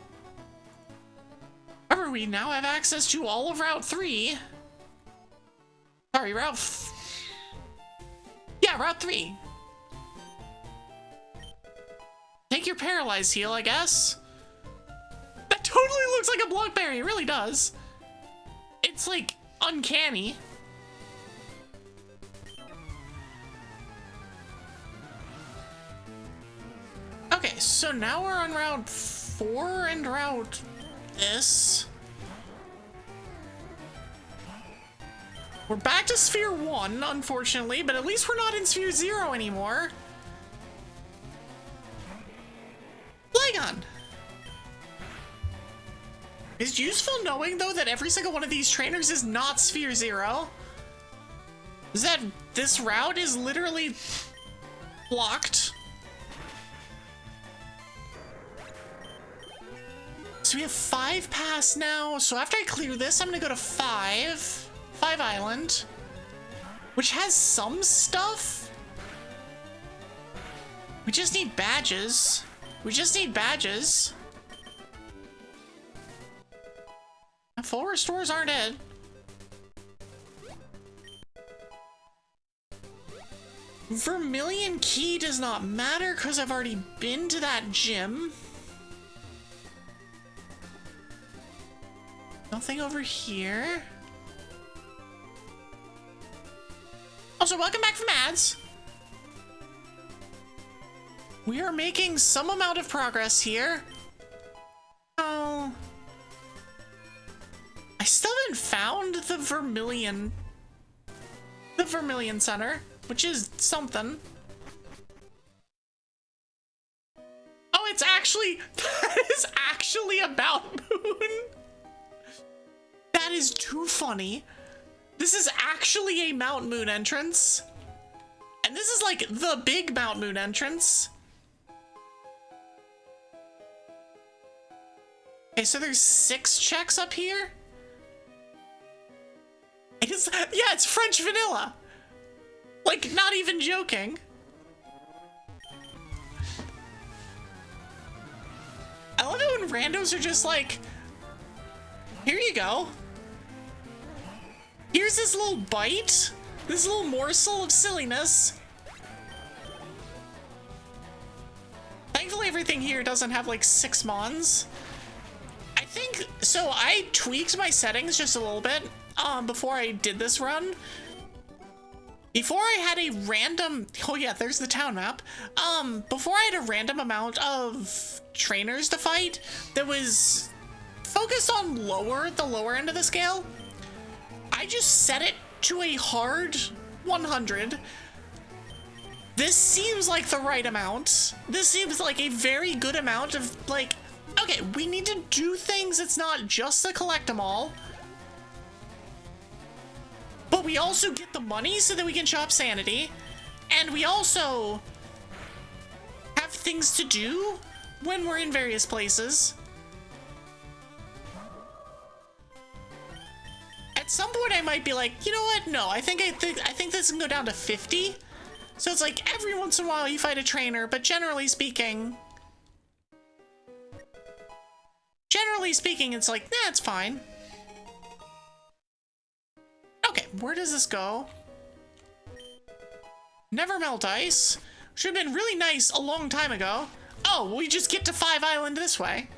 However, we now have access to all of Route 3. Sorry, yeah, Route 3. Take your paralyzed heal, I guess. That totally looks like a blockberry, it really does. It's like uncanny. Okay, so now we're on Route 4 and Route this. We're back to Sphere 1, unfortunately, but at least we're not in Sphere 0 anymore. Flygon! It's useful knowing, though, that every single one of these trainers is not Sphere 0. Is that this route is literally blocked. So we have 5 pass now. So after I clear this, I'm gonna go to 5 Island, which has some stuff. We just need badges. Full restores aren't it. Vermilion Key does not matter because I've already been to that gym. Nothing over here. Also, welcome back from ads. We are making some amount of progress here. Oh. I still haven't found the Vermilion Center, which is something. Oh, it's actually, that is actually about Moon. That is too funny. This is actually a Mount Moon entrance. And this is like the big Mount Moon entrance. Okay, so there's 6 checks up here. Yeah, it's French vanilla. Like, not even joking. I love it when randos are just like, here you go. Here's this little bite, this little morsel of silliness. Thankfully, everything here doesn't have like 6 mons. I think, so I tweaked my settings just a little bit before I did this run. Before I had a random, oh yeah, there's the town map. Before I had a random amount of trainers to fight that was focused on the lower end of the scale, I just set it to a hard 100. This seems like the right amount. This seems like a very good amount of like, okay, we need to do things. It's not just to collect them all, but we also get the money so that we can shop sanity, and we also have things to do when we're in various places. At some point I might be like, you know what? No, I think this can go down to 50. So it's like every once in a while you fight a trainer, but generally speaking, it's like, nah, it's fine. Okay, where does this go? Never melt ice. Should have been really nice a long time ago. Oh, we just get to 5 Island this way.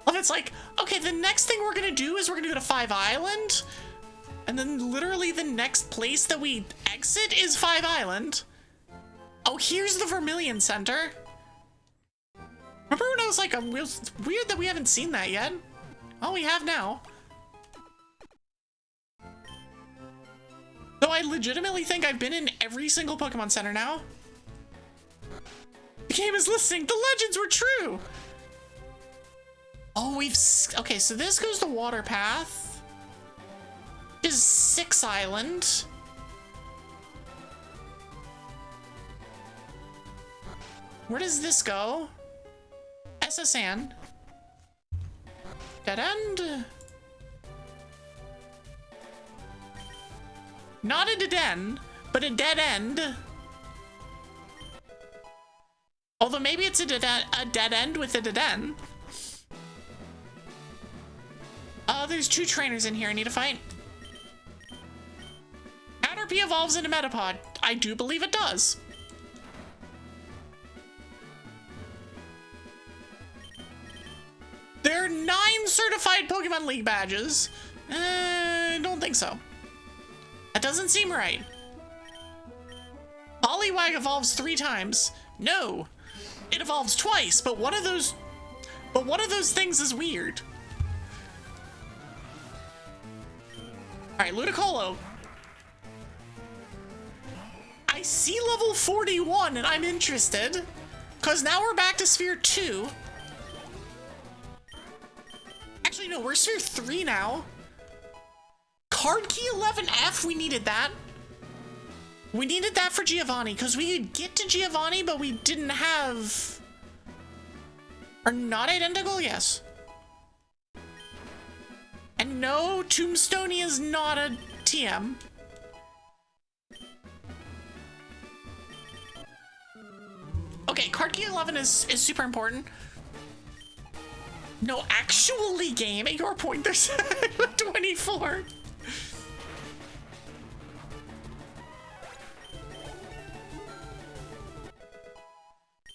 Well, it's like, okay, the next thing we're gonna do is we're gonna go to 5 Island, and then literally the next place that we exit is 5 Island. Oh, here's the Vermilion Center. Remember when I was like, it's weird that we haven't seen that yet? Oh, we have now. Though I legitimately think I've been in every single Pokemon Center now. The game is listening. The legends were true. Oh, okay, so this goes to Water Path. This is 6 Island. Where does this go? SSN. Dead end. Not a dead end, but a dead end. Although maybe it's a dead end with a dead end. There's 2 trainers in here I need to fight. Caterpie evolves into Metapod. I do believe it does. There are 9 certified Pokemon League badges. I don't think so. That doesn't seem right. Poliwag evolves 3 times. No, it evolves twice, but one of those things is weird. All right, Ludicolo. I see level 41 and I'm interested, because now we're back to Sphere 2. Actually, no, we're Sphere 3 now. Card Key 11F, we needed that. We needed that for Giovanni, because we could get to Giovanni, but we didn't have... Are not identical? Yes. And no, Tombstone is not a TM. Okay, card key 11 is super important. No, actually game, at your point, there's 24.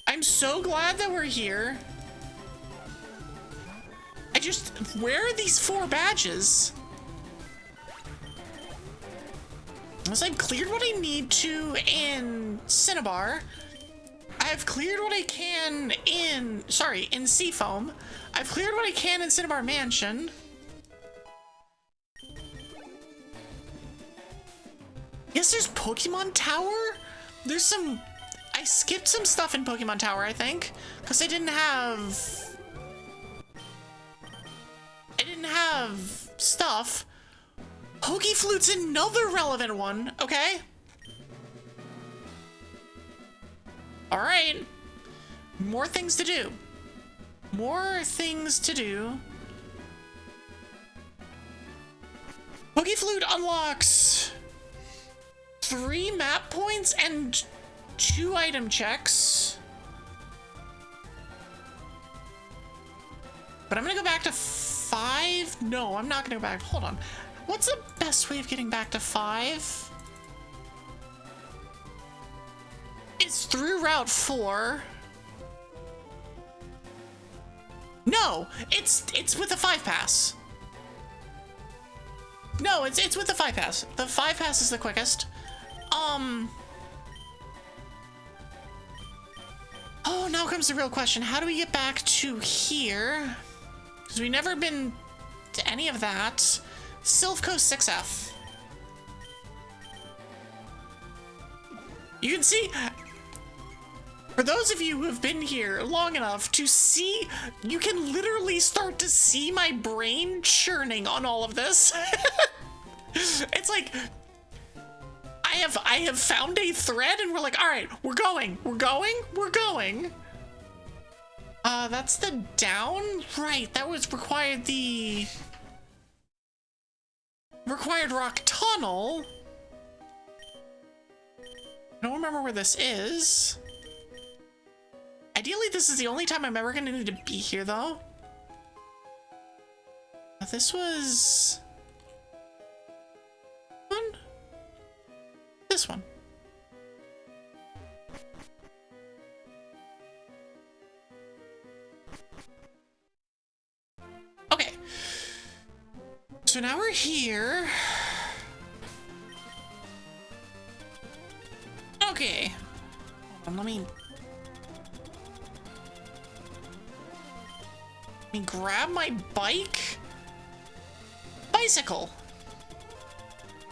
I'm so glad that we're here. Where are these 4 badges? Unless I've cleared what I need to in Cinnabar. I've cleared what I can in Seafoam. I've cleared what I can in Cinnabar Mansion. Yes, there's Pokemon Tower? There's some... I skipped some stuff in Pokemon Tower, I think. Because I didn't have stuff. Pokeflute's another relevant one, okay? Alright. More things to do. More things to do. Pokeflute unlocks 3 map points and 2 item checks. But I'm gonna go back to 5. No, I'm not gonna go back. Hold on. What's the best way of getting back to 5? It's through Route 4. No, it's with the 5 pass. No, it's with the 5 pass. The 5 pass is the quickest. Oh, now comes the real question. How do we get back to here? Because we've never been to any of that. Sylkas 6F. You can see, for those of you who have been here long enough to see, you can literally start to see my brain churning on all of this. It's like, I have found a thread and we're like, all right, we're going. That's the down? Right, that was required rock tunnel. I don't remember where this is. Ideally, this is the only time I'm ever gonna need to be here, though. This was... This one. Okay. So now we're here. Okay. Hold on, let me grab my bicycle,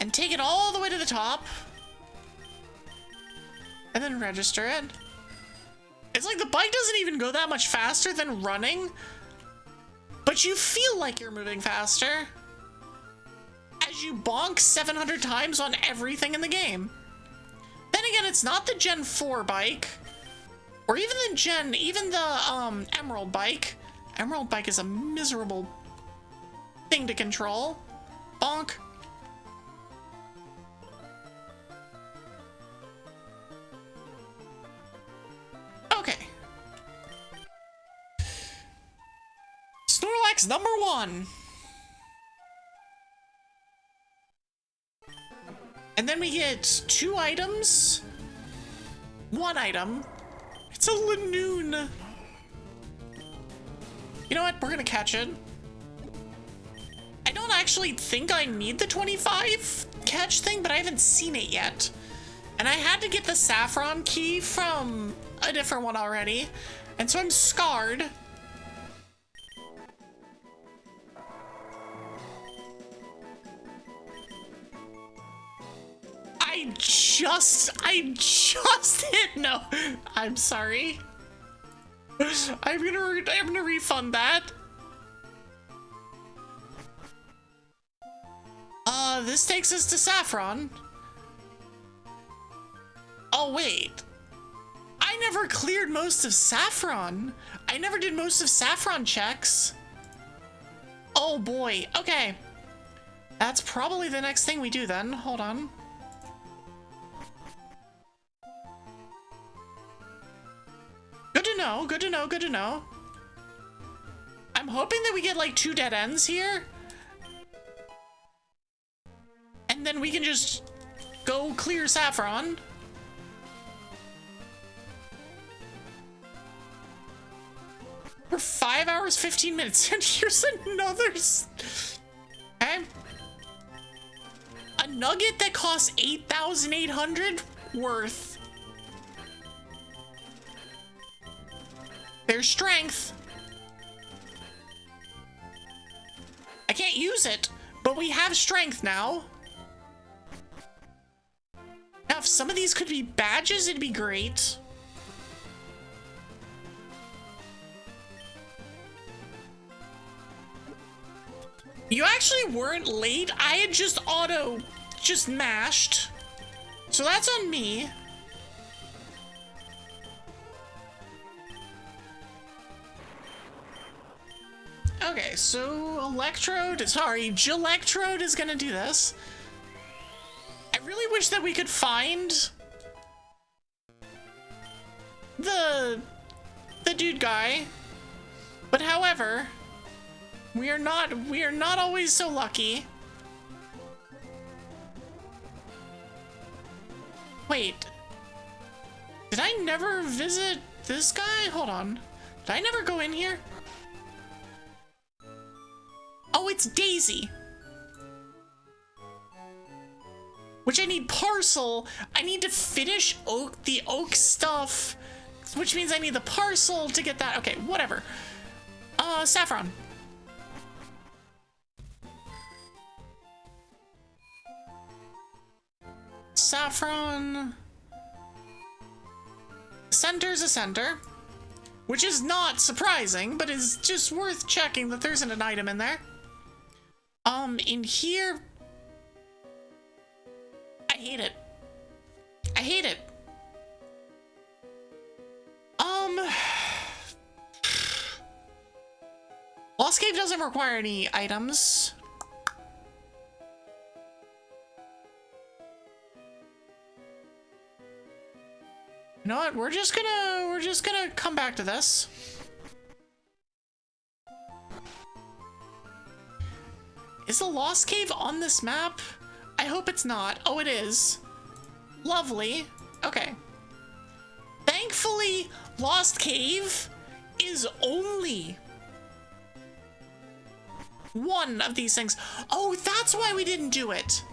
and take it all the way to the top, and then register it. It's like the bike doesn't even go that much faster than running, but you feel like you're moving faster as you bonk 700 times on everything in the game. Then again, it's not the Gen 4 bike, or even the Emerald bike. Emerald bike is a miserable thing to control. Bonk. Okay. Snorlax number 1. And then we get 2 items. 1 item. It's a Lanoon. You know what? We're gonna catch it. I don't actually think I need the 25 catch thing, but I haven't seen it yet. And I had to get the saffron key from a different one already. And so I'm scarred. I just hit no. I'm sorry. I'm gonna refund that. This takes us to Saffron. Oh wait. I never cleared most of Saffron. I never did most of Saffron checks. Oh boy. Okay. That's probably the next thing we do then. Hold on. Good to know, good to know, good to know. I'm hoping that we get like 2 dead ends here. And then we can just go clear Saffron. For 5 hours, 15 minutes. And here's another... Okay. A nugget that costs 8,800 worth. There's strength. I can't use it, but we have strength now. Now, if some of these could be badges, it'd be great. You actually weren't late. I had just mashed. So that's on me. Okay, so Gelectrode is gonna do this. I really wish that we could find the dude guy, but however, we are not always so lucky. Wait, did I never visit this guy? Hold on, did I never go in here? Oh, it's Daisy. Which I need parcel. I need to finish the oak stuff, which means I need the parcel to get that. Okay, whatever. Saffron. Saffron. Center's a center, which is not surprising, but is just worth checking that there isn't an item in there. In here, I hate it. I hate it. Lost Cave doesn't require any items. You know what? We're just gonna come back to this. Is the Lost Cave on this map? I hope it's not. Oh, it is. Lovely. Okay. Thankfully, Lost Cave is only one of these things. Oh, that's why we didn't do it.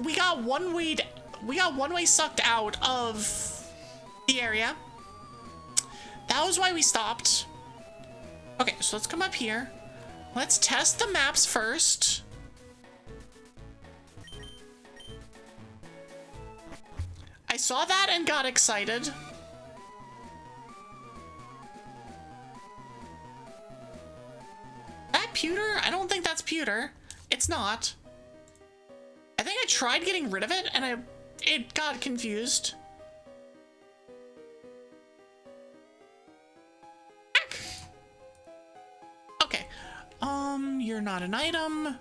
We got one way sucked out of the area. That was why we stopped. Okay, so let's come up here. Let's test the maps first. I saw that and got excited. That pewter? I don't think that's pewter. It's not. I think I tried getting rid of it and it got confused. Okay. You're not an item.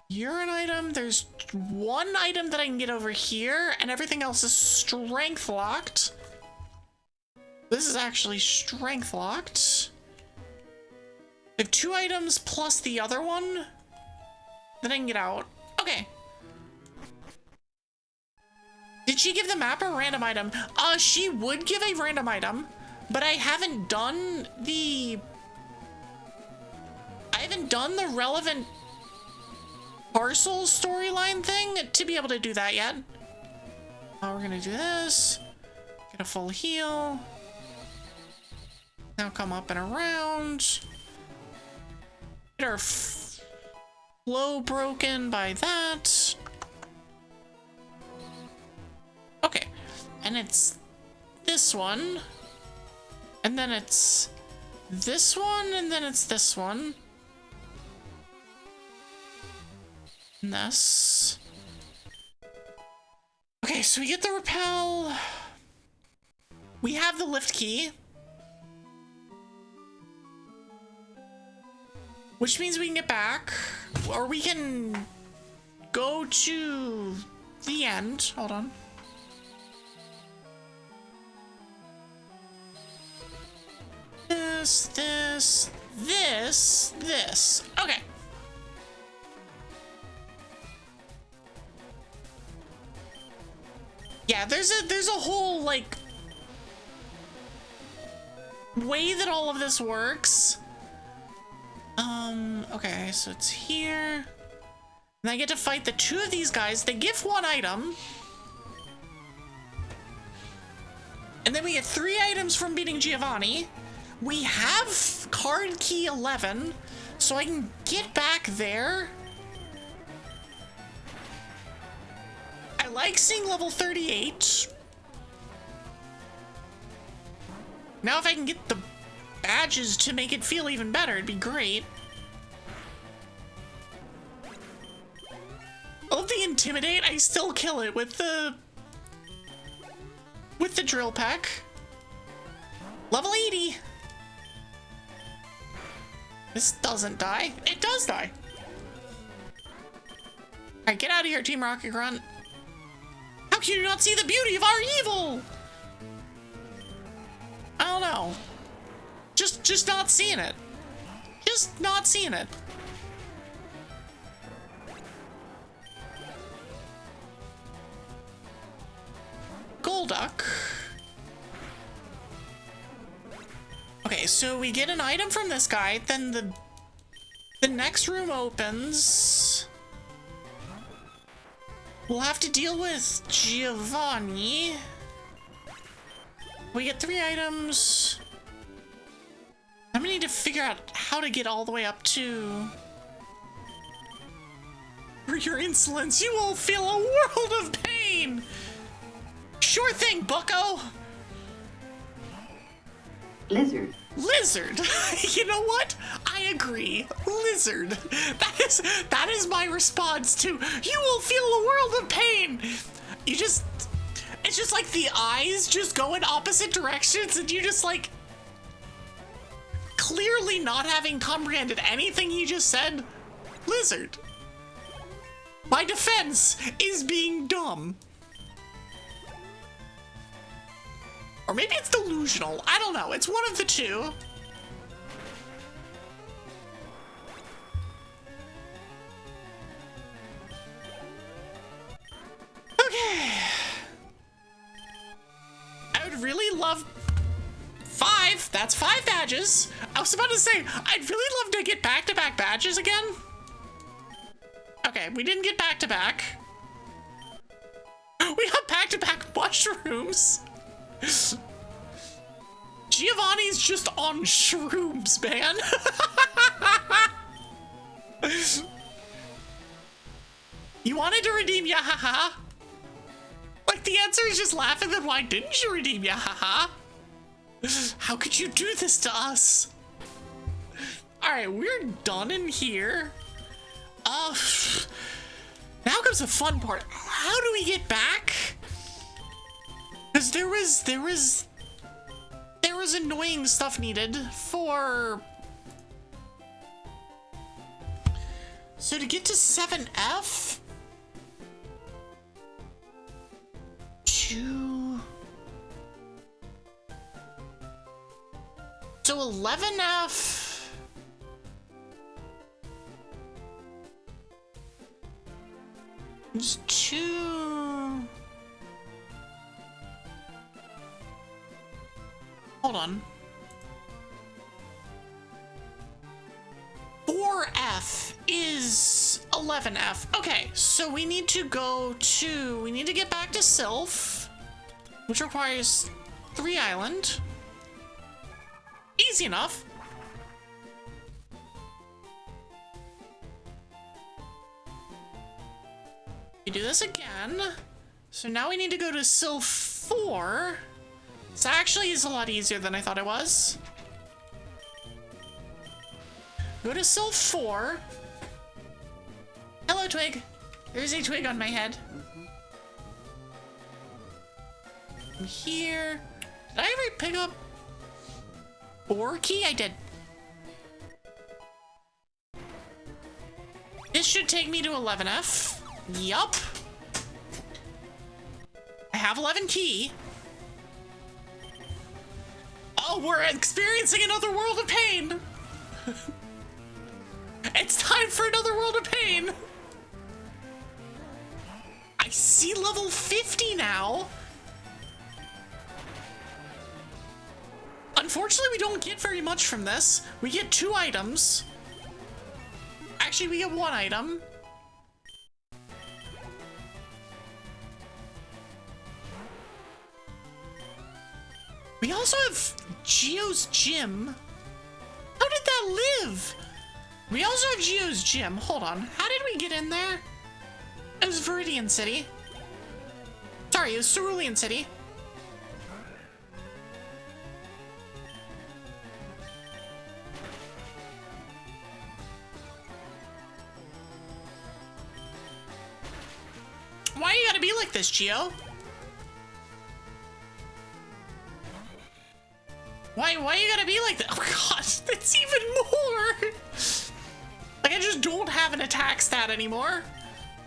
You're an item. There's one item that I can get over here, and everything else is strength locked. This is actually strength locked. I have 2 items plus the other one. Then I can get out. Okay. Did she give the map a random item? She would give a random item, but I haven't done the relevant parcel storyline thing to be able to do that yet. We're gonna do this. Get a full heal. Now come up and around. Get our flow broken by that. Okay, and it's this one, and then it's this one, and then it's this one. And this. Okay, so we get the repel. We have the lift key. Which means we can get back, or we can go to the end. Hold on. This. Okay. Yeah, there's a whole, like, way that all of this works. Okay, so it's here. And I get to fight the two of these guys. They give one item. And then we get 3 items from beating Giovanni. We have card key 11, so I can get back there. I like seeing level 38. Now if I can get the badges to make it feel even better, it'd be great. I love the Intimidate. I still kill it with the drill peck. Level 80. This doesn't die. It does die. Alright, get out of here, Team Rocket Grunt. How can you not see the beauty of our evil? I don't know. Just not seeing it. Just not seeing it. Golduck. Okay, so we get an item from this guy, then the next room opens. We'll have to deal with Giovanni. We get 3 items. I'm gonna need to figure out how to get all the way up to... For your insolence, you will feel a world of pain! Sure thing, bucko! Lizard. Lizard! You know what? I agree. Lizard. That is my response to, you will feel a world of pain! You just... It's just like the eyes just go in opposite directions and you just like... Clearly not having comprehended anything he just said. Lizard. My defense is being dumb. Or maybe it's delusional. I don't know. It's one of the two. Okay. I would really love 5. That's 5 badges. I was about to say, I'd really love to get back-to-back badges again. Okay, we didn't get back-to-back. We got back-to-back mushrooms. Giovanni's just on shrooms, man. You wanted to redeem Yahaha? Like, the answer is just laughing, then why didn't you redeem Yahaha? How could you do this to us? Alright, we're done in here. Now comes the fun part. How do we get back? Because there was annoying stuff needed for... So to get to 7F... So 11F... There's 2. Hold on. 4F is 11F. Okay, so we need to get back to Sylph, which requires 3 island. Easy enough. We do this again. So now we need to go to Sylph 4. This actually is a lot easier than I thought it was. Go to Sylph 4. Hello, Twig. There's a twig on my head. And here. Did I ever pick up 4 key? I did. This should take me to 11F. Yup. I have 11 key. Oh, we're experiencing another world of pain. It's time for another world of pain. I see level 50 now. Unfortunately, we don't get very much from this. We get 2 items. Actually, we get 1 item. We also have Geo's Gym. How did that live? We also have Geo's Gym. Hold on. How did we get in there? It was Viridian City. Sorry, it was Cerulean City. Why you gotta be like this, Geo? Why you gotta be like that? Oh gosh, that's even more! Like, I just don't have an attack stat anymore.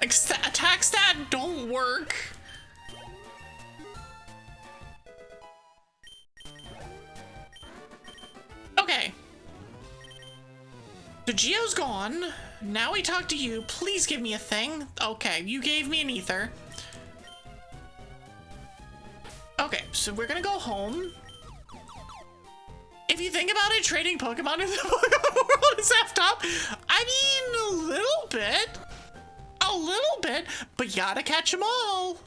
Like, attack stat don't work. Okay. So Geo's gone. Now we talk to you. Please give me a thing. Okay, you gave me an ether. Okay, so we're gonna go home. If you think about it, trading Pokemon in the Pokemon world is effed up. I mean, a little bit. A little bit, but you gotta catch them all.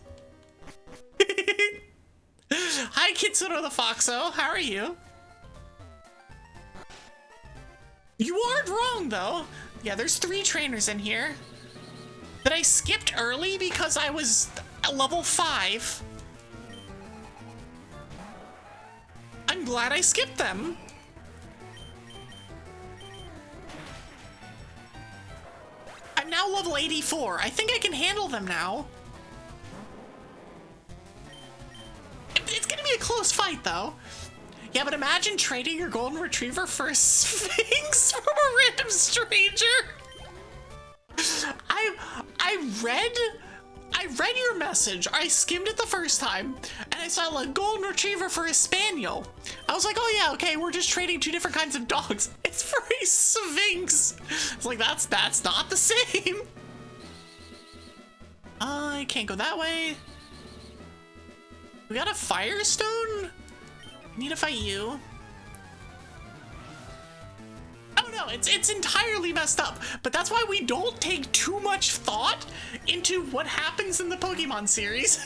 Hi, Kitsune the Foxo. How are you? You aren't wrong, though. Yeah, there's 3 trainers in here that I skipped early because I was at level 5. I'm glad I skipped them. I'm now level 84. I think I can handle them now. It's gonna be a close fight, though. Yeah, but imagine trading your golden retriever for a Sphinx from a random stranger. I read your message. I skimmed it the first time, and I saw a golden retriever for a spaniel. I was like, oh yeah, okay, we're just trading 2 different kinds of dogs. It's for a Sphinx. It's like, that's not the same. I can't go that way. We got a Firestone? I need to fight you. Oh no, it's entirely messed up, but that's why we don't take too much thought into what happens in the Pokemon series.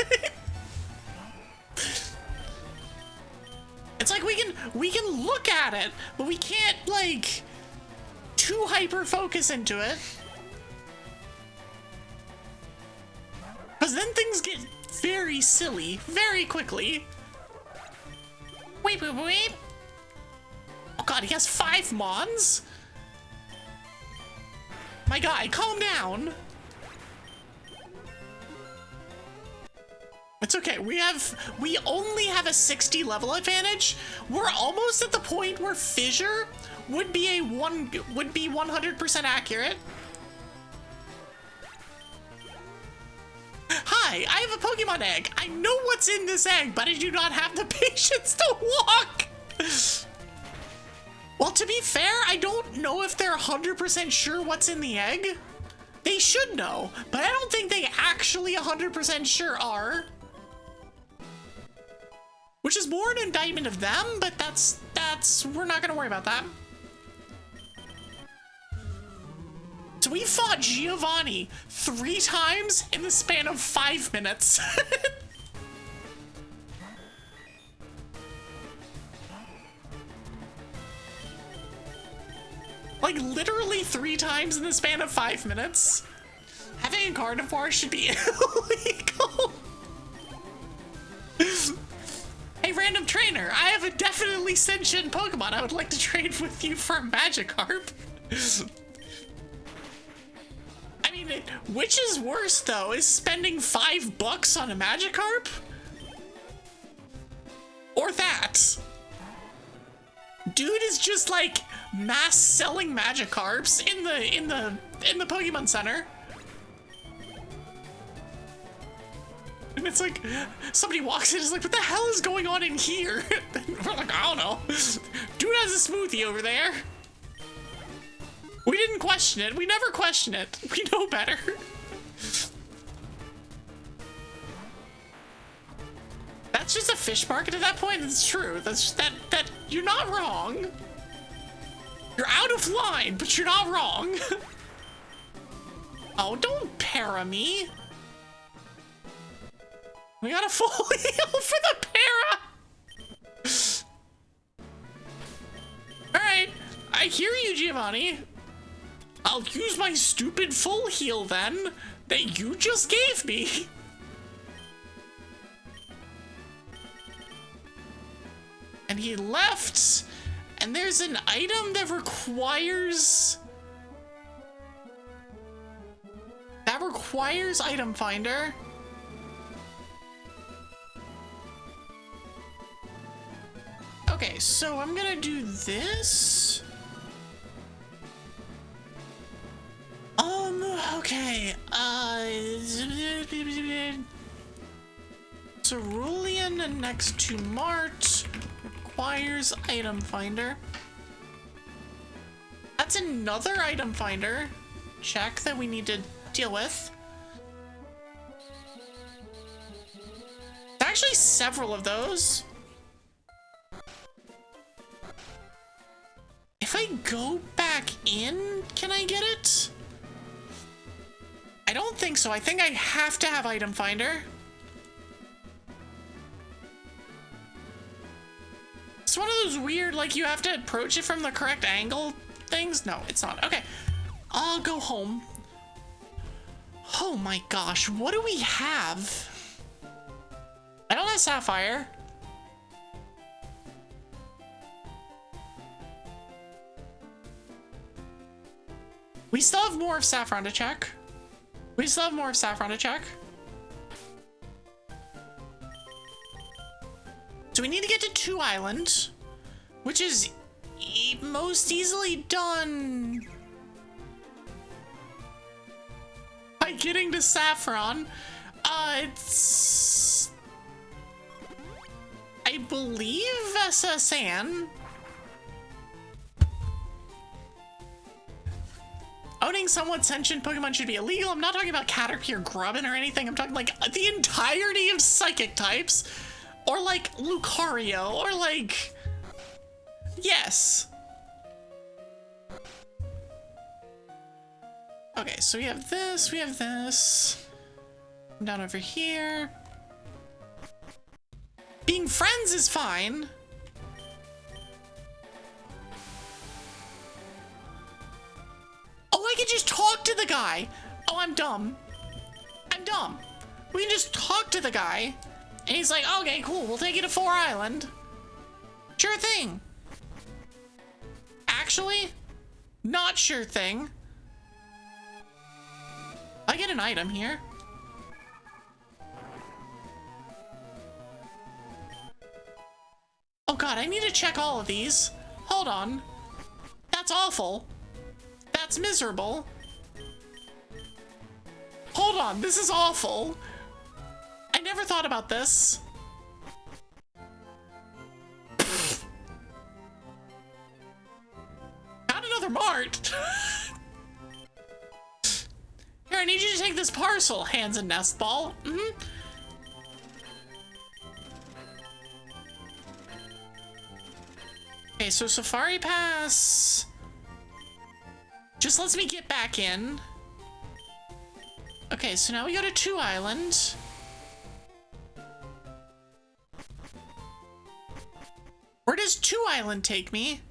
It's like we can look at it, but we can't like too hyper focus into it. Because then things get very silly very quickly. Weep, weep, weep. Oh god, he has 5 Mons? My guy, calm down. It's okay, we only have a 60 level advantage. We're almost at the point where Fissure would be 100% accurate. Hi, I have a Pokemon egg. I know what's in this egg, but I do not have the patience to walk. Well, to be fair, I don't know if they're 100% sure what's in the egg. They should know, but I don't think they actually 100% sure are. Which is more an indictment of them, but that's, we're not gonna worry about that. So we fought Giovanni 3 times in the span of 5 minutes. Like literally 3 times in the span of 5 minutes. Having a carnivore should be illegal. Hey, random trainer, I have a definitely sentient Pokemon. I would like to trade with you for a Magikarp. I mean, which is worse though? Is spending $5 on a Magikarp? Or that? Dude is just like mass selling Magikarps in the Pokemon Center. And it's like, somebody walks in and is like, what the hell is going on in here? We're like, I don't know. Dude has a smoothie over there. We didn't question it. We never question it. We know better. That's just a fish market at that point. It's true. That's that you're not wrong. You're out of line, but you're not wrong. Oh, don't para me. We got a full heal for the para. All right, I hear you, Giovanni. I'll use my stupid full heal then that you just gave me. And he left, and there's an item that requires item finder. Okay, so I'm gonna do this. Okay, Cerulean next to Mart requires item finder. That's another item finder check that we need to deal with. There's actually several of those. If I go back in, can I get it? I don't think so. I think I have to have item finder. It's one of those weird, like, you have to approach it from the correct angle things. No, it's not. Okay, I'll go home. Oh my gosh, what do we have? I don't have Sapphire. We still have more of Saffron to check. We still have more of Saffron to check. So we need to get to 2 Island, which is most easily done by getting to Saffron. It's, I believe, SSN. Owning somewhat sentient Pokemon should be illegal. I'm not talking about Caterpie or Grubbin or anything. I'm talking like the entirety of psychic types. Or like Lucario, or like, yes. Okay, so we have this, we have this. I'm down over here. Being friends is fine. Oh, I can just talk to the guy. Oh, I'm dumb. I'm dumb. We can just talk to the guy. And he's like, okay, cool, we'll take you to 4 Island. Sure thing. Actually, not sure thing. I get an item here. Oh god, I need to check all of these. Hold on. That's awful. That's miserable. Hold on, this is awful. I never thought about this. Not another Mart. I need you to take this parcel, hands and nest ball. Mm-hmm. Okay, so Safari Pass just lets me get back in. Okay, so now we go to 2 Island. Where does 2 Island take me?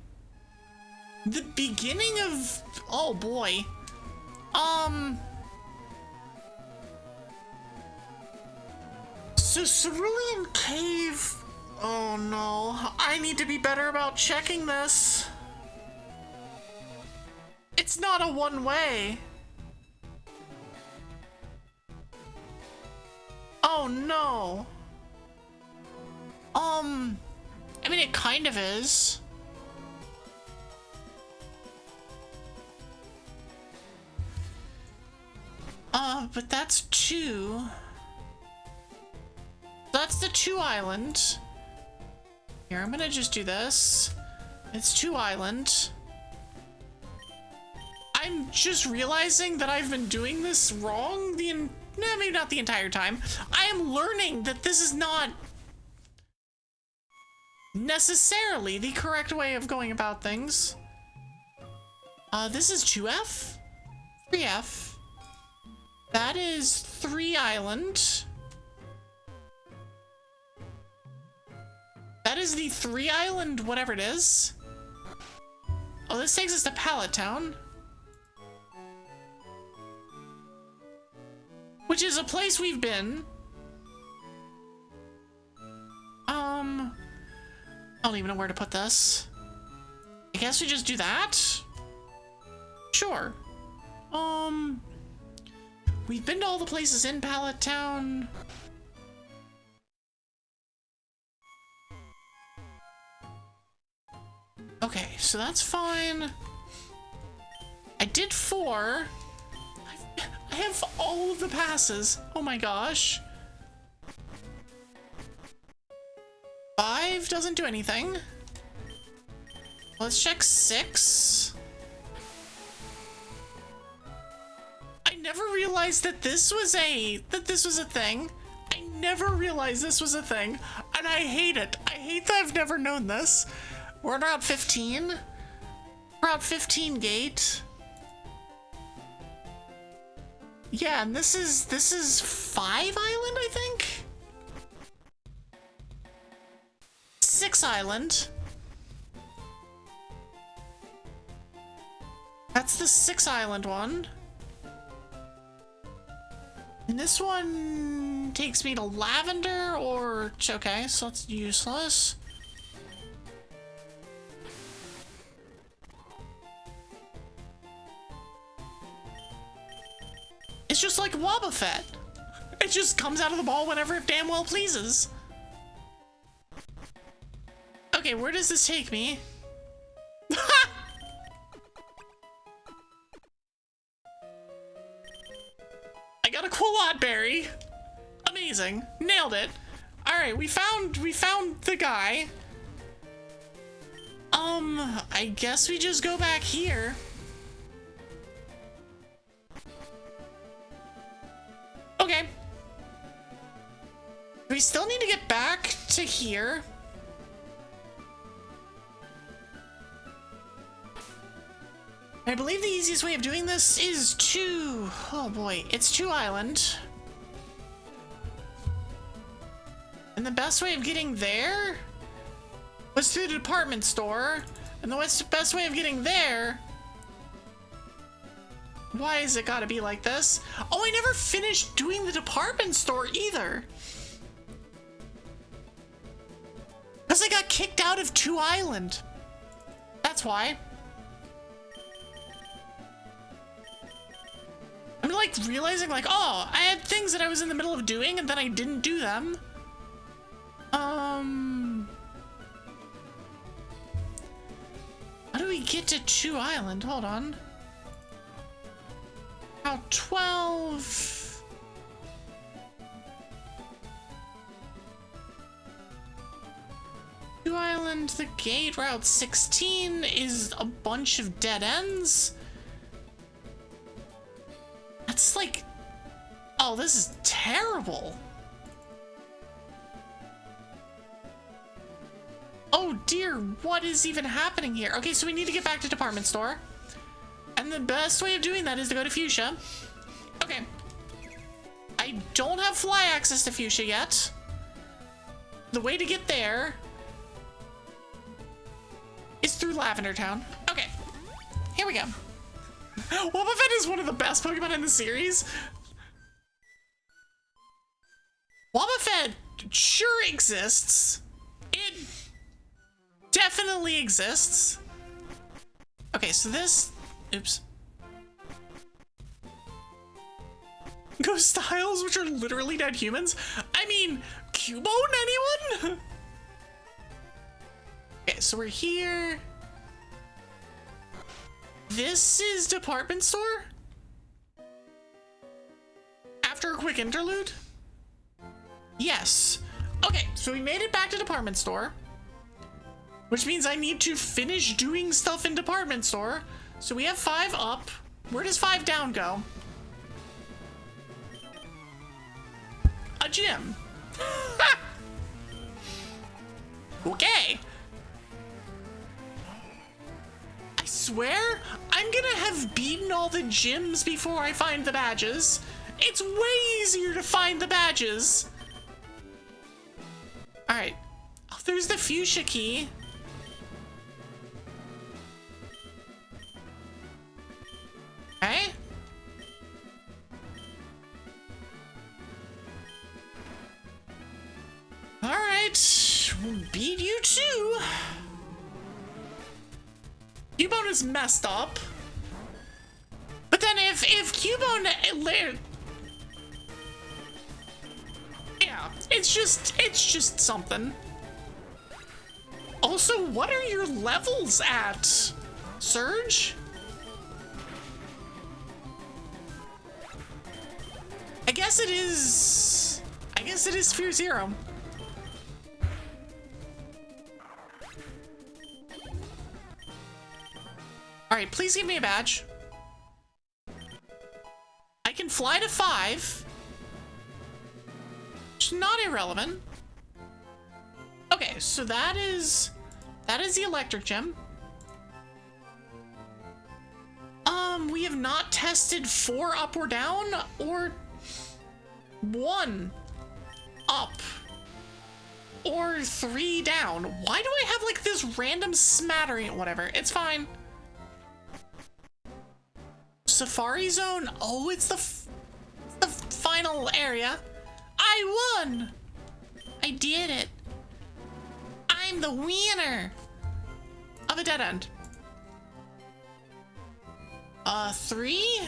The beginning of... Oh boy. So Cerulean Cave... Oh no, I need to be better about checking this. It's not a one-way. Oh no. I mean, it kind of is. But that's 2. That's the 2 Island. Here, I'm gonna just do this. It's 2 Island. I'm just realizing that I've been doing this wrong maybe not the entire time. I am learning that this is not necessarily the correct way of going about things. This is 2F? 3F. That is 3 Island. That is the 3 Island, whatever it is. Oh, this takes us to Pallet Town. Which is a place we've been. I don't even know where to put this. I guess we just do that? Sure. We've been to all the places in Pallet Town. Okay, so that's fine. I did 4. I have all of the passes. Oh my gosh. 5 doesn't do anything. Let's check 6. I never realized that this was a thing. I never realized this was a thing, and I hate it. I hate that I've never known this. We're at Route 15. Route 15 gate. Yeah, and this is 5 Island, I think? 6 Island. That's the 6 Island one. And this one takes me to Lavender, or... Okay, so that's useless. It's just like Wobbuffet. It just comes out of the ball whenever it damn well pleases. Okay, where does this take me? I got a Quillot berry. Amazing. Nailed it. Alright, we found the guy. I guess we just go back here. Okay. We still need to get back to here. I believe the easiest way of doing this is oh boy, it's 2 Island. And the best way of getting there was through the department store. And the best way of getting there... Why is it gotta be like this? Oh, I never finished doing the department store either. Because I got kicked out of 2 Island. That's why. I'm like realizing like, oh, I had things that I was in the middle of doing and then I didn't do them. How do we get to 2 Island? Hold on. Route 12. Two Island, the gate. Route 16 is a bunch of dead ends. That's like... Oh, this is terrible. Oh dear, what is even happening here? Okay, so we need to get back to department store. And the best way of doing that is to go to Fuchsia. Okay. I don't have fly access to Fuchsia yet. The way to get there is through Lavender Town. Okay, here we go. Wobbuffet is one of the best Pokemon in the series. Wobbuffet sure exists. It definitely exists. Okay, so this... Oops. Ghost styles, which are literally dead humans? I mean, Cubone, anyone? Okay, so we're here. This is department store? After a quick interlude? Yes. Okay, so we made it back to department store, which means I need to finish doing stuff in department store. So we have 5 up. Where does 5 down go? A gym. Okay. I swear, I'm gonna have beaten all the gyms before I find the badges. It's way easier to find the badges. All right. Oh, there's the fuchsia key. Okay. All right, we'll beat you too. Cubone is messed up. But then if Cubone, yeah, it's just something. Also, what are your levels at, Surge? I guess it is Sphere Zero. All right, please give me a badge. I can fly to 5. It's not irrelevant. Okay, so that is the electric gem. We have not tested 4 up or down, or 1 up, or 3 down. Why do I have like this random smattering? Whatever, it's fine. Safari Zone. Oh, it's the final area. I won. I did it. I'm the winner of a dead end. 3.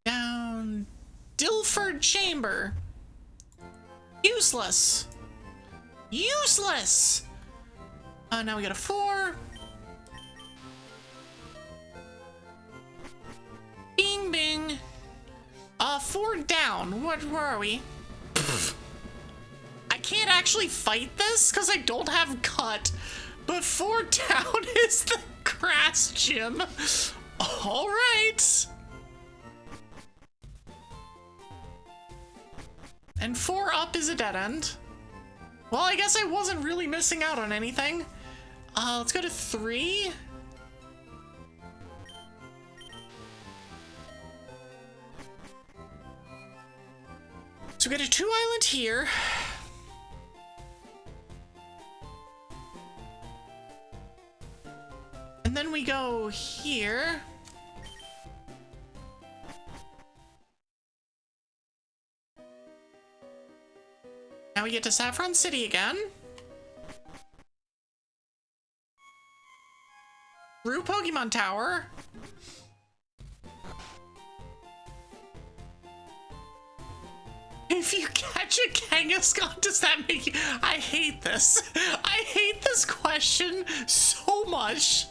Down. Dilford Chamber. Useless. Useless. Now we got a 4. Bing bing. 4 down. Where are we? I can't actually fight this because I don't have cut. But 4 down is the grass gym. All right. And 4 up is a dead end. Well, I guess I wasn't really missing out on anything. Let's go to 3. So we got a 2 island here. And then we go here. Now we get to Saffron City again. Through Pokemon Tower. If you catch a Kangaskhan, does that make you... I hate this. I hate this question so much.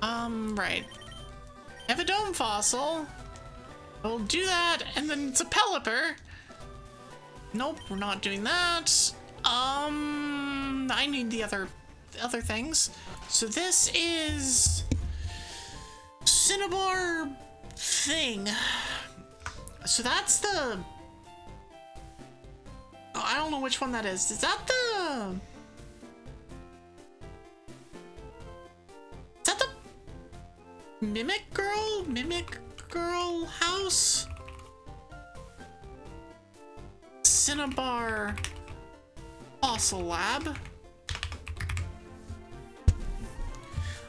Right. I have a dome fossil, We'll do that, and then it's a Pelipper. Nope, we're not doing that. I need the other things. So this is Cinnabar thing. So that's the... Oh, I don't know which one that is. Is that the... Is that the Mimic Girl house? Cinnabar Fossil Lab.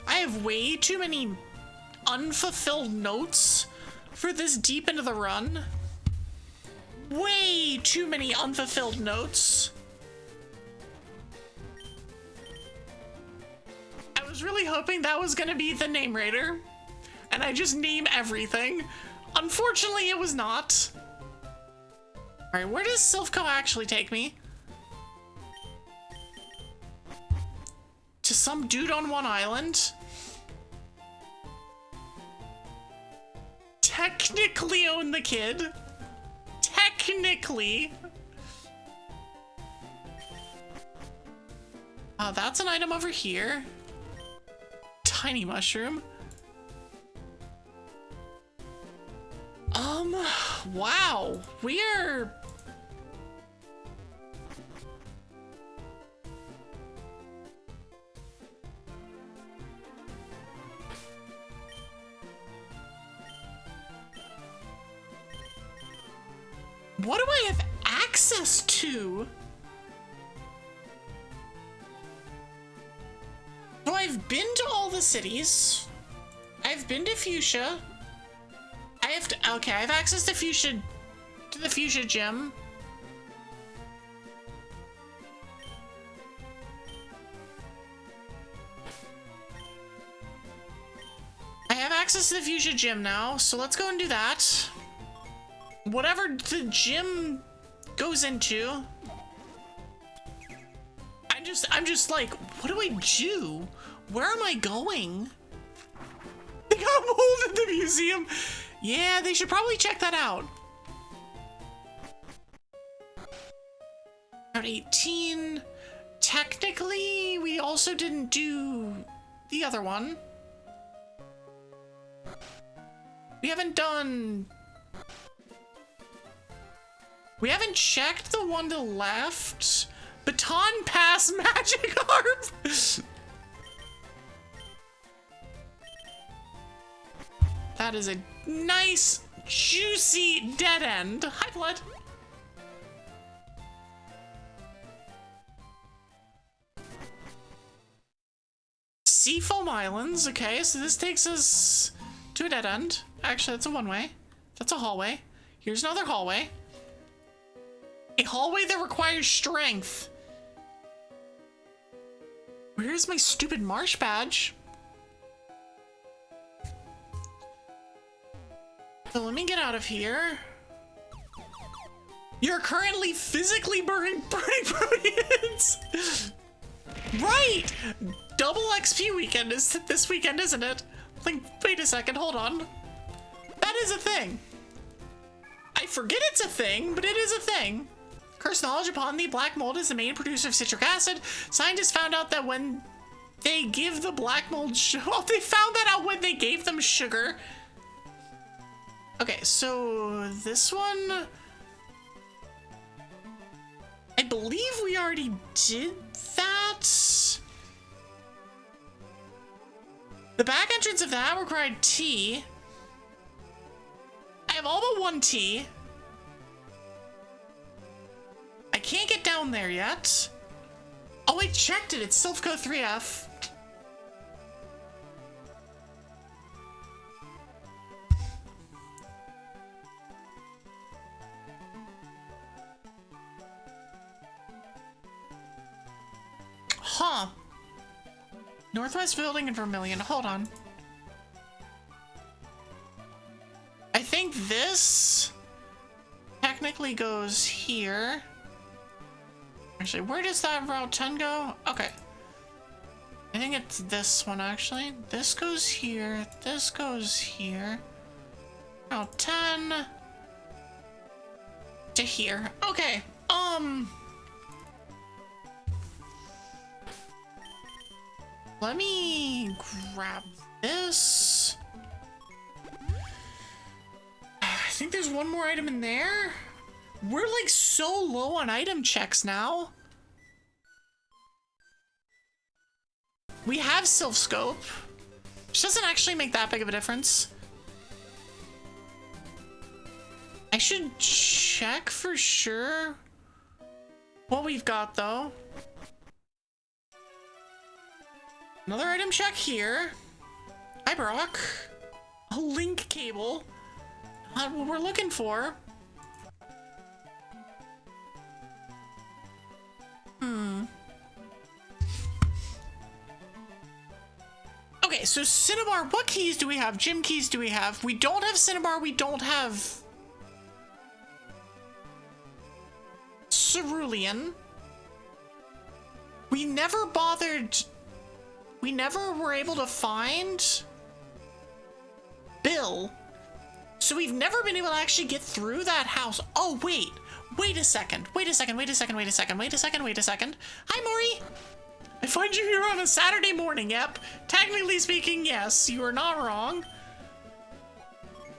I have way too many unfulfilled notes for this deep into the run. Way too many unfulfilled notes. I was really hoping that was gonna be the name raider, and I just name everything. Unfortunately, it was not. Alright, where does Sylko actually take me? To some dude on one island? Technically own the kid. Technically. That's an item over here. Tiny mushroom. Wow. We're... What do I have access to? So I've been to all the cities. I've been to Fuchsia. I have to, okay, I have access to Fuchsia, to the Fuchsia gym. I have access to the Fuchsia gym now, so let's go and do that. Whatever the gym goes into, I'm just like, what do I do? Where am I going? They got mold in the museum. Yeah, they should probably check that out. Route 18. Technically, we also didn't do the other one. We haven't checked the one to the left. Baton Pass Magic Harp. That is a nice, juicy dead end. Hi, Blood. Seafoam Islands. Okay, so this takes us to a dead end. Actually, that's a one-way. That's a hallway. Here's another hallway. A hallway that requires strength. Where's my stupid marsh badge? So let me get out of here. You're currently physically burning proteins. Right! Double XP weekend is this weekend, isn't it? Like, wait a second, hold on. That is a thing. I forget it's a thing, but it is a thing. Cursed knowledge upon the black mold is the main producer of citric acid. Scientists found out that when they give the black mold well, they found that out when they gave them sugar. Okay, so this one, I believe we already did that. The back entrance of that required tea. I have all but one tea. I can't get down there yet. Oh, I checked it. It's Sylko 3F. Huh. Northwest building in Vermilion. Hold on. I think this technically goes here. Actually, where does that Route 10 go? Okay. I think it's this one, actually. This goes here. This goes here. Oh, 10 to here. Okay. Let me grab this. I think there's one more item in there. We're like so low on item checks now. We have Sylph Scope, which doesn't actually make that big of a difference. I should check for sure what we've got though. Another item check here. Hi, Brock. A link cable. Not what we're looking for. Okay, so Cinnabar, what keys do we have? Gym keys do we have? We don't have Cinnabar, we don't have Cerulean. We never were able to find Bill. So we've never been able to actually get through that house. Oh, wait a second. Hi, Maury. I find you here on a Saturday morning. Yep. Technically speaking, yes, you are not wrong.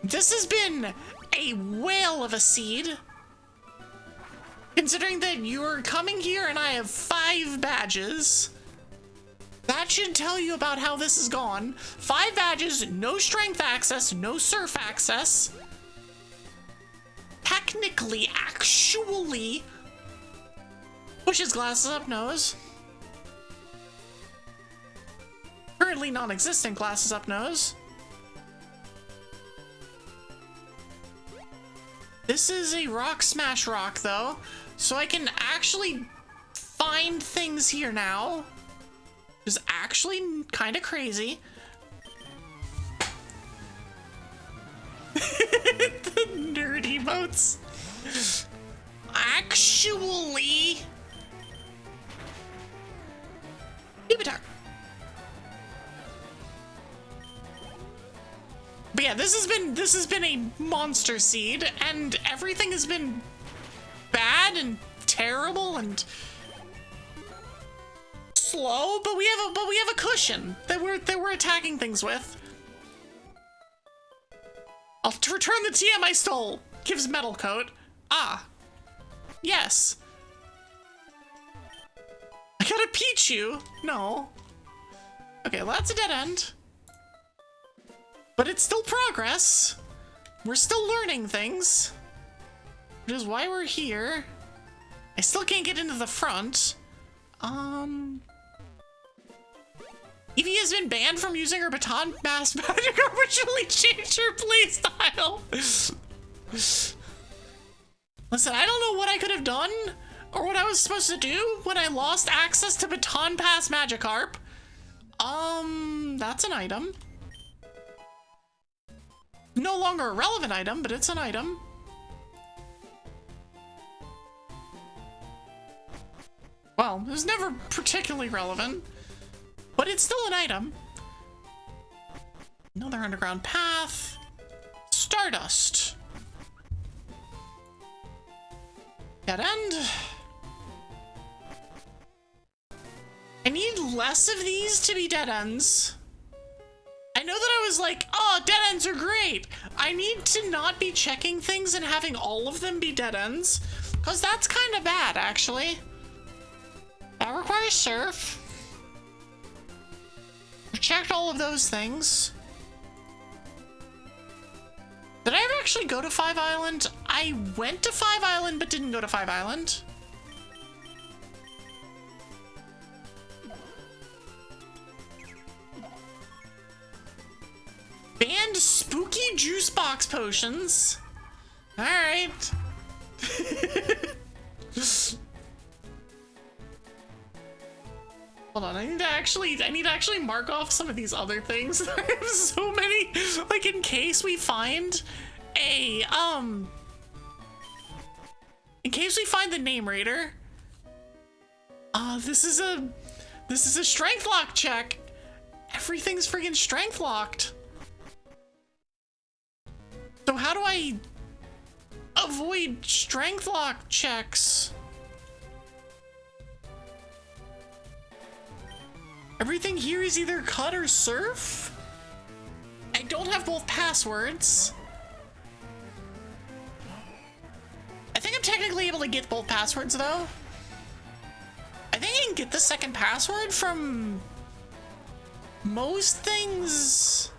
This has been a whale of a seed. Considering that you're coming here and I have 5 badges. That should tell you about how this has gone. 5 badges, no strength access, no surf access. Technically, actually, pushes glasses up nose. Currently non-existent glasses up nose. This is a rock smash rock though, so I can actually find things here now. Which is actually kind of crazy. The nerd emotes. Actually, Ibitar. But yeah, this has been a monster seed, and everything has been bad and terrible and slow. But we have a cushion that we're attacking things with. I'll return the TM I stole. Gives metal coat. Ah, yes. I got a Pichu. No. Okay, well, that's a dead end. But it's still progress. We're still learning things. Which is why we're here. I still can't get into the front. Evie has been banned from using her baton mass magic originally changed her playstyle. Listen, I don't know what I could have done or what I was supposed to do when I lost access to Baton Pass Magikarp. That's an item. No longer a relevant item, but it's an item. Well, it was never particularly relevant, but it's still an item. Another underground path. Stardust. Dead end. I need less of these to be dead ends. I know that I was like, oh, dead ends are great. I need to not be checking things and having all of them be dead ends, because that's kind of bad, actually. That requires surf. I've checked all of those things. Did I ever actually go to 5 Island? I went to 5 Island, but didn't go to 5 Island. Banned spooky juice box potions. All right. Hold on, I need to actually mark off some of these other things. I have so many, like, in case we find a, in case we find the name raider. This is a strength lock check. Everything's friggin' strength locked. So how do I avoid strength lock checks? Everything here is either cut or surf? I don't have both passwords. I think I'm technically able to get both passwords though. I think I can get the second password from most things.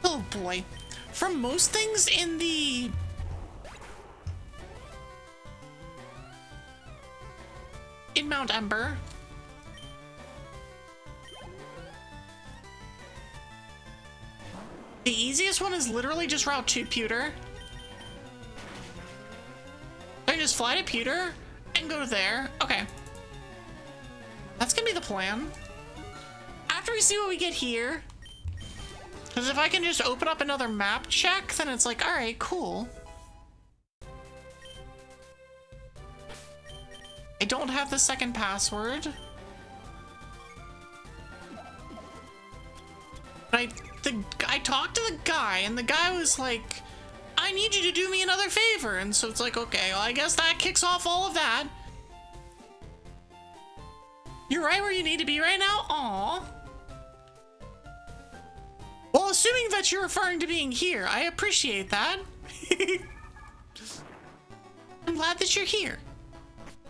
Oh boy. From most things in the Mount Ember. The easiest one is literally just Route 2 Pewter. I just fly to Pewter and go to there. Okay. That's gonna be the plan. After we see what we get here. Because if I can just open up another map check, then it's like, alright, cool. I don't have the second password. But I talked to the guy, and the guy was like, I need you to do me another favor. And so it's like, okay, well, I guess that kicks off all of that. You're right where you need to be right now? Aww. Well, assuming that you're referring to being here, I appreciate that. I'm glad that you're here.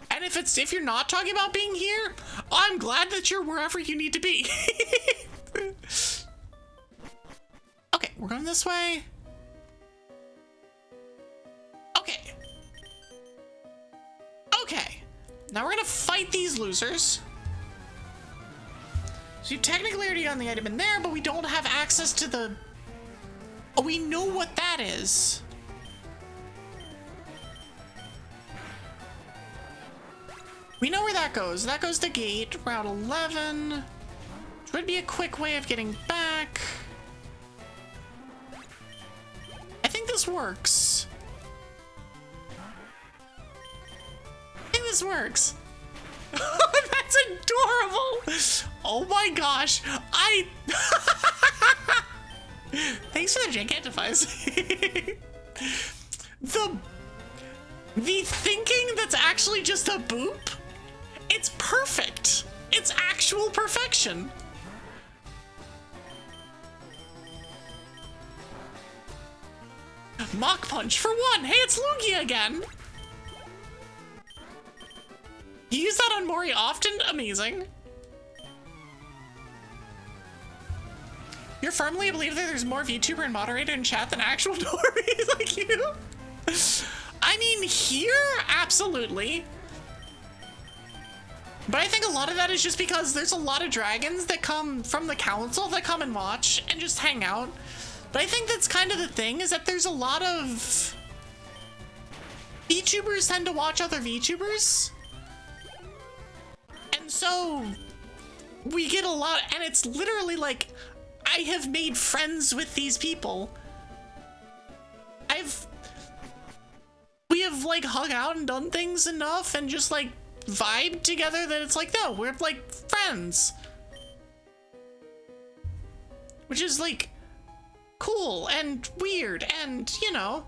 And if you're not talking about being here, I'm glad that you're wherever you need to be. Okay, we're going this way. Okay. Okay. Now we're gonna fight these losers. So you technically already got the item in there, but we don't have access to the... Oh, we know what that is. We know where that goes. That goes to gate, Route 11. Which would be a quick way of getting back. I think this works. I think this works. That's adorable. Oh my gosh. Thanks for the gigantifies. The thinking that's actually just a boop. It's perfect. It's actual perfection. Mach punch for one. Hey, it's Lugia again. You use that on Mori often? Amazing. You're firmly a believer that there's more VTuber and moderator in chat than actual normies like you? I mean, here, absolutely. But I think a lot of that is just because there's a lot of dragons that come from the council that come and watch and just hang out. But I think that's kind of the thing, is that there's a lot of VTubers tend to watch other VTubers. And so we get a lot, and it's literally like, I have made friends with these people. We have like hung out and done things enough and just like vibed together that it's like, no, we're like friends. Which is like cool and weird and, you know.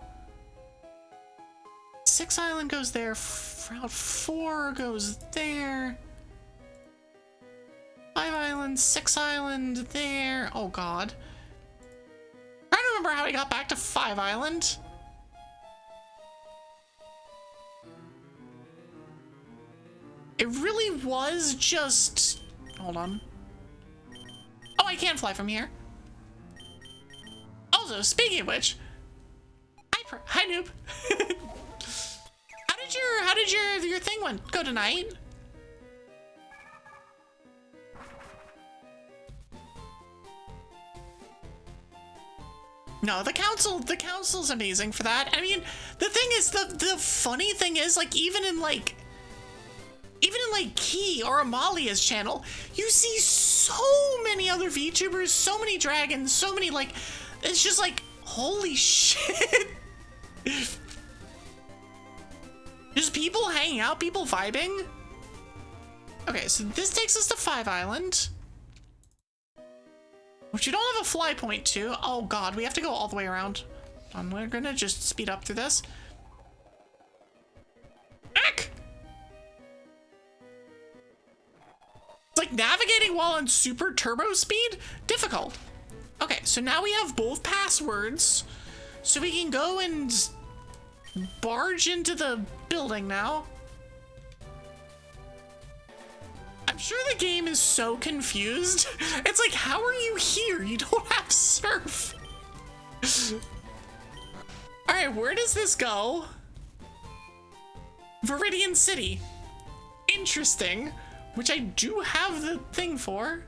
6 Island goes there, Route 4 goes there. 5 Island, 6 Island there. Oh god. I don't remember how we got back to 5 Island. It really was just... Hold on. Oh, I can fly from here. Also, speaking of which... Hi, noob. How did your thing go tonight? No, the council's amazing for that. I mean, the thing is, the funny thing is, like, even in Key or Amalia's channel, you see so many other VTubers, so many dragons, so many, like, it's just like, holy shit. Just people hanging out, people vibing. Okay, so this takes us to 5 Island. Which you don't have a fly point to. Oh god, we have to go all the way around. We're gonna just speed up through this. Heck! It's like navigating while on super turbo speed? Difficult. Okay, so now we have both passwords. So we can go and barge into the building now. I'm sure the game is so confused. It's like, how are you here? You don't have surf. Alright, where does this go? Viridian City. Interesting. Which I do have the thing for.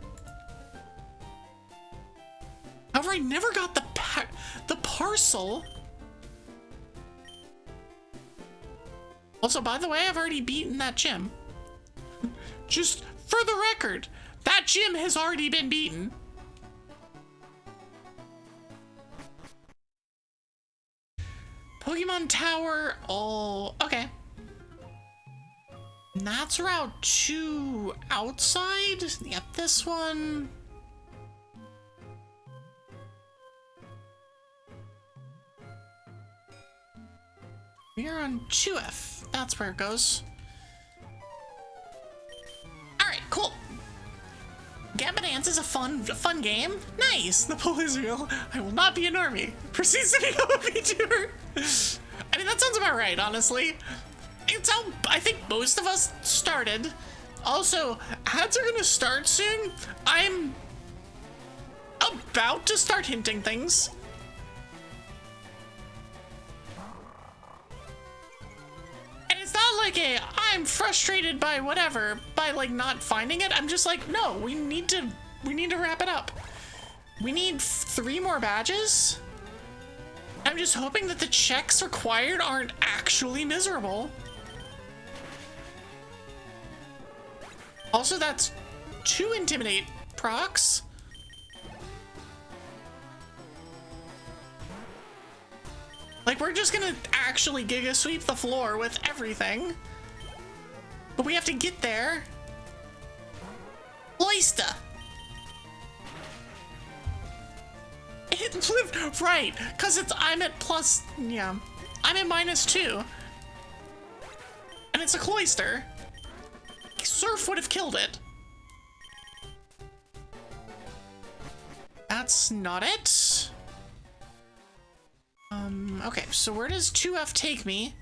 However, I never got the parcel. Also, by the way, I've already beaten that gym. Just for the record, that gym has already been beaten. Pokemon Tower. Oh, okay. And that's Route 2 outside. Yep, this one. We are on 2F. That's where it goes. Alright, cool. Gambit Ants is a fun game. Nice. The poll is real. I will not be a normie. Proceeds to become a VTuber. I mean, that sounds about right, honestly. It's how I think most of us started. Also, ads are gonna start soon. I'm about to start hinting things. And it's not like I'm frustrated by whatever, by like not finding it. I'm just like, no, we need to wrap it up. We need 3 more badges. I'm just hoping that the checks required aren't actually miserable. Also, that's 2 intimidate procs. Like, we're just gonna actually Giga Sweep the floor with everything. But we have to get there. Loista. It lived right, because I'm at plus, yeah. I'm at -2. And it's a cloister. Surf would have killed it. That's not it. Okay, so where does 2F take me?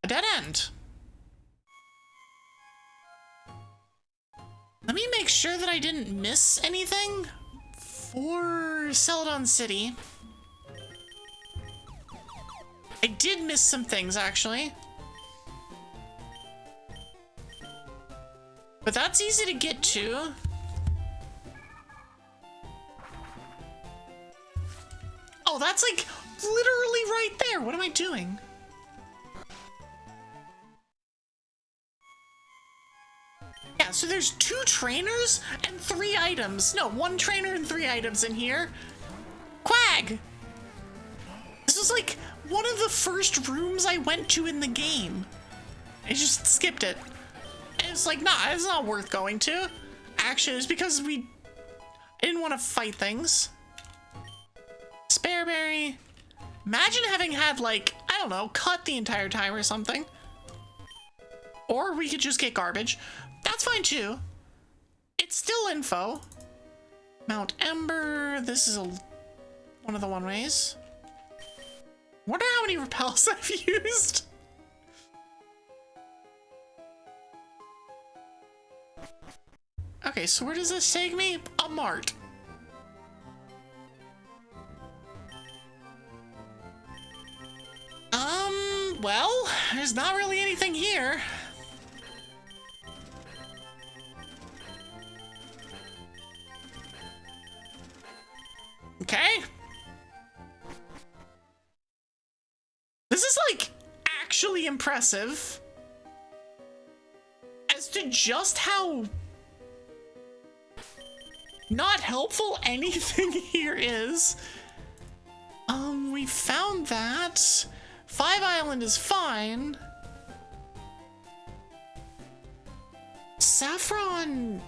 A dead end. Let me make sure that I didn't miss anything for Celadon City. I did miss some things, actually. But that's easy to get to. Oh, that's like literally right there. What am I doing? Yeah, so there's 2 trainers and 3 items. No, 1 trainer and 3 items in here. Quag! This was like one of the first rooms I went to in the game. I just skipped it. And it's like, nah, it's not worth going to. Actually, it's because I didn't want to fight things. Spareberry. Imagine having had, like, I don't know, cut the entire time or something. Or we could just get garbage. That's fine too. It's still info. Mount Ember. This is one of the one-ways. Wonder how many repels I've used. Okay, so where does this take me? A mart. Well, there's not really anything here. Okay. This is like actually impressive as to just how not helpful anything here is. We found that. 5 Island is fine. Saffron.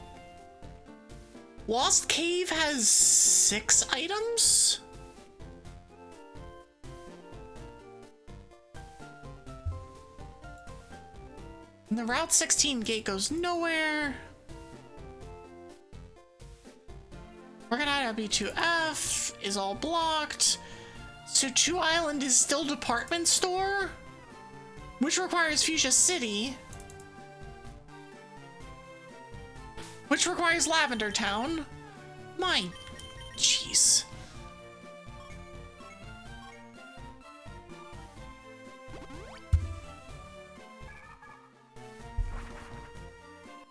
Lost Cave has 6 items? And the Route 16 gate goes nowhere. Organized B2F is all blocked. So 2 Island is still department store, which requires Fuchsia City, which requires Lavender Town. My jeez.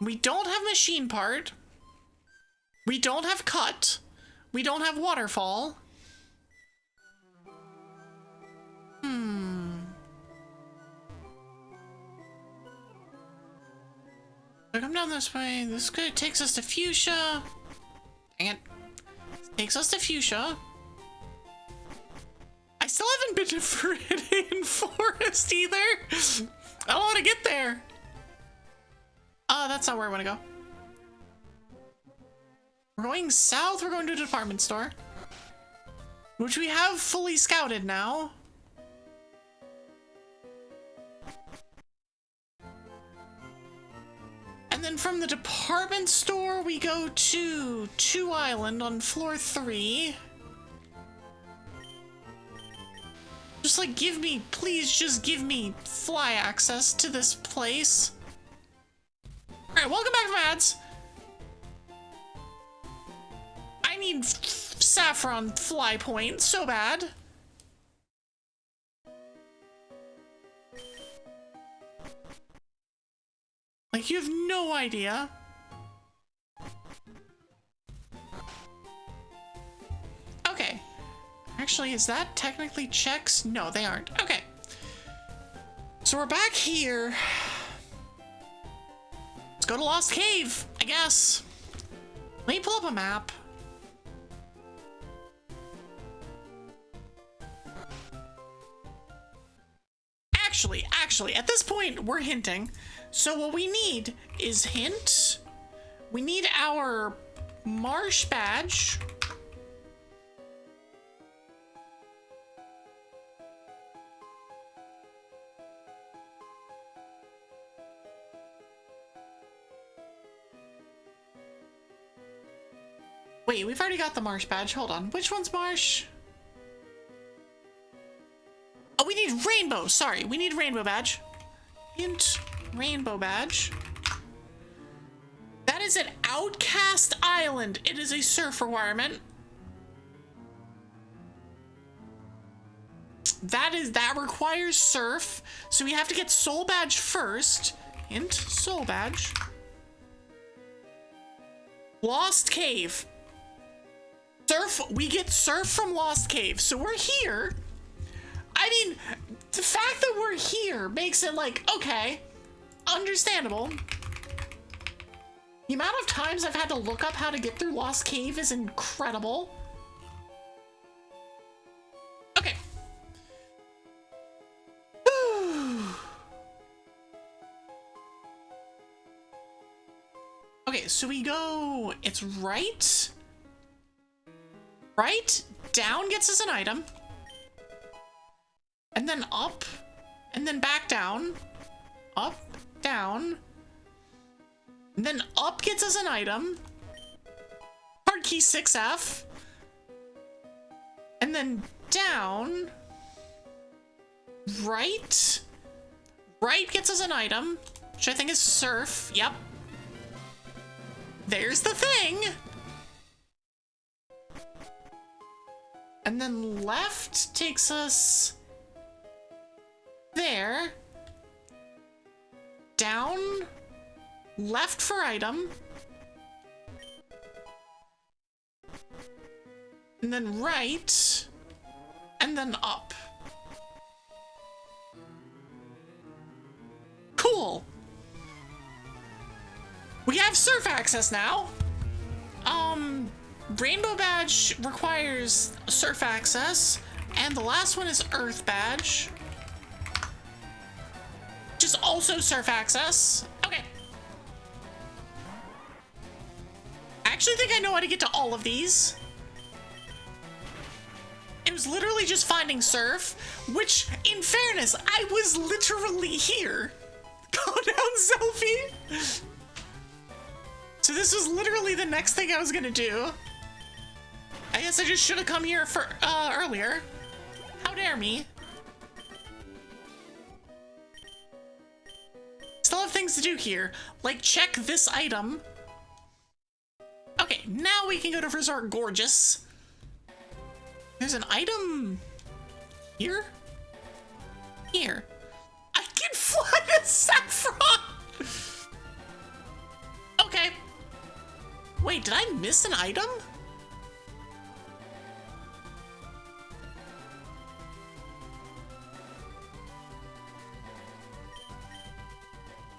We don't have machine part. We don't have cut. We don't have waterfall. So come down this way. This takes us to Fuchsia. Dang it. Takes us to Fuchsia. I still haven't been to Viridian Forest either. I don't want to get there. That's not where I want to go. We're going south. We're going to a department store, which we have fully scouted now. And then from the department store, we go to 2 Island on floor 3. Just like please just give me fly access to this place. Alright, welcome back from ads. I need saffron fly point so bad. Like, you have no idea. Okay. Actually, is that technically checks? No, they aren't. Okay. So we're back here. Let's go to Lost Cave, I guess. Let me pull up a map. Actually, at this point, we're hinting. So what we need is hint. We need our marsh badge. Wait, we've already got the marsh badge. Hold on. Which one's marsh? Oh, we need rainbow. Sorry, we need rainbow badge. Hint, rainbow badge. That is an outcast island. It is a surf requirement. That requires surf. So we have to get soul badge first. Hint, soul badge. Lost Cave. Surf, we get surf from Lost Cave. So we're here. I mean, the fact that we're here makes it like, okay, understandable. The amount of times I've had to look up how to get through Lost Cave is incredible. Okay. Okay, so we go, it's right. Right, down gets us an item. And then up, and then back down, up, down, and then up gets us an item, hard key 6F, and then down, right gets us an item, which I think is surf, yep. There's the thing. And then left takes us there, down, left for item, and then right, and then up. Cool. We have surf access now. Rainbow badge requires surf access, and the last one is earth badge. Just also surf access. Okay. actually think I know how to get to all of these. It was literally just finding Surf, which, in fairness, I was literally here. Calm down, Selfie. So this was literally the next thing I was gonna do. I guess I just should have come here for earlier. How dare me? Still have things to do here, like check this item. Okay, now we can go to Resort Gorgeous. There's an item here? Here. I can fly to Saffron! Okay. Wait, did I miss an item?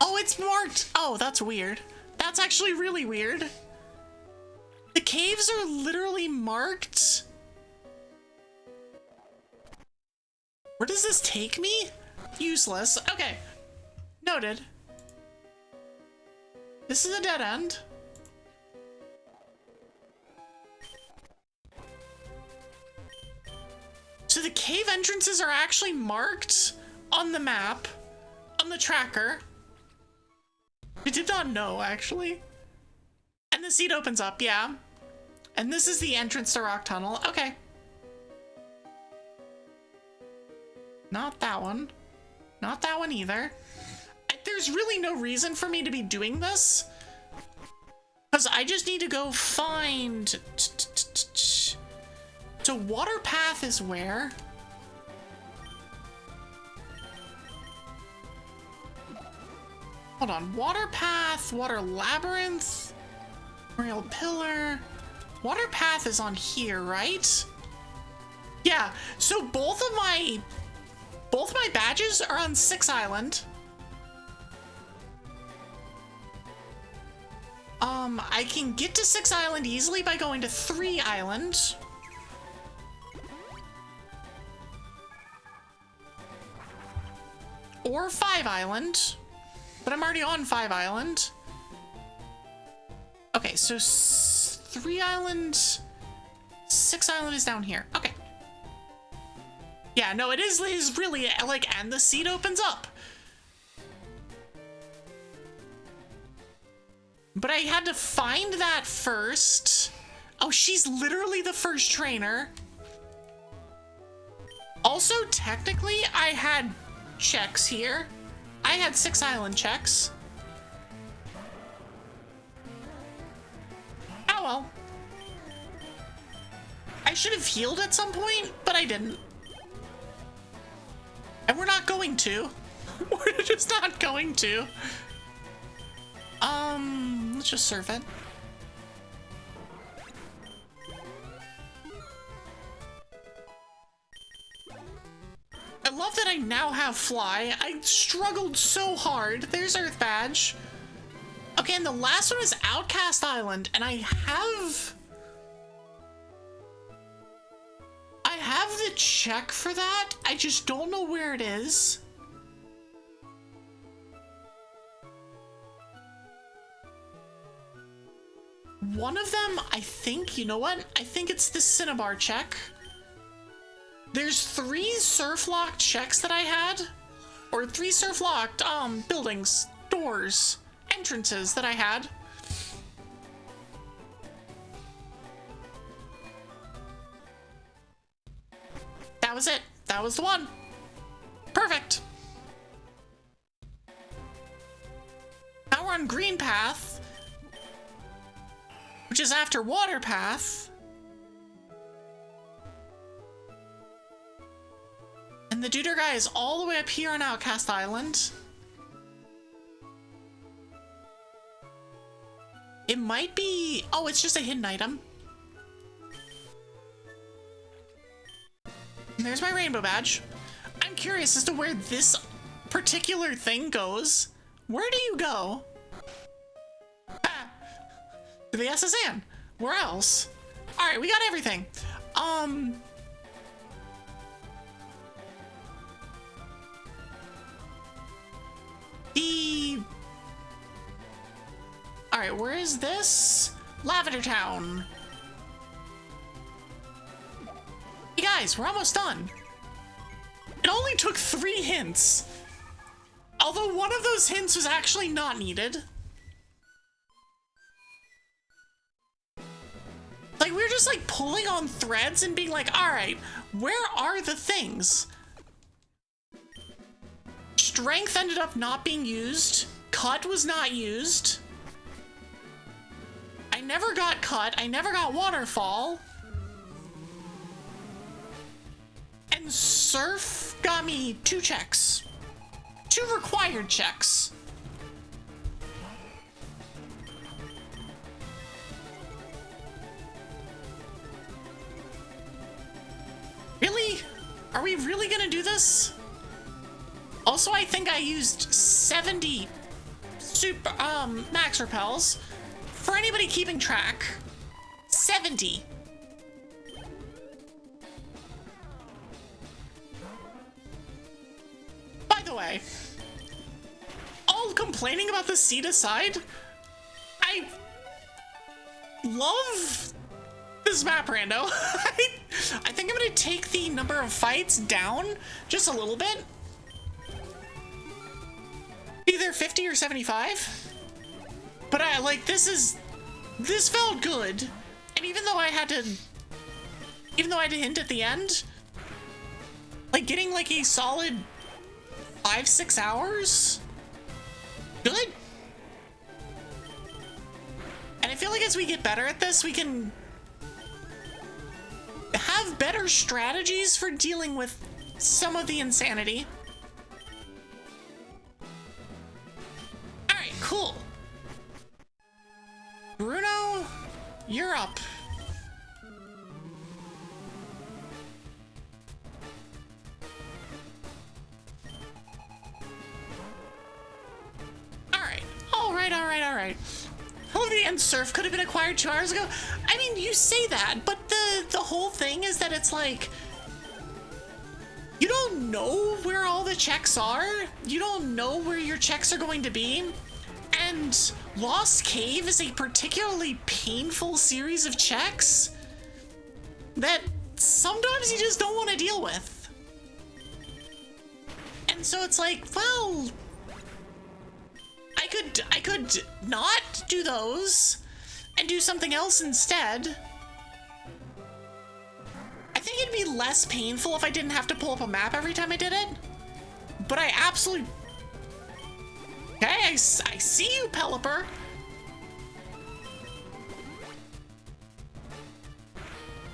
Oh, it's marked. Oh, that's weird. That's actually really weird. The caves are literally marked. Where does this take me? Useless. Okay. Noted. This is a dead end. So the cave entrances are actually marked on the map, on the tracker. I did not know, actually. And the seat opens up, yeah. And this is the entrance to Rock Tunnel. Okay. Not that one. Not that one either. There's really no reason for me to be doing this. Because I just need to go find... So Water Path is where? Hold on. Water Path, Water Labyrinth, Memorial Pillar. Water Path is on here, right? Yeah, so both my badges are on 6 Island. I can get to 6 Island easily by going to 3 Island. Or 5 Island. But I'm already on 5 Island. Okay, so 3 Island, 6 Island is down here. Okay. Yeah, no, it is really, like, and the seat opens up. But I had to find that first. Oh, she's literally the first trainer. Also, technically, I had checks here. I had 6 Island checks. Oh well. I should have healed at some point, but I didn't. And we're not going to. We're just not going to. Let's just surf it. I love that I now have fly. I struggled so hard. There's Earth Badge. Okay, and the last one is Outcast Island, and I have the check for that. I just don't know where it is. One of them, I think, you know what? I think it's the Cinnabar check. There's 3 surf-locked checks that I had, or 3 surf-locked, buildings, doors, entrances that I had. That was it. That was the one. Perfect. Now we're on Green Path, which is after Water Path. And the Duder guy is all the way up here on Outcast Island. It might be... Oh, it's just a hidden item. And there's my rainbow badge. I'm curious as to where this particular thing goes. Where do you go? Ah, to the SSN. Where else? All right, we got everything. All right, where is this? Lavender Town. Hey guys, we're almost done. It only took 3 hints. Although one of those hints was actually not needed. Like, we were just like pulling on threads and being like, all right, where are the things? Strength ended up not being used. Cut was not used. I never got cut. I never got waterfall. And surf got me 2 checks. 2 required checks. Really? Are we really gonna do this? Also, I think I used 70 super max repels. For anybody keeping track, 70. By the way, all complaining about the seat aside, I love this map rando. I think I'm gonna take the number of fights down just a little bit. Either 50 or 75. But I like, this felt good. And even though I had to hint at the end, like getting like a solid 5-6 hours, good. And I feel like as we get better at this, we can have better strategies for dealing with some of the insanity. All right, cool. Bruno, you're up. All right. Holiday and Surf could have been acquired 2 hours ago. I mean, you say that, but the whole thing is that it's like, you don't know where all the checks are. You don't know where your checks are going to be. And Lost Cave is a particularly painful series of checks that sometimes you just don't want to deal with. And so it's like, well, I could not do those and do something else instead. I think it'd be less painful if I didn't have to pull up a map every time I did it. But I absolutely... Okay, I see you, Pelipper.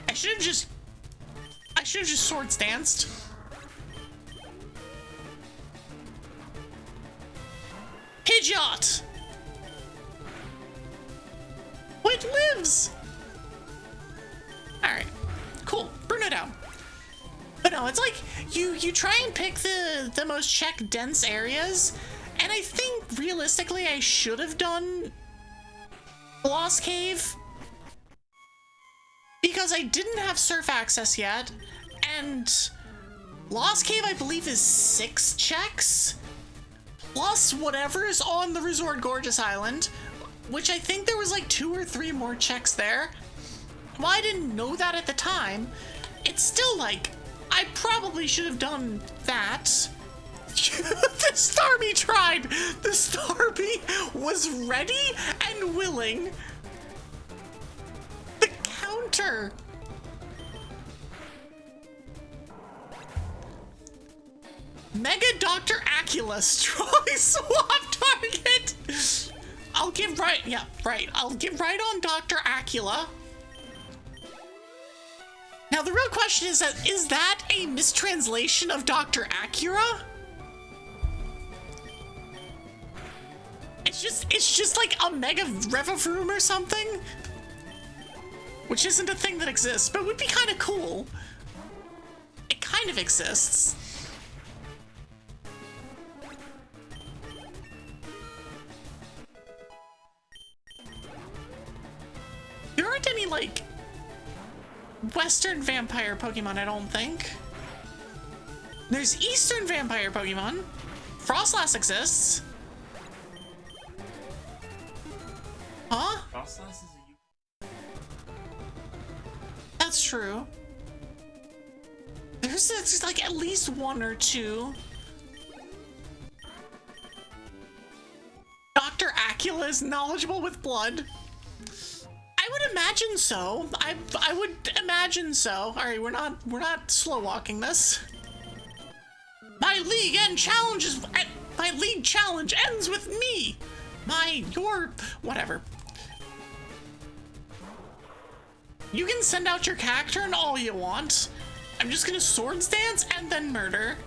I should have just sword stanced. Pidgeot! Oh, it lives! Alright, cool. Burn it down. But no, it's like, you try and pick the most check-dense areas, and I think, realistically, I should have done Lost Cave, because I didn't have surf access yet, and Lost Cave, I believe, is 6 checks, plus whatever is on the Resort Gorgeous Island, which I think there was like 2 or 3 more checks there. While I didn't know that at the time, it's still like, I probably should have done that. The Starmie tried! The Starmie was ready and willing. The counter! Mega Dr. Acula, strong swap target! I'll give right, yeah, right. I'll give right on Dr. Acula. Now the real question is that a mistranslation of Dr. Acura? It's just like a Mega Revavroom or something? Which isn't a thing that exists, but would be kind of cool. It kind of exists. There aren't any, like, Western vampire Pokemon, I don't think. There's Eastern vampire Pokemon. Frostlass exists. Huh? Frostlass is true. There's like at least one or two. Dr. Acula is knowledgeable with blood. I would imagine so. I would imagine so. All right, we're not slow walking this. My league challenge ends with me. Your whatever. You can send out your character and all you want. I'm just gonna swords dance and then murder.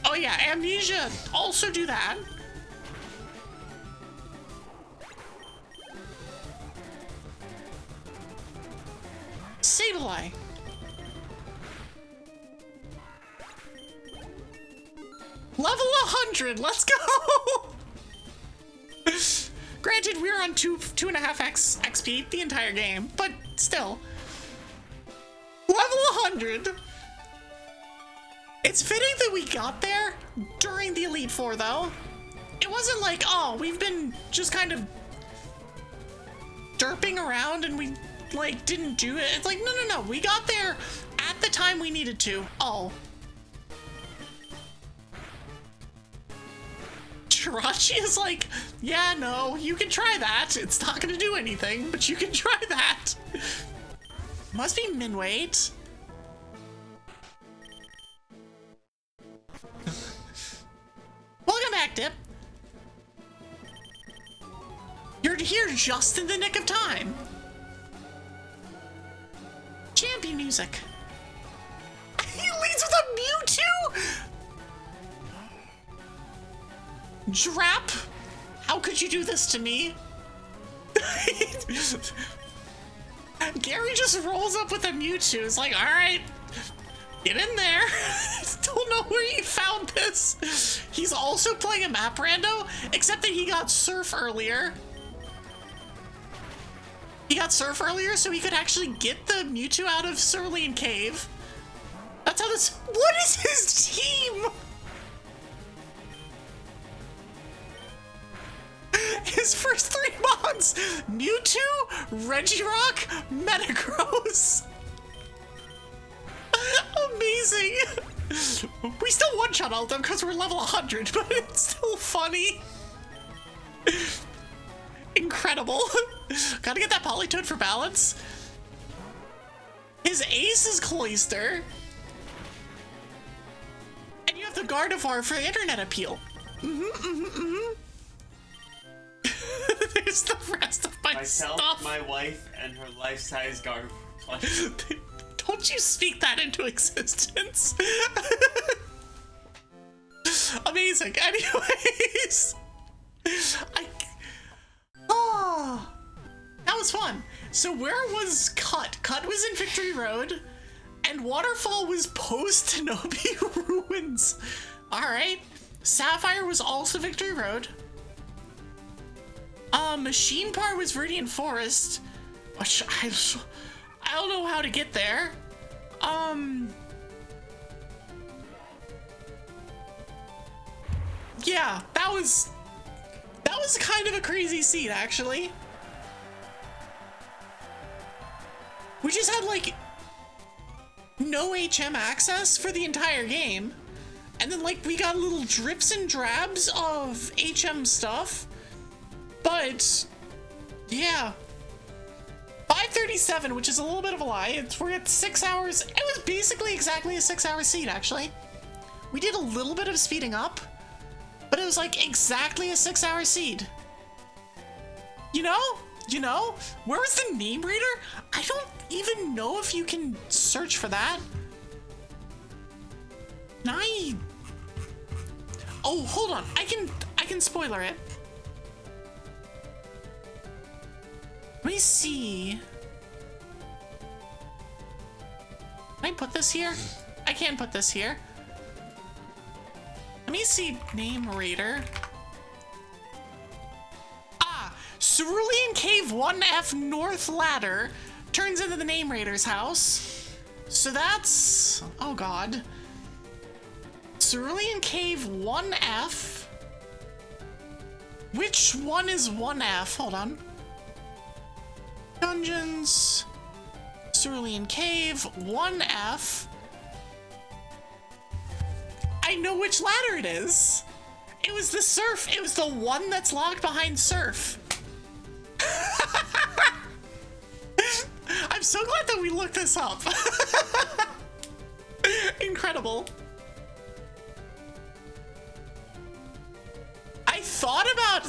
Oh yeah, amnesia. Also do that. Sableye. Level 100. Let's go. Granted, we're on 2.5x XP the entire game, but still. Level 100. It's fitting that we got there during the Elite Four, though. It wasn't like, oh, we've been just kind of derping around and we like didn't do it. It's like, no, we got there at the time we needed to. Oh. Chirachi is like, yeah, no, you can try that. It's not gonna do anything, but you can try that. Must be min weight. Welcome back, Dip. You're here just in the nick of time. Champion music. He leads with a Mewtwo? Drap? How could you do this to me? Gary just rolls up with a Mewtwo. It's like, alright, get in there. Don't know where you found this. He's also playing a map rando, except that he got Surf earlier. He got Surf earlier, so he could actually get the Mewtwo out of Cerulean Cave. That's how this... What is his team? His first 3 mods: Mewtwo, Regirock, Metagross. Amazing. We still one-shot all of them because we're level 100, but it's still funny. Incredible. Gotta get that Politoed for balance. His ace is Cloyster. And you have the Gardevoir for the internet appeal. There's the rest of my Myself, stuff. my wife, and her life-size Gardevoir plushie. Don't you speak that into existence. Amazing. Anyways. That was fun. So where was Cut? Cut was in Victory Road, and Waterfall was post Tenobi Ruins. Alright. Sapphire was also Victory Road. Machine Part was Viridian Forest, which I don't know how to get there. Yeah, that was kind of a crazy scene, actually. We just had like no HM access for the entire game, and then like we got little drips and drabs of HM stuff. But yeah, 5:37, which is a little bit of a lie. We're at 6 hours. It was basically exactly a 6-hour seed, actually. We did a little bit of speeding up, but it was like exactly a 6-hour seed. You know, where was the name reader? I don't even know if you can search for that. Oh, hold on. I can spoiler it. Let me see. Can I put this here? I can't put this here. Let me see name raider. Cerulean Cave 1F North Ladder turns into the name raider's house. So that's, oh god. Cerulean Cave 1F. Which one is 1F? Hold on. Dungeons. Cerulean Cave, 1F. I know which ladder it is. It was the surf. It was the one that's locked behind surf. I'm so glad that we looked this up. Incredible.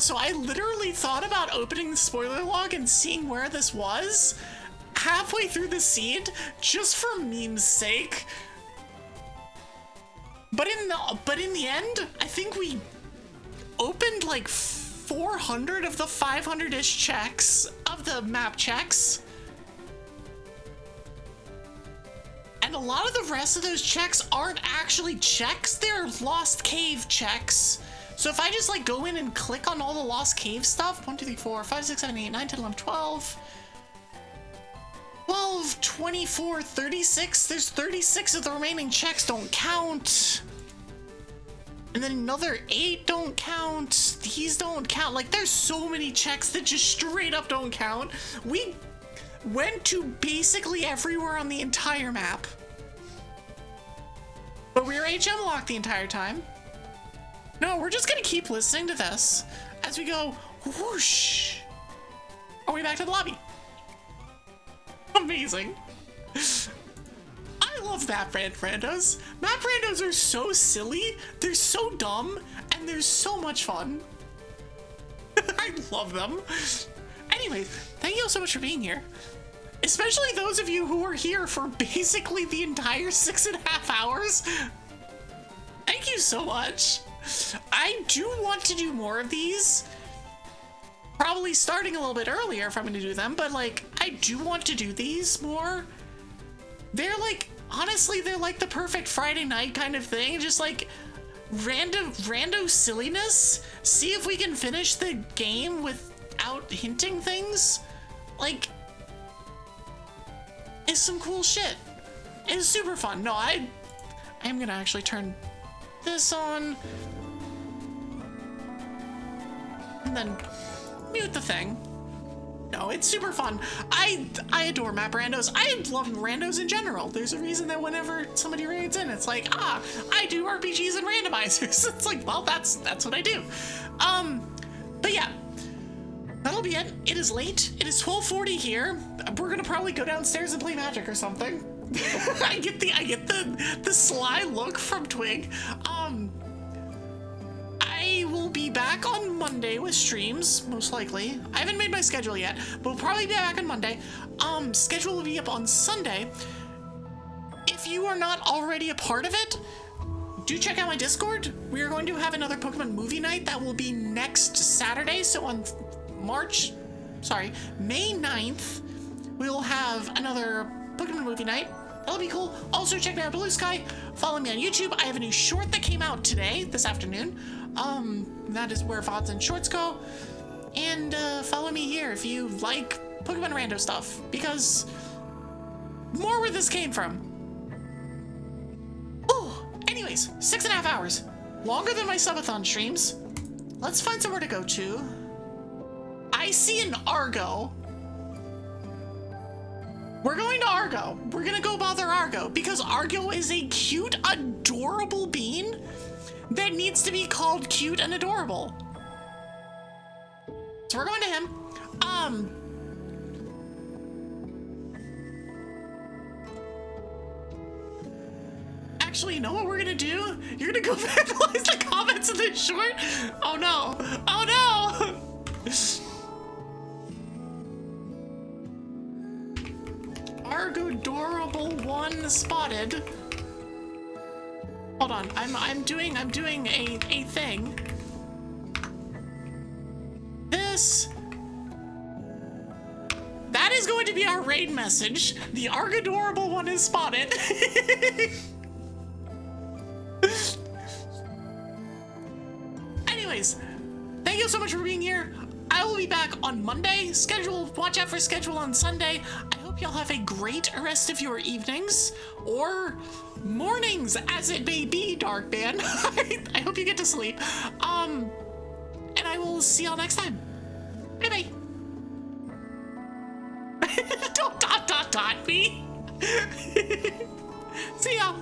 I literally thought about opening the spoiler log and seeing where this was halfway through the seed, just for meme's sake. But in the end, I think we opened like 400 of the 500-ish checks of the map checks. And a lot of the rest of those checks aren't actually checks, they're Lost Cave checks. So if I just like go in and click on all the Lost Cave stuff, 1, 2, 3, 4, 5, 6, 7, 8, 9, 10, 11, 12, 24, 36, there's 36 of the remaining checks don't count. And then another 8 don't count. These don't count. Like, there's so many checks that just straight up don't count. We went to basically everywhere on the entire map. But we were HM locked the entire time. No, we're just gonna keep listening to this as we go whoosh our way back to the lobby. Amazing. I love map randos. Map randos are so silly, they're so dumb, and they're so much fun. I love them. Anyways, thank you so much for being here. Especially those of you who were here for basically the entire 6.5 hours. Thank you so much. I do want to do more of these. Probably starting a little bit earlier if I'm gonna do them, but like, I do want to do these more. They're like, honestly, they're like the perfect Friday night kind of thing. Just like rando silliness. See if we can finish the game without hinting things. Like, it's some cool shit. It's super fun. No, I am gonna actually turn this on and then mute the thing. No, it's super fun. I adore map randos. I love randos in general. There's a reason that whenever somebody raids in, it's like, I do RPGs and randomizers. It's like, well, that's what I do. But yeah, that'll be it. It is late. It is 12:40 here. We're gonna probably go downstairs and play Magic or something. I get the sly look from Twig. I will be back on Monday with streams, most likely. I haven't made my schedule yet, but we'll probably be back on Monday. Schedule will be up on Sunday. If you are not already a part of it, do check out my Discord. We are going to have another Pokemon movie night that will be next Saturday. So on May 9th, we'll have another Pokemon movie night. That'll be cool. Also check me out Blue Sky. Follow me on YouTube. I have a new short that came out today, this afternoon. That is where VODs and shorts go. And follow me here if you like Pokemon rando stuff, because more where this came from. Oh, anyways, 6.5 hours. Longer than my subathon streams. Let's find somewhere to go to. I see an Argo. We're going to Argo. We're gonna go bother Argo because Argo is a cute, adorable bean that needs to be called cute and adorable. So we're going to him. Actually, you know what we're gonna do? You're gonna go vandalize the comments of this short? Oh no. Oh no! Argo adorable one spotted. Hold on, I'm doing a thing. That is going to be our raid message. The Argadorable one is spotted. Anyways, thank you so much for being here. I will be back on Monday. Watch out for schedule on Sunday. I hope y'all have a great rest of your evenings or mornings, as it may be, Dark Man. I hope you get to sleep. And I will see y'all next time. Bye bye. Don't dot me. See ya.